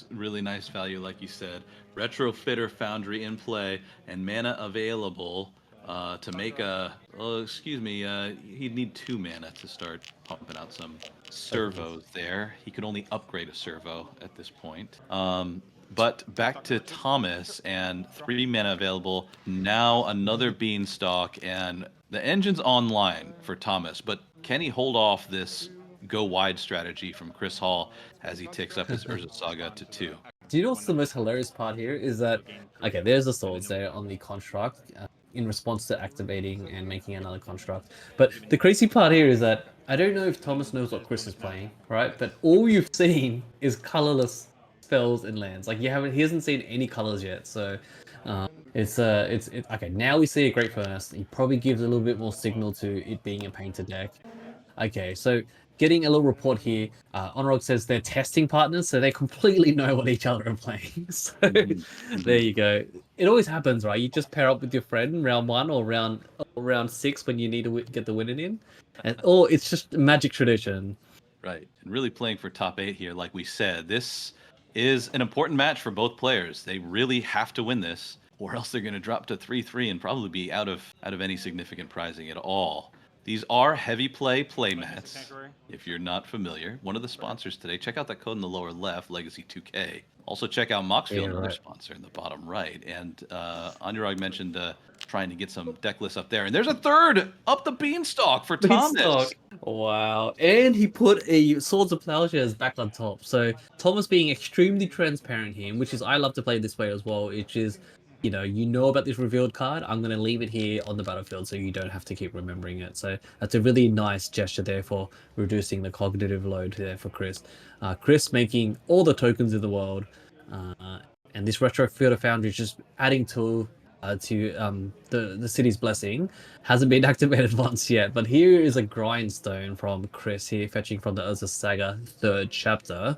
Really nice value, like you said. Retrofitter Foundry in play and mana available to make a. Oh, excuse me. He'd need 2 mana to start pumping out some servos there. He could only upgrade a servo at this point. But back to Thomas and 3 mana available. Now another beanstalk, and the engine's online for Thomas. But can he hold off this go wide strategy from Chris Hall as he ticks up his Urza Saga to 2? Do you know what's the most hilarious part here is that, okay, there's the swords there on the construct in response to activating and making another construct. But the crazy part here is that I don't know if Thomas knows what Chris is playing, right? But all you've seen is colorless spells and lands. Like he hasn't seen any colors yet. So it's okay. Now we see a Great Furnace. He probably gives a little bit more signal to it being a painted deck. Okay, so getting a little report here. Onrog says they're testing partners, so they completely know what each other are playing. So there you go. It always happens, right? You just pair up with your friend in round 1 or round 6 when you need to get the winning in, or it's just magic tradition. Right, and really playing for top 8 here, like we said. This is an important match for both players. They really have to win this, or else they're going to drop to 3-3 and probably be out of any significant prizing at all. These are heavy play mats. If you're not familiar, one of the sponsors today, check out that code in the lower left, Legacy 2K. Also check out Moxfield, another sponsor in the bottom right. And Anurag mentioned trying to get some deck lists up there. And there's a third up the beanstalk for Thomas. Wow. And he put a Swords of Plowshares back on top. So Thomas being extremely transparent here, which is I love to play this way as well, which is you know about this revealed card, I'm going to leave it here on the battlefield so you don't have to keep remembering it. So that's a really nice gesture there for reducing the cognitive load there for Chris. Chris making all the tokens in the world, and this Retrofitter Foundry is just adding to the city's blessing. Hasn't been activated once yet, but here is a grindstone from Chris here, fetching from the Urza Saga 3rd chapter.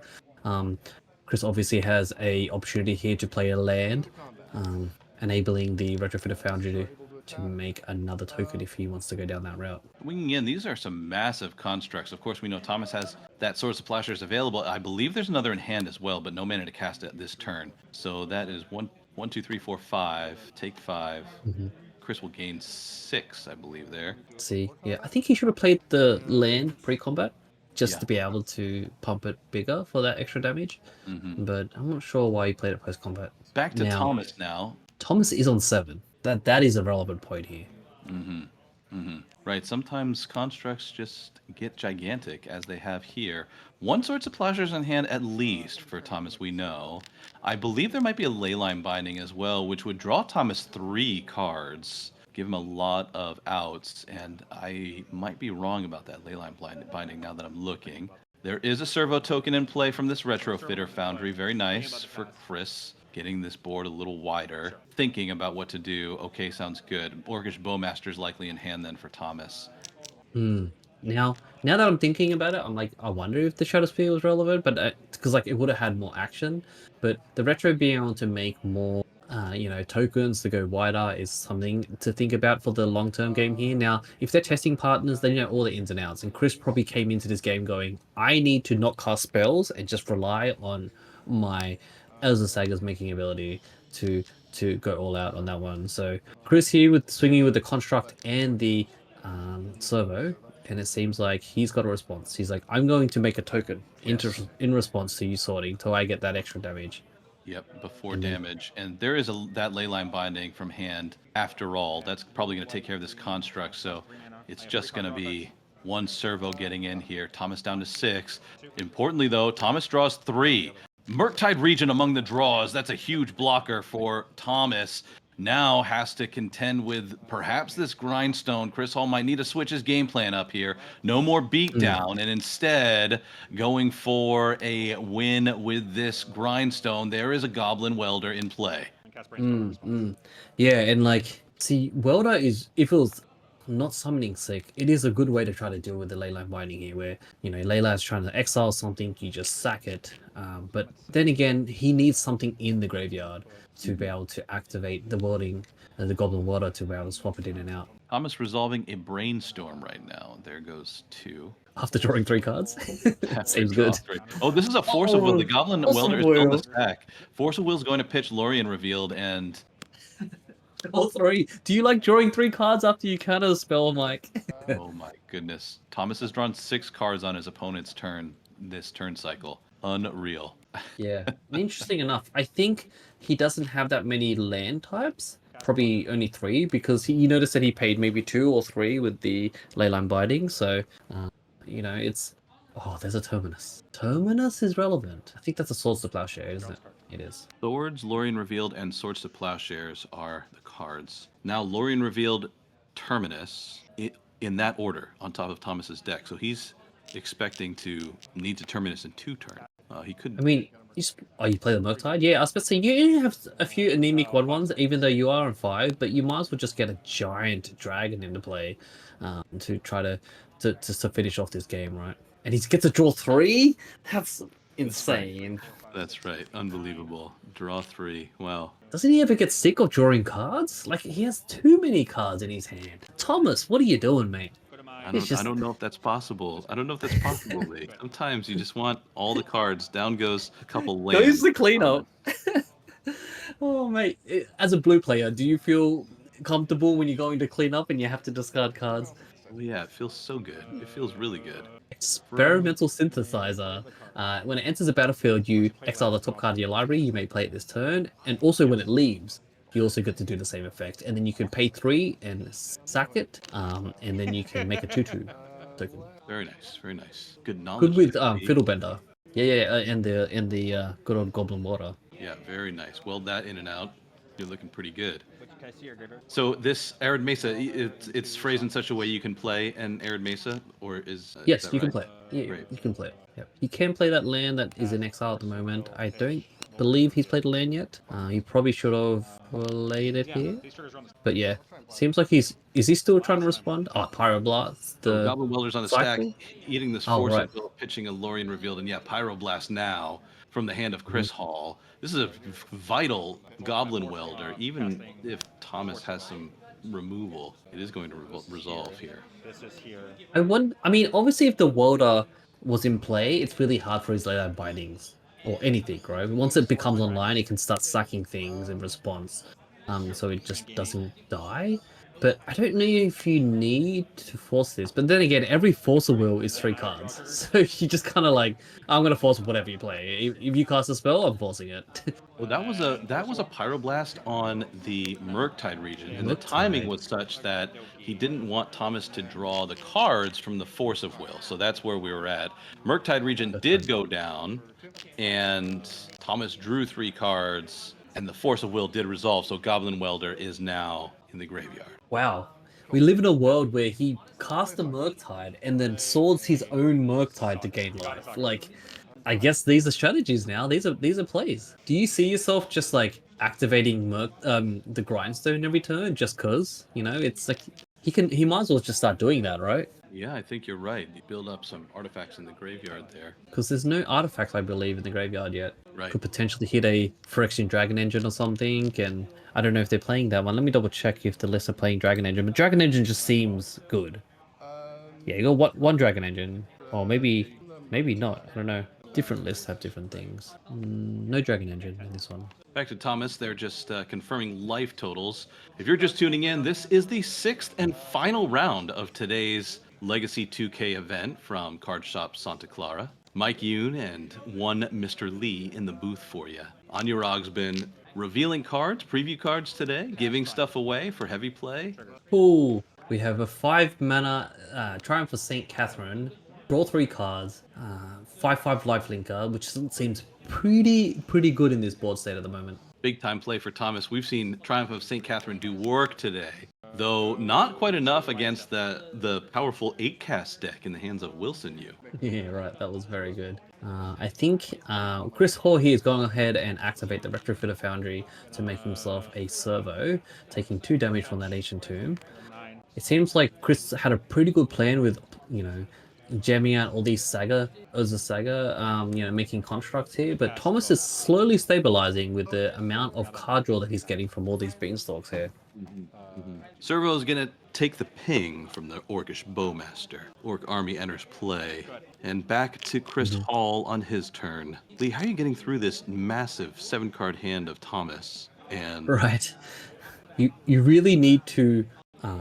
Chris obviously has a opportunity here to play a land, enabling the Retrofitter Foundry to make another token if he wants to go down that route. Winging in, these are some massive constructs. Of course, we know Thomas has that Swords of Plowshares available. I believe there's another in hand as well, but no mana to cast it this turn. So that is 1, 2, 3, 4, 5. Take 5. Chris will gain 6, I believe, there. See, yeah, I think he should have played the land pre-combat just to be able to pump it bigger for that extra damage. But I'm not sure why he played it post-combat. Back to Thomas now. Thomas is on 7. That is a relevant point here. Right, sometimes constructs just get gigantic, as they have here. 1 Swords of Plowshares in hand at least for Thomas, we know. I believe there might be a Leyline Binding as well, which would draw Thomas 3 cards, give him a lot of outs, and I might be wrong about that Leyline Binding now that I'm looking. There is a servo token in play from this Retrofitter Foundry, very nice for Chris. Getting this board a little wider, thinking about what to do. Okay, sounds good. Orcish Bowmaster's likely in hand then for Thomas. Now that I'm thinking about it, I'm like, I wonder if the Shadow Spear was relevant, but because like it would have had more action. But the retro being able to make more tokens to go wider is something to think about for the long-term game here. Now, if they're testing partners, they know all the ins and outs. And Chris probably came into this game going, I need to not cast spells and just rely on my Elder Saga's making ability to go all out on that one. So Chris here with swinging with the construct and the servo, and it seems like he's got a response. He's like, I'm going to make a token in response to you sorting till I get that extra damage. Yep, before And then- damage. And there is that leyline binding from hand after all. That's probably going to take care of this construct. So it's just going to be one servo getting in here. Thomas down to 6. Importantly, though, Thomas draws 3. Murktide Region among the draws. That's a huge blocker for Thomas. Now has to contend with perhaps this grindstone. Chris Hall might need to switch his game plan up here. No more beatdown, and instead going for a win with this grindstone. There is a Goblin Welder in play. Yeah, and like, see, Welder is, if it was not summoning sick, it is a good way to try to deal with the leyline binding here, where, Layla is trying to exile something, you just sack it. But then again, he needs something in the graveyard to be able to activate the welding, the Goblin Welder to be able to swap it in and out. Thomas resolving a brainstorm right now. There goes 2. After drawing 3 cards? Seems Draw good. 3. Oh, this is a Force of Will. The Goblin Force of Welder is still in the Will. stack. Force of Will is going to pitch Lorien Revealed, and All 3. Do you like drawing 3 cards after you counter a spell, Mike? oh my goodness. Thomas has drawn 6 cards on his opponent's turn this turn cycle. Unreal. Yeah. And interesting enough, I think he doesn't have that many land types. Probably only 3, because you noticed that he paid maybe 2 or 3 with the leyline binding. So, it's... Oh, there's a Terminus. Terminus is relevant. I think that's a Swords to Plowshare, isn't it? It is. Swords, Lorien Revealed, and Swords to Plowshares are the cards. Now, Lorien Revealed, Terminus, in that order on top of Thomas's deck. So he's expecting to need to Terminus in 2 turns. He could. I mean, you play the Murktide? Yeah, I was about to say, you have a few anemic 1/1s, even though you are on 5, but you might as well just get a giant dragon into play to try to finish off this game, right? And he gets to draw 3? That's insane. That's right. Unbelievable. Draw 3. Wow. Doesn't he ever get sick of drawing cards? Like, he has too many cards in his hand. Thomas, what are you doing, mate? I don't know if that's possible. Lee. Sometimes you just want all the cards. Down goes a couple lands. Goes the cleanup. Oh, mate. As a blue player, do you feel comfortable when you're going to clean up and you have to discard cards? Oh, yeah, it feels so good. It feels really good. Experimental Synthesizer. When it enters the battlefield, you exile the top card of your library. You may play it this turn. And also when it leaves, you also get to do the same effect. And then you can pay 3 and sack it. And then you can make a 2/2 token. Very nice. Very nice. Good knowledge. Good with Fiddlebender. Yeah, and the good old Goblin Water. Yeah, very nice. Weld that in and out. You're looking pretty good. Can I see your Graver? So this Arid Mesa, it's phrased in such a way you can play an Arid Mesa, or is Yes, that you can right? play it. Yeah, Great. you can play it. Yep. You can play that land that is in exile at the moment. I don't believe he's played a land yet. He probably should have played it here. These triggers are on the But yeah, seems like is he still trying to respond? Oh, Pyroblast. So The Goblin Welder's on the cycle? stack, eating this Oh, Force right. of Will, pitching a Lorien Revealed, and yeah, Pyroblast now from the hand of Chris Hall. This is a vital Goblin Welder. Even if Thomas has some removal, it is going to resolve here. This is here. I mean, obviously, if the Welder was in play, it's really hard for his later bindings or anything, right? Once it becomes online, it can start sacking things in response. So it just doesn't die. But I don't know if you need to force this. But then again, every Force of Will is 3 cards. So you just kind of like, I'm going to force whatever you play. If you cast a spell, I'm forcing it. Well, that was a Pyroblast on the Murktide region, and the timing was such that he didn't want Thomas to draw the cards from the Force of Will. So that's where we were at. Murktide region did go down, and Thomas drew 3 cards, and the Force of Will did resolve. So Goblin Welder is now in the graveyard. Wow. We live in a world where he cast a Murktide and then swords his own Murktide to gain life. Like, I guess these are strategies now. These are plays. Do you see yourself just like activating the grindstone every turn just cause? It's like He might as well just start doing that, right? Yeah, I think you're right. You build up some artifacts in the graveyard there. Because there's no artifacts, I believe, in the graveyard yet. Right. Could potentially hit a Phyrexian Dragon Engine or something, and I don't know if they're playing that one. Let me double check if the lists are playing Dragon Engine, but Dragon Engine just seems good. Yeah, you got one Dragon Engine, or maybe not. I don't know. Different lists have different things. No Dragon Engine in this one. Back to Thomas, they're just confirming life totals. If you're just tuning in, this is the 6th and final round of today's Legacy 2K event from Card Shop Santa Clara. Mike Yoon and one Mr. Lee in the booth for you. Anurag's been revealing cards, preview cards today, giving stuff away for heavy play. Ooh, we have a 5-mana Triumph of St. Catherine. Draw 3 cards. 5/5 lifelinker, which seems pretty good in this board state at the moment. Big time play for Thomas. We've seen Triumph of St. Catherine do work today, though not quite enough against the powerful 8-cast deck in the hands of Wilson Yu. Yeah, right. That was very good. I think Chris Hall here is going ahead and activate the Retrofitter Foundry to make himself a servo, taking 2 damage from that Ancient Tomb. It seems like Chris had a pretty good plan with, jamming out all these Urza Saga, making constructs here, but Thomas is slowly stabilizing with the amount of card draw that he's getting from all these beanstalks here. Servo is going to take the ping from the Orcish Bowmaster. Orc army enters play. And back to Chris Hall on his turn. Lee, how are you getting through this massive 7-card hand of Thomas? And Right. You really need to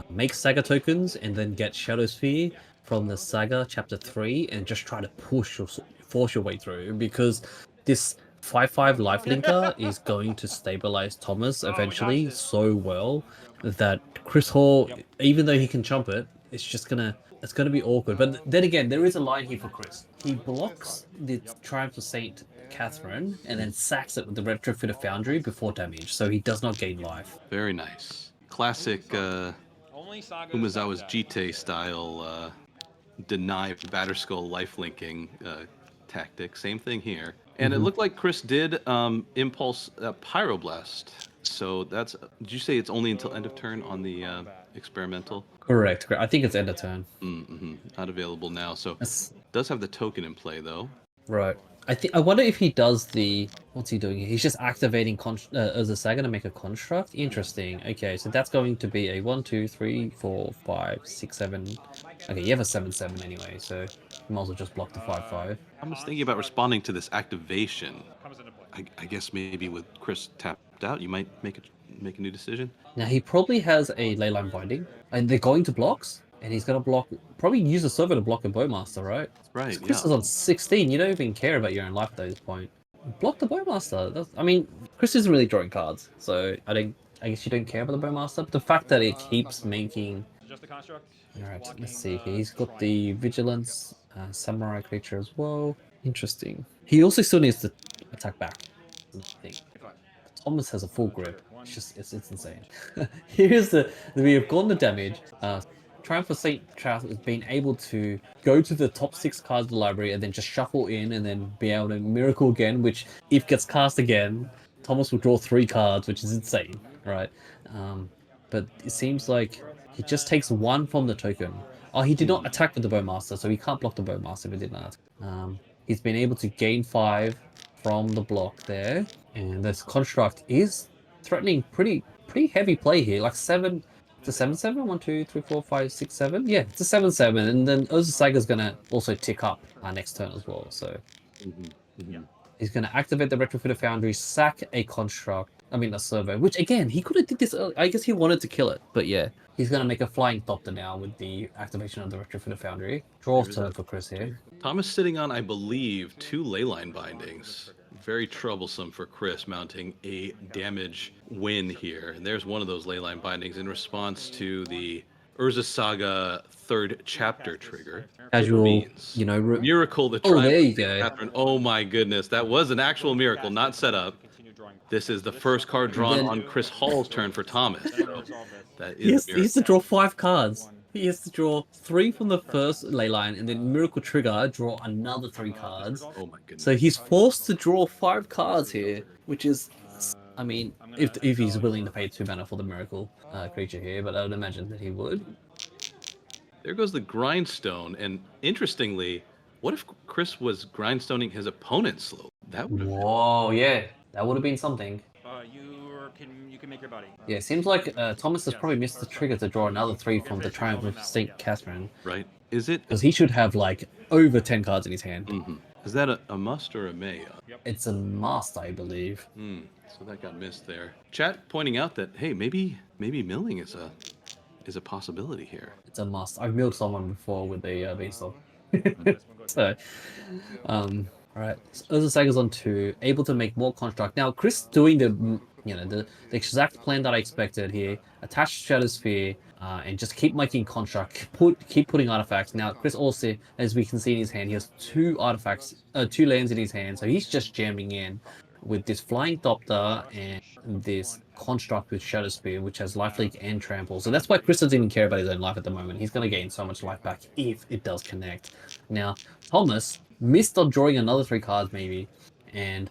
make Saga tokens and then get Shadow Sphere from the Saga Chapter 3 and just try to force your way through, because this 5/5 lifelinker is going to stabilize Thomas eventually so well that Chris Hall, even though he can chump it, it's gonna be awkward. But then again, there is a line here for Chris. He blocks the Triumph of St. Catherine and then sacks it with the Retrofitter Foundry before damage, so he does not gain life. very nice. Classic Umezawa's Jite style deny Batterskull lifelinking tactic. Same thing here. And it looked like Chris did Impulse Pyroblast. So did you say it's only until end of turn on the experimental? Correct. I think it's end of turn. Not available now. So That's does have the token in play though. right. I wonder if he does what's he doing here? He's just activating Urza Saga to make a construct. Interesting. Okay, so that's going to be a 1, 2, 3, 4, 5, 6, 7. Okay, you have a 7/7 anyway, so you might as well just block the 5/5. I'm just thinking about responding to this activation. I guess maybe with Chris tapped out, you might make a new decision. Now he probably has a Leyline Binding, and they're going to blocks, and he's gonna probably use a server to block a Bowmaster, right? Right. Chris Yeah. is on 16. You don't even care about your own life at this point. Block the Bowmaster. Chris isn't really drawing cards, so I guess you don't care about the Bowmaster. But the fact that it keeps making. Just the construct. Alright, let's see. He's got the Vigilance Samurai creature as well. Interesting. He also still needs to attack back. Thomas has a full grip. It's insane. We have gone the damage. Triumph of St. Charles has been able to go to the top 6 cards of the library and then just shuffle in and then be able to miracle again, which if gets cast again, Thomas will draw 3 cards, which is insane, right? But it seems like he just takes 1 from the token. Oh, he did not attack with the Bowmaster, so he can't block the Bowmaster if he did not. He's been able to gain 5 from the block there, and this construct is threatening pretty heavy play here, like 7. It's a 7/7. 1, 2, 3, 4, 5, 6, 7. Yeah, it's a 7/7, and then Urza Saga is gonna also tick up next turn as well. So he's gonna activate the Retrofitter Foundry, sack a construct. A servo. Which again, he could have did this early. I guess he wanted to kill it, but yeah, he's gonna make a Flying Thopter now with the activation of the Retrofitter Foundry. Draw off turn for Chris here. Thomas sitting on, I believe, 2 Leyline Bindings. Very troublesome for Chris, mounting a damage win here. And there's one of those Leyline Bindings in response to the Urza Saga 3rd chapter trigger. Casual, Beans. Miracle the Triumph. there you of go. Catherine. Oh my goodness, that was an actual miracle, not set up. This is the first card drawn on Chris Hall's turn for Thomas. So that is He has to draw 5 cards. He has to draw 3 from the first Leyline, and then Miracle Trigger, draw another 3 cards. oh my goodness. So he's forced to draw 5 cards here, which is, if he's willing to pay 2 mana for the Miracle creature here, but I would imagine that he would. There goes the grindstone. And interestingly, what if Chris was grindstoning his opponent slow? That would have been. Whoa, yeah, that would have been something. You can make your buddy. Yeah, it seems like Thomas has probably missed the trigger to draw another 3 from the Triumph of St. Catherine. Right. Is it? Because he should have like over 10 cards in his hand. Is that a must or a may? It's a must, I believe. So that got missed there. Chat pointing out that, hey, maybe milling is a possibility here. It's a must. I've milled someone before with a beanstalk. So, alright. Urza Saga's on 2, able to make more construct. Now, Chris doing the exact plan that I expected here. Attach Shadowsphere, and just keep making construct. Keep putting artifacts. Now, Chris also, as we can see in his hand, he has 2 artifacts, 2 lands in his hand, so he's just jamming in with this Flying Thopter and this construct with Shadowspear, which has lifelink and trample. So that's why Chris doesn't even care about his own life at the moment. He's going to gain so much life back if it does connect. Now, Thomas missed on drawing another 3 cards maybe, and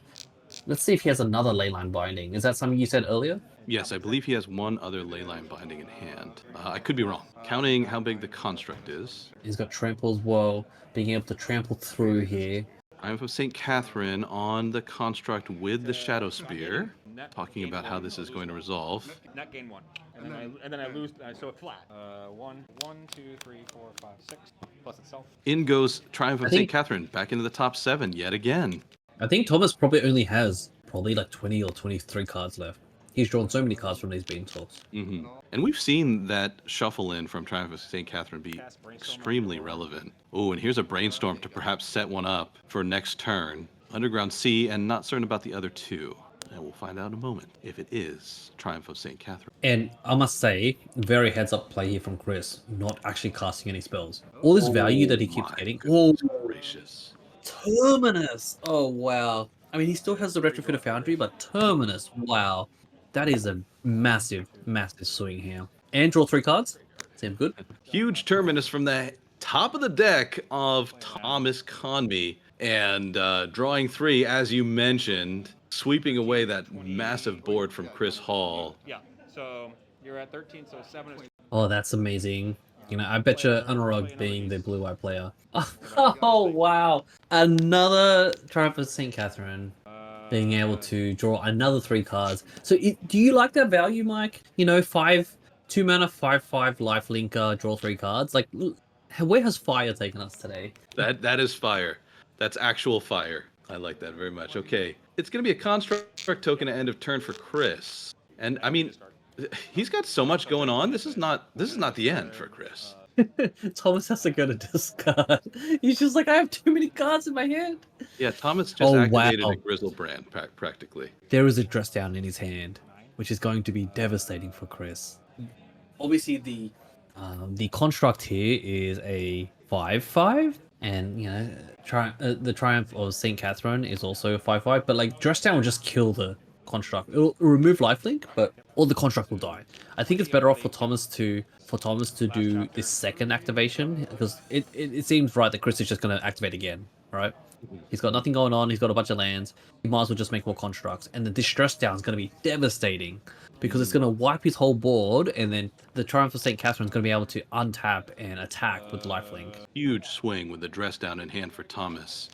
let's see if he has another Leyline Binding. Is that something you said earlier? Yes, I believe he has one other Leyline Binding in hand. I could be wrong. Counting how big the construct is. He's got trample as well, being able to trample through here. I'm from St. Catherine on the construct with the Shadow Spear, talking about how this is going to resolve. Net gain 1. And then I lose, so it's flat. 1, 2, 3, 4, 5, 6, plus itself. In goes Triumph of St. Catherine, back into the top 7 yet again. I think Thomas probably only has like 20 or 23 cards left. He's drawn so many cards from these beanstalks. And we've seen that shuffle in from Triumph of St. Catherine be extremely relevant. Oh, and here's a Brainstorm to perhaps set one up for next turn. Underground Sea, and not certain about the other 2. And we'll find out in a moment if it is Triumph of St. Catherine. And I must say, very heads-up play here from Chris, not actually casting any spells. All this value that he keeps getting. Oh, gracious. Terminus! Oh, wow. I mean, he still has the Retrofit of Foundry, but Terminus, wow. That is a massive, massive swing here. And draw 3 cards. Seems good. Huge Terminus from the top of the deck of Thomas Conmee. And drawing 3, as you mentioned, sweeping away that massive board from Chris Hall. Yeah, so you're at 13, so 7 is... Oh, that's amazing. You know, I bet you Anurag being the blue-eye player. Oh, wow. Another Triumph of St. Catherine. Being able to draw another 3 cards. So do you like that value, Mike? You know, 2 mana, 5/5 lifelinker, draw 3 cards. Like, where has fire taken us today? That is fire. That's actual fire. I like that very much. Okay, it's gonna be a construct token at end of turn for Chris. And I mean, he's got so much going on. This is not the end for Chris. Thomas has to go to discard. He's just like, I have too many cards in my hand. Yeah, Thomas just activated wow. a Grizzlebrand practically. There is a dress down in his hand, which is going to be devastating for Chris. Obviously, the construct here is a 5/5, and you know, the Triumph of St. Catherine is also a 5/5. But like, dress down will just kill the construct. It'll remove lifelink, but all the construct will die. I think it's better off for Thomas to do this second activation, because it seems right that Chris is just going to activate again, right? He's got nothing going on. He's got a bunch of lands. He might as well just make more constructs. And the distress down is going to be devastating, because it's going to wipe his whole board, and then the Triumph of St. Catherine is going to be able to untap and attack with lifelink. Huge swing with the dress down in hand for Thomas,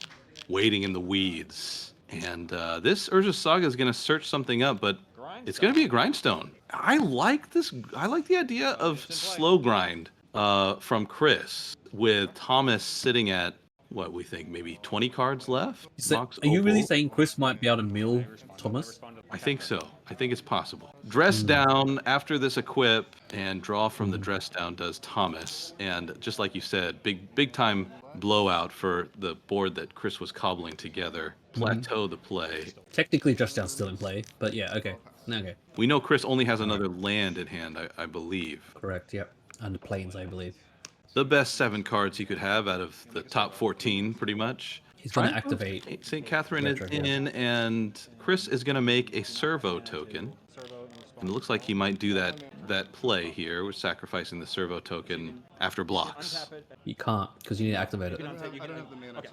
waiting in the weeds. And this Urza's Saga is going to search something up, but it's going to be a grindstone. I like this. I like the idea of slow grind from Chris, with Thomas sitting at, what we think, maybe 20 cards left? So, are you really saying Chris might be able to mill Thomas? I think so. I think it's possible. Dress down after this equip, and draw from the dress down does Thomas. And just like you said, big time blowout for the board that Chris was cobbling together. Plateau the play. Technically, dress down's still in play, but yeah, okay. We know Chris only has another land in hand, I believe. Correct, yep. And the planes, I believe. The best 7 cards he could have out of the top 14, pretty much. He's going to activate. St. Catherine is in, and Chris is going to make a servo token. And it looks like he might do that play here, with sacrificing the servo token after blocks. You can't, because you need to activate it.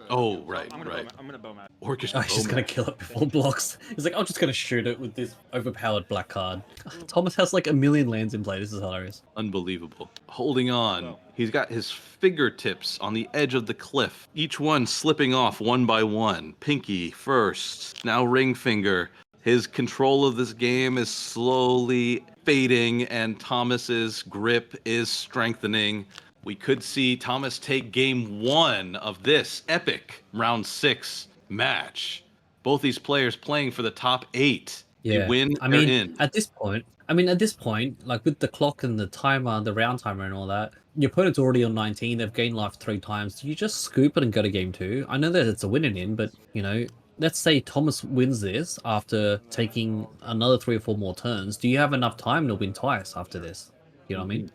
Oh, right. I'm gonna bow match. Oh, he's just going to kill it before blocks. He's like, I'm just going to shoot it with this overpowered black card. Thomas has like a million lands in play. This is hilarious. Unbelievable. Holding on. He's got his fingertips on the edge of the cliff, each one slipping off one by one. Pinky first, now ring finger. His control of this game is slowly fading, and Thomas's grip is strengthening. We could see Thomas take game 1 of this epic round 6 match. Both these players playing for the top 8. They Yeah, win, I they're mean, in. at this point, like with the clock and the timer, the round timer and all that, your opponent's already on 19. They've gained life 3 times. You just scoop it and go to game 2. I know that it's a winning in, but let's say Thomas wins this after taking another 3 or 4 more turns. Do you have enough time to win twice after this? You know what I mean?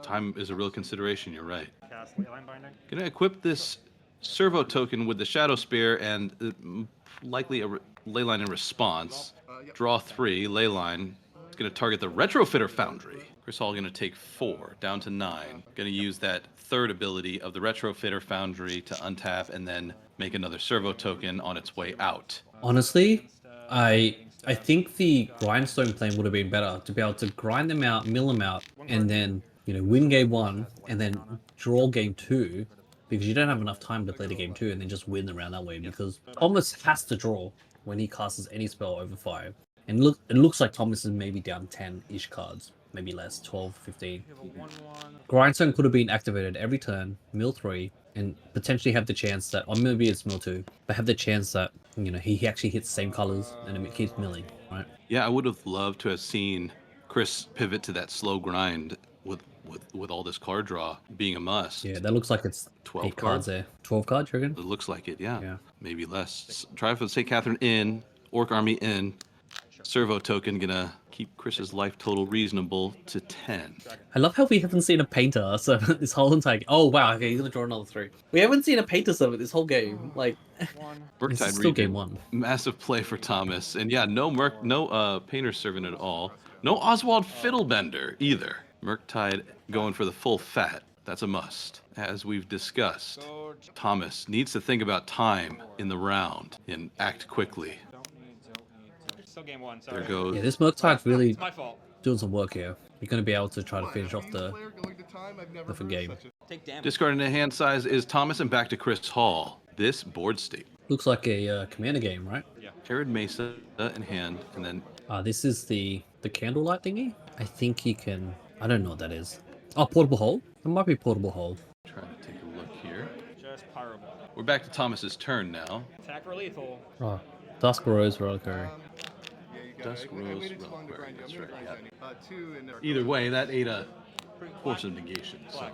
Time is a real consideration, you're right. Cast Leyline Binding. Gonna equip this servo token with the Shadow Spear and likely a Leyline in response. Draw 3, Leyline. It's gonna target the Retrofitter Foundry. Chris Hall gonna take 4, down to 9. Gonna use that third ability of the Retrofitter Foundry to untap and then make another servo token on its way out. Honestly, I think the grindstone plan would have been better to be able to grind them out, mill them out, and then win game 1 and then draw game 2, because you don't have enough time to play the game 2 and then just win around that way. Because Thomas has to draw when he casts any spell over 5, and it looks like Thomas is maybe down 10-ish cards, maybe less, 12, 15. Grindstone could have been activated every turn, mill 3, and potentially have the chance that, or maybe it's mill 2, but have the chance that he actually hits the same colors and it keeps milling, right? Yeah, I would have loved to have seen Chris pivot to that slow grind with all this card draw being a must. Yeah, that looks like it's 12 8 cards there. 12 cards, you reckon? It looks like it, yeah. Yeah. Maybe less. Try for St. Catherine in, Orc Army in. Servo token gonna keep Chris's life total reasonable to 10. I love how we haven't seen a painter servant this whole entire game. Oh wow, okay, he's gonna draw another 3. We haven't seen a painter servant this whole game. Like, this is still game 1. Massive play for Thomas. And yeah, no Painter Servant at all. No Oswald Fiddlebender either. Murktide going for the full fat. That's a must. As we've discussed, Thomas needs to think about time in the round and act quickly. Still game 1. Sorry. There goes. Yeah, this Murktide's really It's my fault. doing some work here. You're gonna be able to try to finish off the game. Take damage. Discarding a hand size is Thomas and back to Chris Hall. This board state. Looks like a commander game, right? Arid Mesa in hand, and then This is the candlelight thingy. I think you can. I don't know what that is. Oh, portable hole. It might be portable hole. try to take a look here. Just Pyro Ball. We're back to Thomas's turn now. Attack or lethal. Oh, Dusk Rose Reliquary. Dusk Rose Reliquary, that's right. Yeah. Either way, that ate a force of negation. So.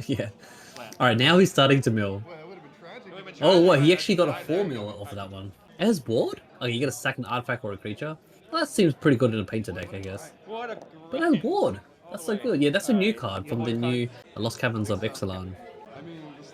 Yeah. All right, now he's starting to mill. Oh, what? He actually got a 4 mil off of that one. As board? Oh, you get a second artifact or a creature. Well, that seems pretty good in a painter deck, I guess. What a But as board, that's so good. Yeah, that's a new card from the new Lost Caverns of Ixalan.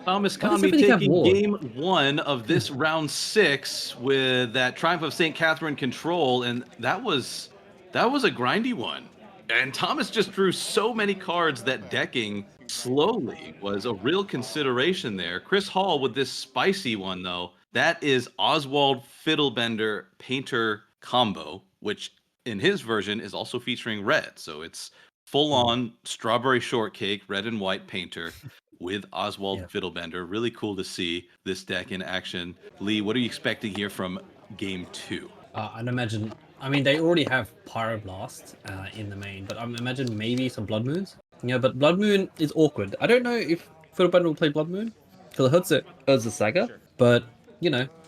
Thomas Why does Conby everything have taking ward? game 1 of this round 6 with that Triumph of St. Catherine control, and that was a grindy one. And Thomas just drew so many cards that decking slowly was a real consideration there. Chris Hall with this spicy one, though. That is Oswald Fiddlebender Painter combo, which in his version is also featuring red. So it's full-on strawberry shortcake, red and white painter with Oswald Fiddlebender. Really cool to see this deck in action. Lee, what are you expecting here from game 2? I'd imagine. I mean, they already have Pyroblast in the main, but I imagine maybe some Blood Moons. Yeah, but Blood Moon is awkward. I don't know if Fiddlebender will play Blood Moon because it hurts the Saga, but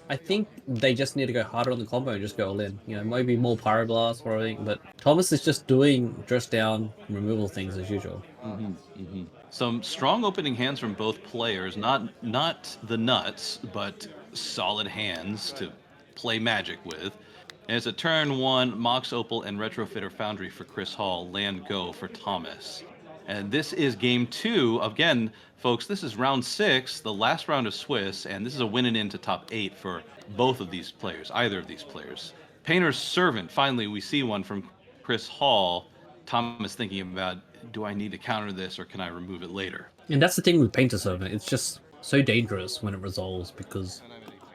I think they just need to go harder on the combo and just go all in. Maybe more Pyroblast or everything, but Thomas is just doing dress down removal things as usual. Some strong opening hands from both players. Not the nuts, but solid hands to play Magic with. And it's a turn 1 Mox Opal and Retrofitter Foundry for Chris Hall. Land go for Thomas. And this is game 2. Again, folks, this is round 6, the last round of Swiss, and this is a win and into top 8 for both of these players, either of these players. Painter's Servant, finally we see one from Chris Hall. Thomas thinking about, do I need to counter this or can I remove it later? And that's the thing with Painter Servant. It's just so dangerous when it resolves because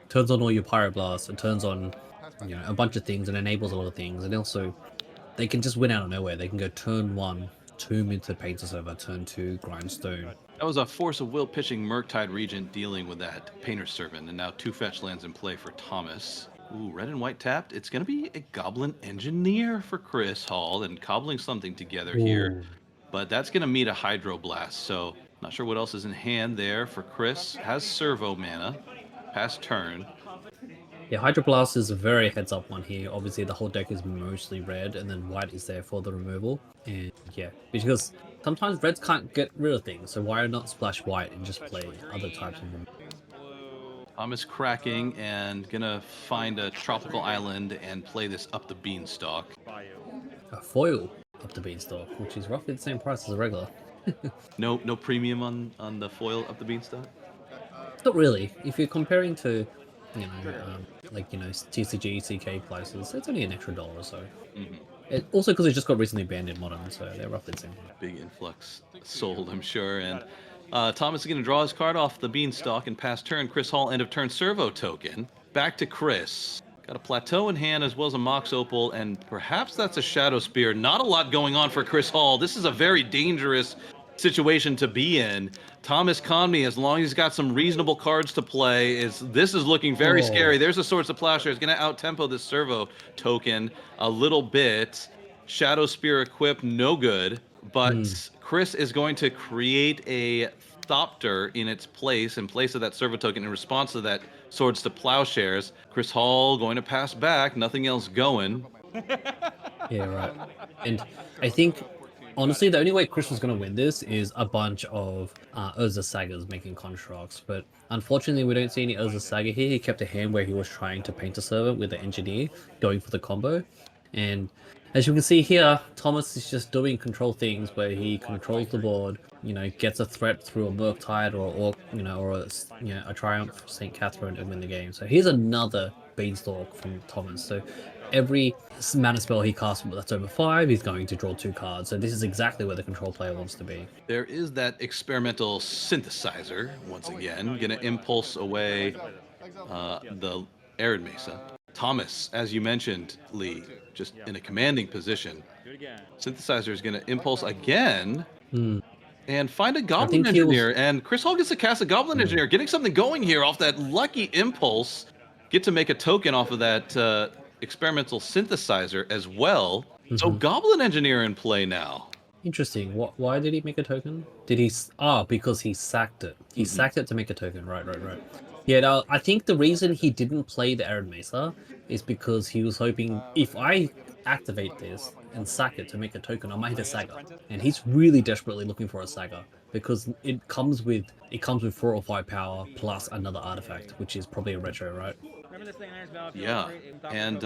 it turns on all your Pyroblasts, it turns on a bunch of things and enables a lot of things, and also they can just win out of nowhere. They can go turn 1 Tomb into Painter Server, turn 2 Grindstone. That was a Force of Will pitching Murktide Regent dealing with that Painter Servant, and now 2 fetch lands in play for Thomas. Ooh, red and white tapped. It's going to be a Goblin Engineer for Chris Hall, and cobbling something together here. Ooh. But that's going to meet a Hydroblast, so not sure what else is in hand there for Chris. Has Servo mana, past turn. Yeah, Hydroblast is a very heads up one here. Obviously, the whole deck is mostly red, and then white is there for the removal. And yeah, because sometimes reds can't get rid of things, so why not splash white and just play other types of removal? Thomas cracking and gonna find a tropical island and play this up the beanstalk. A foil up the beanstalk, which is roughly the same price as a regular. No premium on the foil up the beanstalk. Not really. If you're comparing to, TCG, CK prices, it's only an extra $1 or so. Also because it just got recently banned in Modern, so they're roughly the same. Big influx sold, I'm sure. And Thomas is going to draw his card off the beanstalk and pass turn. Chris Hall, end of turn servo token. Back to Chris. Got a plateau in hand as well as a Mox Opal, and perhaps that's a Shadow Spear. Not a lot going on for Chris Hall. This is a very dangerous situation to be in. Thomas Conmey, as long as he's got some reasonable cards to play, this is looking very scary. There's a Swords of Plowshare. It's going to out-tempo this servo token a little bit. Shadow Spear equipped, no good. But Chris is going to create a Thopter in place of that servo token in response to that Swords to Plowshares. Chris Hall going to pass back, nothing else going. Yeah, right. And I think, honestly, the only way Chris was going to win this is a bunch of Urza Sagas making constructs, but unfortunately we don't see any Urza Saga here. He kept a hand where he was trying to paint a servant with the Engineer, going for the combo. And as you can see here, Thomas is just doing control things where he controls the board, gets a threat through a Murktide or a Triumph St. Catherine and win the game. So here's another Beanstalk from Thomas. So every mana spell he casts that's over 5, he's going to draw 2 cards. So this is exactly where the control player wants to be. There is that experimental synthesizer, once again, gonna impulse away the Arid Mesa. Thomas, as you mentioned, Lee, just in a commanding position. Synthesizer is gonna impulse again and find a Goblin Engineer. And Chris Hall gets to cast a Goblin Engineer, getting something going here off that lucky impulse. Get to make a token off of that experimental synthesizer as well. So Goblin Engineer in play now. Interesting. Why did he make a token? Because he sacked it. He sacked it to make a token. Right. Yeah, no, I think the reason he didn't play the Arid Mesa is because he was hoping, if I activate this and sack it to make a token, I might hit a Saga. And he's really desperately looking for a Saga because it comes with 4 or 5 power plus another artifact, which is probably a retro, right? Yeah, and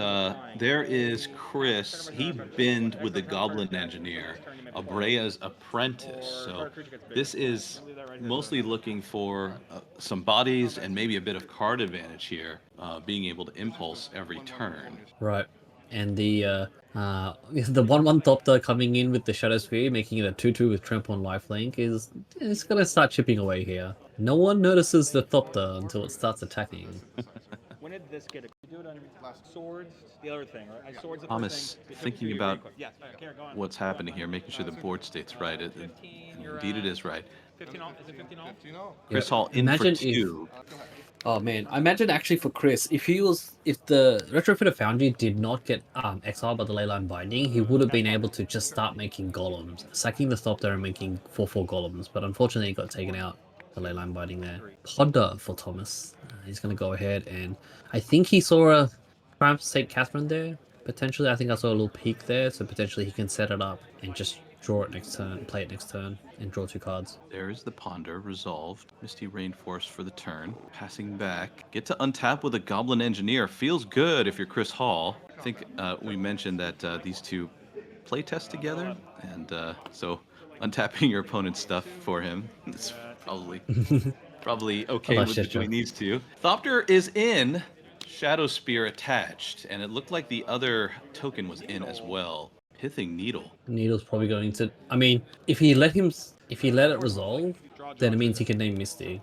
there is Chris. He binned with the Goblin Engineer, Abrea's Apprentice. So this is mostly looking for some bodies and maybe a bit of card advantage here, being able to impulse every turn. Right, and the 1/1 Thopter coming in with the Shadow Spear, making it a 2/2 with Trample and Lifelink is going to start chipping away here. No one notices the Thopter until it starts attacking. When did this get do it on swords? The other thing, right? Swords. Thomas thinking about what's happening here, making sure the board state's right. Indeed, it is right. 15 all? Is it 15 all? Chris Hall in for 2. Oh man, I imagine actually for Chris, if the Retrofitter Foundry did not get exiled by the Leyline Binding, he would have been able to just start making golems, sacking the Thopter and making 4/4 golems. But unfortunately, he got taken out. The Leyline Binding there. Ponder for Thomas. He's going to go ahead, and I think he saw a Triumph St. Catherine there. Potentially, I think I saw a little peek there, so potentially he can set it up and just draw it next turn, play it next turn, and draw 2 cards. There is the Ponder resolved. Misty Rainforest for the turn. Passing back. Get to untap with a Goblin Engineer. Feels good if you're Chris Hall. I think we mentioned that these two play test together, and so untapping your opponent's stuff for him is probably okay with between these two. Thopter is in, Shadow Spear attached, and it looked like the other token was in as well. Pithing Needle. Needle's probably going to. I mean, if he let it resolve, then it means he can name Misty.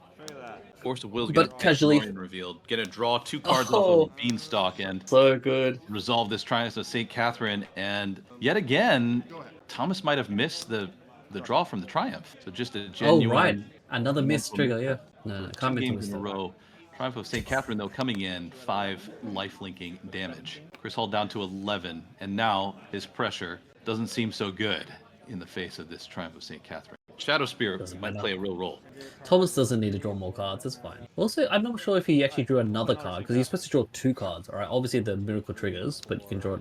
Force of Will's but casually revealed. Gonna draw 2 cards off of Beanstalk and so good. Resolve this Triumph of St. Catherine, and yet again, Thomas might have missed the the draw from the Triumph. So just a Oh, genuine. right. Another missed mental trigger, yeah. No, for no, two can't mental games miss in a that. row. Triumph of St. Catherine, though, coming in 5 life-linking damage. Chris Hall down to 11, and now his pressure doesn't seem so good in the face of this Triumph of St. Catherine. Shadow Spear Doesn't might matter. play a real role. Thomas doesn't need to draw more cards, it's fine. Also, I'm not sure if he actually drew another card, because he's supposed to draw 2 cards, alright? Obviously the Miracle triggers, but you can draw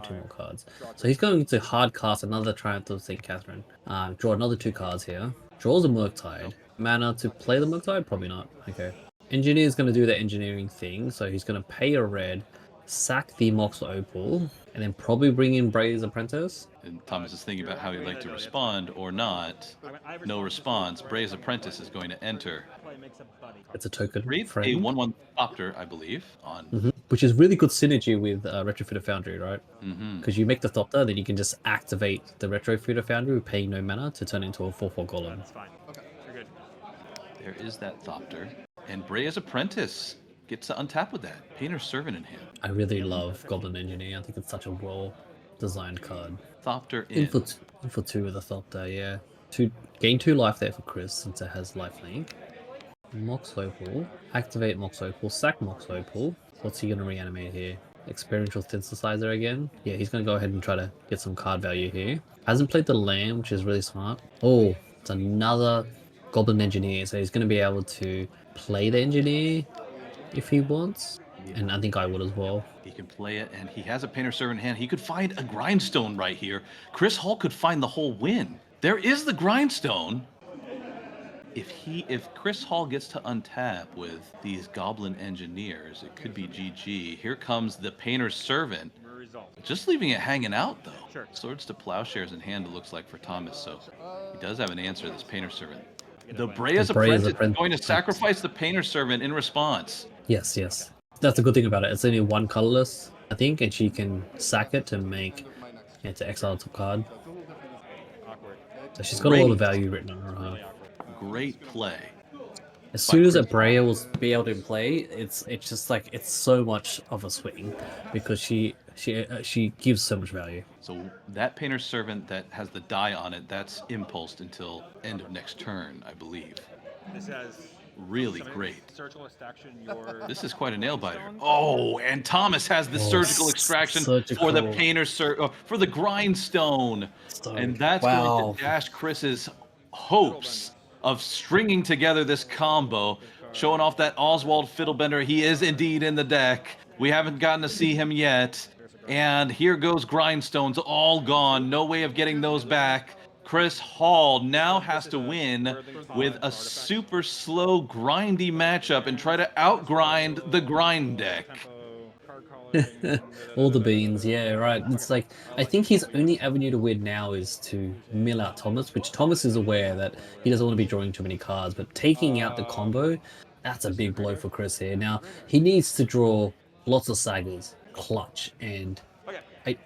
2 more cards. So he's going to hard cast another Triumph of St. Catherine. Draw another 2 cards here. Draws a Murktide. Mana to play the Murktide? Probably not. Okay. Engineer's going to do the engineering thing, so he's going to pay a red, sack the Mox Opal, and then probably bring in Bray's Apprentice. And Thomas is thinking about how he'd like to respond or not. No response. Bray's Apprentice is going to enter. It's a token Reads a friend. 1/1 Thopter, I believe, on. Which is really good synergy with Retrofitter Foundry, right? Mhm. Because you make the Thopter, then you can just activate the Retrofitter Foundry with paying no mana to turn into a 4/4 Golem. That's fine. Okay, you're good. There is that Thopter. And Bray's Apprentice gets to untap with that. Painter's Servant in hand. I really love Goblin Engineer. I think it's such a well-designed card. Thopter In in. for 2 with a Thopter, yeah. Gain 2 life there for Chris since it has lifelink. Mox Opal. Activate Mox Opal. Sack Mox Opal. What's he going to reanimate here? Experiential Synthesizer again? Yeah, he's going to go ahead and try to get some card value here. Hasn't played the Lamb, which is really smart. Oh, it's another Goblin Engineer, so he's going to be able to play the Engineer if he wants. And I think I would as well. He can play it, and he has a Painter's Servant in hand. He could find a Grindstone right here. Chris Hall could find the whole win. There is the Grindstone. If Chris Hall gets to untap with these Goblin Engineers, it could be GG. Here comes the Painter's Servant. Just leaving it hanging out, though. Sure. Swords to Plowshares in hand, it looks like, for Thomas, so he does have an answer, this Painter's Servant. The Brea's Apprentice is going to sacrifice the Painter's Servant in response. Yes, yes. That's the good thing about it. It's only 1 colorless, I think, and she can sack it to make to exile a top card. Awkward. So she's got a lot of value written on her. Great play. As soon as a Brea will be able to play, it's just like it's so much of a swing because she gives so much value. So that Painter's Servant that has the die on it, that's impulsed until end of next turn, I believe. This has Really great. surgical extraction. Your This is quite a nail biter. Oh, and Thomas has the surgical extraction for the surgical. Painter's for the Grindstone, and that's going to dash Chris's hopes of stringing together this combo, showing off that Oswald Fiddlebender. He is indeed in the deck. We haven't gotten to see him yet. And here goes Grindstones, all gone. No way of getting those back. Chris Hall now has to win with a super slow, grindy matchup and try to outgrind the grind deck. All the beans, yeah, right. It's like, I think his only avenue to win now is to mill out Thomas, which Thomas is aware that he doesn't want to be drawing too many cards, but taking out the combo, that's a big blow for Chris here. Now, he needs to draw lots of sagas, clutch, and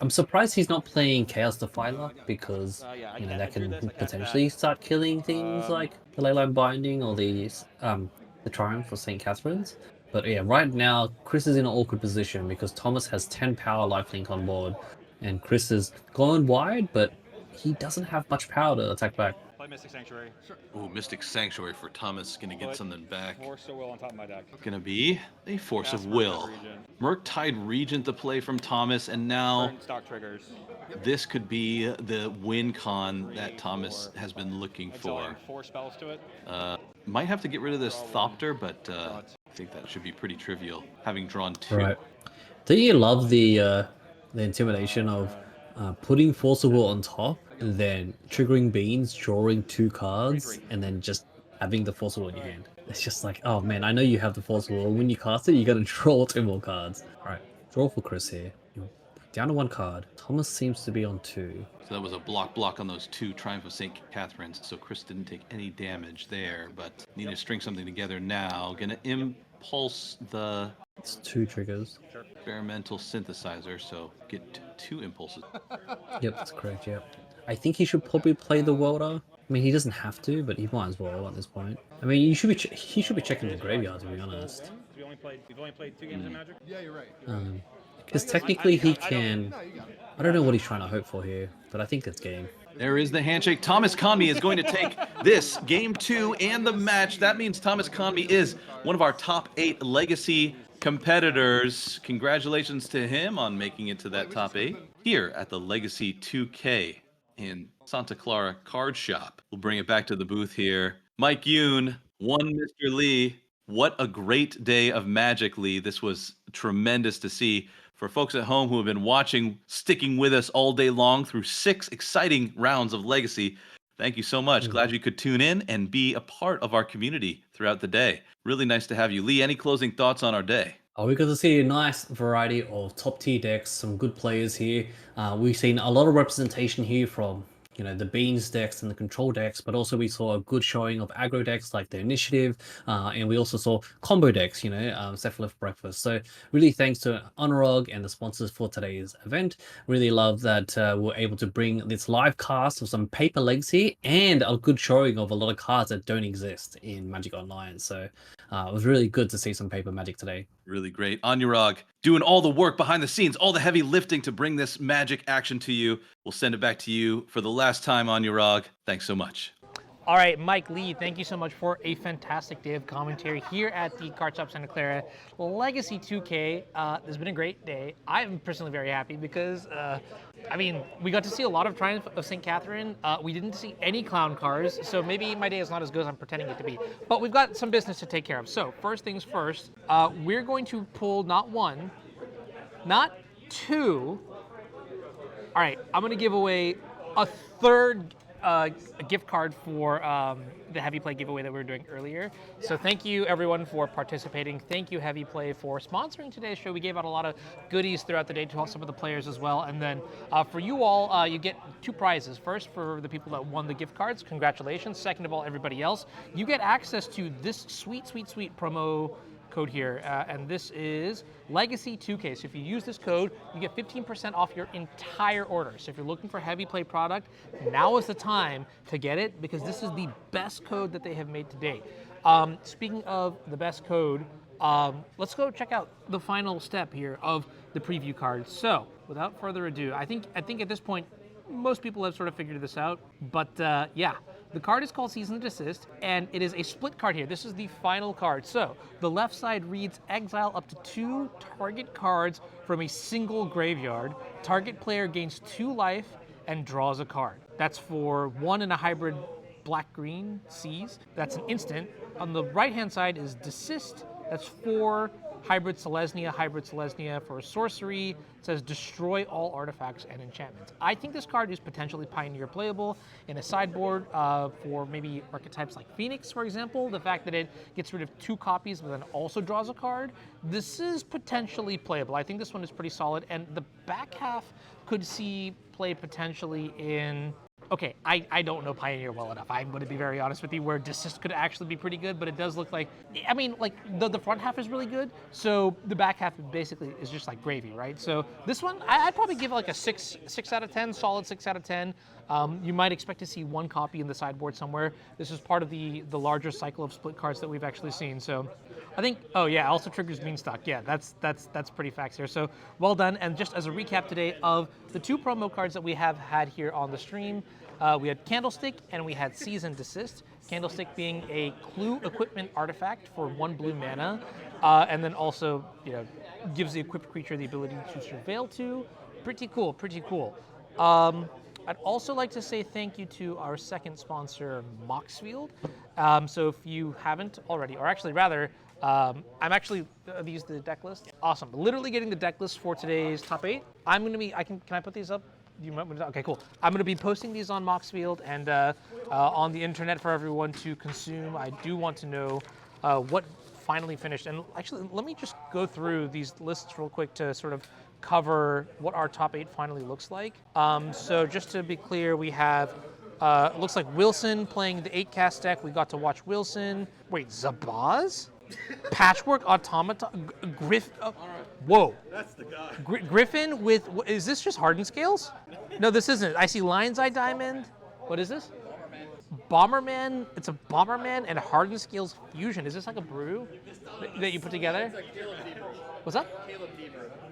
I'm surprised he's not playing Chaos Defiler because you know that can potentially start killing things like the Leyline Binding or the Triumph for St. Catherine's. But yeah, right now Chris is in an awkward position because Thomas has 10 power lifelink on board, and Chris has gone wide, but he doesn't have much power to attack back. Play Mystic Sanctuary. Ooh, Mystic Sanctuary for Thomas, gonna get something back. Force of Will on top of my deck. Gonna be a Force of Will. Murktide Regent to play from Thomas, and now Current stock triggers. this could be the win con that Thomas has been looking for. Exiling 4 spells to it. Might have to get rid of this Thopter, but I think that should be pretty trivial, having drawn 2. Right. Do you love the intimidation of putting Force of Will on top and then triggering Beans, drawing 2 cards, and then just having the Force of Will in your hand? It's just like, oh man, I know you have the Force of Will. When you cast it, you gotta draw 2 more cards. Alright, draw for Chris here. You're down to 1 card. Thomas seems to be on 2. So that was a block on those 2 Triumph of St. Catherine's, so Chris didn't take any damage there, but need to string something together now. Gonna impulse the It's 2 triggers. experimental synthesizer, so get 2 impulses. Yep, that's correct, yep. I think he should probably play the Welder. I mean, he doesn't have to, but he might as well at this point. I mean, he should be checking the graveyard, to be honest. You've only played 2 games of Magic? Yeah, you're right. Because technically he can. I don't know what he's trying to hope for here, but I think it's game. There is the handshake. Thomas Conmee is going to take this game 2 and the match. That means Thomas Conmee is one of our top 8 legacy competitors. Congratulations to him on making it to that top 8 here at the Legacy 2K in Santa Clara Card Shop. We'll bring it back to the booth here. Mike Yoon, one Mr. Lee. What a great day of Magic, Lee. This was tremendous to see. For folks at home who have been watching, sticking with us all day long through 6 exciting rounds of Legacy, thank you so much. Glad you could tune in and be a part of our community throughout the day. Really nice to have you. Lee, any closing thoughts on our day? We got to see a nice variety of top tier decks, some good players here. We've seen a lot of representation here from the Beans decks and the control decks, but also we saw a good showing of aggro decks like the Initiative, and we also saw combo decks, Cephalith Breakfast. So really thanks to Anurag and the sponsors for today's event. Really love that we're able to bring this live cast of some Paper Legacy and a good showing of a lot of cards that don't exist in Magic Online. So it was really good to see some Paper Magic today. Really great. Anurag, doing all the work behind the scenes, all the heavy lifting to bring this Magic action to you. We'll send it back to you for the last time, Anurag. Thanks so much. All right, Mike Lee, thank you so much for a fantastic day of commentary here at the Card Shop Santa Clara Legacy 2K. It's been a great day. I'm personally very happy because, we got to see a lot of Triumph of St. Catherine. We didn't see any clown cars, so maybe my day is not as good as I'm pretending it to be. But we've got some business to take care of. So first things first, we're going to pull not 1, not 2. All right, I'm going to give away a third a gift card for the Heavy Play giveaway that we were doing earlier. So thank you everyone for participating. Thank you Heavy Play for sponsoring today's show. We gave out a lot of goodies throughout the day to some of the players as well. And then for you all, you get 2 prizes. First, for the people that won the gift cards, congratulations. Second of all, everybody else, you get access to this sweet promo code here, and this is Legacy 2K. So if you use this code, you get 15% off your entire order. So if you're looking for Heavy Play product, now is the time to get it because this is the best code that they have made to date. Speaking of the best code, let's go check out the final step here of the preview card. So without further ado, I think at this point, most people have sort of figured this out, but yeah. The card is called Season Desist, and it is a split card here. This is the final card. So the left side reads, exile up to 2 target cards from a single graveyard. Target player gains 2 life and draws a card. That's for 1 in a hybrid black-green Seas. That's an instant. On the right-hand side is Desist. That's 4 Hybrid Selesnya for a sorcery. It says destroy all artifacts and enchantments. I think this card is potentially Pioneer playable in a sideboard for maybe archetypes like Phoenix, for example. The fact that it gets rid of 2 copies but then also draws a card. This is potentially playable. I think this one is pretty solid, and the back half could see play potentially in... Okay, I don't know Pioneer well enough. I'm going to be very honest with you, where Desist could actually be pretty good, but it does look like, the front half is really good, so the back half basically is just like gravy, right? So this one, I'd probably give it like a 6 out of 10, solid 6 out of 10. You might expect to see 1 copy in the sideboard somewhere. This is part of the larger cycle of split cards that we've actually seen. So I think, oh yeah, also triggers Beanstalk. Yeah, that's pretty facts here. So well done. And just as a recap today of the 2 promo cards that we have had here on the stream, we had Candlestick and we had Season Desist. Candlestick being a clue equipment artifact for 1 blue mana, and then also gives the equipped creature the ability to surveil 2. Pretty cool. I'd also like to say thank you to our second sponsor, Moxfield. So if you haven't already, or actually rather, I'm actually these the deck list. Awesome. Literally getting the deck list for today's top 8. I'm going to be. Can I put these up? Okay, cool. I'm going to be posting these on Moxfield and on the internet for everyone to consume. I do want to know what finally finished. And actually, let me just go through these lists real quick to sort of cover what our top 8 finally looks like. So just to be clear, we have, it looks like Wilson playing the 8-cast deck. We got to watch Wilson. Wait, Zabaz? Patchwork Automata? Whoa. That's the guy. Griffin with, is this just Hardened Scales? No, this isn't. I see Lion's Eye Diamond. What is this? Bomberman. It's a Bomberman and Hardened Scales fusion. Is this like a brew that you put together? What's up?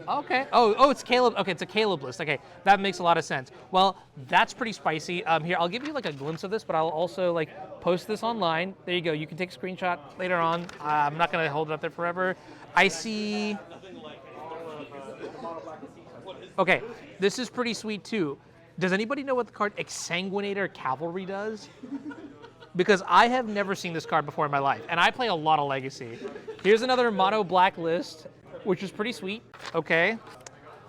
Okay. Oh, it's Caleb. Okay, it's a Caleb list. Okay, that makes a lot of sense. Well, that's pretty spicy. Here, I'll give you like a glimpse of this, but I'll also like post this online. There you go. You can take a screenshot later on. I'm not gonna hold it up there forever. I see. Okay, this is pretty sweet too. Does anybody know what the card Exsanguinator Cavalry does? Because I have never seen this card before in my life, and I play a lot of Legacy. Here's another mono black list, which is pretty sweet. Okay.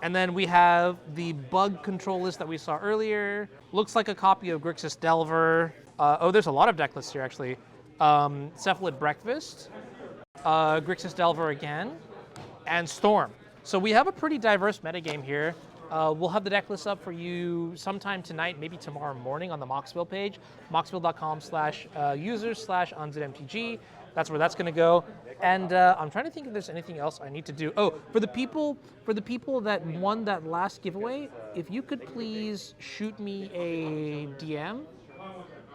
And then we have the bug control list that we saw earlier. Looks like a copy of Grixis Delver. There's a lot of deck lists here, actually. Cephalid Breakfast, Grixis Delver again, and Storm. So we have a pretty diverse metagame here. We'll have the deck list up for you sometime tonight, maybe tomorrow morning on the Moxville page, moxville.com/users/unzmtg. That's where that's going to go. And I'm trying to think if there's anything else I need to do. Oh, for the people that won that last giveaway, if you could please shoot me a DM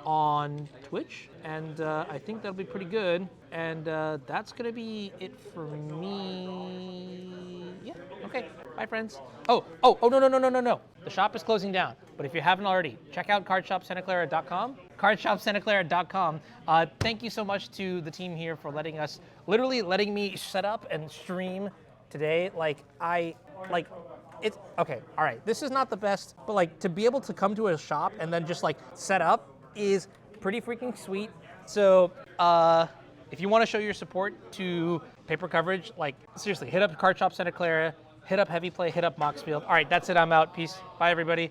on Twitch, and I think that'll be pretty good. And that's gonna be it for me. Yeah. Okay. Bye, friends. Oh, no. The shop is closing down. But if you haven't already, check out cardshopsantaclara.com. Cardshopsantaclara.com. Thank you so much to the team here for letting me set up and stream today. It's okay. All right. This is not the best, but like to be able to come to a shop and then just like set up is pretty freaking sweet. So if you want to show your support to paper coverage, like seriously, hit up Card Shop Santa Clara, hit up Heavy Play, hit up Moxfield. All right, that's it. I'm out. Peace. Bye, everybody.